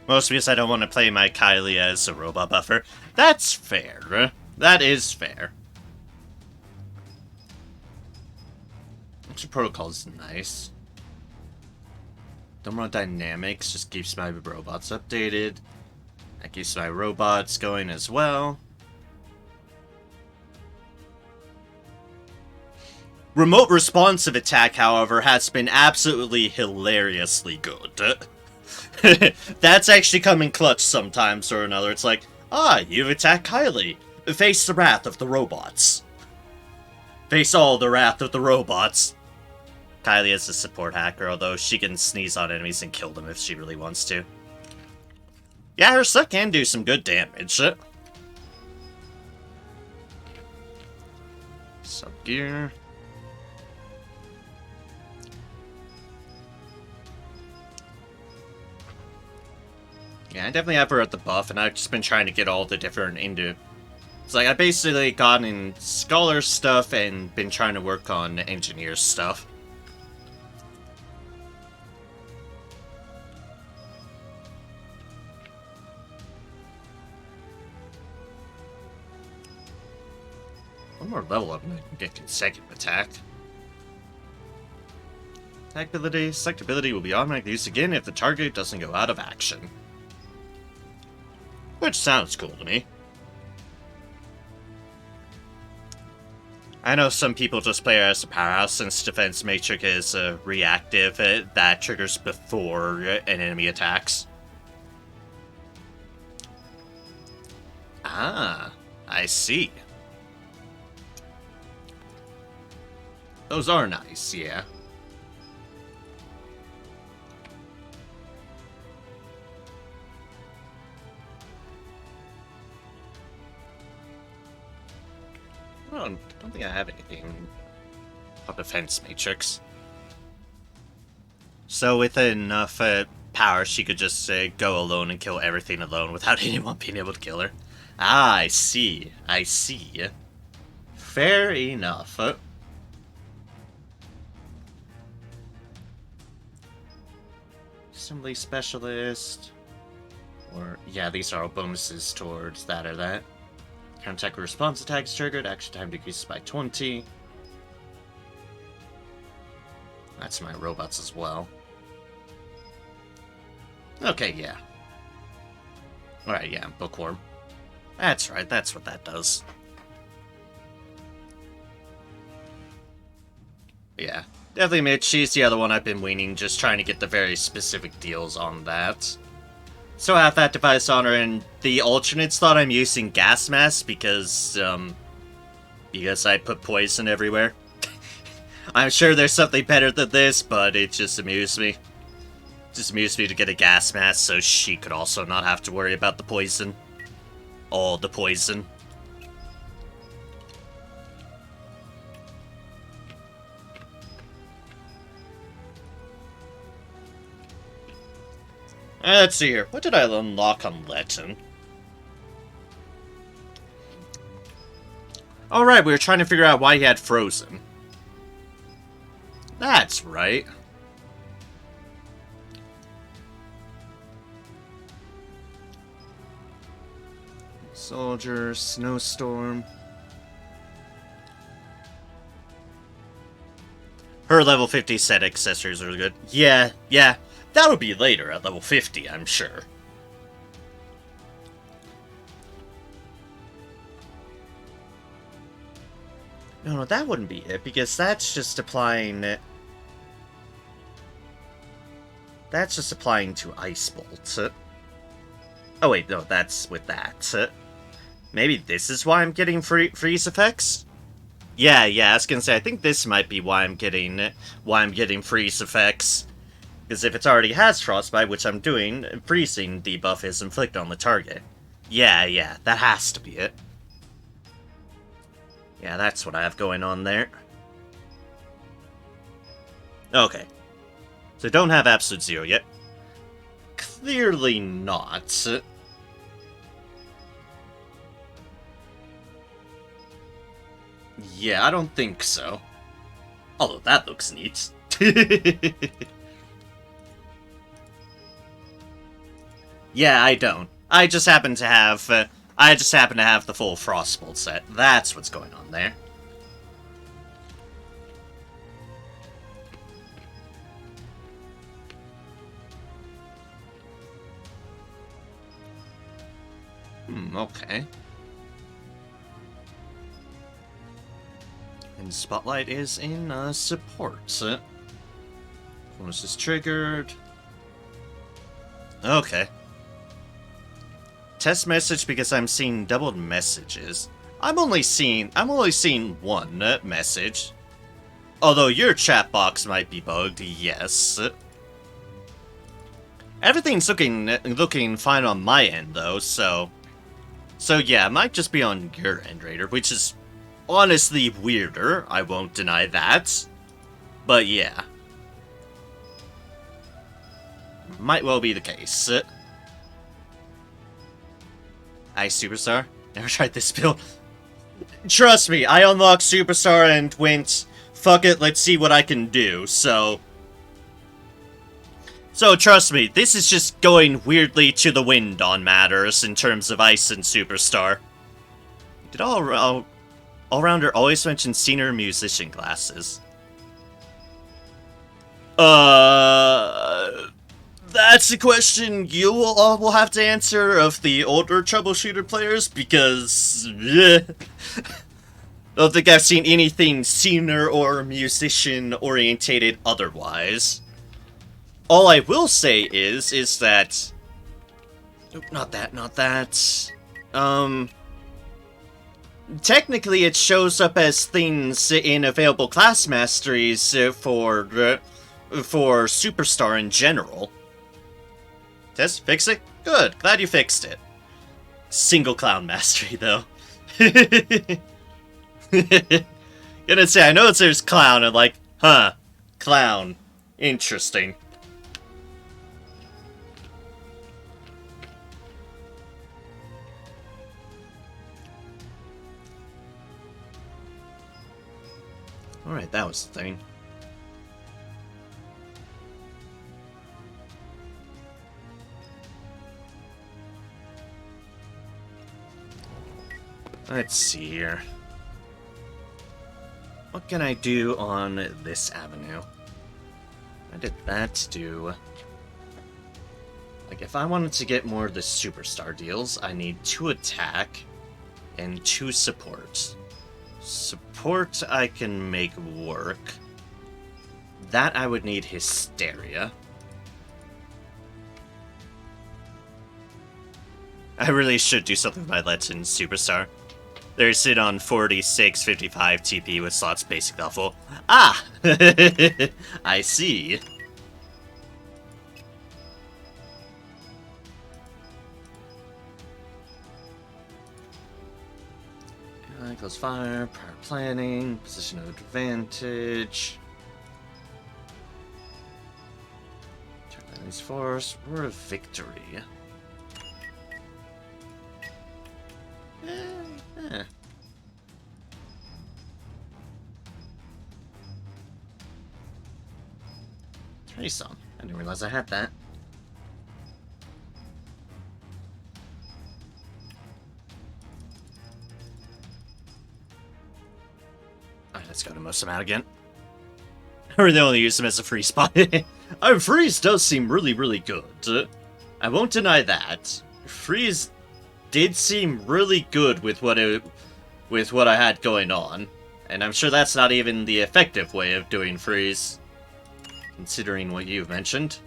Mostly because I don't want to play my Kylie as a robot buffer. That's fair. That is fair. Extra protocol is nice. Thermodynamics just keeps my robots updated. That keeps my robots going as well. Remote responsive attack, however, has been absolutely hilariously good. That's actually come in clutch sometimes or another. It's like, you've attacked Kylie. Face the wrath of the robots. Face all the wrath of the robots. Kylie is a support hacker, although she can sneeze on enemies and kill them if she really wants to. Yeah, her stuff can do some good damage. Sub-gear. Yeah, I definitely have her at the buff, and I've just been trying to get all the different It's like, I basically gotten Scholar stuff and been trying to work on Engineer stuff. One more level up and I can get consecutive attack. Attack ability. Select ability will be automatically used again if the target doesn't go out of action. Which sounds cool to me. I know some people just play her as a powerhouse since defense matrix is reactive. That triggers before an enemy attacks. Ah, I see. Those are nice, yeah. I don't think I have anything on defense matrix. So with enough power, she could just go alone and kill everything alone without anyone being able to kill her. Ah, I see. I see. Fair enough. Assembly specialist. Or, yeah, these are all bonuses towards that or that. Counter-attack response attacks triggered. Action time decreases by 20. That's my robots as well. Okay, yeah. Alright, yeah, bookworm. That's right, that's what that does. Yeah. Definitely admit she's the other one I've been weaning, just trying to get the very specific deals on that. So I have that device on her, and the alternates thought I'm using gas masks because I put poison everywhere. I'm sure there's something better than this, but it just amused me. It just amused me to get a gas mask so she could also not have to worry about the poison. all the poison. Let's see here. What did I unlock on Letten? Alright, we were trying to figure out why he had frozen. That's right. Soldier, snowstorm. Her level 50 set accessories are good. Yeah. That'll be later at level 50, I'm sure. No, that wouldn't be it, because that's just applying... That's just applying to Ice Bolt. Oh wait, no, that's with that. Maybe this is why I'm getting freeze effects? Yeah, I was gonna say, I think this might be why I'm getting freeze effects. Because if it already has Frostbite, which I'm doing, freezing debuff is inflicted on the target. Yeah, that has to be it. Yeah, that's what I have going on there. Okay. So don't have Absolute Zero yet. Clearly not. Yeah, I don't think so. Although that looks neat. Yeah, I don't. I just happen to have the full Frostbolt set. That's what's going on there. Okay. And Spotlight is in support. Bonus is triggered. Okay. Test message because I'm seeing doubled messages. I'm only seeing one message. Although your chat box might be bugged, yes. Everything's looking fine on my end though, so yeah, it might just be on your end, Raider, which is honestly weirder, I won't deny that. But yeah. Might well be the case. Ice Superstar? Never tried this build. Trust me, I unlocked Superstar and went, fuck it, let's see what I can do, so trust me, this is just going weirdly to the wind on matters in terms of Ice and Superstar. Did All-Rounder always mention senior musician classes? That's a question you will have to answer of the older Troubleshooter players, because I don't think I've seen anything senior or musician-orientated otherwise. All I will say is that... Not that. Technically it shows up as things in available class masteries for Superstar in general. Test, fix it? Good, glad you fixed it. Single clown mastery, though. Gonna say, I know it says clown, and like, huh, clown. Interesting. Alright, that was the thing. Let's see here. What can I do on this avenue? I did that do... Like, if I wanted to get more of the Superstar deals, I need 2 attack and 2 support. Support I can make work. That I would need Hysteria. I really should do something with my Legend Superstar. They sit on 46, 55 TP with slots basic level. Ah! I see. Close fire, prior planning, position of advantage. Turn enemy's force, word of victory. Trace on. I didn't realize I had that. Alright, let's go to most of them out again. I really only use them as a free spot. Freeze does seem really, really good. I won't deny that. Freeze did seem really good with what I had going on. And I'm sure that's not even the effective way of doing freeze, considering what you've mentioned.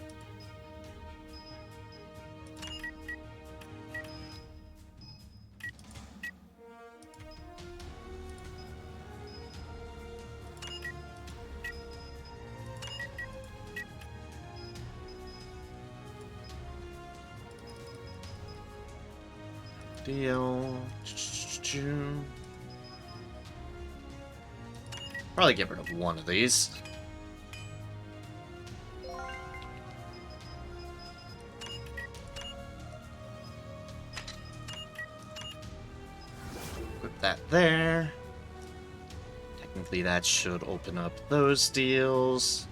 Deal. Probably get rid of one of these. Put that there. Technically that should open up those deals.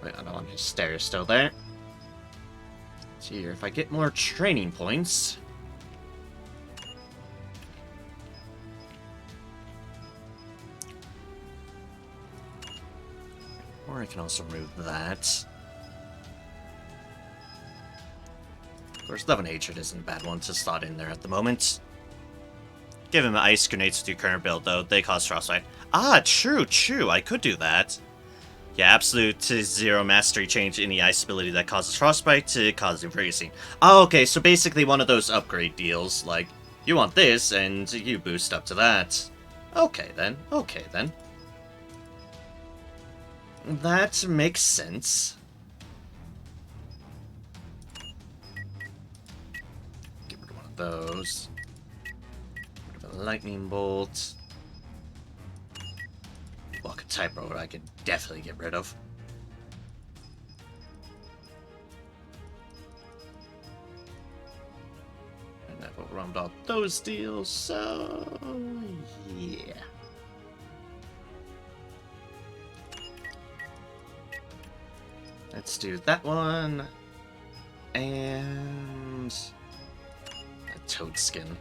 Wait, I don't want his stairs still there. See here, if I get more training points. Or I can also remove that. Of course, Love and Hatred isn't a bad one to slot in there at the moment. Give him ice grenades with your current build, though. They cause frostbite. Ah, true. I could do that. Yeah, absolute to 0 mastery change any ice ability that causes frostbite to causing freezing. Oh, okay, so basically one of those upgrade deals. Like, you want this, and you boost up to that. Okay, then. That makes sense. Get rid of one of those. Get rid of a lightning bolt. Block a type roller I could definitely get rid of. And that will round off those deals, so yeah. Let's do that one. And a toad skin.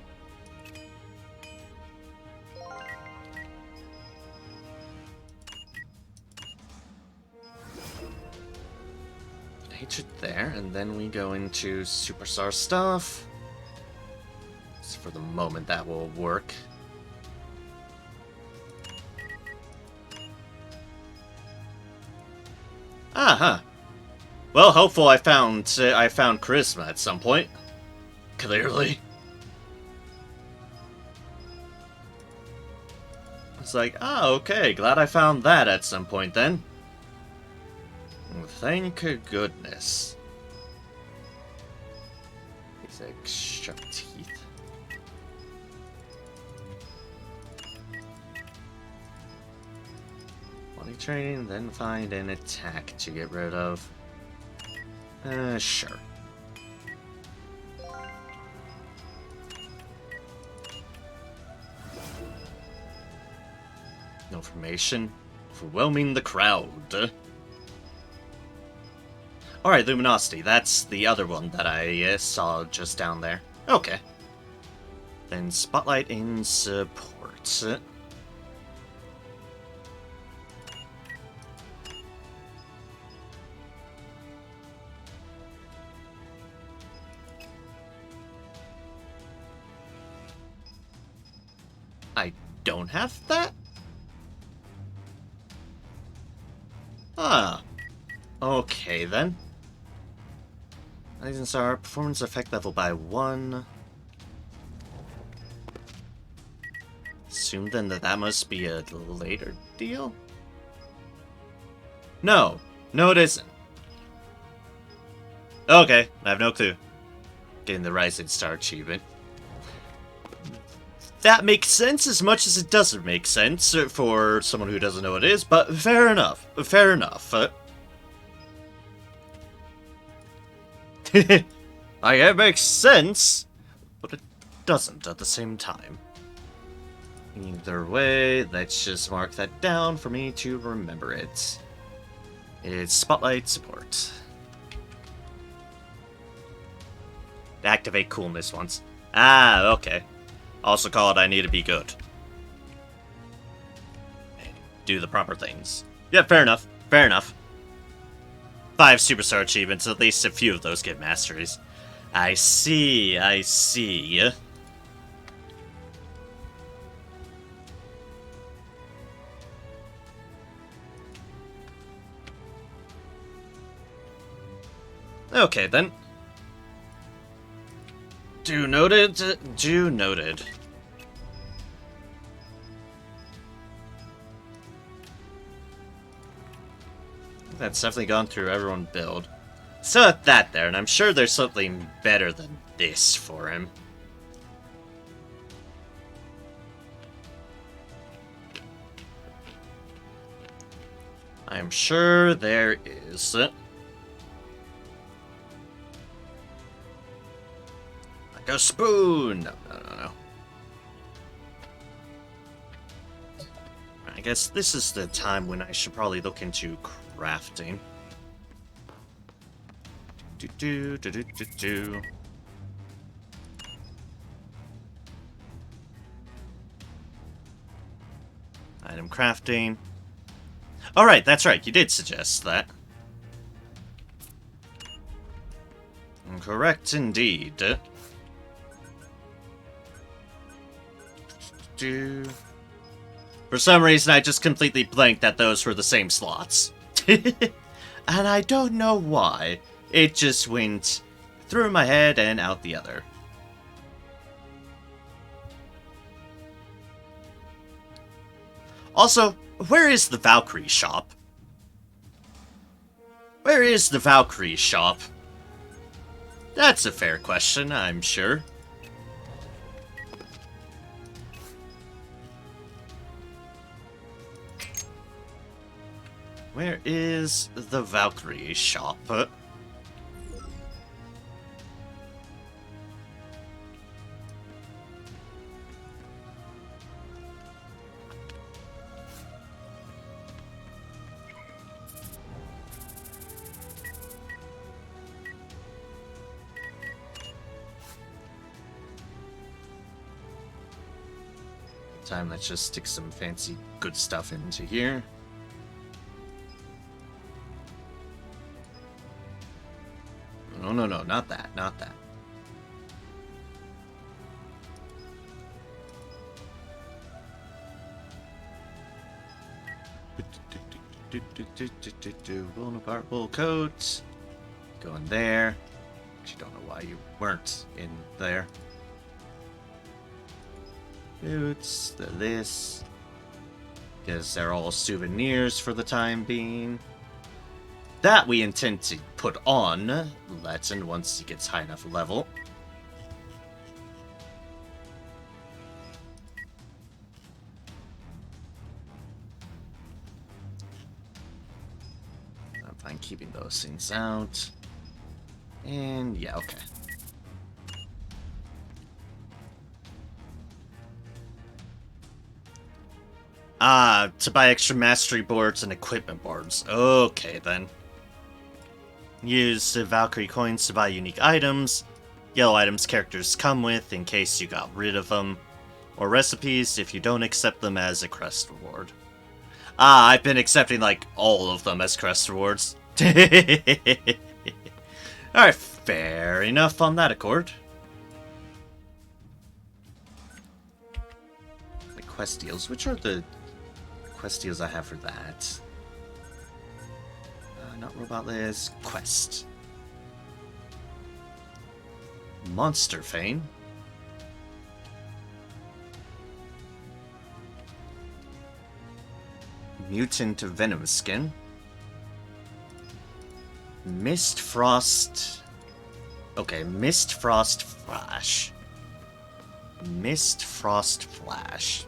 Hatred there, and then we go into Superstar stuff. So for the moment that will work. Uh-huh. Well, hopeful I found charisma at some point. Clearly. It's like, ah, okay, glad I found that at some point then. Thank goodness. These extra teeth. Body training, then find an attack to get rid of. Sure. No formation. Overwhelming the crowd. Alright, Luminosity. That's the other one that I saw just down there. Okay. Then Spotlight in support. I don't have that? Ah. Okay, then. Rising Star, performance effect level by 1. Assume then that must be a later deal? No. No, it isn't. Okay, I have no clue. Getting the Rising Star achievement. That makes sense as much as it doesn't make sense for someone who doesn't know what it is, but fair enough. Fair enough. Like, it makes sense, but it doesn't at the same time. Either way, let's just mark that down for me to remember it. It's Spotlight Support. Activate coolness once. Ah, okay. Also called I need to be good. Do the proper things. Yeah, fair enough. Fair enough. 5 superstar achievements, at least a few of those get masteries. I see, I see. Okay, then. Do noted. Do noted. That's definitely gone through everyone build. So at that there, and I'm sure there's something better than this for him. I am sure there is. Like a spoon! No. I guess this is the time when I should probably look into crafting. Do. Item crafting. Alright, that's right, you did suggest that. Correct indeed. For some reason, I just completely blanked that those were the same slots. And I don't know why. It just went through my head and out the other. Also, where is the Valkyrie shop? Where is the Valkyrie shop? That's a fair question, I'm sure. Where is the Valkyrie shop? Let's just stick some fancy good stuff into here. No, not that, not that. Bonaparte wool coat. Go in there. Actually, don't know why you weren't in there. Boots, this. Because they're all souvenirs for the time being. That we intend to put on Latin once he gets high enough level. I'm fine keeping those things out. And yeah, okay. To buy extra mastery boards and equipment boards. Okay, then. Use the Valkyrie coins to buy unique items. Yellow items characters come with in case you got rid of them. Or recipes if you don't accept them as a crest reward. I've been accepting, like, all of them as crest rewards. Alright, fair enough on that accord. The quest deals. Which are the quest deals I have for that? Not robot list. Quest. Monster Fane. Mutant Venom Skin. Mist Frost. Okay, Mist Frost Flash. Mist, Frost, Flash.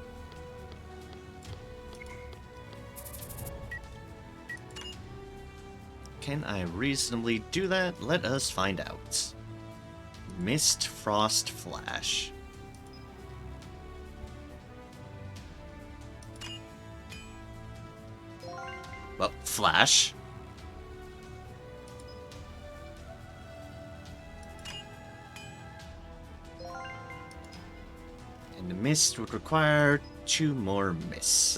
Can I reasonably do that? Let us find out. Mist, Frost, Flash. Well, Flash. And the Mist would require 2 more Mists.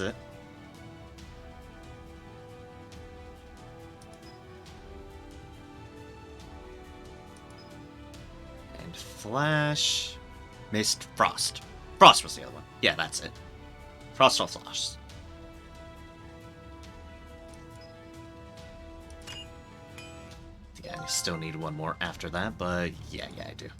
Flash, Mist, Frost. Frost was the other one. Yeah, that's it. Frost or Flash. Yeah, I still need 1 more after that, but yeah, I do.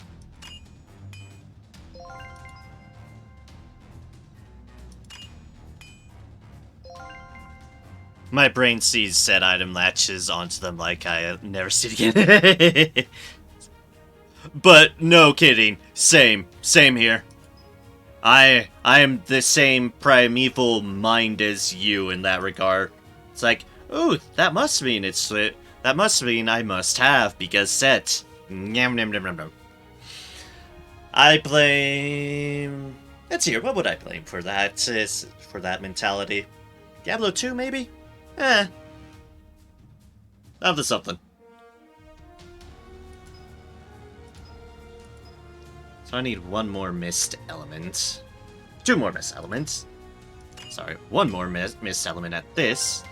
My brain sees said item latches onto them like I never see it again. But no kidding, same here. I am the same primeval mind as you in that regard. It's like, ooh, that must mean that must mean I must have because set. Nyam nyam nyam nyam nyam. I blame. Let's hear. What would I blame for that? For that mentality? Diablo 2 maybe? Of the something. So I need 1 more mist element. 2 more mist elements. Sorry, 1 more mist element at this.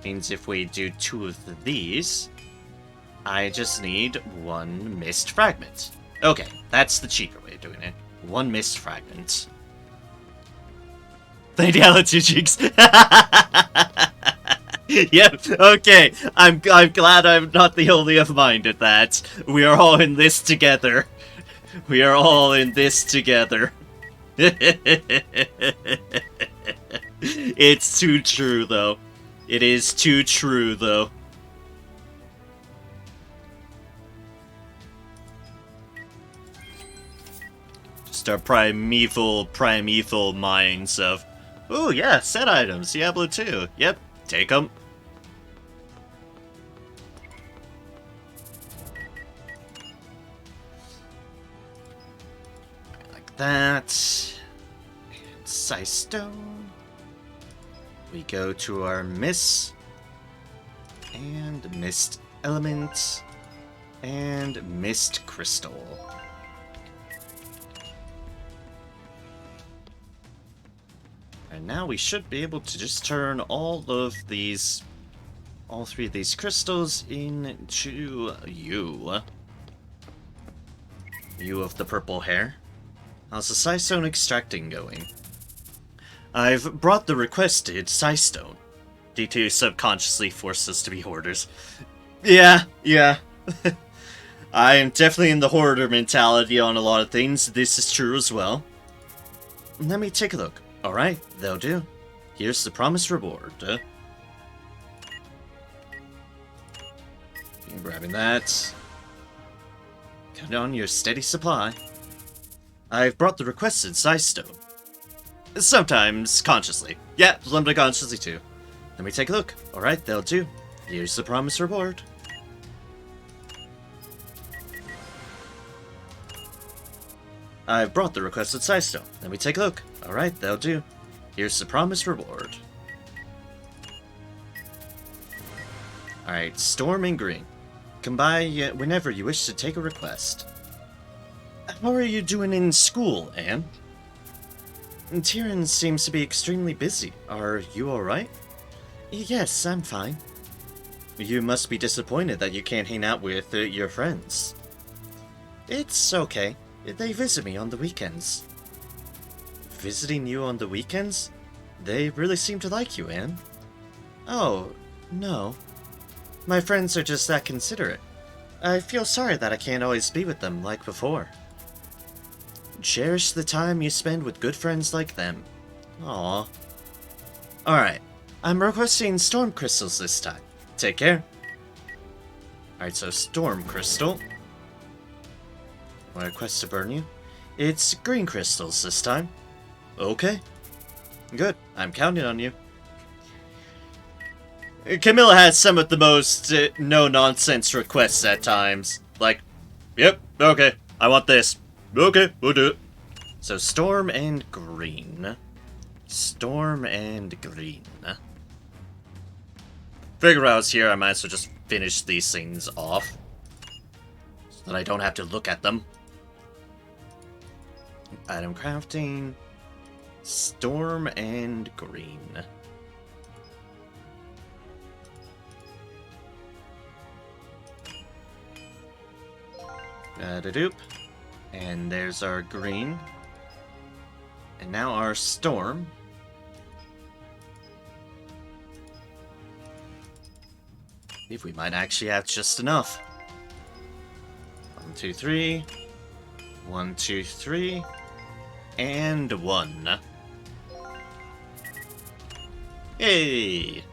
Means if we do 2 of these, I just need 1 mist fragment. Okay, that's the cheaper way of doing it. 1 mist fragment. Thank you, 2 cheeks. Yep, okay. I'm glad I'm not the only of mind at that. We are all in this together. We are all in this together. It's too true, though. It is too true, though. Just our primeval minds of, ooh, yeah, set items, Diablo 2. Yep, take them. That, and Sightstone. We go to our Mist, and Mist Element, and Mist Crystal. And now we should be able to just turn all 3 of these crystals into you. You of the purple hair. How's the Sightstone extracting going? I've brought the requested Sightstone. D2 subconsciously forced us to be hoarders. Yeah. I am definitely in the hoarder mentality on a lot of things. This is true as well. Let me take a look. Alright, that'll do. Here's the promised reward. Grabbing that. Count on your steady supply. I've brought the requested Sightstone. Sometimes consciously. Yeah, sometimes consciously too. Let me take a look. Alright, that'll do. Here's the promised reward. I've brought the requested Sightstone. Let me take a look. Alright, that'll do. Here's the promised reward. Alright, Storm and Green. Come by whenever you wish to take a request. How are you doing in school, Anne? Tyrrans seems to be extremely busy. Are you alright? Yes, I'm fine. You must be disappointed that you can't hang out with your friends. It's okay. They visit me on the weekends. Visiting you on the weekends? They really seem to like you, Anne. Oh, no. My friends are just that considerate. I feel sorry that I can't always be with them like before. Cherish the time you spend with good friends like them. Aww. Alright, I'm requesting Storm Crystals this time. Take care. Alright, so Storm Crystal. I request to burn you. It's green crystals this time. Okay. Good. I'm counting on you. Camilla has some of the most no-nonsense requests at times. Like, yep, okay, I want this. Okay, we'll do it. So, storm and green. Storm and green. Figure I was here, I might as well just finish these things off. So that I don't have to look at them. Item crafting. Storm and green. Da-doop. And there's our green. And now our storm. If we might actually have just enough. 1, 2, 3. 1, 2, 3. And 1. Yay!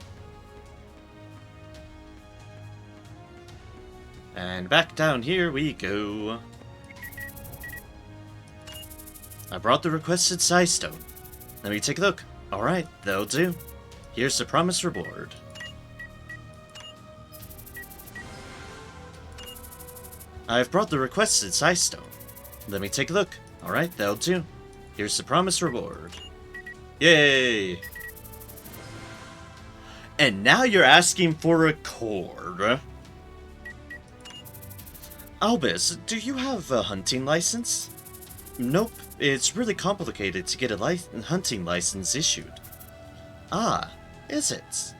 And back down here we go. I brought the requested size stone. Let me take a look. Alright, that'll do. Here's the promised reward. I've brought the requested size stone. Let me take a look. Alright, that'll do. Here's the promised reward. Yay! And now you're asking for a cord. Albus, do you have a hunting license? Nope, it's really complicated to get a hunting license issued. Ah, is it?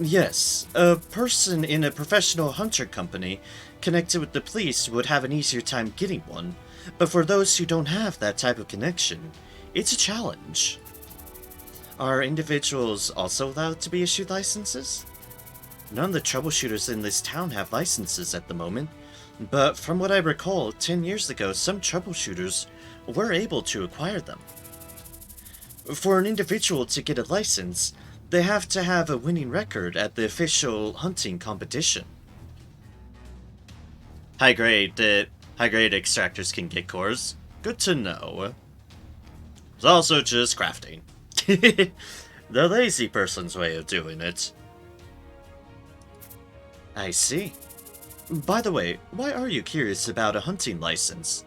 Yes, a person in a professional hunter company connected with the police would have an easier time getting one, but for those who don't have that type of connection, it's a challenge. Are individuals also allowed to be issued licenses? None of the troubleshooters in this town have licenses at the moment, but from what I recall, 10 years ago some troubleshooters were able to acquire them. For an individual to get a license, they have to have a winning record at the official hunting competition. High-grade extractors can get cores. Good to know. It's also just crafting. The lazy person's way of doing it. I see. By the way, why are you curious about a hunting license?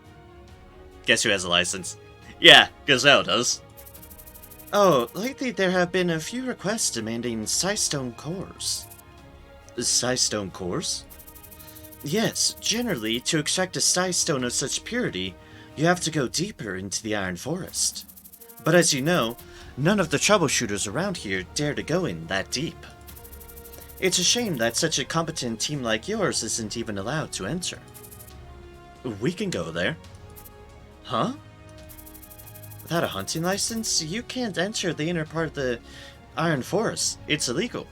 Guess who has a license? Yeah, Gazelle does. Oh, lately there have been a few requests demanding Sightstone cores. Sightstone cores? Yes, generally, to extract a Sightstone of such purity, you have to go deeper into the Iron Forest. But as you know, none of the troubleshooters around here dare to go in that deep. It's a shame that such a competent team like yours isn't even allowed to enter. We can go there. Huh? Without a hunting license, you can't enter the inner part of the Iron Forest. It's illegal.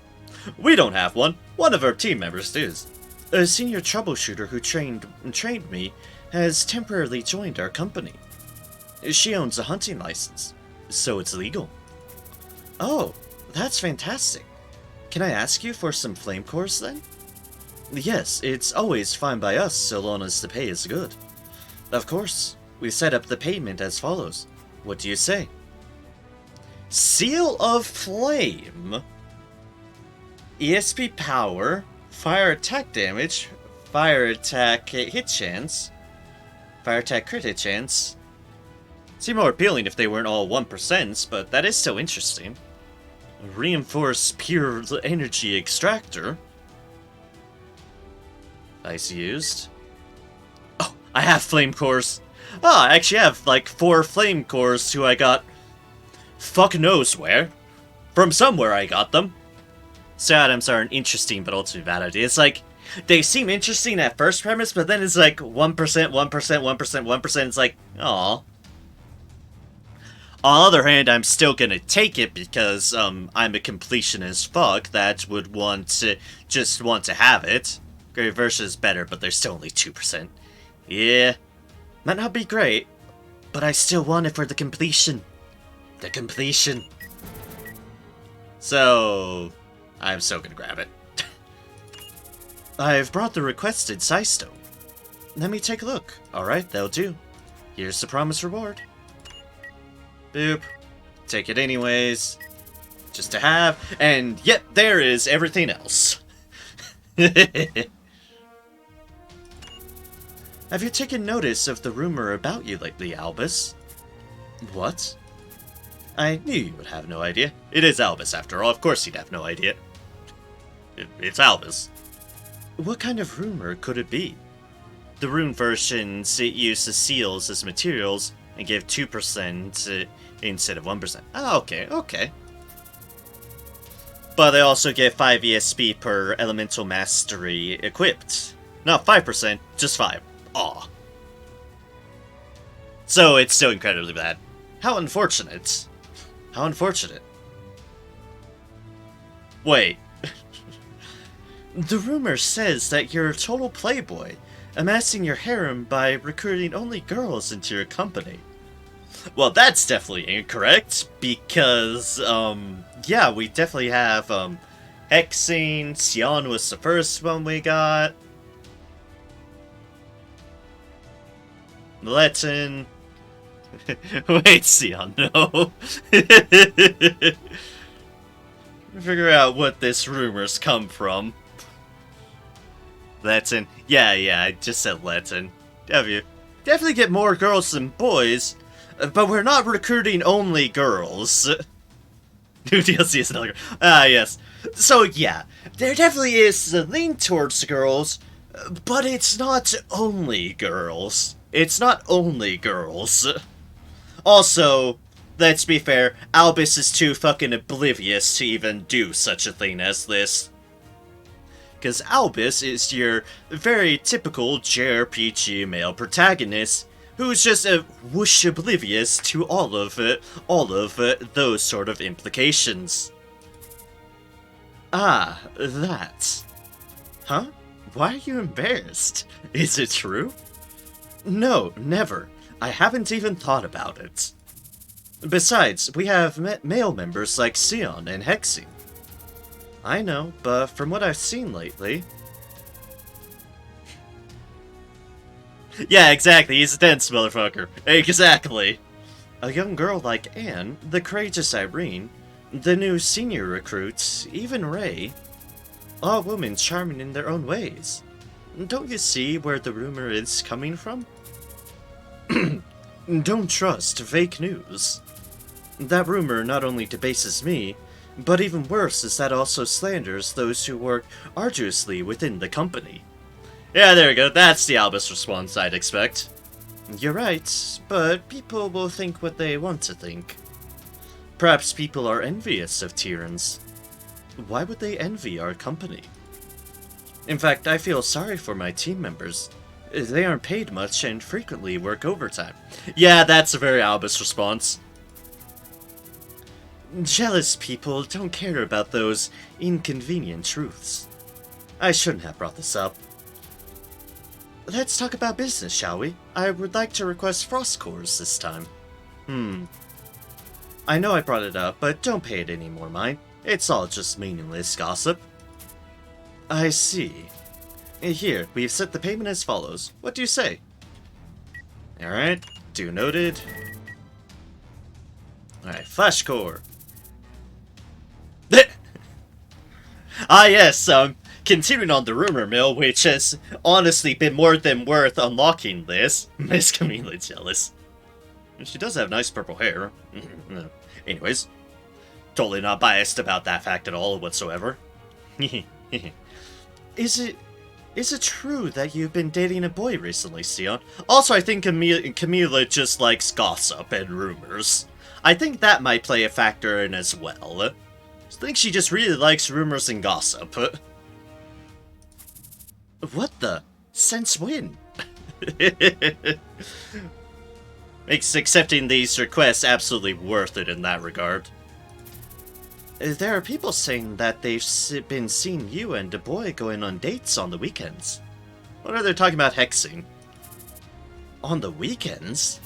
We don't have one. One of our team members does. A senior troubleshooter who trained me has temporarily joined our company. She owns a hunting license, so it's legal. Oh, that's fantastic. Can I ask you for some flame cores then? Yes, it's always fine by us so long as the pay is good. Of course, we set up the payment as follows. What do you say? Seal of Flame. ESP power, fire attack damage, fire attack hit chance, fire attack crit hit chance. Seem more appealing if they weren't all 1%, but that is so interesting. Reinforced pure energy extractor. Ice used. Oh, I have flame cores. Oh, I actually have like 4 flame cores who I got fuck knows where. From somewhere I got them. So items are an interesting but ultimately bad idea. It's like, they seem interesting at first premise, but then it's like 1%, 1%, 1%, 1%. It's like, aw. On the other hand, I'm still gonna take it because I'm a completionist fuck that would want to have it. Great version is better, but they're still only 2%. Yeah. Might not be great, but I still want it for the completion. The completion. So, I'm still gonna grab it. I've brought the requested Sightstone. Let me take a look. Alright, that'll do. Here's the promised reward. Boop. Take it anyways. Just to have. And yep, there is everything else. Have you taken notice of the rumor about you lately, Albus? What? I knew you would have no idea. It is Albus, after all. Of course he'd have no idea. It's Albus. What kind of rumor could it be? The rune versions use the seals as materials and give 2% instead of 1%. Oh, okay. But they also get 5 ESP per elemental mastery equipped. Not 5%, just 5. Aw. So it's still incredibly bad. How unfortunate. How unfortunate. Wait. The rumor says that you're a total playboy, amassing your harem by recruiting only girls into your company. Well, that's definitely incorrect, because, yeah, we definitely have, Hexing, Sion was the first one we got. Letten. Wait, Sion, no. Figure out what this rumors come from. Letten. Yeah, I just said Letten. Have you? Definitely get more girls than boys, but we're not recruiting only girls. New DLC is another girl. Ah, yes. So, yeah, there definitely is a lean towards girls, but it's not only girls. It's not only girls. Also, let's be fair, Albus is too fucking oblivious to even do such a thing as this. Because Albus is your very typical JRPG male protagonist who's just whoosh oblivious to all of those sort of implications. Ah, that. Huh? Why are you embarrassed? Is it true? No, never. I haven't even thought about it. Besides, we have male members like Sion and Hexing. I know, but from what I've seen lately... Yeah, exactly, he's a dense motherfucker. Exactly. A young girl like Anne, the courageous Irene, the new senior recruits, even Ray. All women charming in their own ways. Don't you see where the rumor is coming from? Don't trust fake news. That rumor not only debases me, but even worse is that also slanders those who work arduously within the company. Yeah, there we go. That's the Albus response I'd expect. You're right, but people will think what they want to think. Perhaps people are envious of Tyrrans. Why would they envy our company? In fact, I feel sorry for my team members. They aren't paid much and frequently work overtime. Yeah, that's a very Albus response. Jealous people don't care about those inconvenient truths. I shouldn't have brought this up. Let's talk about business, shall we? I would like to request frost cores this time. I know I brought it up, but don't pay it any more mind. It's all just meaningless gossip. I see. Here, we've set the payment as follows. What do you say? Alright, do noted. Alright, flash core. Ah yes, continuing on the rumor mill, which has honestly been more than worth unlocking this. Miss Camila jealous. She does have nice purple hair. Anyways, totally not biased about that fact at all whatsoever. Is it true that you've been dating a boy recently, Sion? Also, I think Camila just likes gossip and rumors. I think that might play a factor in as well. I think she just really likes rumors and gossip. What the? Since when? Makes accepting these requests absolutely worth it in that regard. There are people saying that they've been seeing you and a boy going on dates on the weekends. What are they talking about hexing? On the weekends?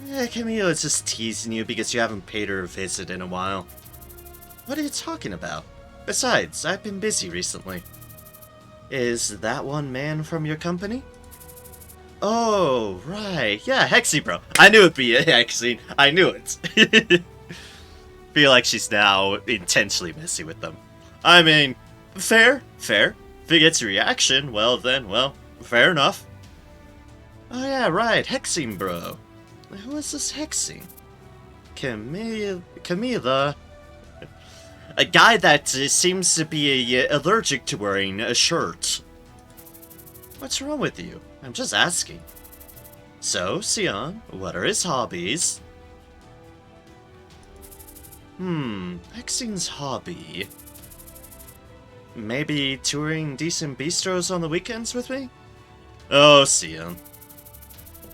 Camilla's just teasing you because you haven't paid her a visit in a while. What are you talking about? Besides, I've been busy recently. Is that one man from your company? Oh, right. Yeah, Hexy, bro. I knew it'd be a Hexy. I knew it. Feel like she's now intentionally messy with them. I mean, fair. If it gets a reaction, well then, well, fair enough. Oh yeah, right, Hexing, bro. Who is this Hexing? Camila. A guy that seems to be allergic to wearing a shirt. What's wrong with you? I'm just asking. So, Sion, what are his hobbies? Hexing's hobby. Maybe touring decent bistros on the weekends with me? Oh, Sion.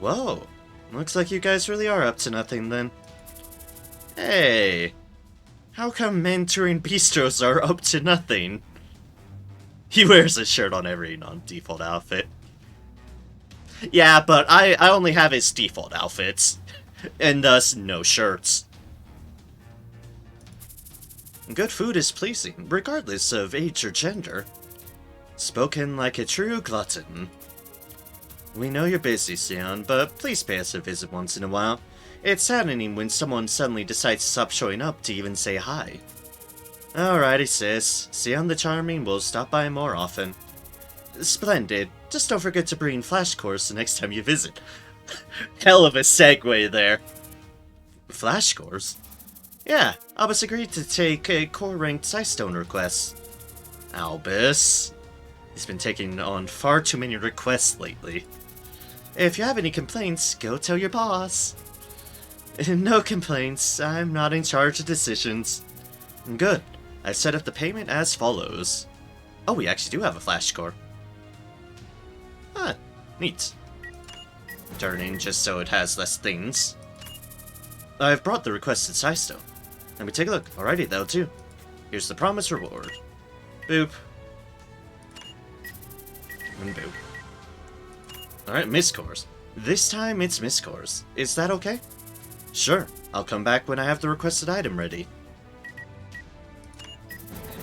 Whoa. Looks like you guys really are up to nothing then. Hey. How come men touring bistros are up to nothing? He wears a shirt on every non-default outfit. Yeah, but I only have his default outfits. And thus, no shirts. Good food is pleasing, regardless of age or gender. Spoken like a true glutton. We know you're busy, Sion, but please pay us a visit once in a while. It's saddening when someone suddenly decides to stop showing up to even say hi. Alrighty, sis. Sion the Charming will stop by more often. Splendid. Just don't forget to bring Flash Course the next time you visit. Hell of a segue there. Flash Course? Yeah, Albus agreed to take a core-ranked Sightstone request. Albus? He's been taking on far too many requests lately. If you have any complaints, go tell your boss. No complaints, I'm not in charge of decisions. Good, I set up the payment as follows. Oh, we actually do have a Flash Core. Ah, neat. Turn in just so it has less things. I've brought the requested Sightstone. Let me take a look. Alrighty, that'll do. Here's the promised reward. Boop. And boop. Alright, Miss Cores. This time it's Miss Cores. Is that okay? Sure. I'll come back when I have the requested item ready.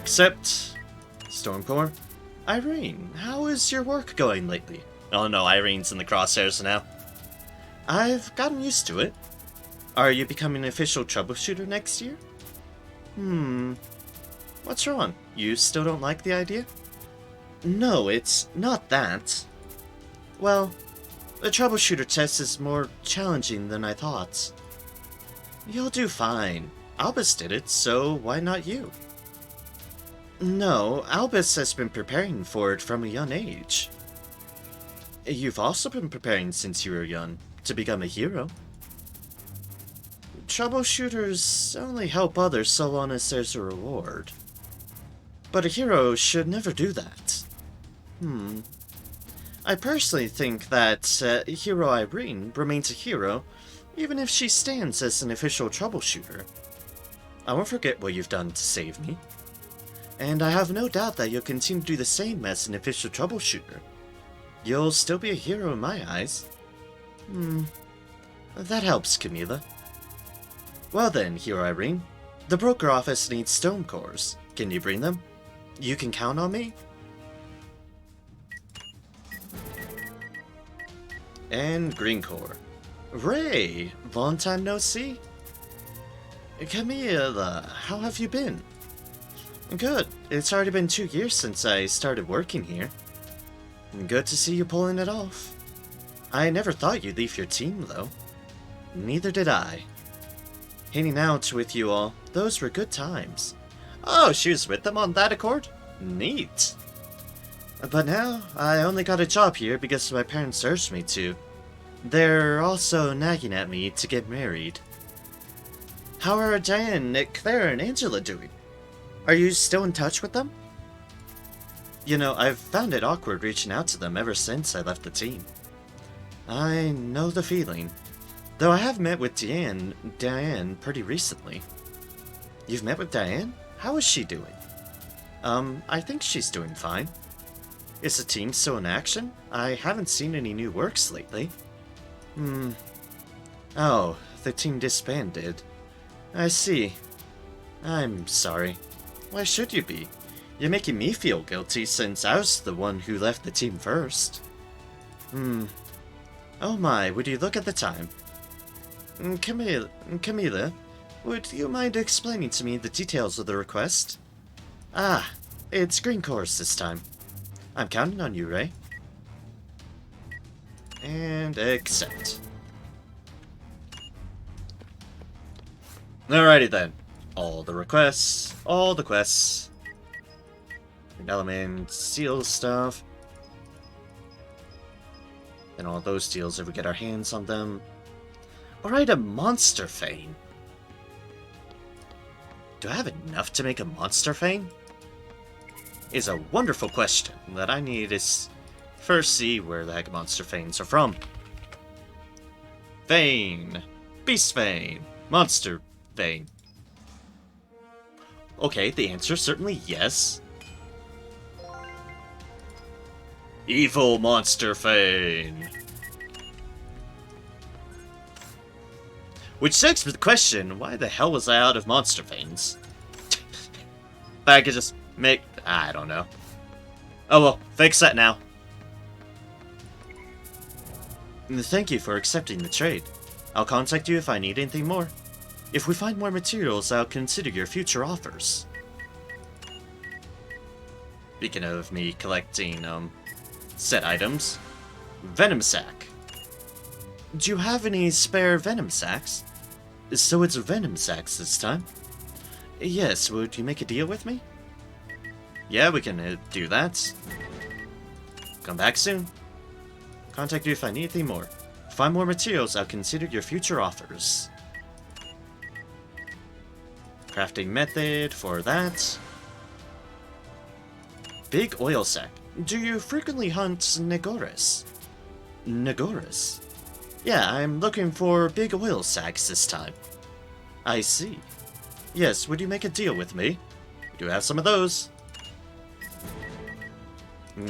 Except... Stormcore? Irene, how is your work going lately? Oh no, Irene's in the crosshairs now. I've gotten used to it. Are you becoming an official troubleshooter next year? What's wrong? You still don't like the idea? No, it's not that. Well, the troubleshooter test is more challenging than I thought. You'll do fine. Albus did it, so why not you? No, Albus has been preparing for it from a young age. You've also been preparing since you were young, to become a hero. Troubleshooters only help others so long as there's a reward. But a hero should never do that. I personally think that Hero Irene remains a hero, even if she stands as an official troubleshooter. I won't forget what you've done to save me. And I have no doubt that you'll continue to do the same as an official troubleshooter. You'll still be a hero in my eyes. That helps, Camila. Well then, Hero Irene. The broker office needs stone cores. Can you bring them? You can count on me? And green core. Ray! Long time no see? Camila, how have you been? Good. It's already been 2 years since I started working here. Good to see you pulling it off. I never thought you'd leave your team, though. Neither did I. Hanging out with you all, those were good times. Oh, she was with them on that accord? Neat. But now, I only got a job here because my parents urged me to. They're also nagging at me to get married. How are Diane, Claire, and Angela doing? Are you still in touch with them? You know, I've found it awkward reaching out to them ever since I left the team. I know the feeling. Though I have met with Diane pretty recently. You've met with Diane? How is she doing? I think she's doing fine. Is the team still in action? I haven't seen any new works lately. Oh, the team disbanded. I see. I'm sorry. Why should you be? You're making me feel guilty since I was the one who left the team first. Oh my, would you look at the time? Camilla, would you mind explaining to me the details of the request? Ah, it's green chorus this time. I'm counting on you, Ray. And accept. Alrighty then. All the requests, all the quests. Element, seal stuff. And all those deals if we get our hands on them. Alright, a monster fane. Do I have enough to make a monster fane? Is a wonderful question that I need to first see where the heck monster fanes are from. Fane. Beast fane. Monster fane. Okay, the answer is certainly yes. Evil monster fane. Which begs the question, why the hell was I out of monster fanes? If I could just make... I don't know. Oh well, fix that now. Thank you for accepting the trade. I'll contact you if I need anything more. If we find more materials, I'll consider your future offers. Speaking of me collecting, set items. Venom sack. Do you have any spare venom sacks? So it's venom sacks this time? Yes, would you make a deal with me? Yeah, we can do that. Come back soon. Contact you if I need anything more. Find more materials, I'll consider your future offers. Crafting method for that. Big oil sack. Do you frequently hunt Negores? Negores? Yeah, I'm looking for big oil sacks this time. I see. Yes, would you make a deal with me? We do have some of those.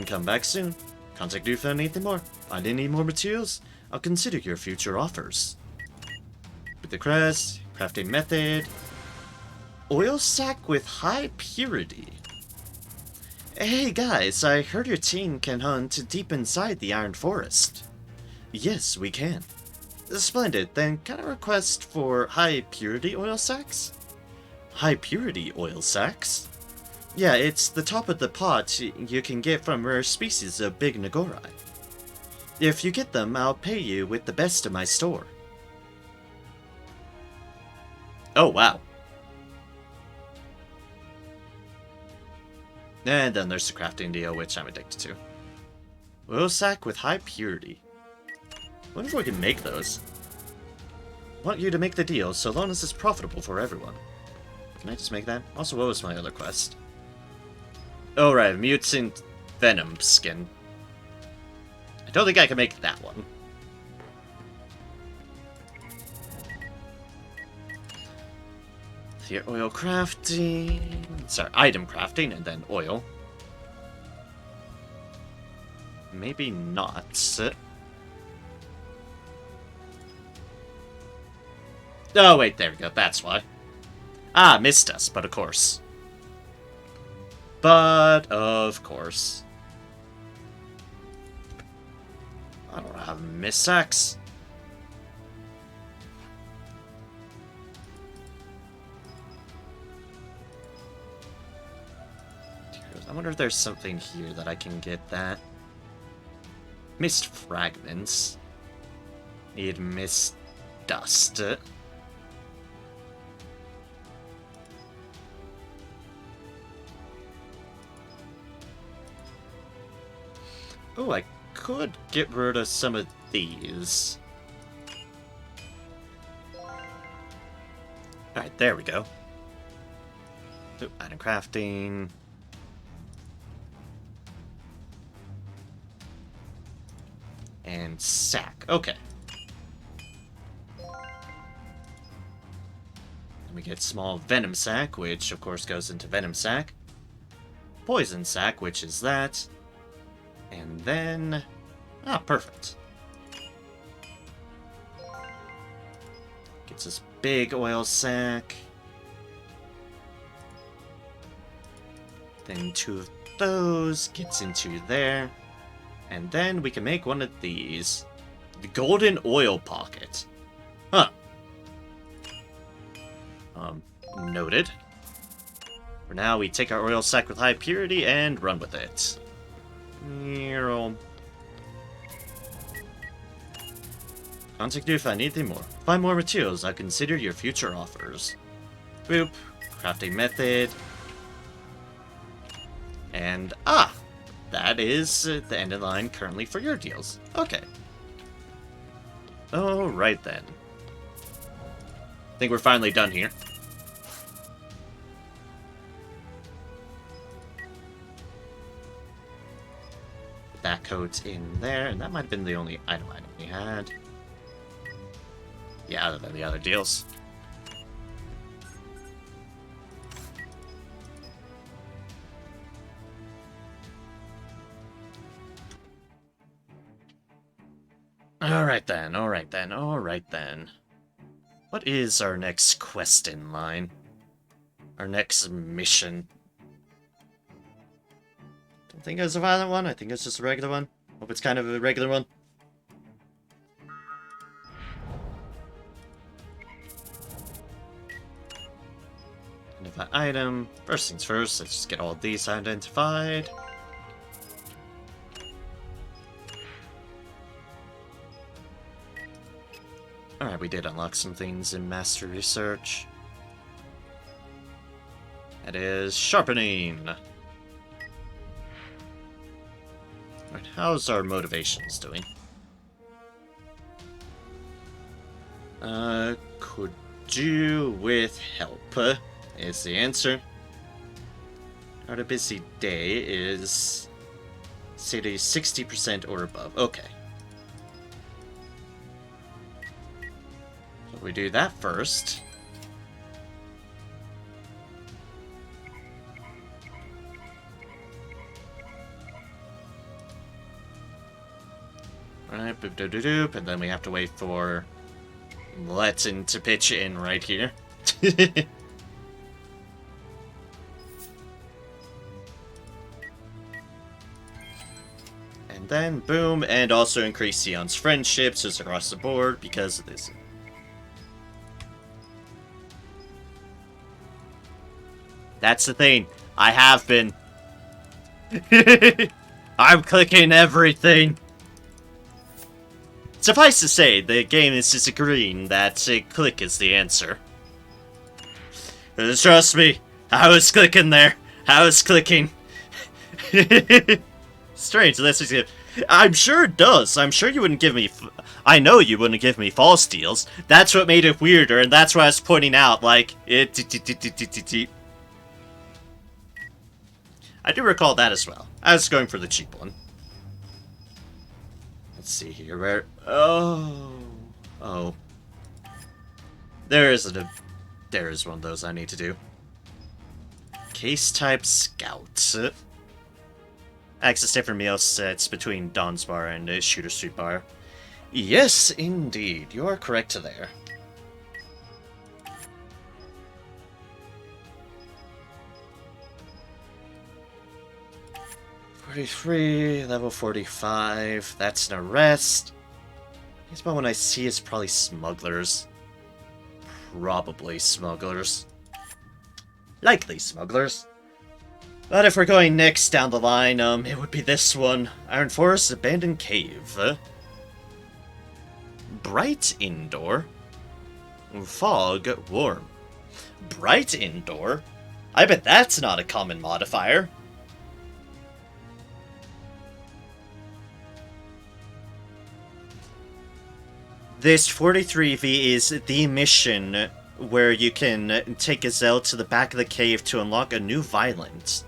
Come back soon. Contact you if I need anything more. Find any more materials? I'll consider your future offers. With the crest, crafting method. Oil sack with high purity. Hey guys, I heard your team can hunt deep inside the Iron Forest. Yes, we can. Splendid, then can I request for high purity oil sacks? High purity oil sacks? Yeah, it's the top of the pot you can get from rare species of big Nagori. If you get them, I'll pay you with the best of my store. Oh, wow. And then there's the crafting deal, which I'm addicted to. Oil sack with high purity. Wonder if we can make those. Want you to make the deal, so long as it's profitable for everyone. Can I just make that? Also, what was my other quest? Oh, right, mutant venom skin. I don't think I can make that one. Here, oil crafting... Sorry, item crafting, and then oil. Maybe not. Oh, wait, there we go, that's why. Ah, missed us, but of course. But, of course. I don't have miss sacks. I wonder if there's something here that I can get that. Mist fragments. Need mist dust. Oh, I could get rid of some of these. Alright, there we go. Ooh, item crafting. And sack. Okay. And we get small venom sack, which of course goes into venom sack. Poison sack, which is that. And then... Ah, perfect. Gets this big oil sack. Then 2 of those gets into there. And then we can make one of these. The golden oil pocket. Huh. Noted. For now, we take our oil sac with high purity and run with it. Contact you if I need anything more. Find more materials, I consider your future offers. Boop. Crafting method. And, that is the end of the line currently for your deals. Okay. Alright then. I think we're finally done here. That coat's in there, and that might have been the only item we had. Yeah, other than the other deals. Alright then, alright then, alright then. What is our next quest in line? Our next mission? Don't think it's a violent one, I think it's just a regular one. Hope it's kind of a regular one. Identify item. First things first, let's just get all of these identified. Alright, we did unlock some things in Master Research. That is sharpening. Alright, how's our motivations doing? Could do with help, is the answer. Our busy day is, say, 60% or above. Okay. So we do that first. Alright, boop doop doop doop, and then we have to wait for Letton to pitch in right here. And then, boom, and also increase Sion's friendships just across the board because of this. That's the thing. I have been. I'm clicking everything. Suffice to say, the game is disagreeing that click is the answer. Trust me, I was clicking there. I was clicking. Strange, I'm sure it does. I'm sure you wouldn't give me... I know you wouldn't give me false deals. That's what made it weirder, and that's what I was pointing out, like... I do recall that as well. I was going for the cheap one. Let's see here, where... Oh. There is one of those I need to do. Case type Scout. Access different meal sets between Don's Bar and Shooter Street Bar. Yes, indeed. You are correct there. .43, level 45. That's an arrest. I guess one I see is probably smugglers. Probably smugglers. Likely smugglers. But if we're going next down the line, it would be this one. Iron Forest Abandoned Cave. Bright Indoor. Fog Warm. Bright Indoor? I bet that's not a common modifier. This 43V is the mission where you can take Gazelle to the back of the cave to unlock a new violent.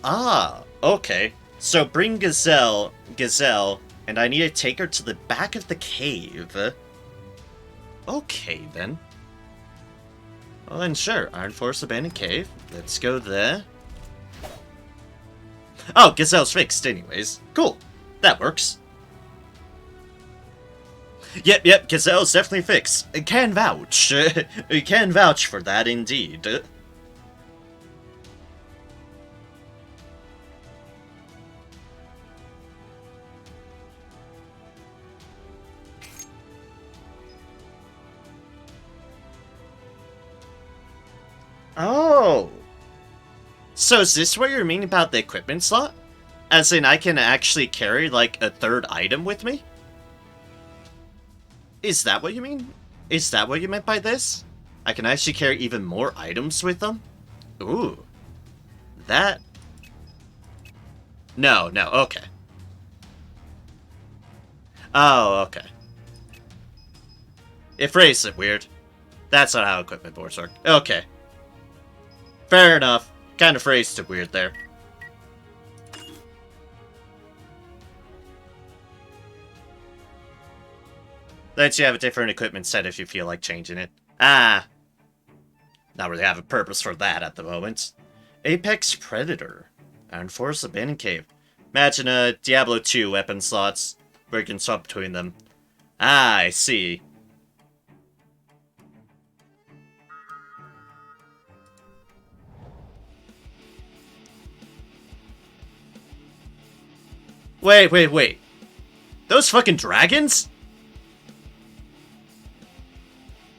Ah, okay. So bring Gazelle, and I need to take her to the back of the cave. Okay, then. Well, then sure. Iron Forest Abandoned Cave. Let's go there. Oh, Gazelle's fixed anyways. Cool. That works. Yep, Gazelle's definitely fixed. I can vouch. I can vouch for that, indeed. Oh! So is this what you're meaning about the equipment slot? As in, I can actually carry, like, a third item with me? Is that what you mean? Is that what you meant by this? I can actually carry even more items with them? Ooh. That... No, okay. Oh, okay. It phrased it weird. That's not how equipment boards work. Okay. Fair enough. Kind of phrased it weird there. Lets you have a different equipment set if you feel like changing it. Ah. Not really have a purpose for that at the moment. Apex Predator. And Force Abandoned Cave. Imagine a Diablo 2 weapon slots where you can swap between them. Ah, I see. Wait. Those fucking dragons?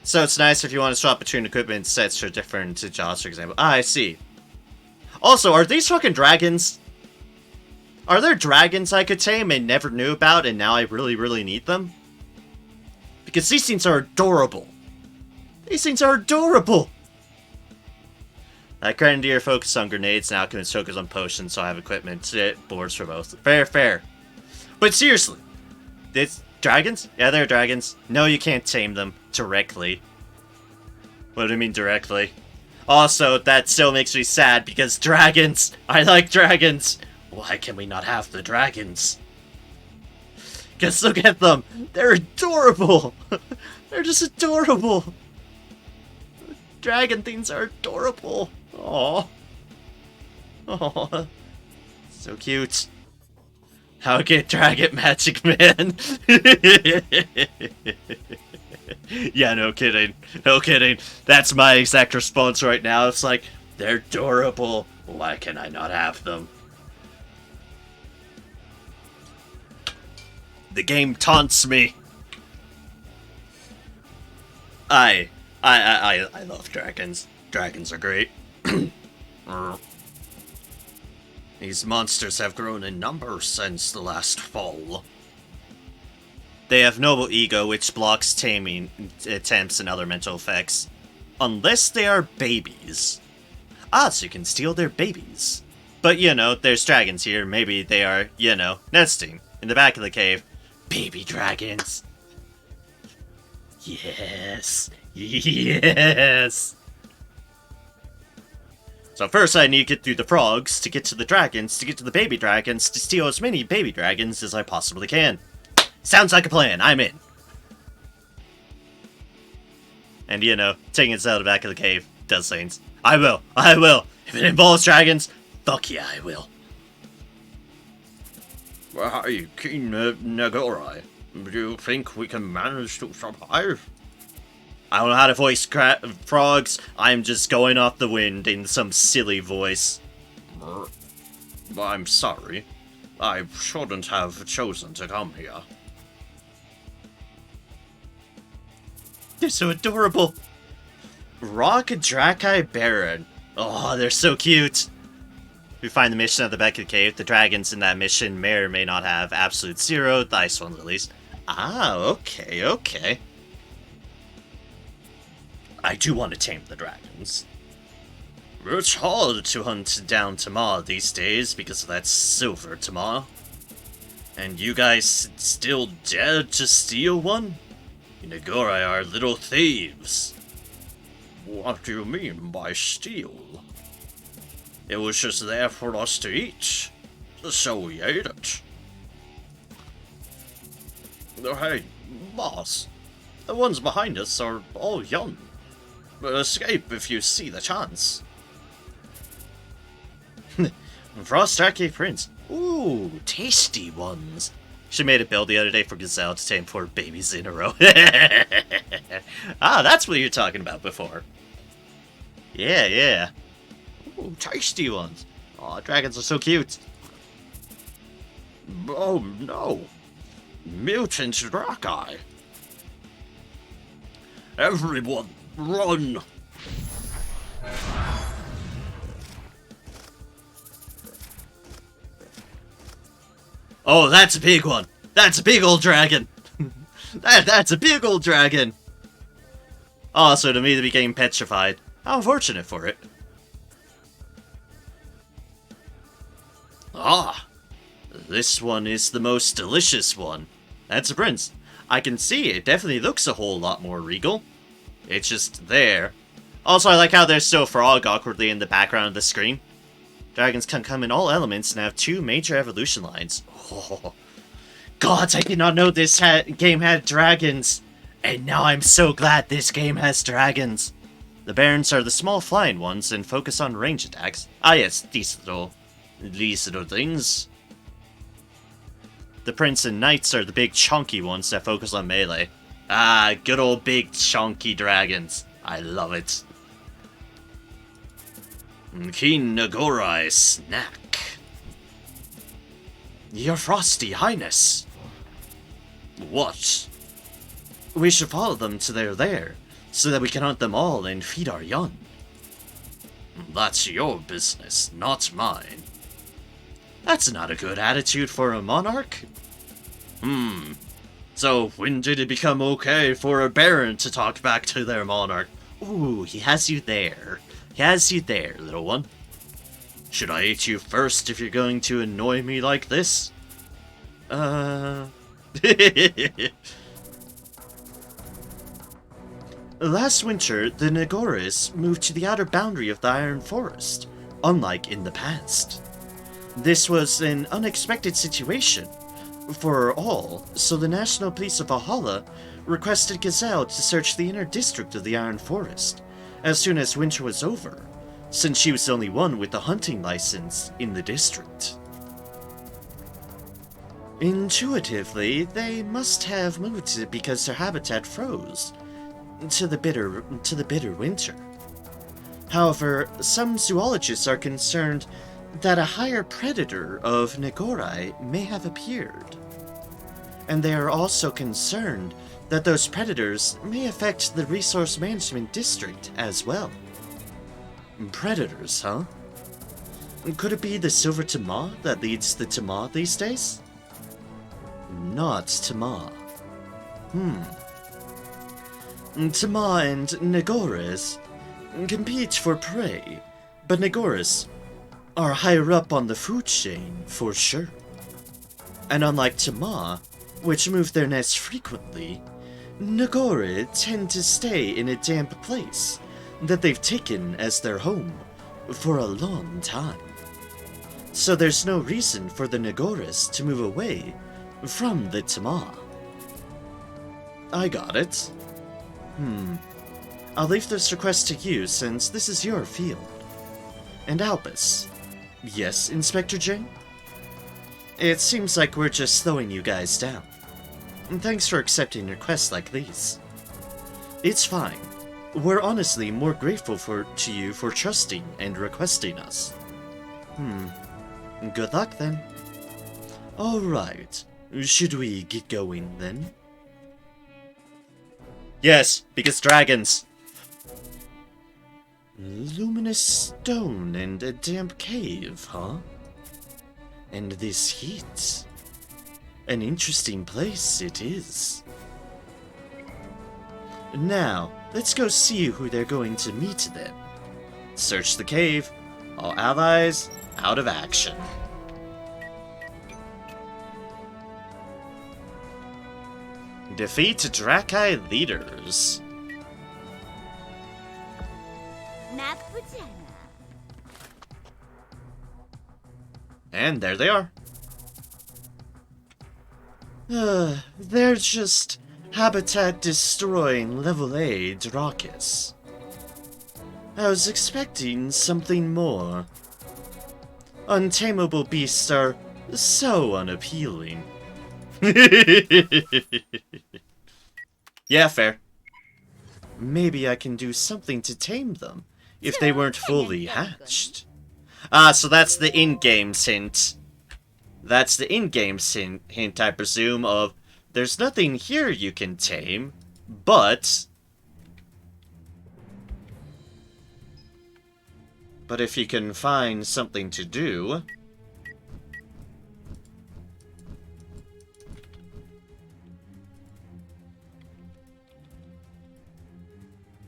So it's nice if you want to swap between equipment sets for different jobs, for example. Ah, I see. Also, are these fucking dragons? Are there dragons I could tame and never knew about and now I really need them? Because these things are adorable. These things are adorable! Grenadier focus on grenades, now can focus on potions, so I have equipment boards for both. Fair. But seriously, these dragons? Yeah, they're dragons. No, you can't tame them directly. What do you mean directly? Also, that still makes me sad because dragons! I like dragons! Why can we not have the dragons? Just look at them! They're adorable! They're just adorable! Dragon things are adorable! Aww. Aww. So cute. How get Dragon Magic Man? Yeah, no kidding. No kidding. That's my exact response right now. It's like, they're adorable. Why can I not have them? The game taunts me. I love dragons. Dragons are great. These monsters have grown in number since the last fall. They have noble ego, which blocks taming attempts and other mental effects. Unless they are babies. Ah, so you can steal their babies. But, you know, there's dragons here. Maybe they are, you know, nesting in the back of the cave. Baby dragons. Yes. Yes. So first I need to get through the frogs, to get to the dragons, to get to the baby dragons, to steal as many baby dragons as I possibly can. Sounds like a plan, I'm in. And you know, taking us out of the back of the cave does things. I will. If it involves dragons, fuck yeah, I will. Hey, King Nagorai, do you think we can manage to survive? I don't know how to voice frogs. I'm just going off the wind in some silly voice. I'm sorry. I shouldn't have chosen to come here. They're so adorable. Rock Drakai Baron. Oh, they're so cute. We find the mission at the back of the cave. The dragons in that mission may or may not have absolute zero. The ice ones at least. Ah, okay. I do want to tame the dragons. It's hard to hunt down Tamar these days because of that silver Tamar. And you guys still dare to steal one? Nagorai are little thieves. What do you mean by steal? It was just there for us to eat, so we ate it. Hey, boss, the ones behind us are all young. Escape if you see the chance. Frost Arcade Prince. Ooh, tasty ones. She made a build the other day for Gazelle to tame 4 babies in a row. Ah, that's what you're talking about before. Yeah. Ooh, tasty ones. Aw, dragons are so cute. Oh no. Mutant Drakai. Everyone, run! Oh, that's a big one. That's a big old dragon. That's a big old dragon. Oh, so to me, they became petrified. How unfortunate for it. Ah, this one is the most delicious one. That's a prince. I can see it definitely looks a whole lot more regal. It's just there. Also, I like how there's still frog awkwardly in the background of the screen. Dragons can come in all elements and have 2 major evolution lines. Oh, God, I did not know this game had dragons. And now I'm so glad this game has dragons. The Barons are the small flying ones and focus on range attacks. Ah yes, these little things. The Prince and Knights are the big chunky ones that focus on melee. Ah, good old big chunky dragons. I love it. King Nagorai snack. Your Frosty Highness. What? We should follow them to their lair, so that we can hunt them all and feed our young. That's your business, not mine. That's not a good attitude for a monarch. So when did it become okay for a baron to talk back to their monarch? Ooh, he has you there. He has you there, little one. Should I eat you first if you're going to annoy me like this? Last winter, the Nagoris moved to the outer boundary of the Iron Forest, unlike in the past. This was an unexpected situation for all, so the National Police of Valhalla requested Gazelle to search the inner district of the Iron Forest as soon as winter was over, since she was the only one with a hunting license in the district. Intuitively, they must have moved because their habitat froze to the bitter winter. However, some zoologists are concerned that a higher predator of Nagorai may have appeared. And they are also concerned that those predators may affect the resource management district as well. Predators, huh? Could it be the silver Tama that leads the Tama these days? Not Tama. Tama and Nagoris compete for prey, but Nagoris are higher up on the food chain, for sure. And unlike Tama, which move their nests frequently, Nagore tend to stay in a damp place that they've taken as their home for a long time. So there's no reason for the Nagoris to move away from the Tama. I got it. I'll leave this request to you since this is your field. And Albus. Yes, Inspector Jane? It seems like we're just slowing you guys down. And thanks for accepting requests like these. It's fine. We're honestly more grateful to you for trusting and requesting us. Good luck then. Alright, should we get going then? Yes, because dragons. Luminous stone and a damp cave, huh? And this heat. An interesting place it is. Now, let's go see who they're going to meet then. Search the cave. All allies out of action. Defeat Drakai leaders. 나쁘지 않아. And there they are. They're just habitat-destroying level A Drakis. I was expecting something more. Untamable beasts are so unappealing. Yeah, fair. Maybe I can do something to tame them, if they weren't fully hatched. Ah, so that's the in-game hint. That's the in-game hint, I presume, of there's nothing here you can tame, but if you can find something to do,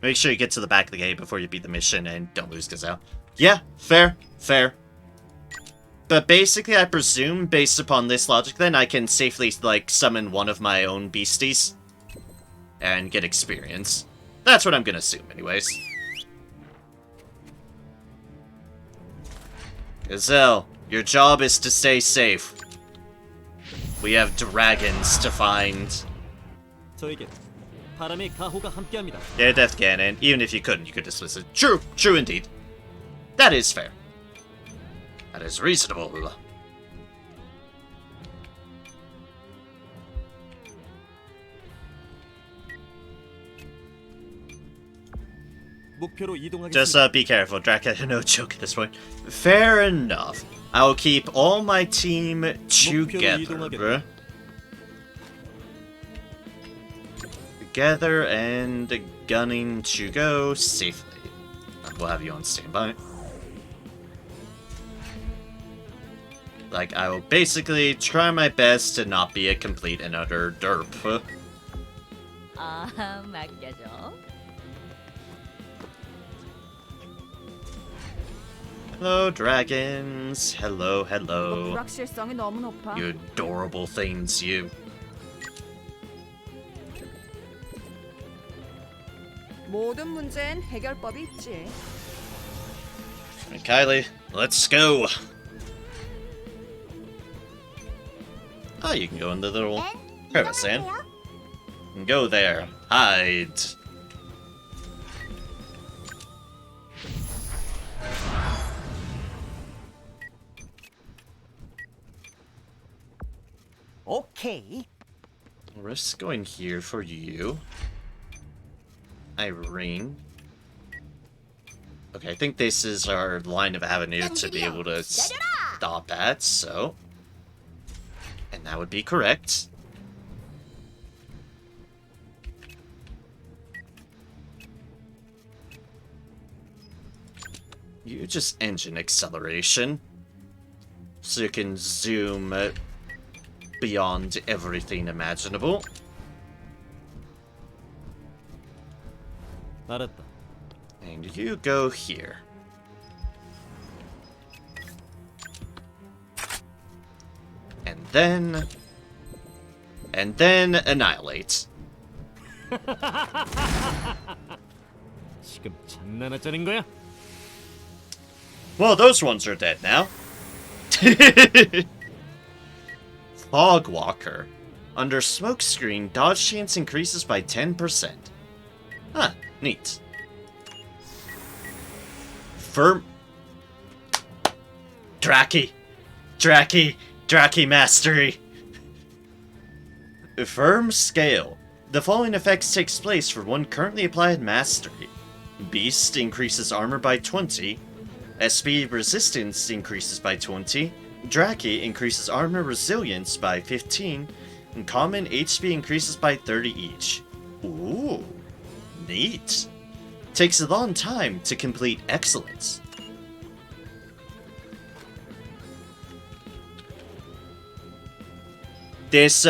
Make sure you get to the back of the gate before you beat the mission and don't lose Gazelle. Yeah, fair, fair. But basically, I presume, based upon this logic, then I can safely, like, summon one of my own beasties and get experience. That's what I'm gonna assume, anyways. Gazelle, your job is to stay safe. We have dragons to find. 저에게 바람의 가호가 함께합니다. Yeah, Death Cannon. Even if you couldn't, you could dismiss it. True, true indeed. That is fair. That is reasonable. 목표로 이동하겠습니다. Just be careful, Draka. No joke at this point. Fair enough. I will keep all my team together. Together and gunning to go safely. We'll have you on standby. Like, I will basically try my best to not be a complete and utter derp. 아, 맡겨줘. Hello, dragons. Hello, 이거 hello. 불확실성이 너무 높아. You adorable things, you. 모든 문제엔 해결법이 있지. Kylie, let's go. Oh, you can go in the little crevice, Anne. Go there. Hide. Okay. We're just going here for you. Irene. Okay, I think this is our line of avenue to be able to stop at, so... And that would be correct. You just engine acceleration. So you can zoom beyond everything imaginable. 알았다. And you go here. And then annihilate. 지금 장난하자는 거야? Well, those ones are dead now. Fogwalker. Under smokescreen, dodge chance increases by 10%. Huh, neat. Draki mastery. Firm scale. The following effects takes place for one currently applied mastery. Beast increases armor by 20. SP resistance increases by 20. Draki increases armor resilience by 15. And common HP increases by 30 each. Ooh, neat. Takes a long time to complete excellence. This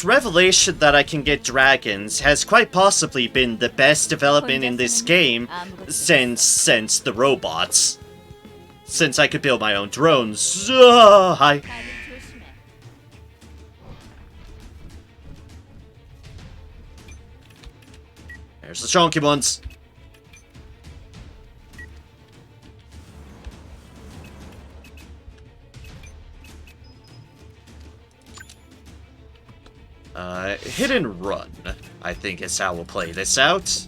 revelation that I can get dragons has quite possibly been the best development in this game since the robots. Since I could build my own drones. Hi. 다들 조심해. There's the chunky ones. Hit and run, I think is how we'll play this out.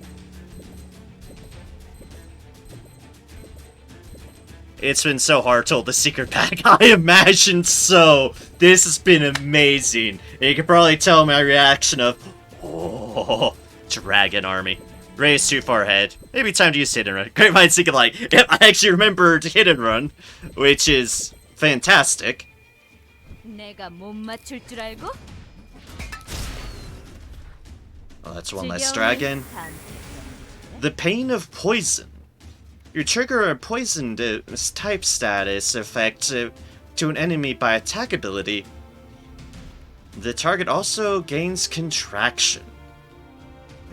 It's been so hard to hold the secret pack. I imagine so. This has been amazing. You can probably tell my reaction of, oh, dragon army. Ray's too far ahead. Maybe time to use hit and run. Great minds think alike. Yep, I actually remembered hit and run, which is fantastic. 내가 못 맞출 줄 알고? Oh, that's one less dragon. The pain of poison. You trigger a poisoned type status effect to an enemy by attack ability. The target also gains contraction.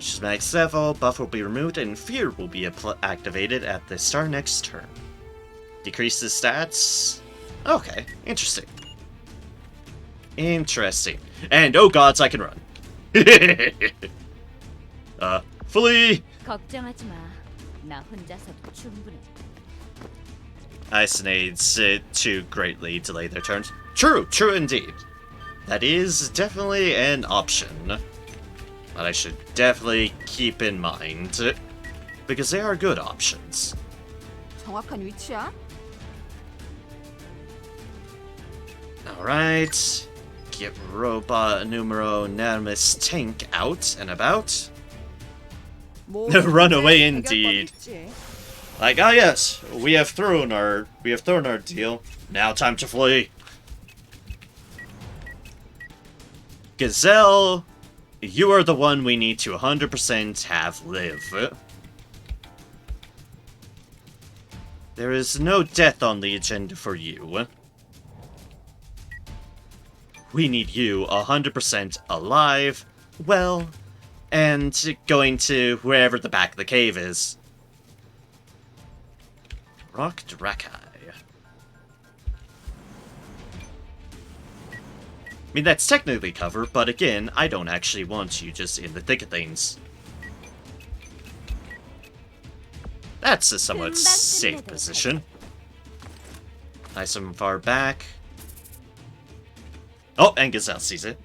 which is max level. Buff will be removed and Fear will be activated at the start next turn. Decreases stats. Okay, interesting. Interesting. And oh gods, I can run. Flee! 걱정하지 마. 나 혼자서도 충분해. Icinades to greatly delay their turns. True, true indeed. That is definitely an option that I should definitely keep in mind, because they are good options. 정확한 위치야? Alright, get robot numero anonymous tank out and about. 모든 Run 문제엔 away 해결법이 indeed. 있지. Like, ah yes, we have thrown our deal. Now time to flee. Gazelle, you are the one we need to 100% have live. There is no death on the agenda for you. We need you 100% alive, well, and going to wherever the back of the cave is. Rock Drakai. I mean, that's technically cover, but again, I don't actually want you just in the thick of things. That's a somewhat safe position. Nice and far back. Oh, and Gazelle sees it.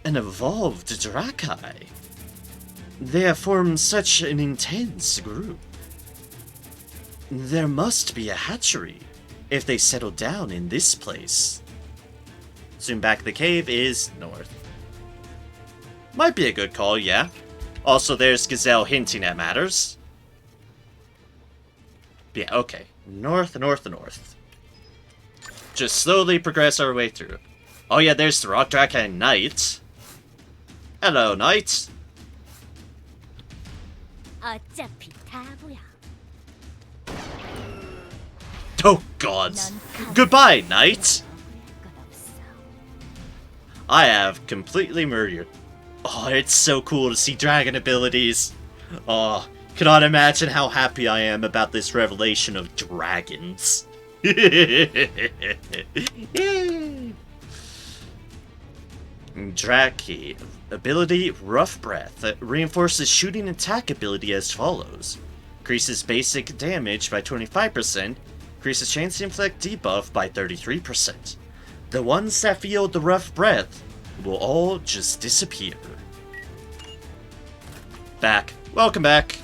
An evolved Drakai. They have formed such an intense group. There must be a hatchery if they settle down in this place. Soon back the cave is north. Might be a good call, yeah. Also, there's Gazelle hinting at matters. Yeah, okay. North, north, north. Just slowly progress our way through. Oh yeah, there's the Rock Drakai Knight. Hello, Knight. 어차피 바보야. Oh god. Goodbye, Knight. I have completely murdered. Oh, it's so cool to see dragon abilities. Oh, cannot imagine how happy I am about this revelation of dragons. Draki. Ability, Rough Breath. Reinforces shooting attack ability as follows. Increases basic damage by 25%. Increases chance to inflict debuff by 33%. The ones that feel the rough breath will all just disappear. Back. Welcome back.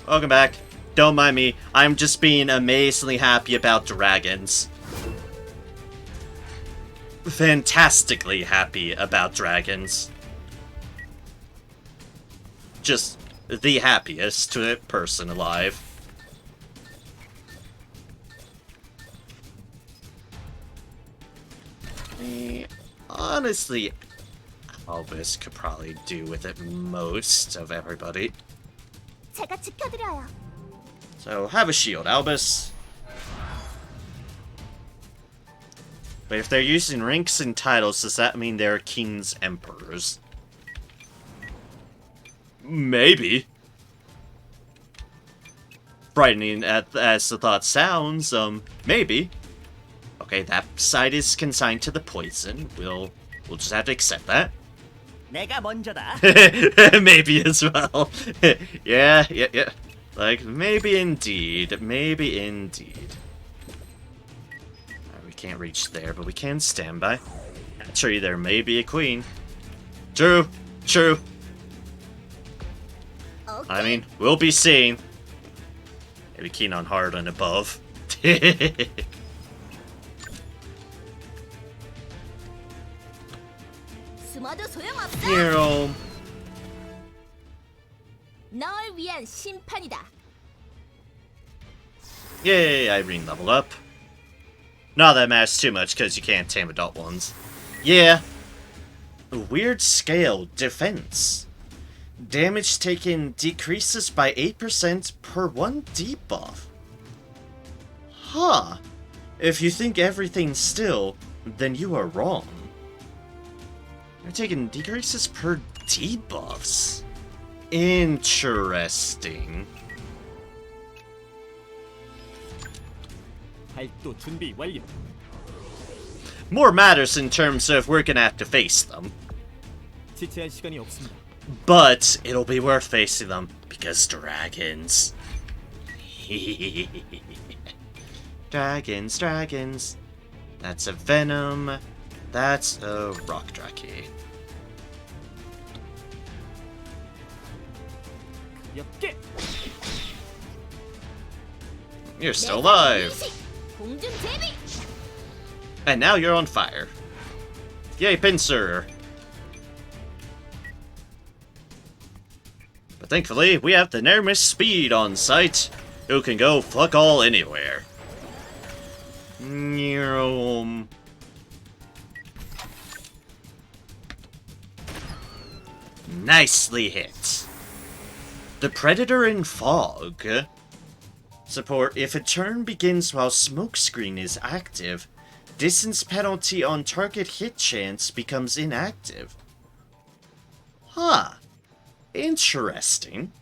Welcome back. Don't mind me. I'm just being amazingly happy about dragons. Fantastically happy about dragons. Just the happiest person alive. Honestly, Albus could probably do with it most of everybody. 제가 지켜드려요. So have a shield, Albus. But if they're using ranks and titles, does that mean they're kings, emperors? Maybe. Frightening as the thought sounds, maybe. Okay, that side is consigned to the poison. We'll just have to accept that. 내가 먼저다. Maybe as well. yeah. Like, maybe indeed. Maybe indeed. We can't reach there, but we can stand by. Actually, there may be a queen. True. I mean, we'll be seeing. Maybe keen on hard and above. 숨어도 소용없어. Hero. 널 위한 심판이다. Yay, Irene leveled up. Not that matters too much because you can't tame adult ones. Yeah. Weird scale defense. Damage taken decreases by 8% per 1 debuff. Huh. If you think everything's still, then you are wrong. You're taking decreases per debuffs. Interesting. 발도 준비 완료. More matters in terms of we're gonna have to face them. 지체할 시간이 없습니다. But it'll be worth facing them because dragons. Dragons. That's a venom. That's a rock draki. 엽게. You're still alive. 공중 제비. And now you're on fire. Yay, pincer. But thankfully, we have the Nermis Speed on site, who can go fuck all anywhere. Nicely hit. The Predator in Fog. Support, if a turn begins while Smokescreen is active, distance penalty on target hit chance becomes inactive. Huh. Interesting.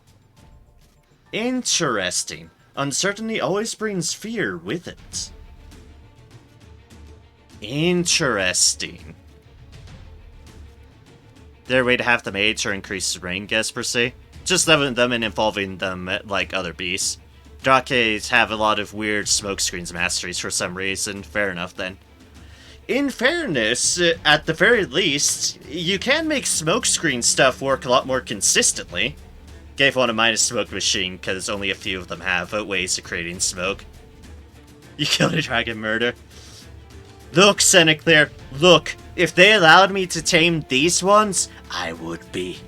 Interesting. Uncertainty always brings fear with it. Interesting. Their way to have them age or increase range, guess, per se. Just leveling them and involving them like other beasts. Drakes have a lot of weird smokescreens masteries for some reason. Fair enough, then. In fairness, at the very least, you can make smokescreen stuff work a lot more consistently. Gave one a minus smoke machine, because only a few of them have ways of creating smoke. You killed a dragon murder. Look, Seneclear, look, if they allowed me to tame these ones, I would be.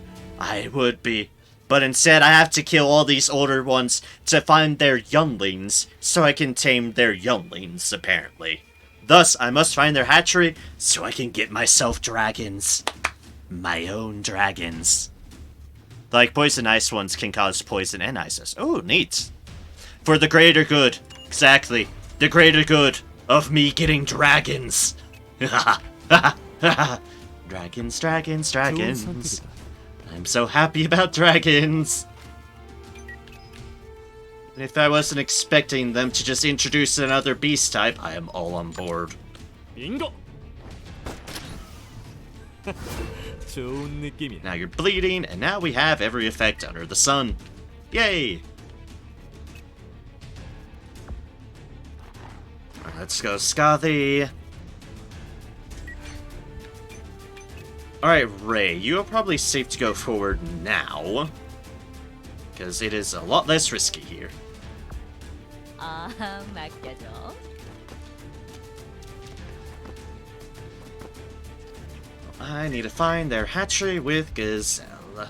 But instead, I have to kill all these older ones to find their younglings, so I can tame their younglings, apparently. Thus, I must find their hatchery, so I can get myself dragons. My own dragons. Like, poison ice ones can cause poison and ices. Oh, neat. For the greater good. Exactly. The greater good of me getting dragons. Dragons. 좋은 선택이다. I'm so happy about dragons. And if I wasn't expecting them to just introduce another beast type, I am all on board. 빙고. 좋은 느낌이야. Now you're bleeding, and now we have every effect under the sun. Yay! Alright, let's go Scathy. Alright, Ray, you are probably safe to go forward now. Because it is a lot less risky here. 아, 맡겨줘. I need to find their hatchery with Gazelle.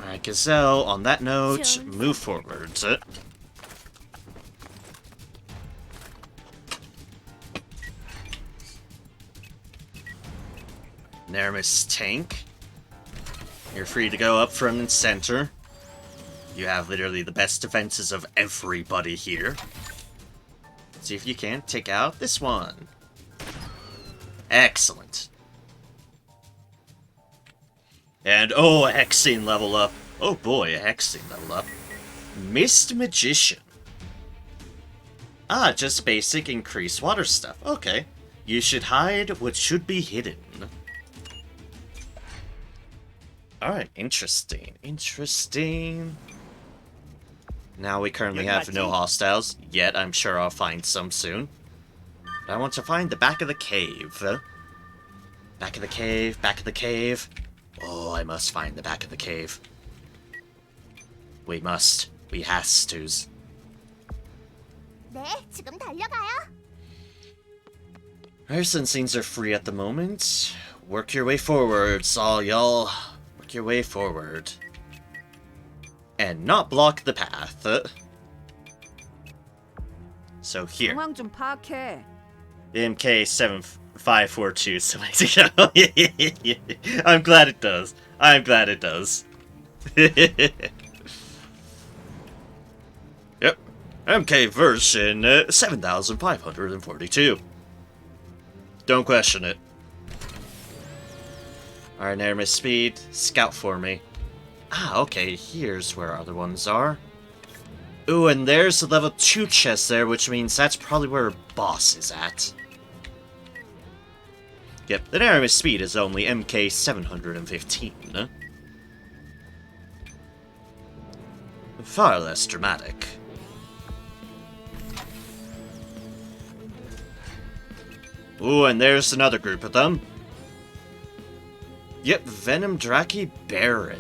Alright, Gazelle, on that note, move forward. Nermis tank. You're free to go up front and center. You have literally the best defenses of everybody here. See if you can't take out this one. Excellent. And oh, a Hexene level up. Oh boy, a Hexene level up. Mist Magician. Ah, just basic increase water stuff. Okay. You should hide what should be hidden. Alright, interesting. Now we currently have no hostiles, yet I'm sure I'll find some soon. But I want to find the back of the cave. Back of the cave. Oh, I must find the back of the cave. We must. We has to's. 네, 지금 달려가요. Our scenes are free at the moment. Work your way forward, all y'all. Work your way forward. And not block the path. So here. 상황 좀 파악해. MK7542 something ago. I'm glad it does. Yep. MK version 7542. Don't question it. Alright, Aramis Speed, scout for me. Ah, okay, here's where other ones are. Ooh, and there's the level 2 chest there, which means that's probably where boss is at. Yep, the Aramis Speed is only MK 715. Far less dramatic. Ooh, and there's another group of them. Yep, Venom Draki Baron.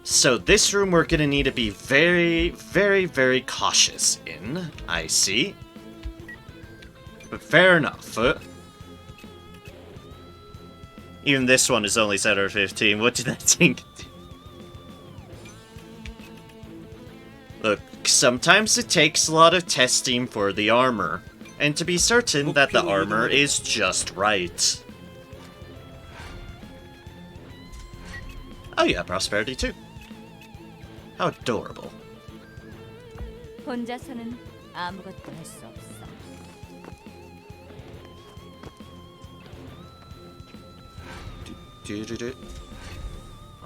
So this room we're gonna need to be very, very, very cautious in. I see. But fair enough. Even this one is only set at 15. What did that think? Look, sometimes it takes a lot of testing for the armor, and to be certain that the armor is just right. Oh yeah, prosperity too. How adorable. 혼자서는 아무것도 할 수 없어.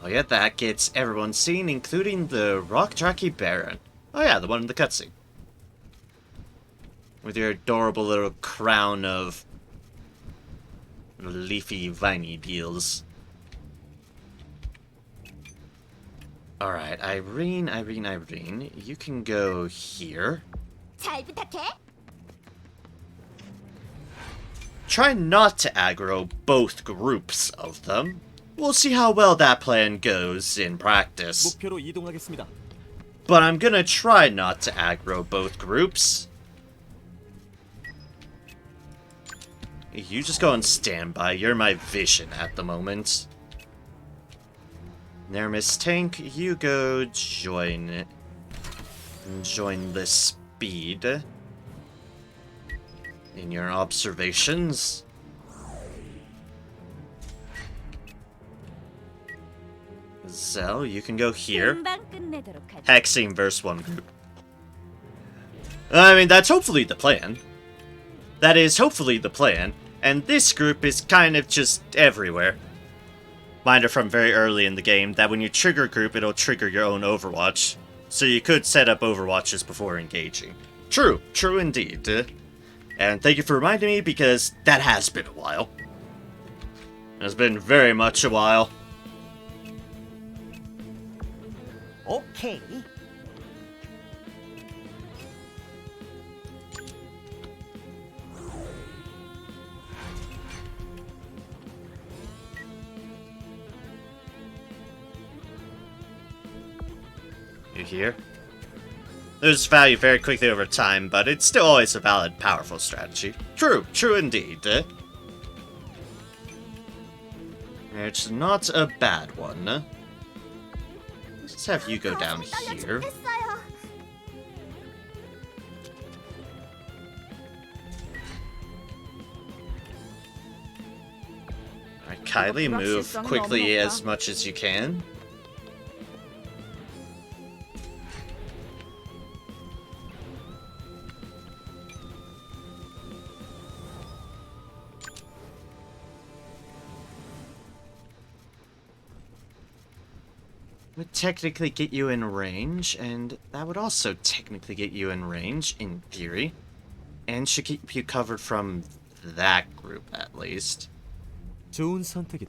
Oh yeah, that gets everyone seen, including the Rock Draki Baron. Oh yeah, the one in the cutscene. With your adorable little crown of leafy, viney deals. Alright, Irene, you can go here. 잘 부탁해. Try not to aggro both groups of them. We'll see how well that plan goes in practice. 목표로 이동하겠습니다. But I'm gonna try not to aggro both groups. You just go on standby. You're my vision at the moment. There, Miss Tank, you go join the speed in your observations. Zell, you can go here. 금방 끝내도록 하자. Hexing verse 1 group. I mean, that's hopefully the plan. That is hopefully the plan. And this group is kind of just everywhere. Reminder from very early in the game that when you trigger a group, it'll trigger your own Overwatch. So you could set up Overwatches before engaging. True, true indeed. And thank you for reminding me, because that has been a while. It's been very much a while. 오케이. You hear? Loses value very quickly over time, but it's still always a valid, powerful strategy. True, true indeed. It's not a bad one. Let's have you go down here. Alright, Kylie, move quickly as much as you can. Would technically get you in range, and that would also technically get you in range, in theory. And should keep you covered from that group, at least. 좋은 선택이다.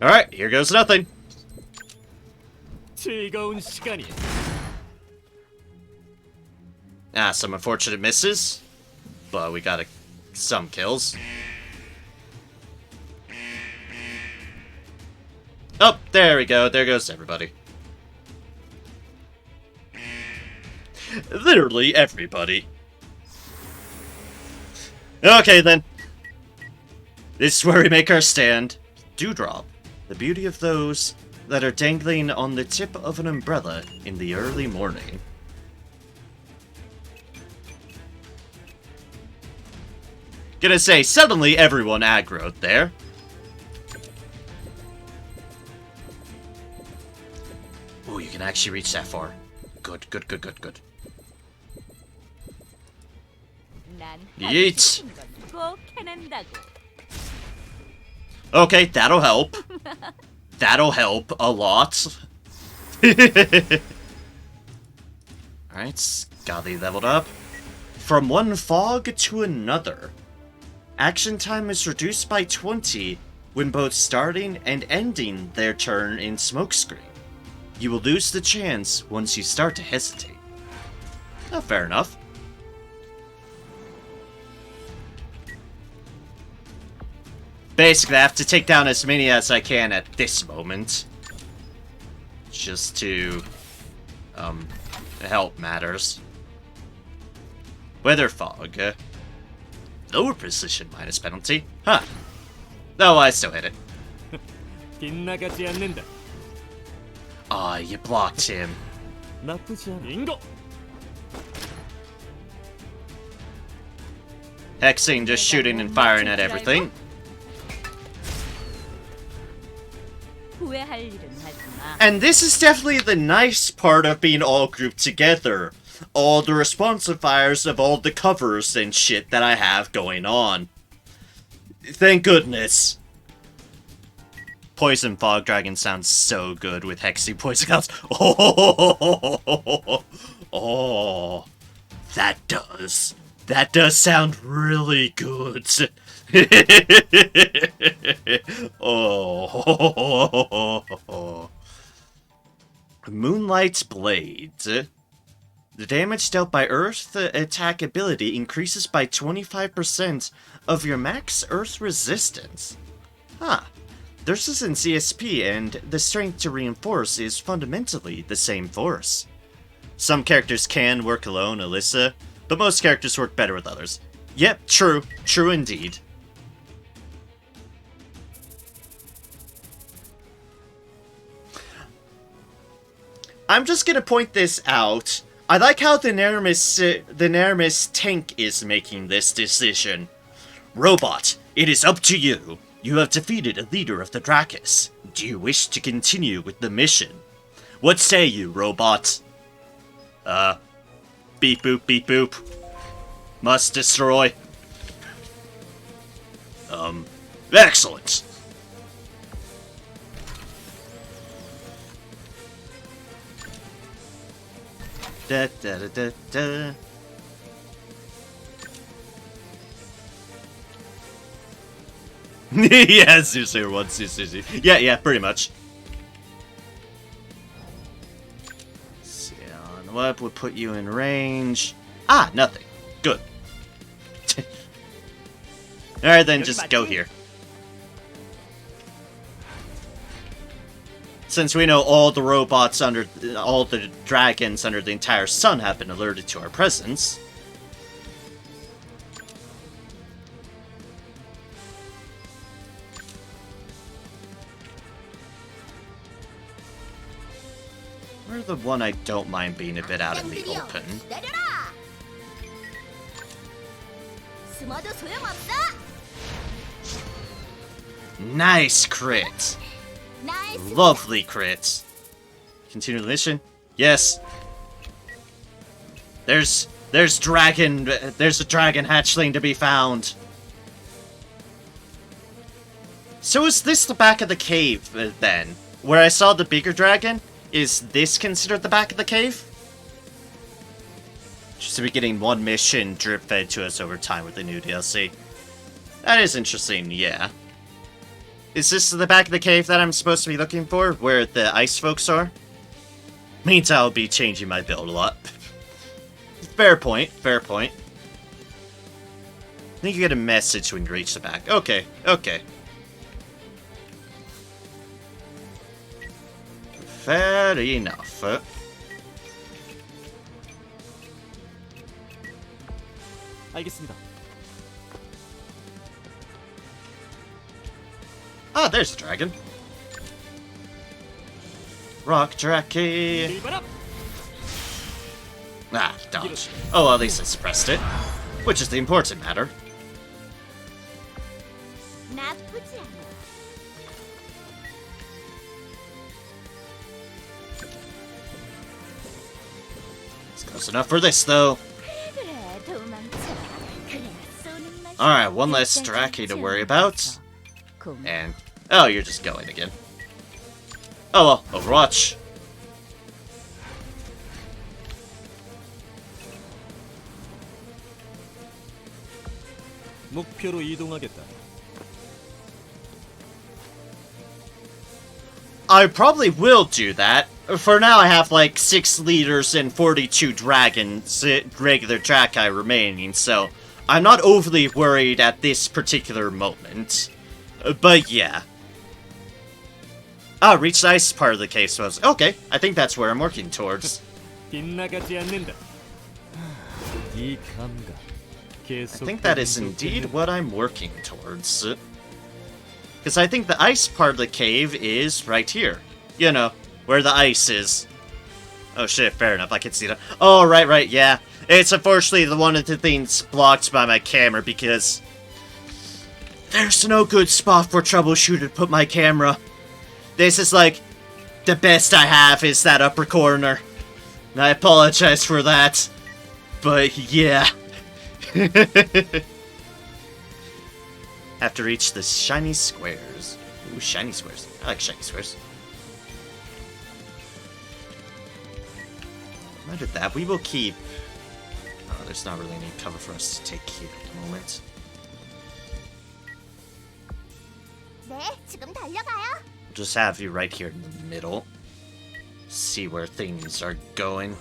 Alright, here goes nothing. 즐거운 시간이. Ah, some unfortunate misses. But we got some kills. Oh, there we go. There goes everybody. Literally everybody. Okay, then. This is where we make our stand. Dewdrop. The beauty of those that are dangling on the tip of an umbrella in the early morning. Gonna say, suddenly everyone aggroed there. Oh, you can actually reach that far. Good, good, good, good, good. 난 Yeet. 싶은 건꼭 해낸다고. Okay, that'll help. That'll help a lot. Alright, Scotty leveled up. From one fog to another. Action time is reduced by 20 when both starting and ending their turn in smokescreen. You will lose the chance once you start to hesitate. Oh, fair enough. Basically, I have to take down as many as I can at this moment. Just to, help matters. Weather fog. Lower precision minus penalty. Huh. No, I still hit it. 빗나가지 않는다. Ah, you blocked him. 나쁘지 않아. 인고. Hexing just shooting and firing at everything. 후회할 일은 하지 마. And this is definitely the nice part of being all grouped together. All the responsifiers of all the covers and shit that I have going on. Thank goodness. Poison Fog Dragon sounds so good with Hexing Poison Counts. Oh, that does. That does sound really good. Oh. Moonlight's Blade. The damage dealt by Earth attack ability increases by 25% of your max Earth resistance. Huh. This is in CSP, and the strength to reinforce is fundamentally the same force. Some characters can work alone, Alyssa, but most characters work better with others. Yep, true. True indeed. I'm just gonna point this out. I like how the Neramis tank is making this decision. Robot, it is up to you. You have defeated a leader of the Dracus. Do you wish to continue with the mission? What say you, Robot? Beep boop, beep boop. Must destroy. Excellent. Da da da da da. Yeah, Zeus one, Zeus. Yeah, pretty much. See, on what would put you in range? Ah, nothing. Good. Alright, then just go here. Since we know all the robots under all the dragons under the entire sun have been alerted to our presence. We're the one I don't mind being a bit out in the open. Nice crit! Lovely crit. Continue the mission? Yes. There's a dragon hatchling to be found. So is this the back of the cave, then? Where I saw the bigger dragon? Is this considered the back of the cave? Just to be getting one mission drip-fed to us over time with the new DLC. That is interesting, yeah. Is this the back of the cave that I'm supposed to be looking for, where the ice folks are? Means I'll be changing my build a lot. Fair point, fair point. I think you get a message when you reach the back. Okay, okay. Fair enough. 알겠습니다. Ah, there's the dragon. Rock Draki. Ah, dodge. Oh, well, at least I suppressed it. Which is the important matter. 나쁘지 않아. It's close enough for this, though. 그래, 도망쳐라. Alright, one less Draki to worry about. And... oh, you're just going again. Oh well, Overwatch. 목표로 이동하겠다. I probably will do that. For now, I have like 6 leaders and 42 dragons, regular Drakai remaining, so I'm not overly worried at this particular moment. But yeah. Ah, reach the ice part of the cave, so okay, I think that's where I'm working towards. 빗나가지 않는다. 이 감각. I think that is indeed what I'm working towards. Because I think the ice part of the cave is right here. You know, where the ice is. Oh shit, fair enough, I can see that. Oh, right, yeah. It's unfortunately one of the things blocked by my camera because there's no good spot for Troubleshooter to put my camera. This is like, the best I have is that upper corner. And I apologize for that. But yeah. Have to reach the shiny squares. Ooh, shiny squares. I like shiny squares. Now that that, we will keep... oh, there's not really any cover for us to take here at the moment. 네, 지금 달려가요. We'll just have you right here in the middle. See where things are going.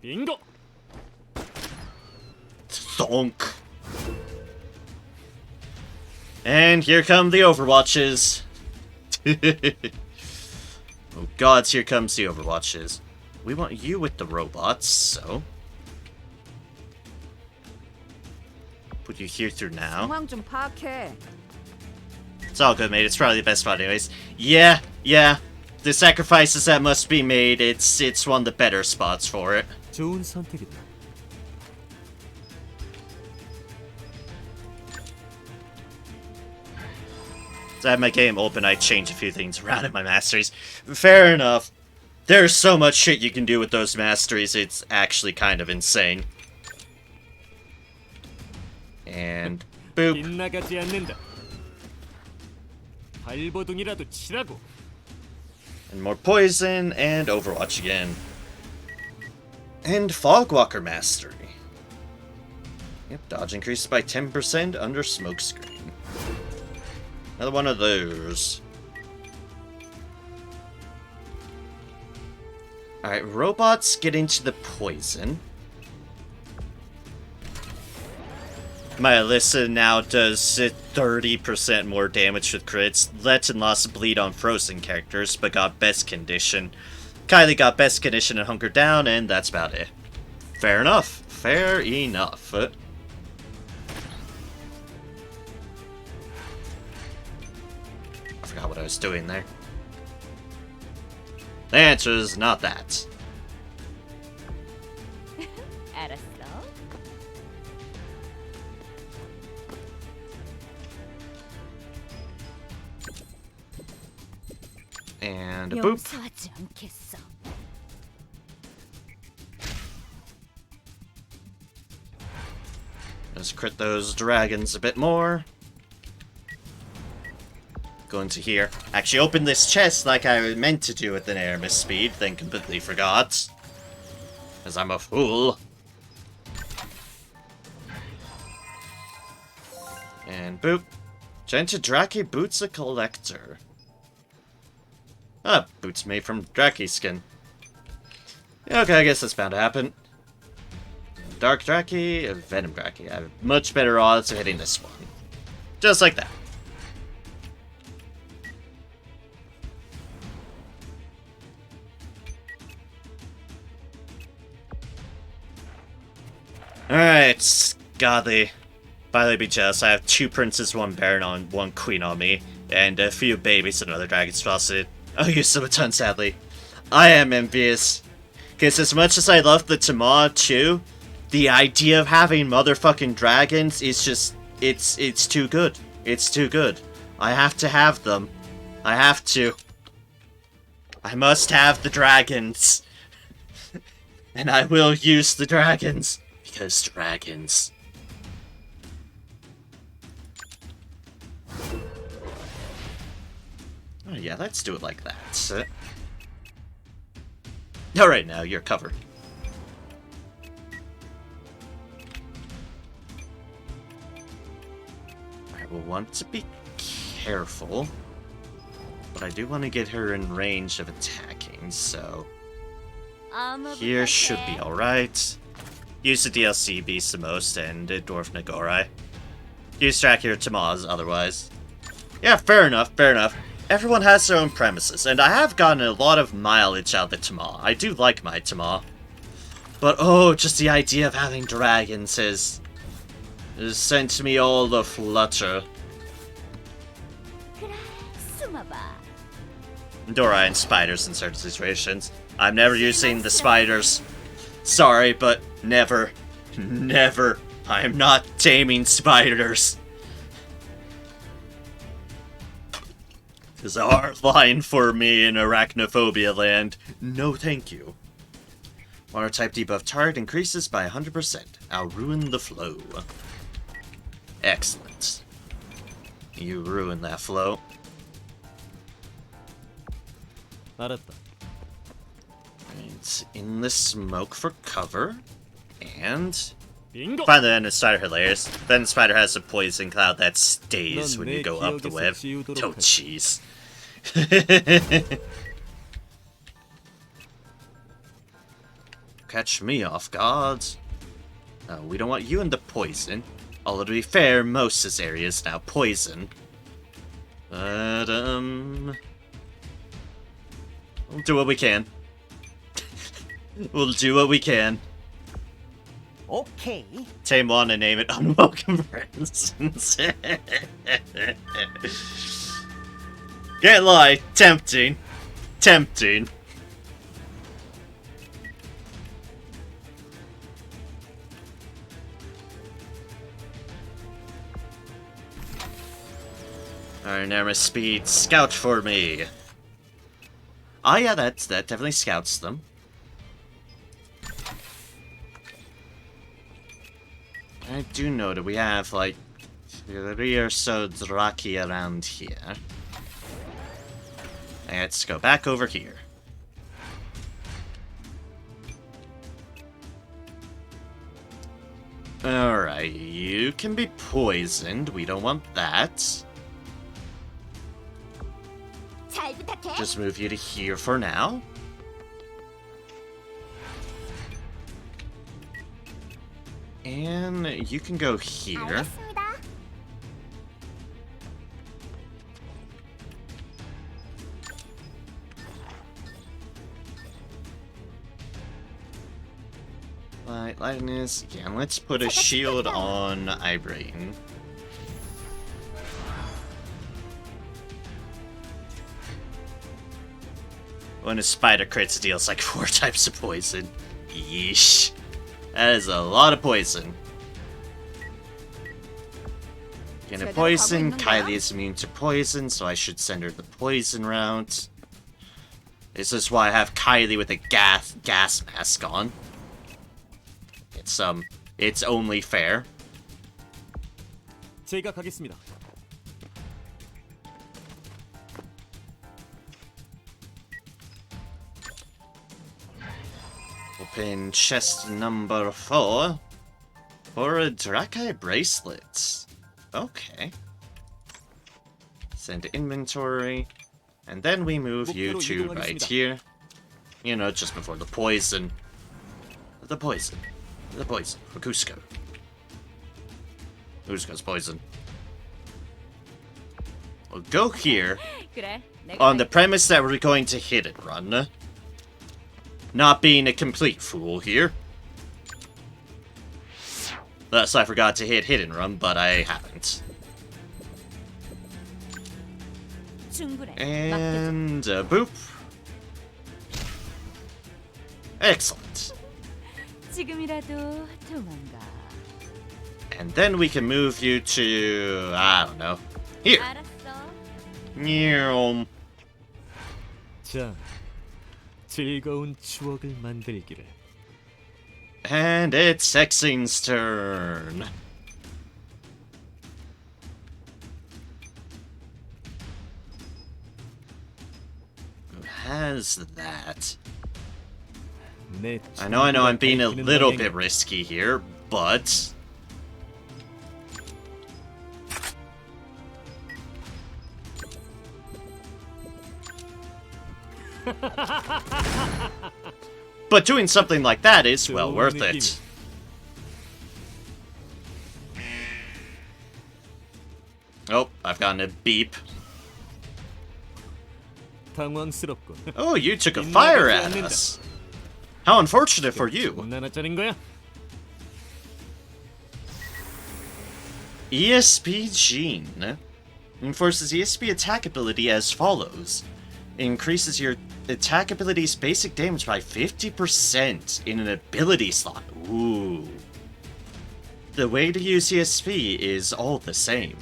빙고. Thonk. And here come the Overwatches. Oh gods, here comes the Overwatches. We want you with the robots, so... put you here through now. 상황 좀 파악해. It's all good, mate. It's probably the best spot anyways. Yeah. The sacrifices that must be made, it's one of the better spots for it. 좋은 선택이다. So I have my game open, I change a few things around in my masteries. Fair enough. There's so much shit you can do with those masteries, it's actually kind of insane. And boop. 빗나가지 않는다. 발버둥이라도 치라고. And more poison, and Overwatch again. And Fogwalker Mastery. Yep, dodge increases by 10% under smokescreen. Another one of those. Alright, robots get into the poison. My Alyssa now does 30% more damage with crits. Let and lost bleed on frozen characters, but got best condition. Kylie got best condition and hunker down, and that's about it. Fair enough. Fair enough. I forgot what I was doing there. The answer is not that. 알았어. And a boop. 용서하지 않겠어. Let's crit those dragons a bit more. Go into here. Actually open this chest like I meant to do with an air miss speed, then completely forgot. Because I'm a fool. And boop. Genta Draki Boots a Collector. Ah, boots made from Draki skin. Okay, I guess that's bound to happen. Dark Draki, Venom Draki. I have much better odds of hitting this one. Just like that. Alright, godly. Finally be jealous. I have 2 princes, 1 baron on, 1 queen on me, and a few babies and another dragon faucet. I'll use them a ton, sadly. I am envious. Because as much as I love the Tama too, the idea of having motherfucking dragons is just, it's too good. It's too good. I have to have them. I have to. I must have the dragons. And I will use the dragons. Because dragons. Oh yeah, let's do it like that. Alright, now you're covered. I will want to be careful, but I do want to get her in range of attacking, so here should be alright. Use the DLC Beast the most and Dwarf Nagorai. Use Dracula Tamaz otherwise. Yeah, fair enough, fair enough. Everyone has their own premises, and I have gotten a lot of mileage out of the Tama. I do like my Tama. But oh, just the idea of having dragons has sent me all the flutter. 그래, 숨어봐. Dora and spiders in certain situations. I'm never using the spiders. Sorry, but never, never. I am not taming spiders. There's a hard line for me in arachnophobia land. No thank you. Water type debuff target increases by 100%. I'll ruin the flow. Excellent. You ruin that flow. 알았다. It's in the smoke for cover. And 빙고. find the end of Spider Hilarious. Then Spider has a poison cloud that stays when you go up the web. Oh, jeez. Catch me off guard. We don't want you in the poison. Although to be fair, most of this area is now poison. But, we'll do what we can. We'll do what we can. Okay. Tame one and name it Unwelcome Friends. Can't lie, tempting. Tempting. Alright, Nerma speed, scout for me. Oh yeah, that definitely scouts them. I do know that we have, like, 3 or so Draki around here. Let's go back over here. Alright, you can be poisoned. We don't want that. 잘 부탁해. Just move you to here for now. And you can go here. 알겠습니다. Lightness. Yeah, let's put a shield on Ibrahim. When a spider crits, it deals like 4 types of poison. Yeesh. That is a lot of poison. Gonna poison. Kylie is immune to poison, so I should send her the poison route. This is why I have Kylie with a gas mask on. It's only fair. 제가 가겠습니다. Open chest number 4 for a Drakai bracelet. Okay. Send to inventory. And then we move you to right here. You know, just before the poison. The poison. The poison for Cusco. Cusco's poison. We'll go here 그래, 내가 on the premise that we're going to hit and run. Not being a complete fool here. Thus, I forgot to hit and run, but I haven't. 충분해. 맡겨줘. And boop. Excellent. 지금이라도 도망가. And then we can move you to, I don't know, here. 알았어. Nyom. 자, 즐거운 추억을 만들기를. And it's Exine's turn. Who has that? 내 I know I'm being a 친구가 little 가리키는 bit risky here, but... But doing something like that is well worth it. Oh, I've gotten a beep. 당황스럽군. Oh, you took a fire at us. How unfortunate for you. 얼마나 짜린 거야? ESP Gene enforces ESP attack ability as follows. Increases your attack ability's basic damage by 50% in an ability slot. Ooh. The way to use ESP is all the same.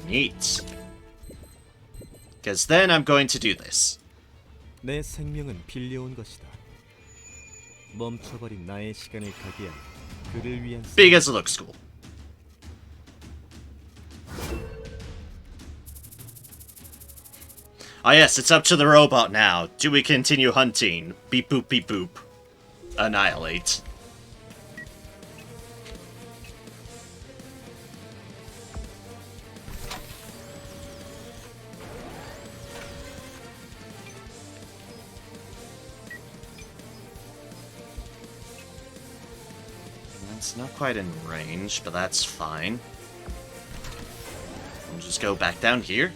Neat. Because then I'm going to do this. 내 생명은 빌려온 것이다. 멈춰버린 나의 시간을 가게 한 그를 위한 Because it looks cool. Ah yes, it's up to the robot now. Do we continue hunting? Beep boop beep boop. Annihilate. That's not quite in range, but that's fine. We'll just go back down here.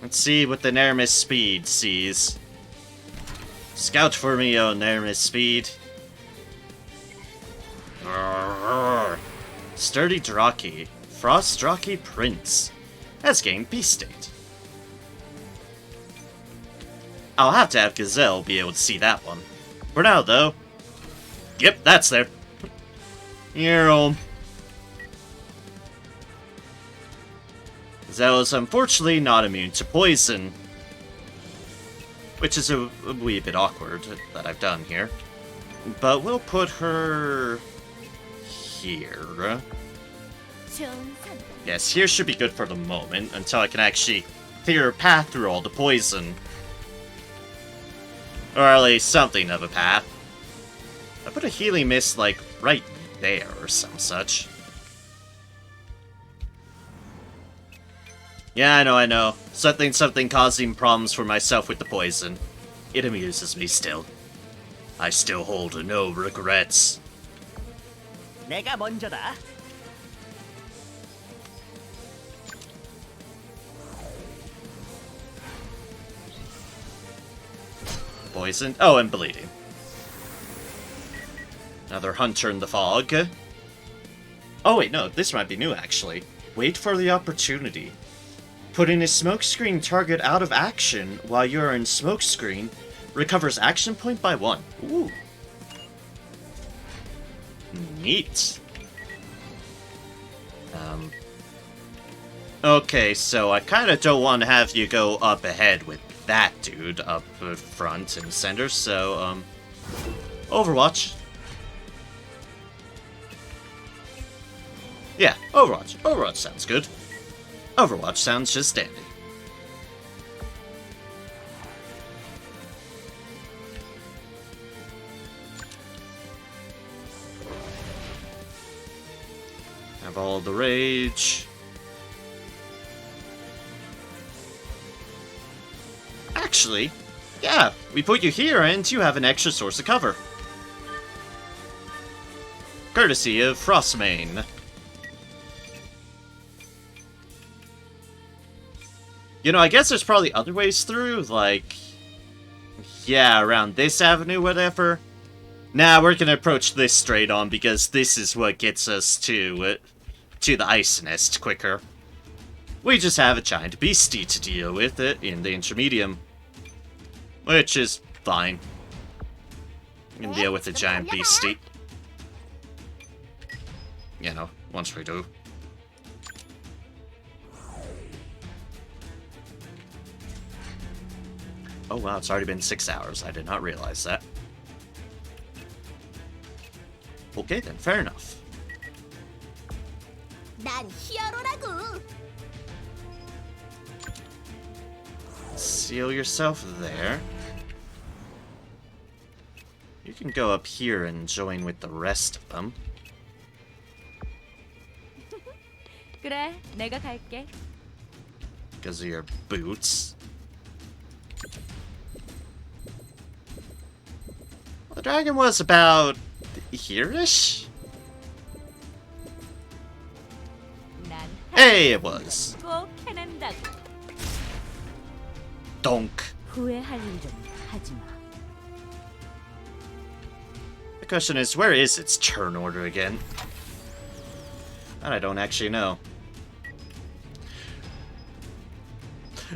Let's see what the Nermis Speed sees. Scout for me, oh Nermis Speed. Sturdy Draki. Frost Draki Prince. Has gained Beast State. I'll have to have Gazelle be able to see that one. For now, though. Yep, that's there. You're home. Gazelle is unfortunately not immune to poison. Which is a wee bit awkward that I've done here. But we'll put her here. 좋은 선 Yes, here should be good for the moment, until I can actually clear a path through all the poison. Or at least something of a path. I put a healing mist, like, right there or some such. Yeah, I know. Something causing problems for myself with the poison. It amuses me still. I still hold no regrets. 내가 먼저다. Poisoned. Oh, and bleeding. Another hunter in the fog. Oh wait, no, this might be new actually. Wait for the opportunity. Putting a smokescreen target out of action while you are in smokescreen recovers action point by 1. Ooh. Neat. Okay, so I kinda don't want to have you go up ahead with that dude up front and center, so, Overwatch. Yeah, Overwatch. Overwatch sounds good. Overwatch sounds just dandy. Have all the rage. Actually, yeah, we put you here and you have an extra source of cover. Courtesy of Frostmane. You know, I guess there's probably other ways through, like... Yeah, around this avenue, whatever. Nah, we're gonna approach this straight on, because this is what gets us to the Ice Nest quicker. We just have a giant beastie to deal with in the intermedium. Which is fine. We can deal with the giant beastie. You know, once we do. Oh wow, it's already been 6 hours. I did not realize that. Okay then, fair enough. 난 히어로라고. Seal yourself there. You can go up here and join with the rest of them. 그래, 내가 갈게. Because of your boots. Well, the dragon was about here-ish? 난 Hey, it was. 꼭 해낸다고. Donk. 후회할 일은 하지 마. The question is, where is its turn order again? That I don't actually know.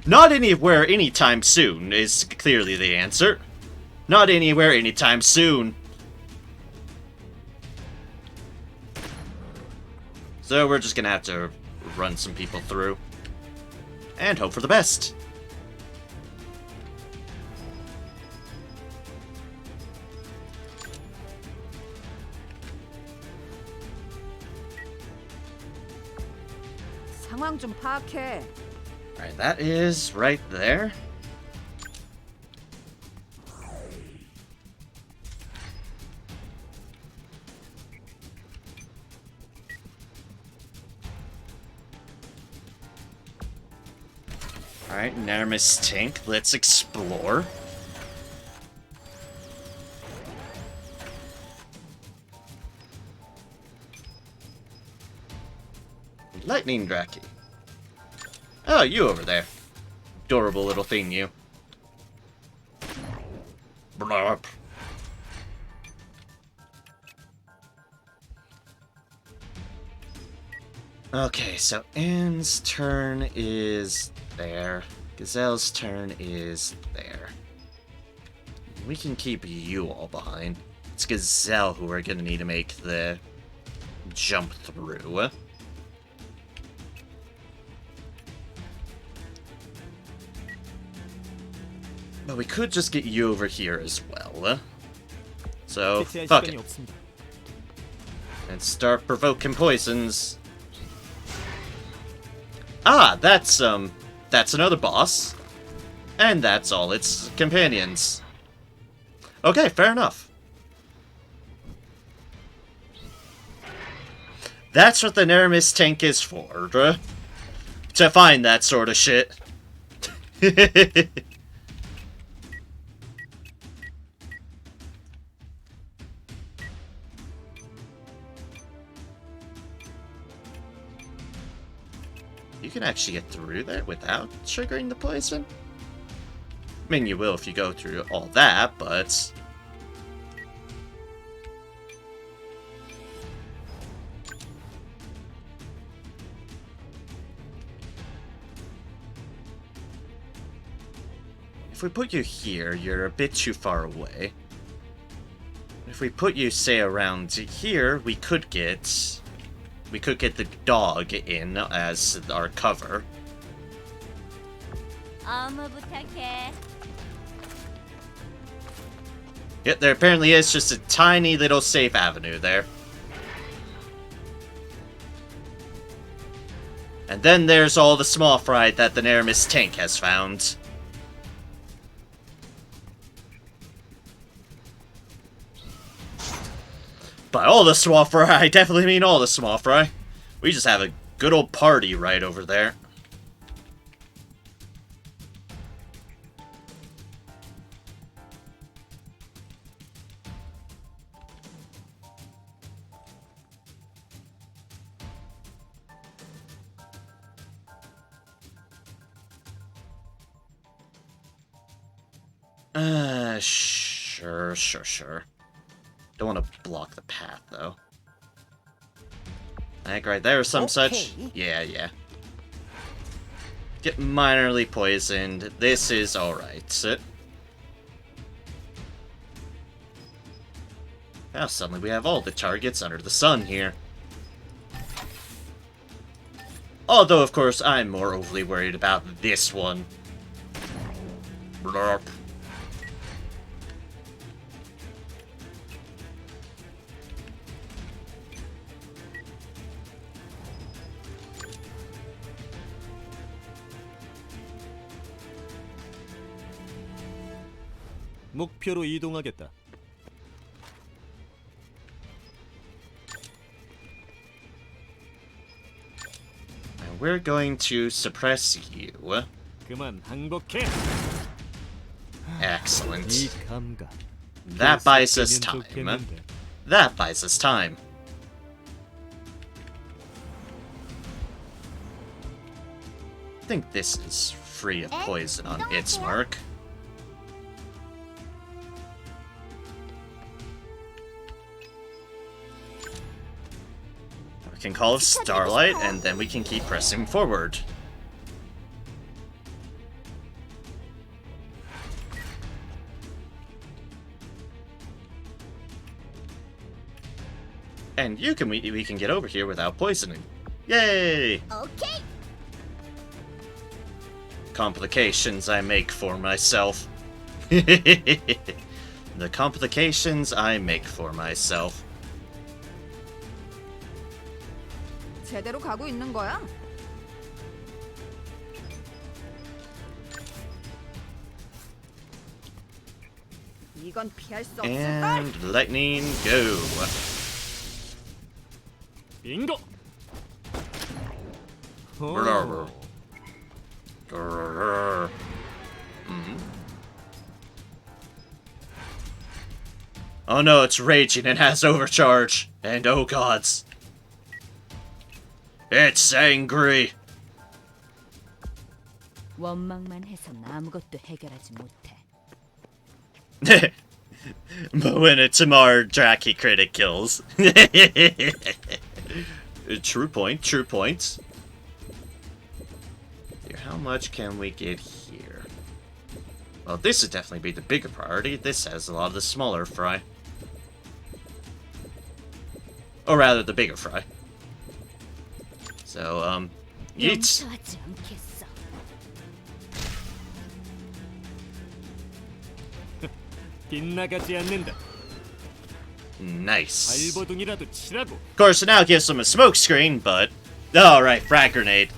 Not anywhere anytime soon is clearly the answer. Not anywhere anytime soon. So we're just gonna have to run some people through. And hope for the best. 상황 좀 파악해. Alright, that is right there. Alright, Nermis tank, let's explore. Lightning Draki. Oh, you over there. Adorable little thing, you. Blarp. Okay, so Anne's turn is there. Gazelle's turn is there. We can keep you all behind. It's Gazelle who we're gonna need to make the jump through. But we could just get you over here as well. So, 대체할 fuck 시간이 it. 없습니다. And start provoking poisons. Ah, that's another boss. And that's all its companions. Okay, fair enough. That's what the Nermis tank is for, bruh. To find that sort of shit. You can actually get through there without triggering the poison? I mean, you will if you go through all that, but... If we put you here, you're a bit too far away. If we put you, say, around here, we could get the dog in as our cover. 어머 부탁해. Yep, there apparently is just a tiny little safe avenue there. And then there's all the small fry that the Nermis tank has found. By all the small fry, I definitely mean all the small fry. We just have a good old party right over there. Sure. Don't want to block the path, though. I think right there or some such. Yeah. Get minorly poisoned. This is alright. Now suddenly we have all the targets under the sun here. Although, of course, I'm more overly worried about this one. Blurp. 목표로 이동하겠다. And we're going to suppress you. 그만 항복해. Excellent. 이 감각. That buys us 계속되면 time. 좋겠는데. That buys us time. I think this is free of poison on its mark. We can call it Starlight, and then we can keep pressing forward. And you can we can get over here without poisoning. Yay! 오케이. Complications I make for myself. The complications I make for myself. 제대로 가고 있는 거야? 이건 피할 수 없을걸? And lightning go. 빙고. Brr. Grrr. Mhm. Oh no, it's raging and has overcharge. And oh gods. It's angry. 원망만 해선 아무것도 해결하지 못해. But when a Tamar Draki critic kills. True point, true point. Here, how much can we get here? Well, this would definitely be the bigger priority. This has a lot of the smaller fry. Or rather, the bigger fry. So, yeet. 용서하지 않겠어. 빗나가지 않는다. Nice. 발버둥이라도 치라고. Of course, it now gives them a smoke screen, but... Alright, frag grenade.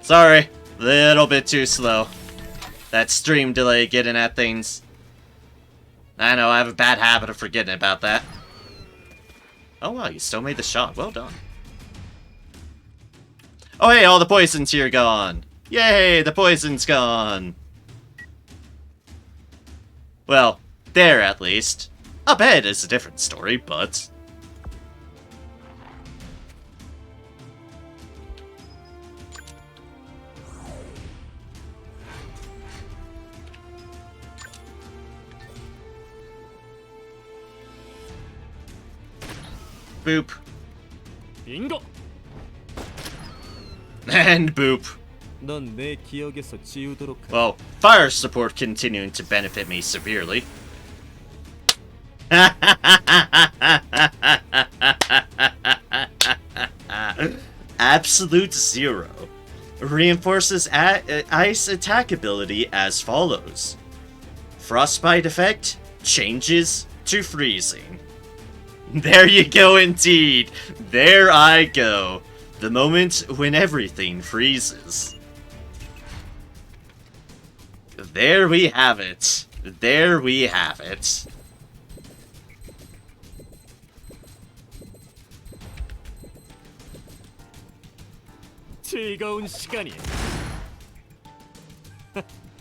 Sorry, little bit too slow. That stream delay getting at things. I know, I have a bad habit of forgetting about that. Oh wow, you still made the shot. Well done. Oh hey, all the poison's here gone. Yay, the poison's gone. Well, there at least. Up ahead is a different story, but... Boop. 빙고. And boop. 넌 내 기억에서 지우도록 하. Well, fire support continuing to benefit me severely. Absolute Zero reinforces ice attack ability as follows. Frostbite effect changes to freezing. There you go indeed. There I go. The moment when everything freezes. There we have it. There we have it. 즐거운 시간이.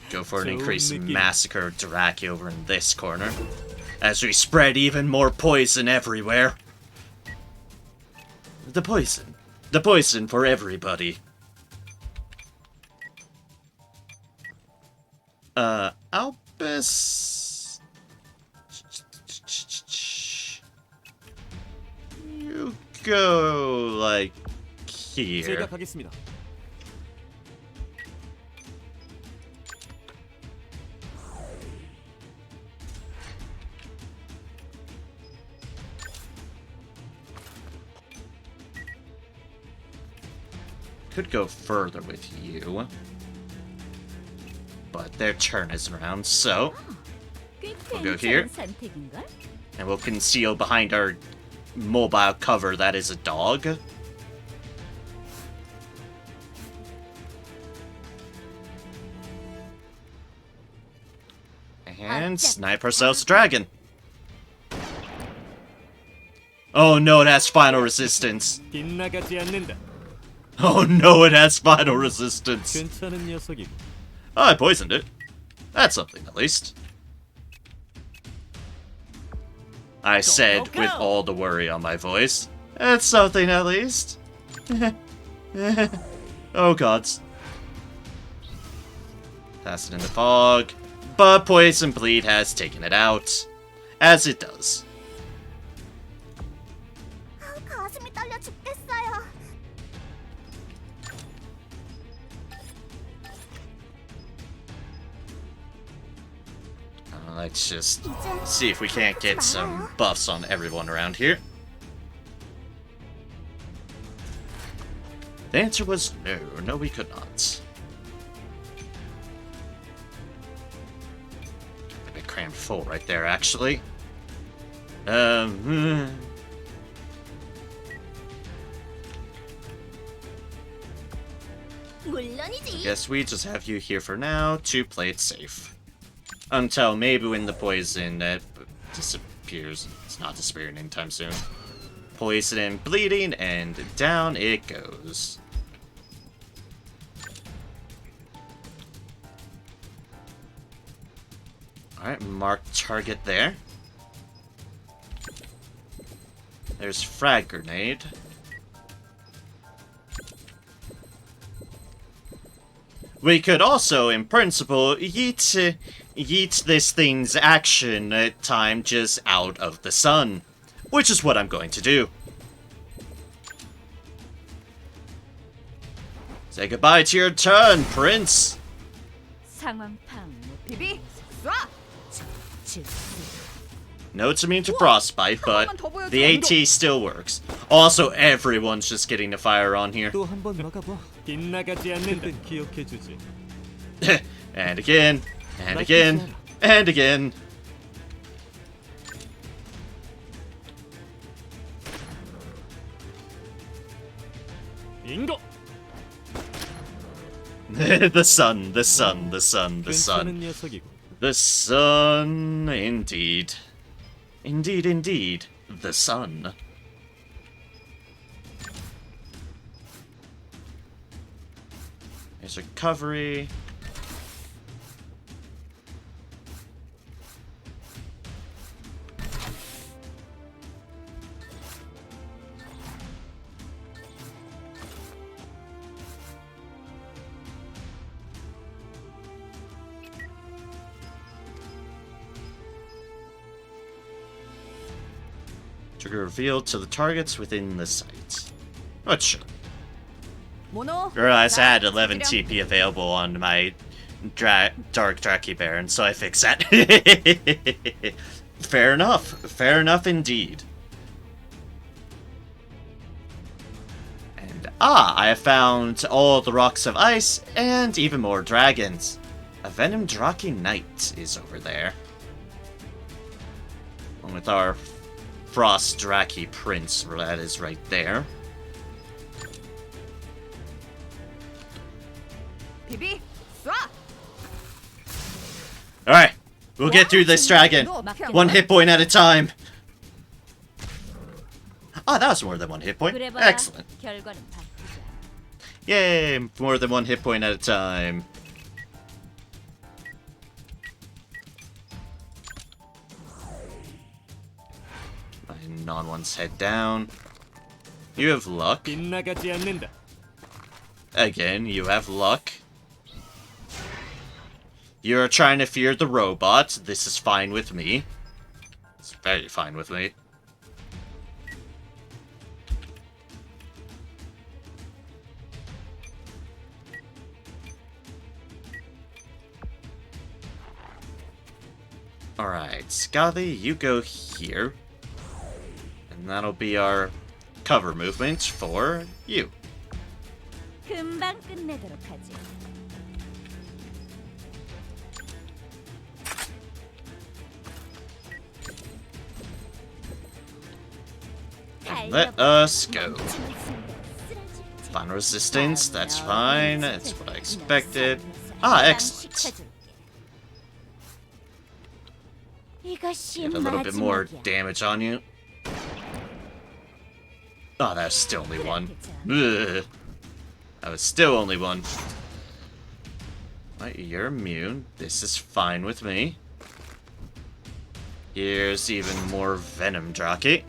Go for an 좋은 increased 느낌. massacre of Draki over in this corner. As we spread even more poison everywhere. The poison. The poison for everybody. Albus... You go, like, here. 제가 가겠습니다. Could go further with you. but their turn isn't around, so 꽤 We'll go here. 괜찮은 선택인걸? and we'll conceal behind our mobile cover that is a dog. And snipe ourselves a dragon. Oh no, it has final resistance. 빗나가지 않는다. Oh no, it has final resistance. 괜찮은 녀석이고. Oh, I poisoned it. That's something at least. I said go, with go. all the worry on my voice. That's something at least. Oh gods. Pass it in the fog. But Poison Bleed has taken it out. As it does. 가슴이 떨려 죽겠어요. Let's just see if we can't get some buffs on everyone around here. The answer was no. No, we could not. A bit crammed full right there, actually. 물론이지. Guess we just have you here for now to play it safe. Until maybe when the poison disappears. It's not disappearing anytime soon. Poison and bleeding, and down it goes. Alright, mark target there. There's frag grenade. We could also, in principle, yeet this thing's action time just out of the sun. Which is what I'm going to do. Say goodbye to your turn, Prince! 상황 파악 못 비비 쏴. 주. No, it's immune to frostbite, but the AT still works. Also, everyone's just getting the fire on here. 또 한 번 막아봐. 빗나가지 않는다. 기억해주지. And again, and again, and again. 빙고. The sun, the sun, the sun, the sun. 괜찮은 녀석이고. The sun, indeed. Indeed, indeed. The sun. There's recovery. Trigger revealed to the targets within the site. Oh, sure. 모노. Realized I had 11 TP available on my Dark Draki Baron, so I fixed that. Fair enough. Fair enough indeed. And I have found all the rocks of ice and even more dragons. A Venom Draki Knight is over there. Along with our Frost Draki Prince, that is right there. 비비 쏴. Alright, we'll get through this dragon. One hit point at a time. Oh, that was more than one hit point. 그래봐야 Excellent. 결과는 바뀌지 않아. Yay, more than one hit point at a time. My non-ones head down. You have luck. 빗나가지 않는다. Again, you have luck. You're trying to fear the robot. This is fine with me. It's very fine with me. Alright, Scothy, you go here. And that'll be our cover movement for you. 금방 끝내도록 하지. Let us go. Final resistance, that's fine. That's what I expected. Ah, excellent. Get a little bit more damage on you. Oh, that's still only one. Ugh. That was still only one. Right, you're immune. This is fine with me. Here's even more venom, Draki.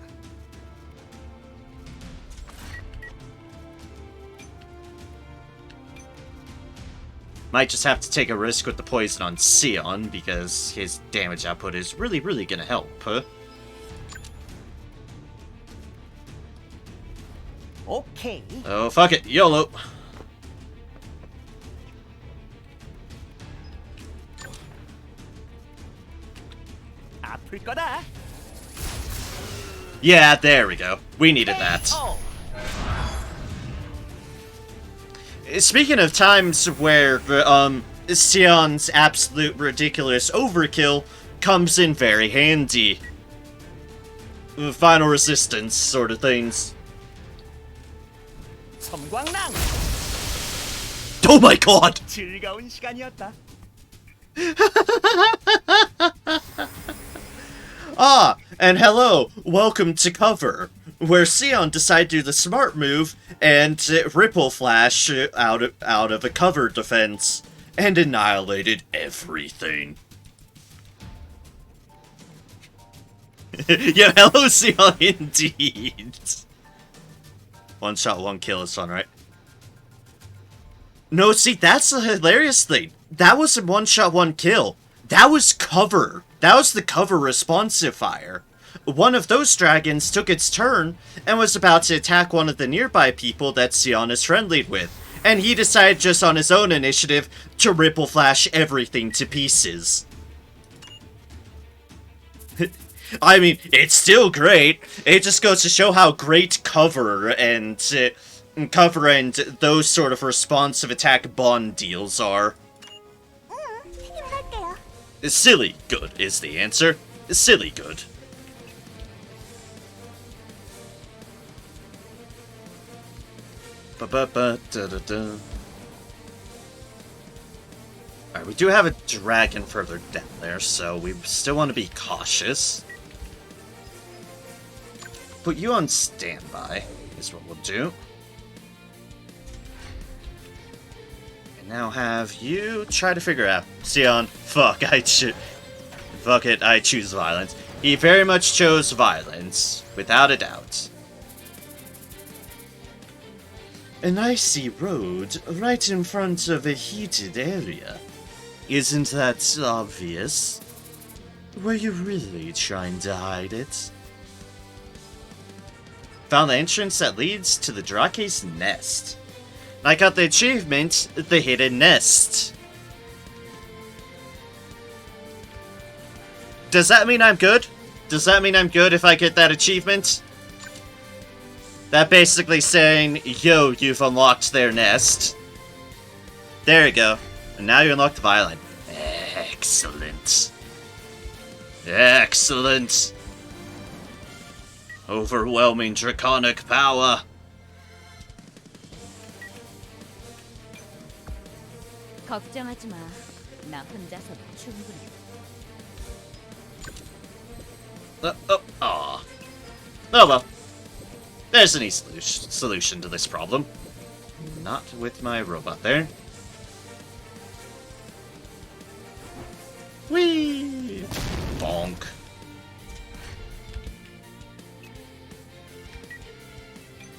Might just have to take a risk with the poison on Sion, because his damage output is really, really gonna help, huh? 오케이. Oh, fuck it. YOLO. 아플 거다. Yeah, there we go. We needed that. 어. Speaking of times where, Sion's absolute ridiculous overkill comes in very handy. Final resistance sort of things. 섬광랑. Oh my god! 즐거운 시간이었다. Ah, and hello, welcome to Cover, where Sion decided to do the smart move and Ripple Flash out of a cover defense, and annihilated everything. Yeah, hello Sion indeed. One shot, one kill is fun, right? No, see, that's the hilarious thing. That wasn't one shot, one kill. That was cover. That was the cover responsive fire. One of those dragons took its turn and was about to attack one of the nearby people that Sion is friendly with. And he decided just on his own initiative to Ripple Flash everything to pieces. I mean, it's still great. It just goes to show how great cover and those sort of responsive attack bond deals are. Silly good is the answer. Silly good. Ba-ba-ba-da-da-da. Alright, we do have a dragon further down there, so we still want to be cautious. Put you on standby, is what we'll do. And now have you try to figure out. Sion, fuck it, I choose violence. He very much chose violence, without a doubt. An icy road right in front of a heated area. Isn't that obvious? Were you really trying to hide it? Found the entrance that leads to the Drake's nest. I got the achievement, the hidden nest. Does that mean I'm good? Does that mean I'm good if I get that achievement? That basically saying, yo, you've unlocked their nest. There you go. And now you unlock the violin. Excellent. Excellent. Overwhelming draconic power. 걱정하지 마. 나 혼자서 충분해. Oh well. There's an easy solution to this problem. Not with my robot there. Whee! Bonk.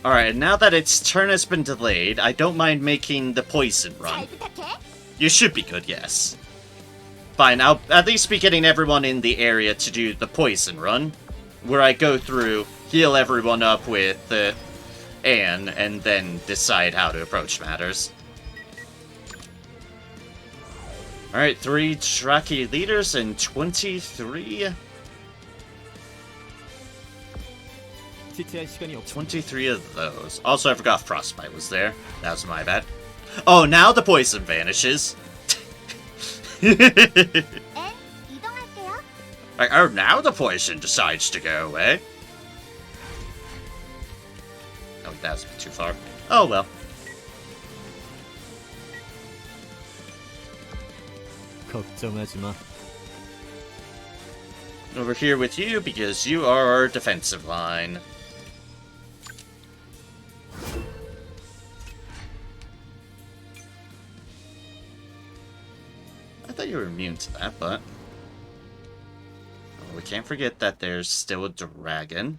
Alright, now that its turn has been delayed, I don't mind making the poison run. You should be good, yes. Fine, I'll at least be getting everyone in the area to do the poison run, where I go through, heal everyone up with Anne, and then decide how to approach matters. Alright, 3 Draki leaders and 23... 지체할 시간이 없어. 23 of those. Also, I forgot Frostbite was there. That was my bad. Oh, now the poison vanishes. Oh, now the poison decides to go away. That was a bit too far. Oh well. 걱정하지 마. Over here with you because you are our defensive line. I thought you were immune to that, but... Oh, we can't forget that there's still a dragon.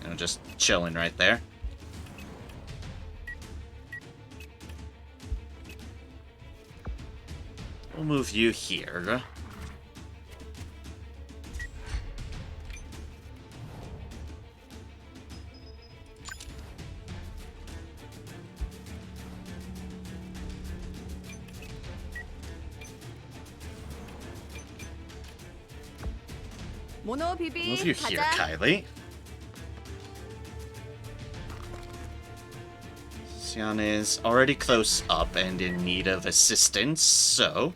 You know, just chilling right there. We'll move you here. 모노 비비 Move you here, 가자. Kylie. Xian is already close up and in need of assistance, so...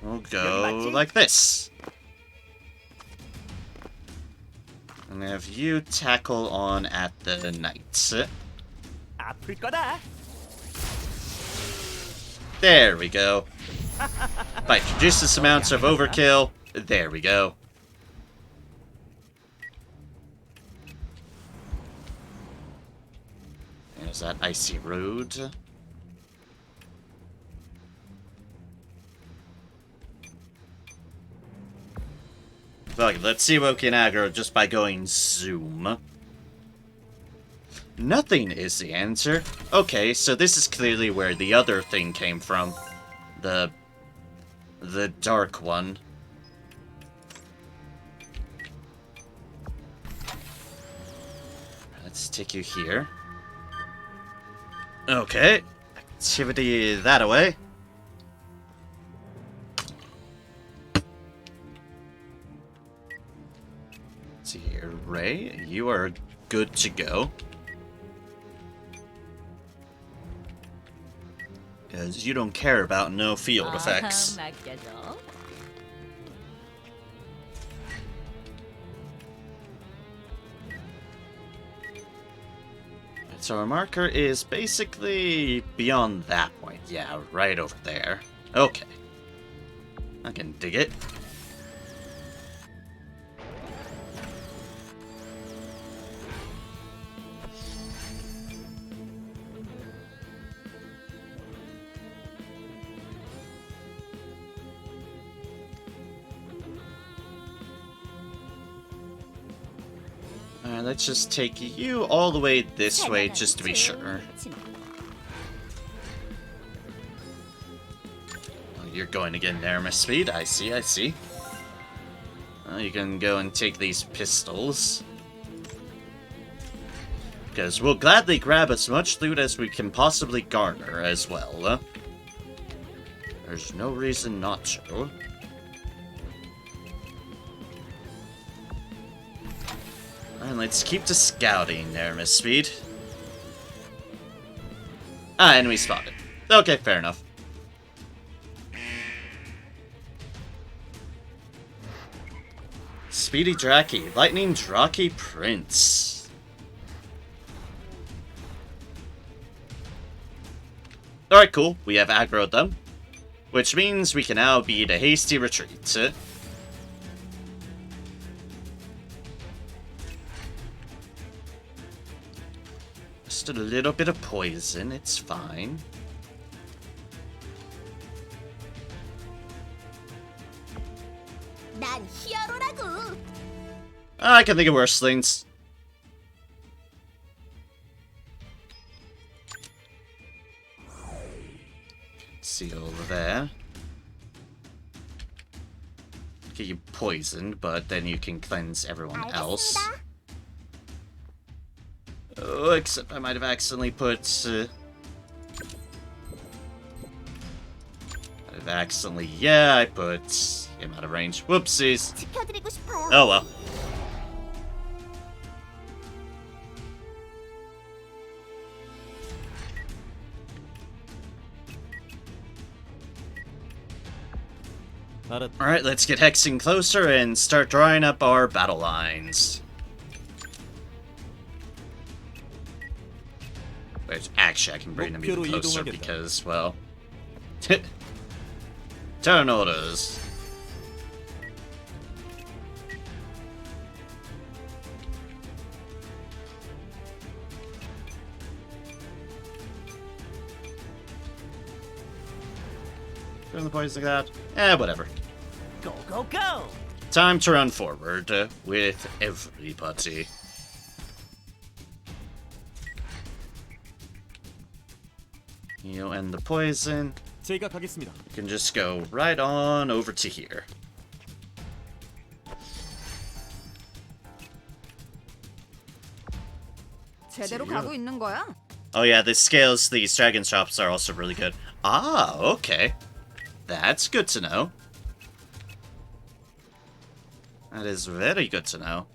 We'll go like this. And have you tackle on at the knights. 아플 거다. There we go. By judicious amounts of overkill, there we go. There's that icy road. Look, let's see what we can aggro just by going zoom. Nothing is the answer. Okay, so this is clearly where the other thing came from. The dark one. Let's take you here. Okay. Activity that away. Let's see here. Ray, you are good to go. Because you don't care about no field effects. 맡겨줘. So our marker is basically beyond that point. Yeah, right over there. Okay. I can dig it. Alright, let's just take you all the way this way just to be sure. Oh, you're going to get an air miss speed. I see, I see. You can go and take these pistols. Because we'll gladly grab as much loot as we can possibly garner as well. There's no reason not to. And let's keep to scouting there, Miss Speed. Ah, enemy spotted. Okay, fair enough. Speedy Draki, Lightning Draki Prince. Alright, cool. We have aggroed them. Which means we can now beat a hasty retreat. Just a little bit of poison, it's fine. 난 히어로라고. I can think of worse things. See over there. Get you poisoned, but then you can cleanse everyone else. Oh, except I might have accidentally put... yeah, I put him out of range. Whoopsies. 지켜드리고 싶어요. Oh well. 알았다. Alright, let's get hexing closer and start drawing up our battle lines. Wait, actually, I can bring them even closer because, well... turn orders. Turn the points like that. Whatever. Go, go, go! Time to run forward with everybody. You end the poison. 제가 가겠습니다. You can just go right on over to here. 제대로 가고 있는 거야? Oh yeah, the scales, these dragon shops are also really good. Ah, okay. That's good to know. That is very good to know.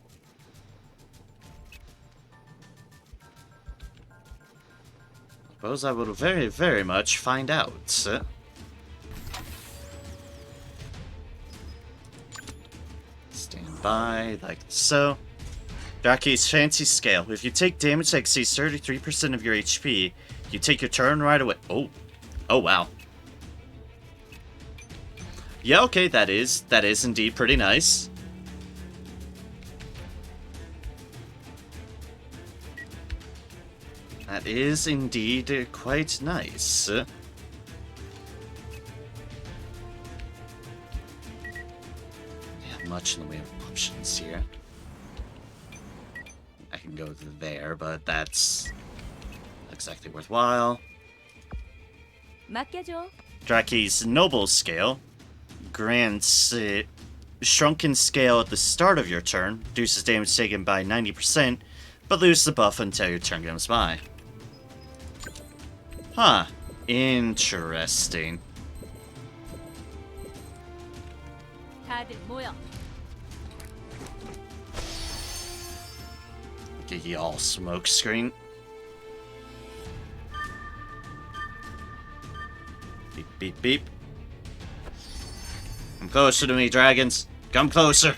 Suppose I will very, very much find out. Stand by, like so. Draki's fancy scale. If you take damage that exceeds 33% of your HP, you take your turn right away. Oh. Oh, wow. Yeah, okay, that is indeed pretty nice. That is indeed quite nice. Yeah, much in the way of options here. I can go there, but that's not exactly worthwhile. 맡겨줘. Draki's noble scale grants shrunken scale at the start of your turn, reduces damage taken by 90%, but loses the buff until your turn comes by. Huh. Interesting. 다들 모여. Get you all smoke screen. Beep, beep, beep. Come closer to me, dragons. Come closer.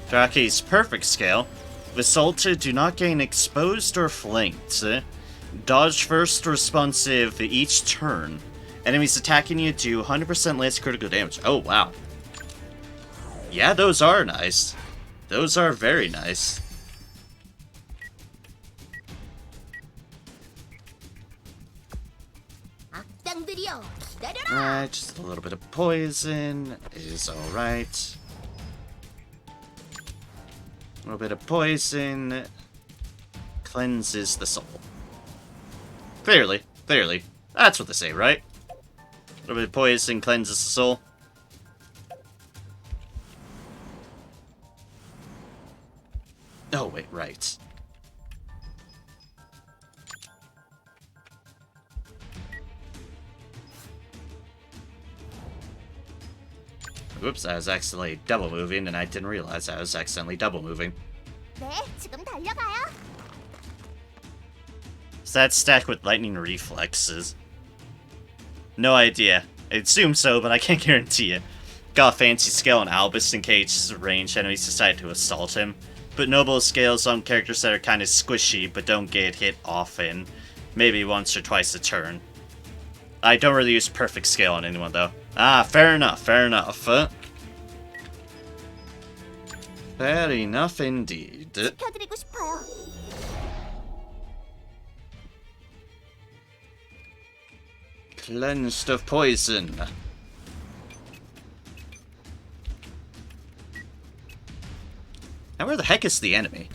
Draki's perfect scale. Assaulted, do not gain exposed or flanked. Dodge first responsive each turn. Enemies attacking you do 100% less critical damage. Oh, wow. Yeah, those are nice. Those are very nice. 악당들이여, 기다려라. Alright, just a little bit of poison is alright. A little bit of poison cleanses the soul. Clearly. That's what they say, right? A little bit of poison cleanses the soul. Oh, wait, right. Oops, I was accidentally double moving, and I didn't realize I was accidentally double moving. 네, 지금 달려가요. Is that stacked with lightning reflexes? No idea. I assume so, but I can't guarantee it. Got a fancy scale on Albus in case ranged enemies decide to assault him. But noble scales on characters that are kind of squishy but don't get hit often. Maybe once or twice a turn. I don't really use perfect scale on anyone though. Ah, fair enough, fair enough. Fair enough indeed. 지켜드리고 싶어요. Cleansed of poison. Now where the heck is the enemy?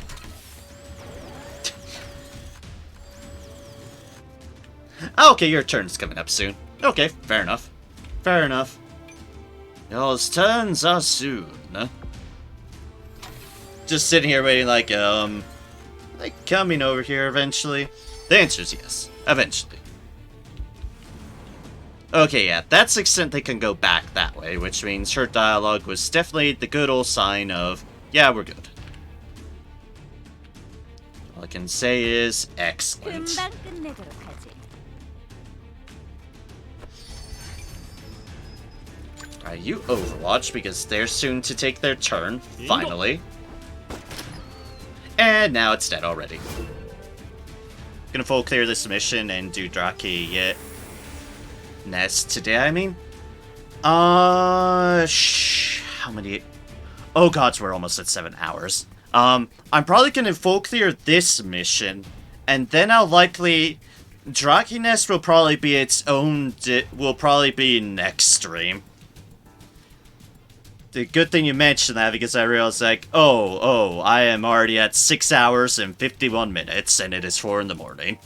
Oh, okay, your turn's coming up soon. Okay, fair enough. Fair enough. Y'all's turns are soon. Just sitting here waiting like coming over here eventually? The answer is yes. Eventually. Okay, yeah, that's the extent they can go back that way, which means her dialogue was definitely the good old sign of, yeah, we're good. All I can say is, excellent. 금방 끝내도록 하지. Alright, you Overwatch, because they're soon to take their turn, finally. And now it's dead already. Gonna full clear this mission and do Draki Nest today, I mean. How many? Oh gods, we're almost at 7 hours. I'm probably gonna full clear this mission, and then I'll likely... Draki Nest will probably be its own... will probably be next stream. The good thing you mentioned that, because I realized, like, oh, I am already at 6 hours and 51 minutes, and it is 4 in the morning.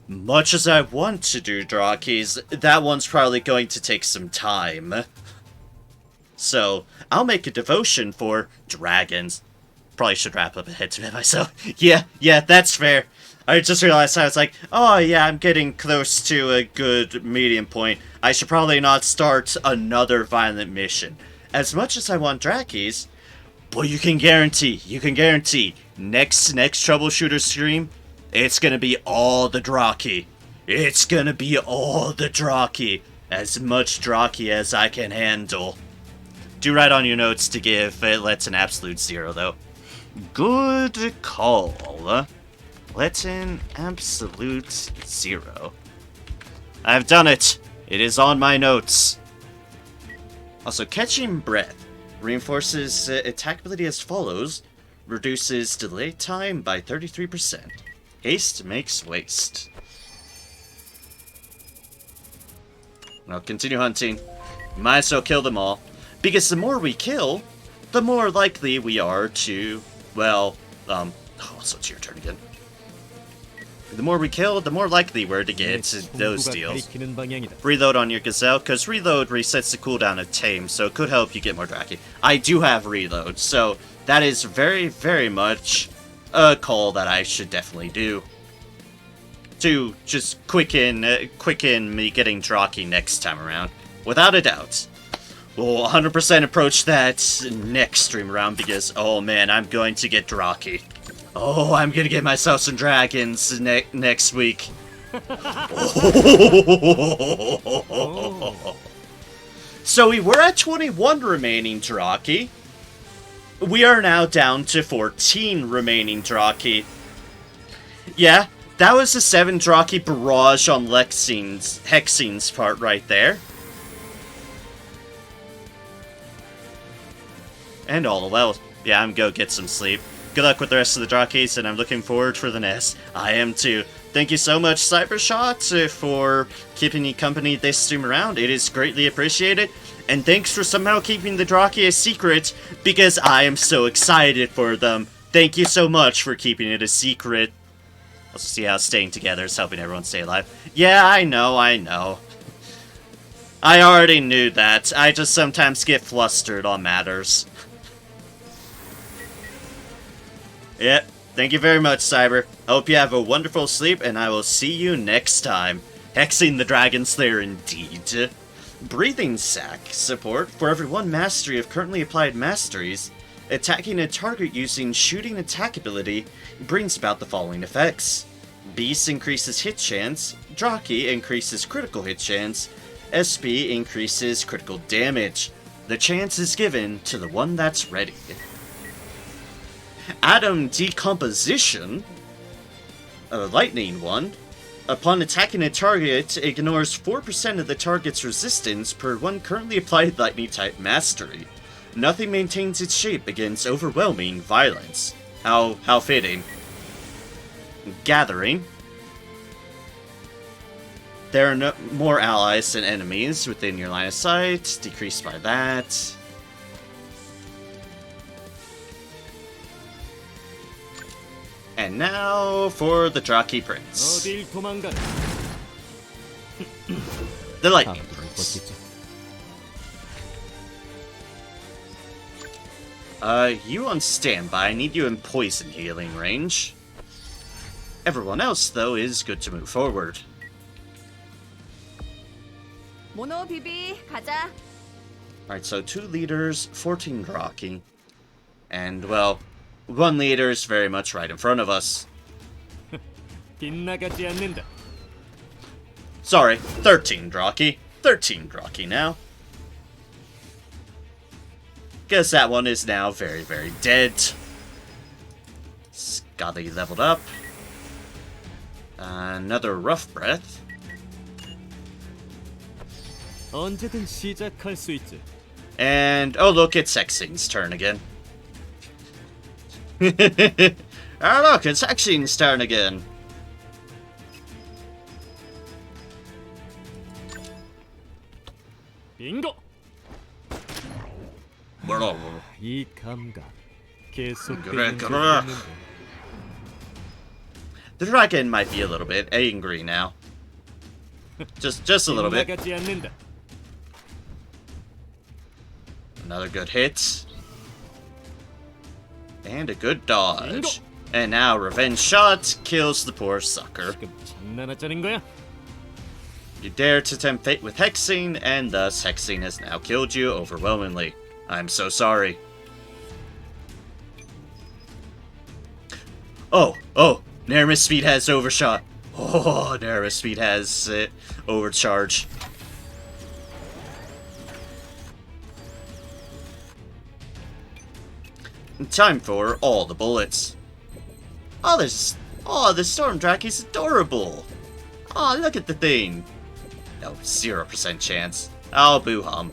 Much as I want to do Drakis, that one's probably going to take some time. So, I'll make a devotion for dragons. Probably should wrap up ahead to it myself. Yeah, that's fair. I just realized I was like, oh yeah, I'm getting close to a good medium point. I should probably not start another violent mission. As much as I want Drakis, but you can guarantee, next Troubleshooter stream, it's gonna be all the Draki. It's gonna be all the Draki. As much Draki as I can handle. Do write on your notes to give Let's an absolute 0, though. Good call. Let's an absolute 0. I've done it. It is on my notes. Also, catching breath reinforces attack ability as follows. Reduces delay time by 33%. Haste makes waste. Now continue hunting. Might as well kill them all. Because the more we kill, the more likely we are to, well, so it's your turn again. The more we kill, the more likely we're to get those deals. Reload on your Gazelle, because reload resets the cooldown of Tame, so it could help you get more Draki. I do have reload, so that is very, very much a call that I should definitely do. To just quicken me getting Draki next time around. Without a doubt. We'll 100% approach that next stream around because, oh man, I'm going to get Draki. Oh, I'm gonna get myself some dragons next week. Oh. So we were at 21 remaining Draki. We are now down to 14 remaining Draki. Yeah, that was a 7 Draki barrage on Hexine's part right there. And all well. Yeah, I'm gonna go get some sleep. Good luck with the rest of the Drakis, and I'm looking forward for the nest. I am too. Thank you so much, Cybershot, for keeping me company this stream around. It is greatly appreciated. And thanks for somehow keeping the Draki a secret, because I am so excited for them. Thank you so much for keeping it a secret. Let's see how staying together is helping everyone stay alive. Yeah, I know. I already knew that. I just sometimes get flustered on matters. Yep. Thank you very much, Cyber. Hope you have a wonderful sleep, and I will see you next time. Hexing the Dragon Slayer indeed. Breathing Sac support for every 1 mastery of currently applied masteries. Attacking a target using shooting attack ability brings about the following effects. Beast increases hit chance, Draki increases critical hit chance, SP increases critical damage. The chance is given to the one that's ready. Atom Decomposition, a lightning one. Upon attacking a target, ignores 4% of the target's resistance per 1 currently applied lightning type mastery. Nothing maintains its shape against overwhelming violence. How fitting. Gathering. There are no more allies than enemies within your line of sight, decreased by that. And now for the Draki Prince. The Lightning Prince. You on standby. I need you in poison healing range. Everyone else, though, is good to move forward. 모노 비비 가자. Alright, so 2 liters, 14 Draki. And, well, 1 liter is very much right in front of us. 빗나가지 않는다. Sorry, 13 Draki. 13 Draki now. Guess that one is now very, very dead. Scotty leveled up. Another rough breath. 언제든 시작할 수 있지. And, oh look, it's Hexing's turn again. Oh look, it's Hexing's turn again. 빙고. 이 감각 계속 그래. The dragon might be a little bit angry now. Just a little bit. 빗나가지 않는다. Another good hit. And a good dodge. And now revenge shot kills the poor sucker. 지금 장난하자는 거야? You dare to tempt fate with Hexing, and thus Hexing has now killed you overwhelmingly. I'm so sorry. Oh, Neramis speed has overshot. Oh, Neramis speed has overcharge. Time for all the bullets. Oh, the Storm Drake is adorable. Oh, look at the thing. No, 0% chance. Oh, boo-hum.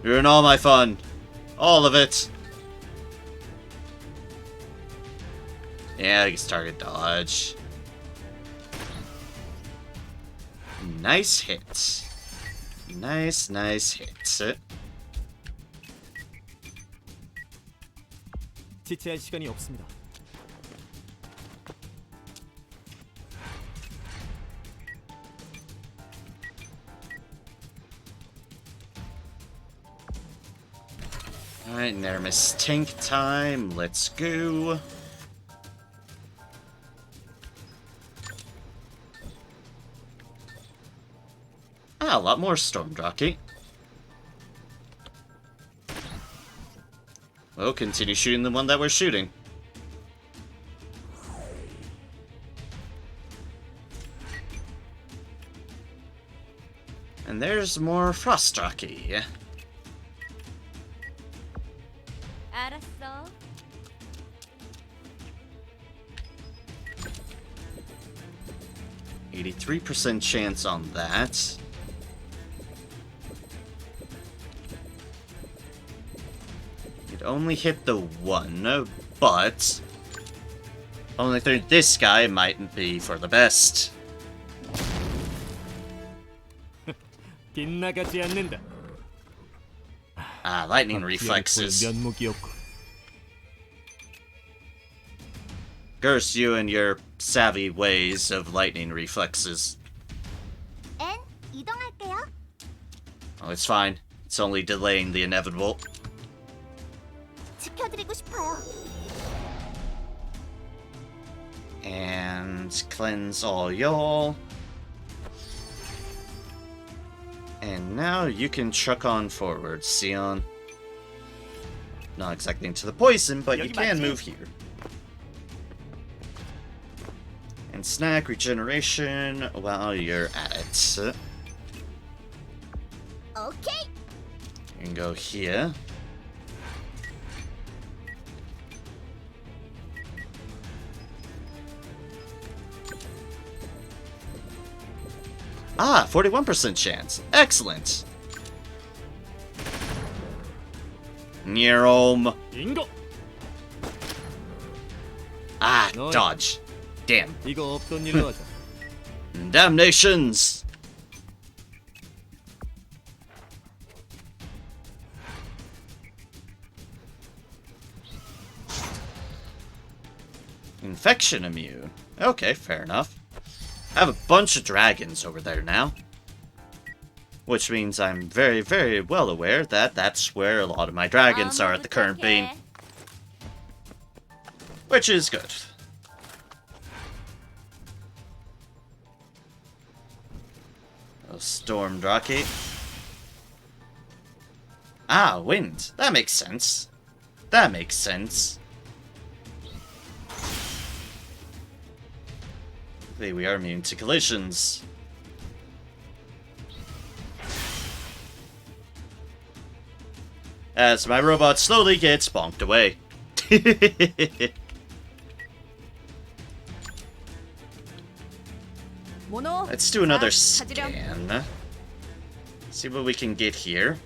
Ruin all my fun. All of it. Yeah, I guess target dodge. Nice hit. Nice hit. 지체할 시간이 없습니다. Alright, Neramis tank time. Let's go. Ah, a lot more Storm Drake. We'll continue shooting the one that we're shooting. And there's more Frost Drake. 알았어. 83% chance on that. It only hit the one, but only think this guy mightn't be for the best. 빗나가지 않는다. Ah, lightning reflexes. 면목이었고. Curse you and your savvy ways of lightning reflexes. 엔 이동할게요. Oh, it's fine. It's only delaying the inevitable. 지켜드리고 싶어요. And cleanse all y'all. And now you can truck on forward, Sion. Not exactly into the poison, but you can move here. And snack regeneration while you're at it. 오케이. You can go here. Ah, 41% chance. Excellent. Nerom. 빙고. Ah, Nice. dodge. Damn. 이거 없던 일로 하자. Damnations. Infection immune. Okay, fair enough. I have a bunch of dragons over there now. Which means I'm very, very well aware that that's where a lot of my dragons are at the current beam. Which is good. A storm jockey. Ah, wind. That makes sense. That makes sense. Hey, we are immune to collisions. As my robot slowly gets bonked away. 모노. Let's do another 자, 찾으렴. scan. See what we can get here.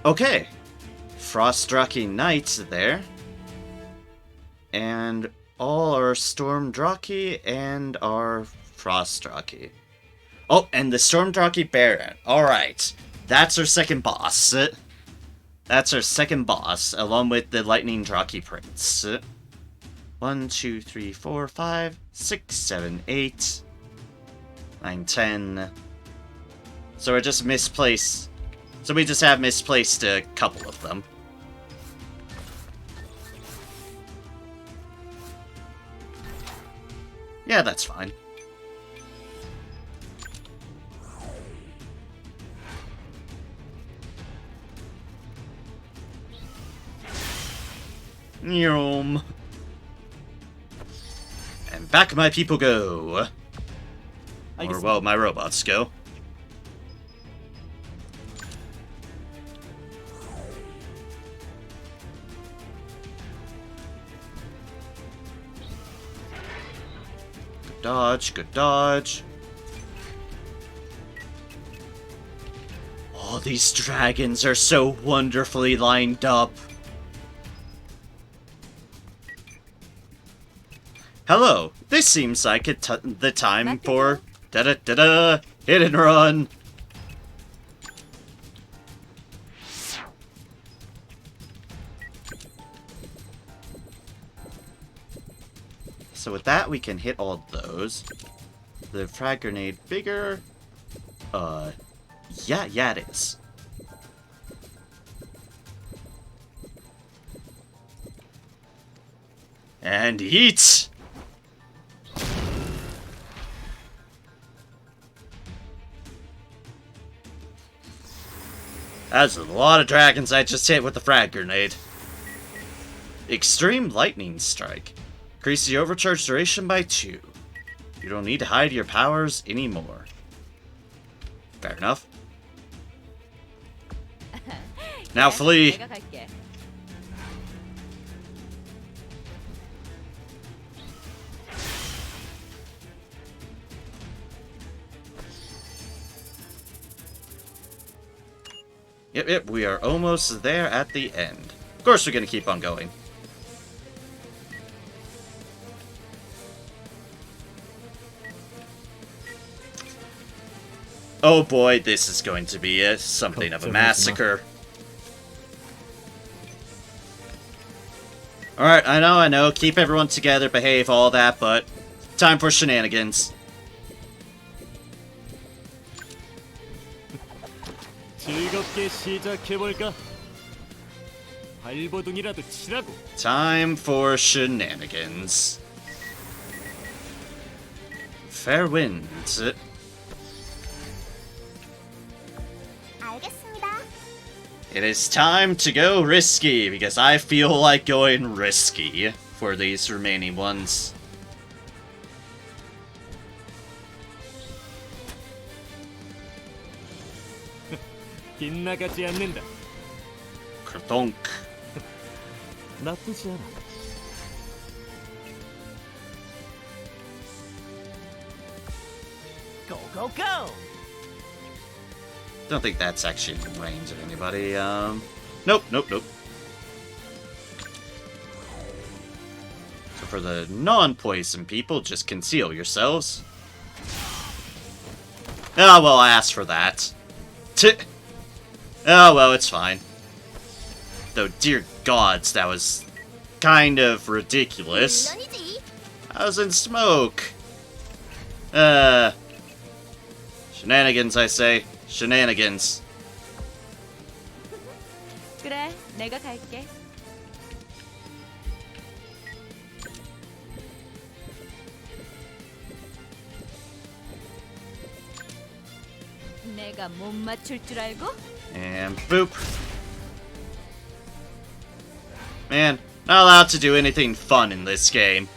Okay. Frostdraki Knights there. And all our Stormdraki and our Frostdraki. Oh, and the Stormdraki Baron. Alright. That's our second boss. That's our second boss, along with the Lightning Draki Prince. 1, 2, 3, 4, 5, 6, 7, 8, 9, 10. So we're just misplaced. So we just have misplaced a couple of them. Yeah, that's fine. Yum. And back my people go. Or, well, my robots go. Good dodge, good dodge. Oh, these dragons are so wonderfully lined up. Hello, this seems like the time for da-da-da-da, hit and run. So with that, we can hit all those. The frag grenade bigger? Yeah, it is. And eat! That's a lot of dragons I just hit with the frag grenade. Extreme Lightning Strike. Increase the overcharge duration by 2. You don't need to hide your powers anymore. Fair enough. Now flee! 내가 갈게. Yep, we are almost there at the end. Of course we're gonna keep on going. Oh boy, this is going to be something of a massacre. Alright, I know, keep everyone together, behave, all that, but time for shenanigans. 즐겁게 시작해볼까? 발버둥이라도 치라고. Time for shenanigans. Fair winds. 알겠습니다. It is time to go risky, because I feel like going risky for these remaining ones. 빗나가지 않는다. Kerthonk. 나쁘지 않아. Go, go, go! Don't think that's actually in range of anybody. Nope. So for the non-poison people, just conceal yourselves. Ah, well, I asked for that. Oh, well, it's fine. Though, dear gods, that was kind of ridiculous. 물론이지. I was in smoke. Shenanigans, I say. Shenanigans. 그래, 내가 갈게. 내가 못 맞출 줄 알고? And boop. Man, not allowed to do anything fun in this game.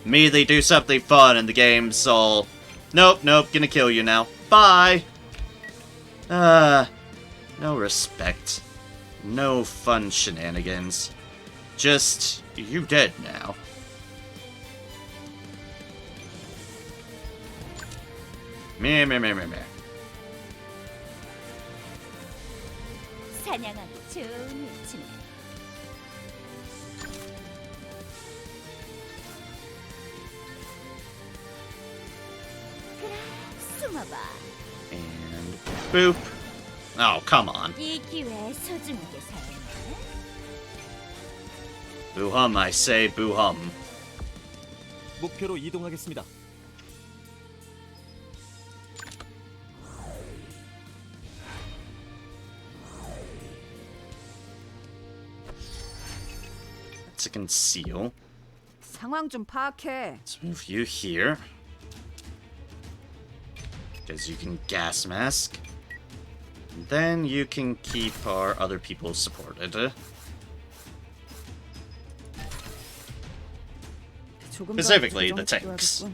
Immediately do something fun and the game's all... Nope, nope, gonna kill you now. Bye! No respect. No fun shenanigans. Just, you dead now. Meh. 사냥하기 좋은 위치네. 그래, 숨어봐. And boop. Oh, come on. 이 기회 소중하게 사용해. Boo-hum, I say, boo-hum. 목표로 이동하겠습니다. To conceal. 상황 좀 파악해. Let's move you here. Because you can gas mask. And then you can keep our other people supported. Specifically, the tanks.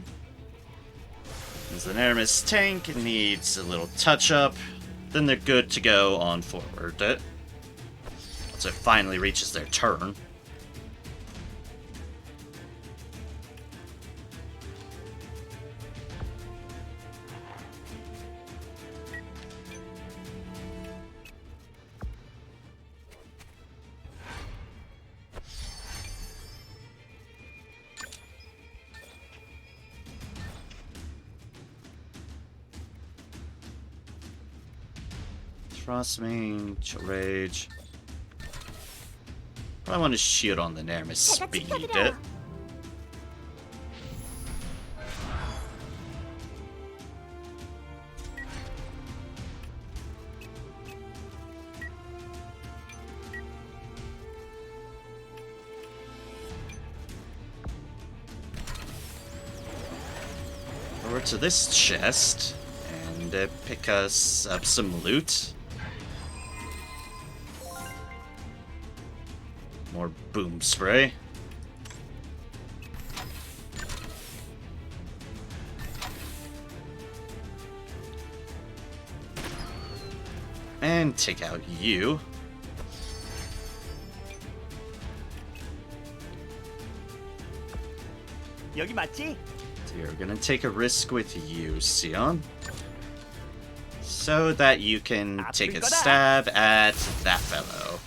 As the Nermis tank needs a little touch-up, then they're good to go on forward. Once it finally reaches their turn. Trust me, chill rage. I want to shoot on the Nermis speed. Over to this chest and pick us up some loot. More boom spray. And take out you. 여기 맞지? So you're gonna take a risk with you, Sion. So that you can take a stab at that fellow.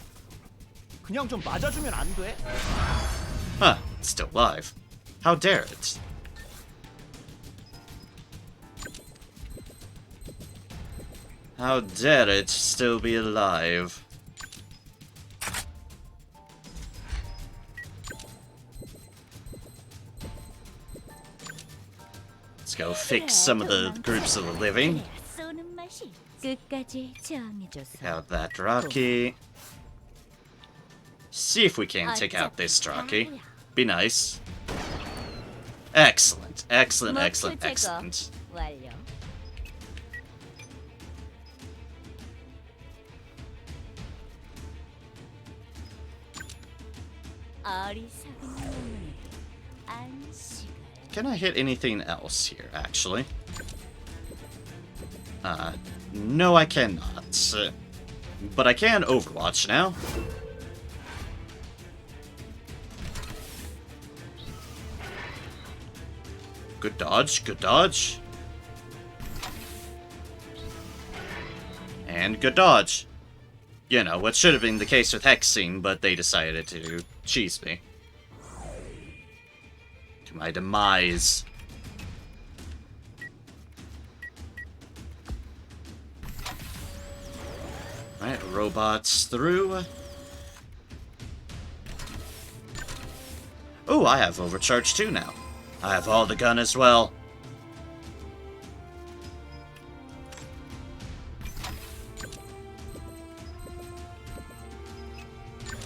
그냥 좀 맞아주면 안 돼? Huh, it's still alive. How dare it? How dare it still be alive? Let's go fix some of the groups of the living. 쏘는 맛이 끝까지 저항해줘서. Have that Draki. See if we can take out this Draki. Be nice. Excellent, excellent, excellent, excellent. 완료. 어리석은 놈의 안식을. Can I hit anything else here, actually? No I cannot. But I can Overwatch now. Good dodge, good dodge. And good dodge. You know, what should have been the case with Hexing, but they decided to cheese me. To my demise. Alright, robots through. Oh, I have overcharge too now. I have all the gun as well.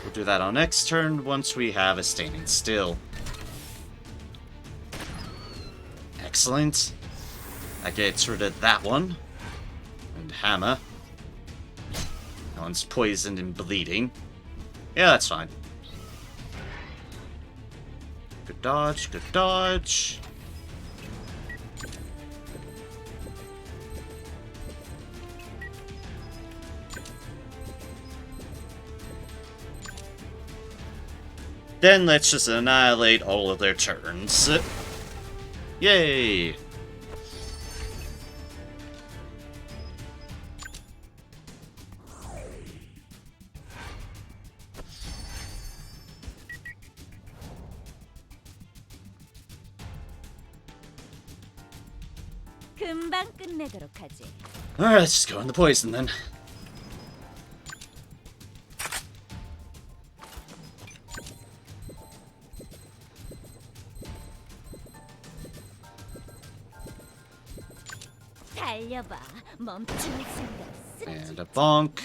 We'll do that on next turn once we have a standing still. Excellent. That gets rid of that one. And and hammer. That one's poisoned and bleeding. Yeah, that's fine. Good dodge, good dodge. Then let's just annihilate all of their turns. Yay! 금방 끝내도록 하지. Alright, let's just go in the poison then. 달려봐. 멈출 생각 And 쓰지. a bonk.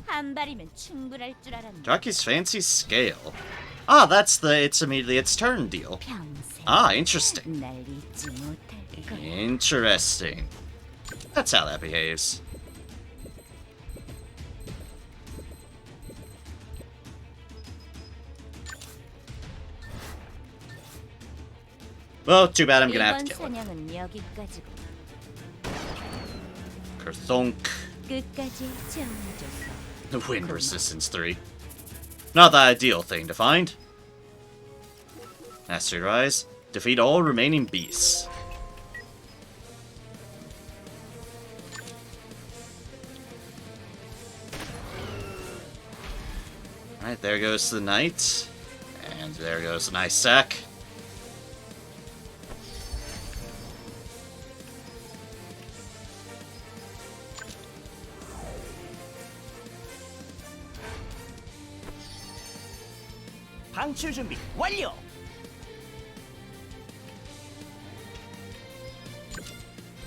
한 발이면 충분할 줄 알았네. Jockey's fancy scale. Ah, that's the it's immediately its turn deal. 평생 Ah, interesting. 날 잊지 못할 거야. Interesting. That's how that behaves. Well, too bad I'm gonna have 이번 to kill it. 사냥은 여기까지고 Kerthonk. 끝까지 지원해줘서. The wind resistance 3. Not the ideal thing to find. Mastery Rise. Defeat all remaining beasts. Alright, there goes the knight. And there goes the nice sack. 방출 준비 완료.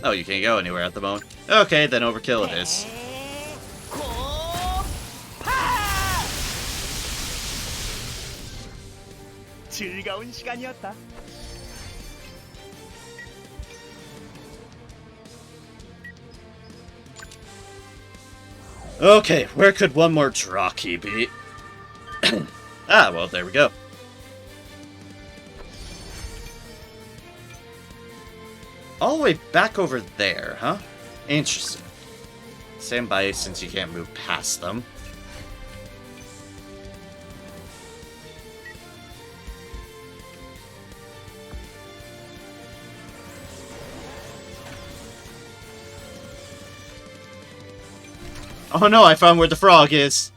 Oh, you can't go anywhere at the moment. Okay, then overkill it is. 즐거운 시간이었다. Okay, where could one more draw key be? Ah, well, there we go. All the way back over there, huh? Interesting. Stand by since you can't move past them. Oh no, I found where the frog is!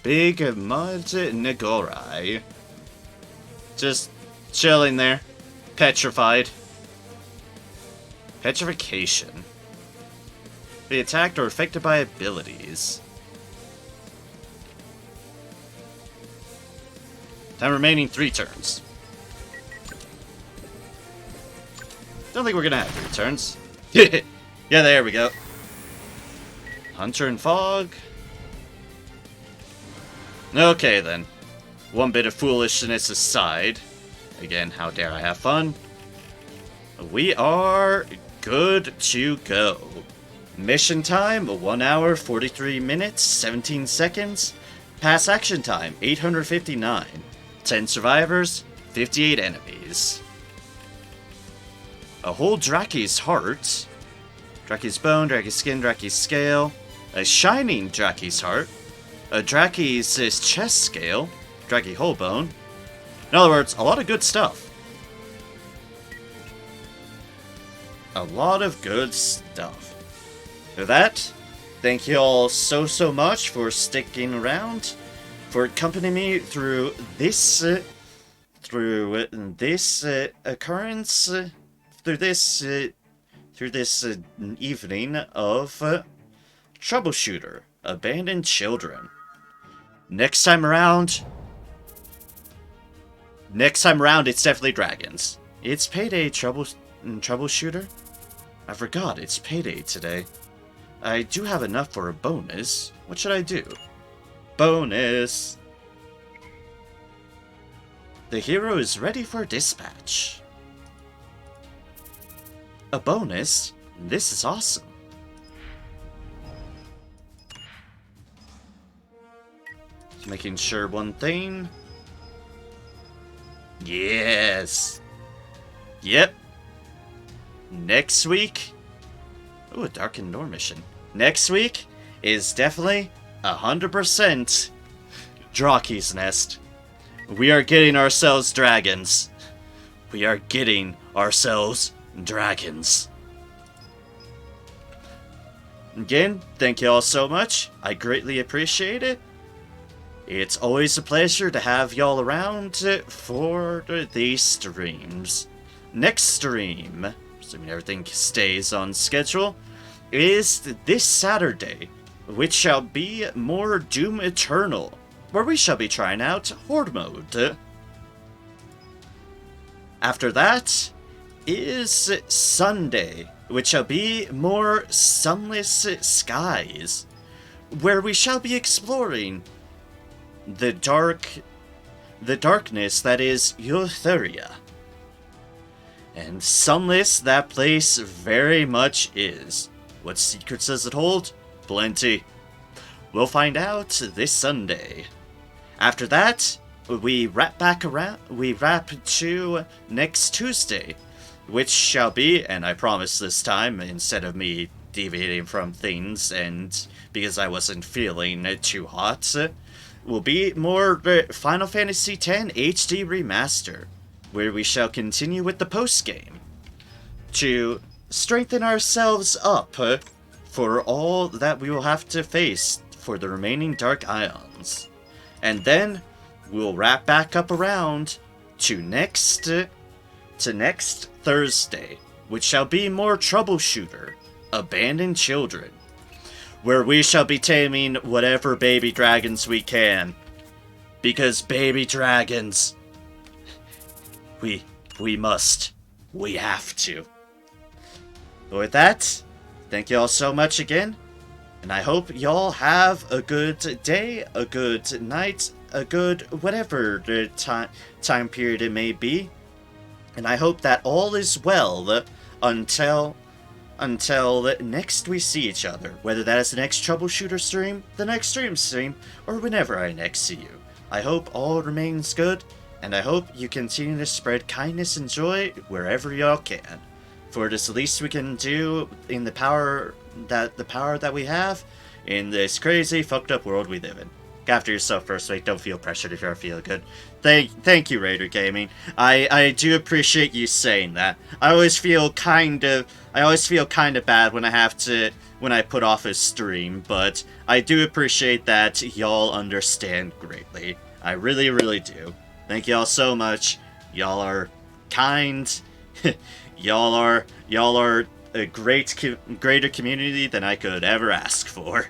Big Mud Nagorai. Just chilling there. Petrified. Petrification. Be attacked or affected by abilities. Time remaining 3 turns. Don't think we're gonna have 3 turns. Yeah, there we go. Hunter and Fog. Okay then. One bit of foolishness aside. Again, how dare I have fun? We are good to go. Mission time, 1 hour, 43 minutes, 17 seconds. Pass action time, 859. 10 survivors, 58 enemies. A whole Draki's heart. Draki's bone, Draki's skin, Draki's scale. A shining Draki's heart. A Draki's chest scale. Draki whole bone. In other words, a lot of good stuff. A lot of good stuff. With that, thank you all so much for sticking around, for accompanying me through this occurrence, through this evening of Troubleshooter, Abandoned Children. Next time around, it's definitely dragons. It's payday, Troubleshooter. I forgot, it's payday today. I do have enough for a bonus. What should I do? Bonus! The hero is ready for dispatch. A bonus? This is awesome. Just making sure one thing. Yes. Yep. Next week. Ooh, a Dark and Door mission. Next week is definitely 100% Draki's Nest. We are getting ourselves dragons. We are getting ourselves dragons. Again, thank you all so much. I greatly appreciate it. It's always a pleasure to have y'all around for these streams. Next stream, assuming everything stays on schedule, is this Saturday, which shall be more Doom Eternal, where we shall be trying out Horde mode. After that is Sunday, which shall be more Sunless Skies, where we shall be exploring the darkness that is Euphoria. And sunless that place very much is. What secrets does it hold? Plenty. We'll find out this Sunday. After that, we wrap to next Tuesday, which shall be, and I promise this time, instead of me deviating from things, and because I wasn't feeling too hot, will be more Final Fantasy X HD Remaster, where we shall continue with the post-game to strengthen ourselves up for all that we will have to face for the remaining Dark Ions. And then we'll wrap back up around to next Thursday, which shall be more Troubleshooter, Abandoned Children, where we shall be taming whatever baby dragons we can. Because baby dragons, we have to. But with that, thank you all so much again, and I hope y'all have a good day, a good night, a good whatever the time period it may be. And I hope that all is well until next we see each other, whether that is the next Troubleshooter stream, the next stream, or whenever I next see you. I hope all remains good, and I hope you continue to spread kindness and joy wherever y'all can. For it is the least we can do in the power that we have in this crazy, fucked up world we live in. Look after yourself first, mate. Don't feel pressured if you're feeling good. Thank you, Raider Gaming. I do appreciate you saying that. I always feel kind of bad when I put off a stream, but I do appreciate that y'all understand greatly. I really, really do. Thank y'all so much. Y'all are kind. y'all are a greater community than I could ever ask for.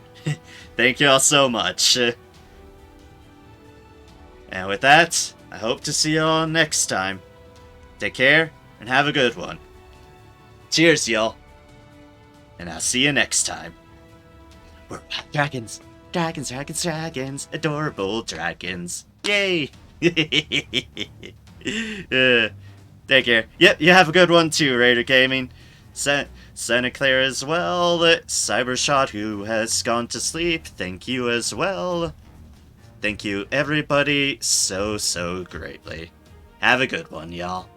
Thank y'all so much. And with that, I hope to see y'all next time. Take care, and have a good one. Cheers, y'all. And I'll see you next time. We're dragons. Dragons, dragons, dragons. Adorable dragons. Yay! Take care. Yep, you have a good one too, Raider Gaming. Santa Clara as well. Cybershot, who has gone to sleep, thank you as well. Thank you, everybody, so greatly. Have a good one, y'all.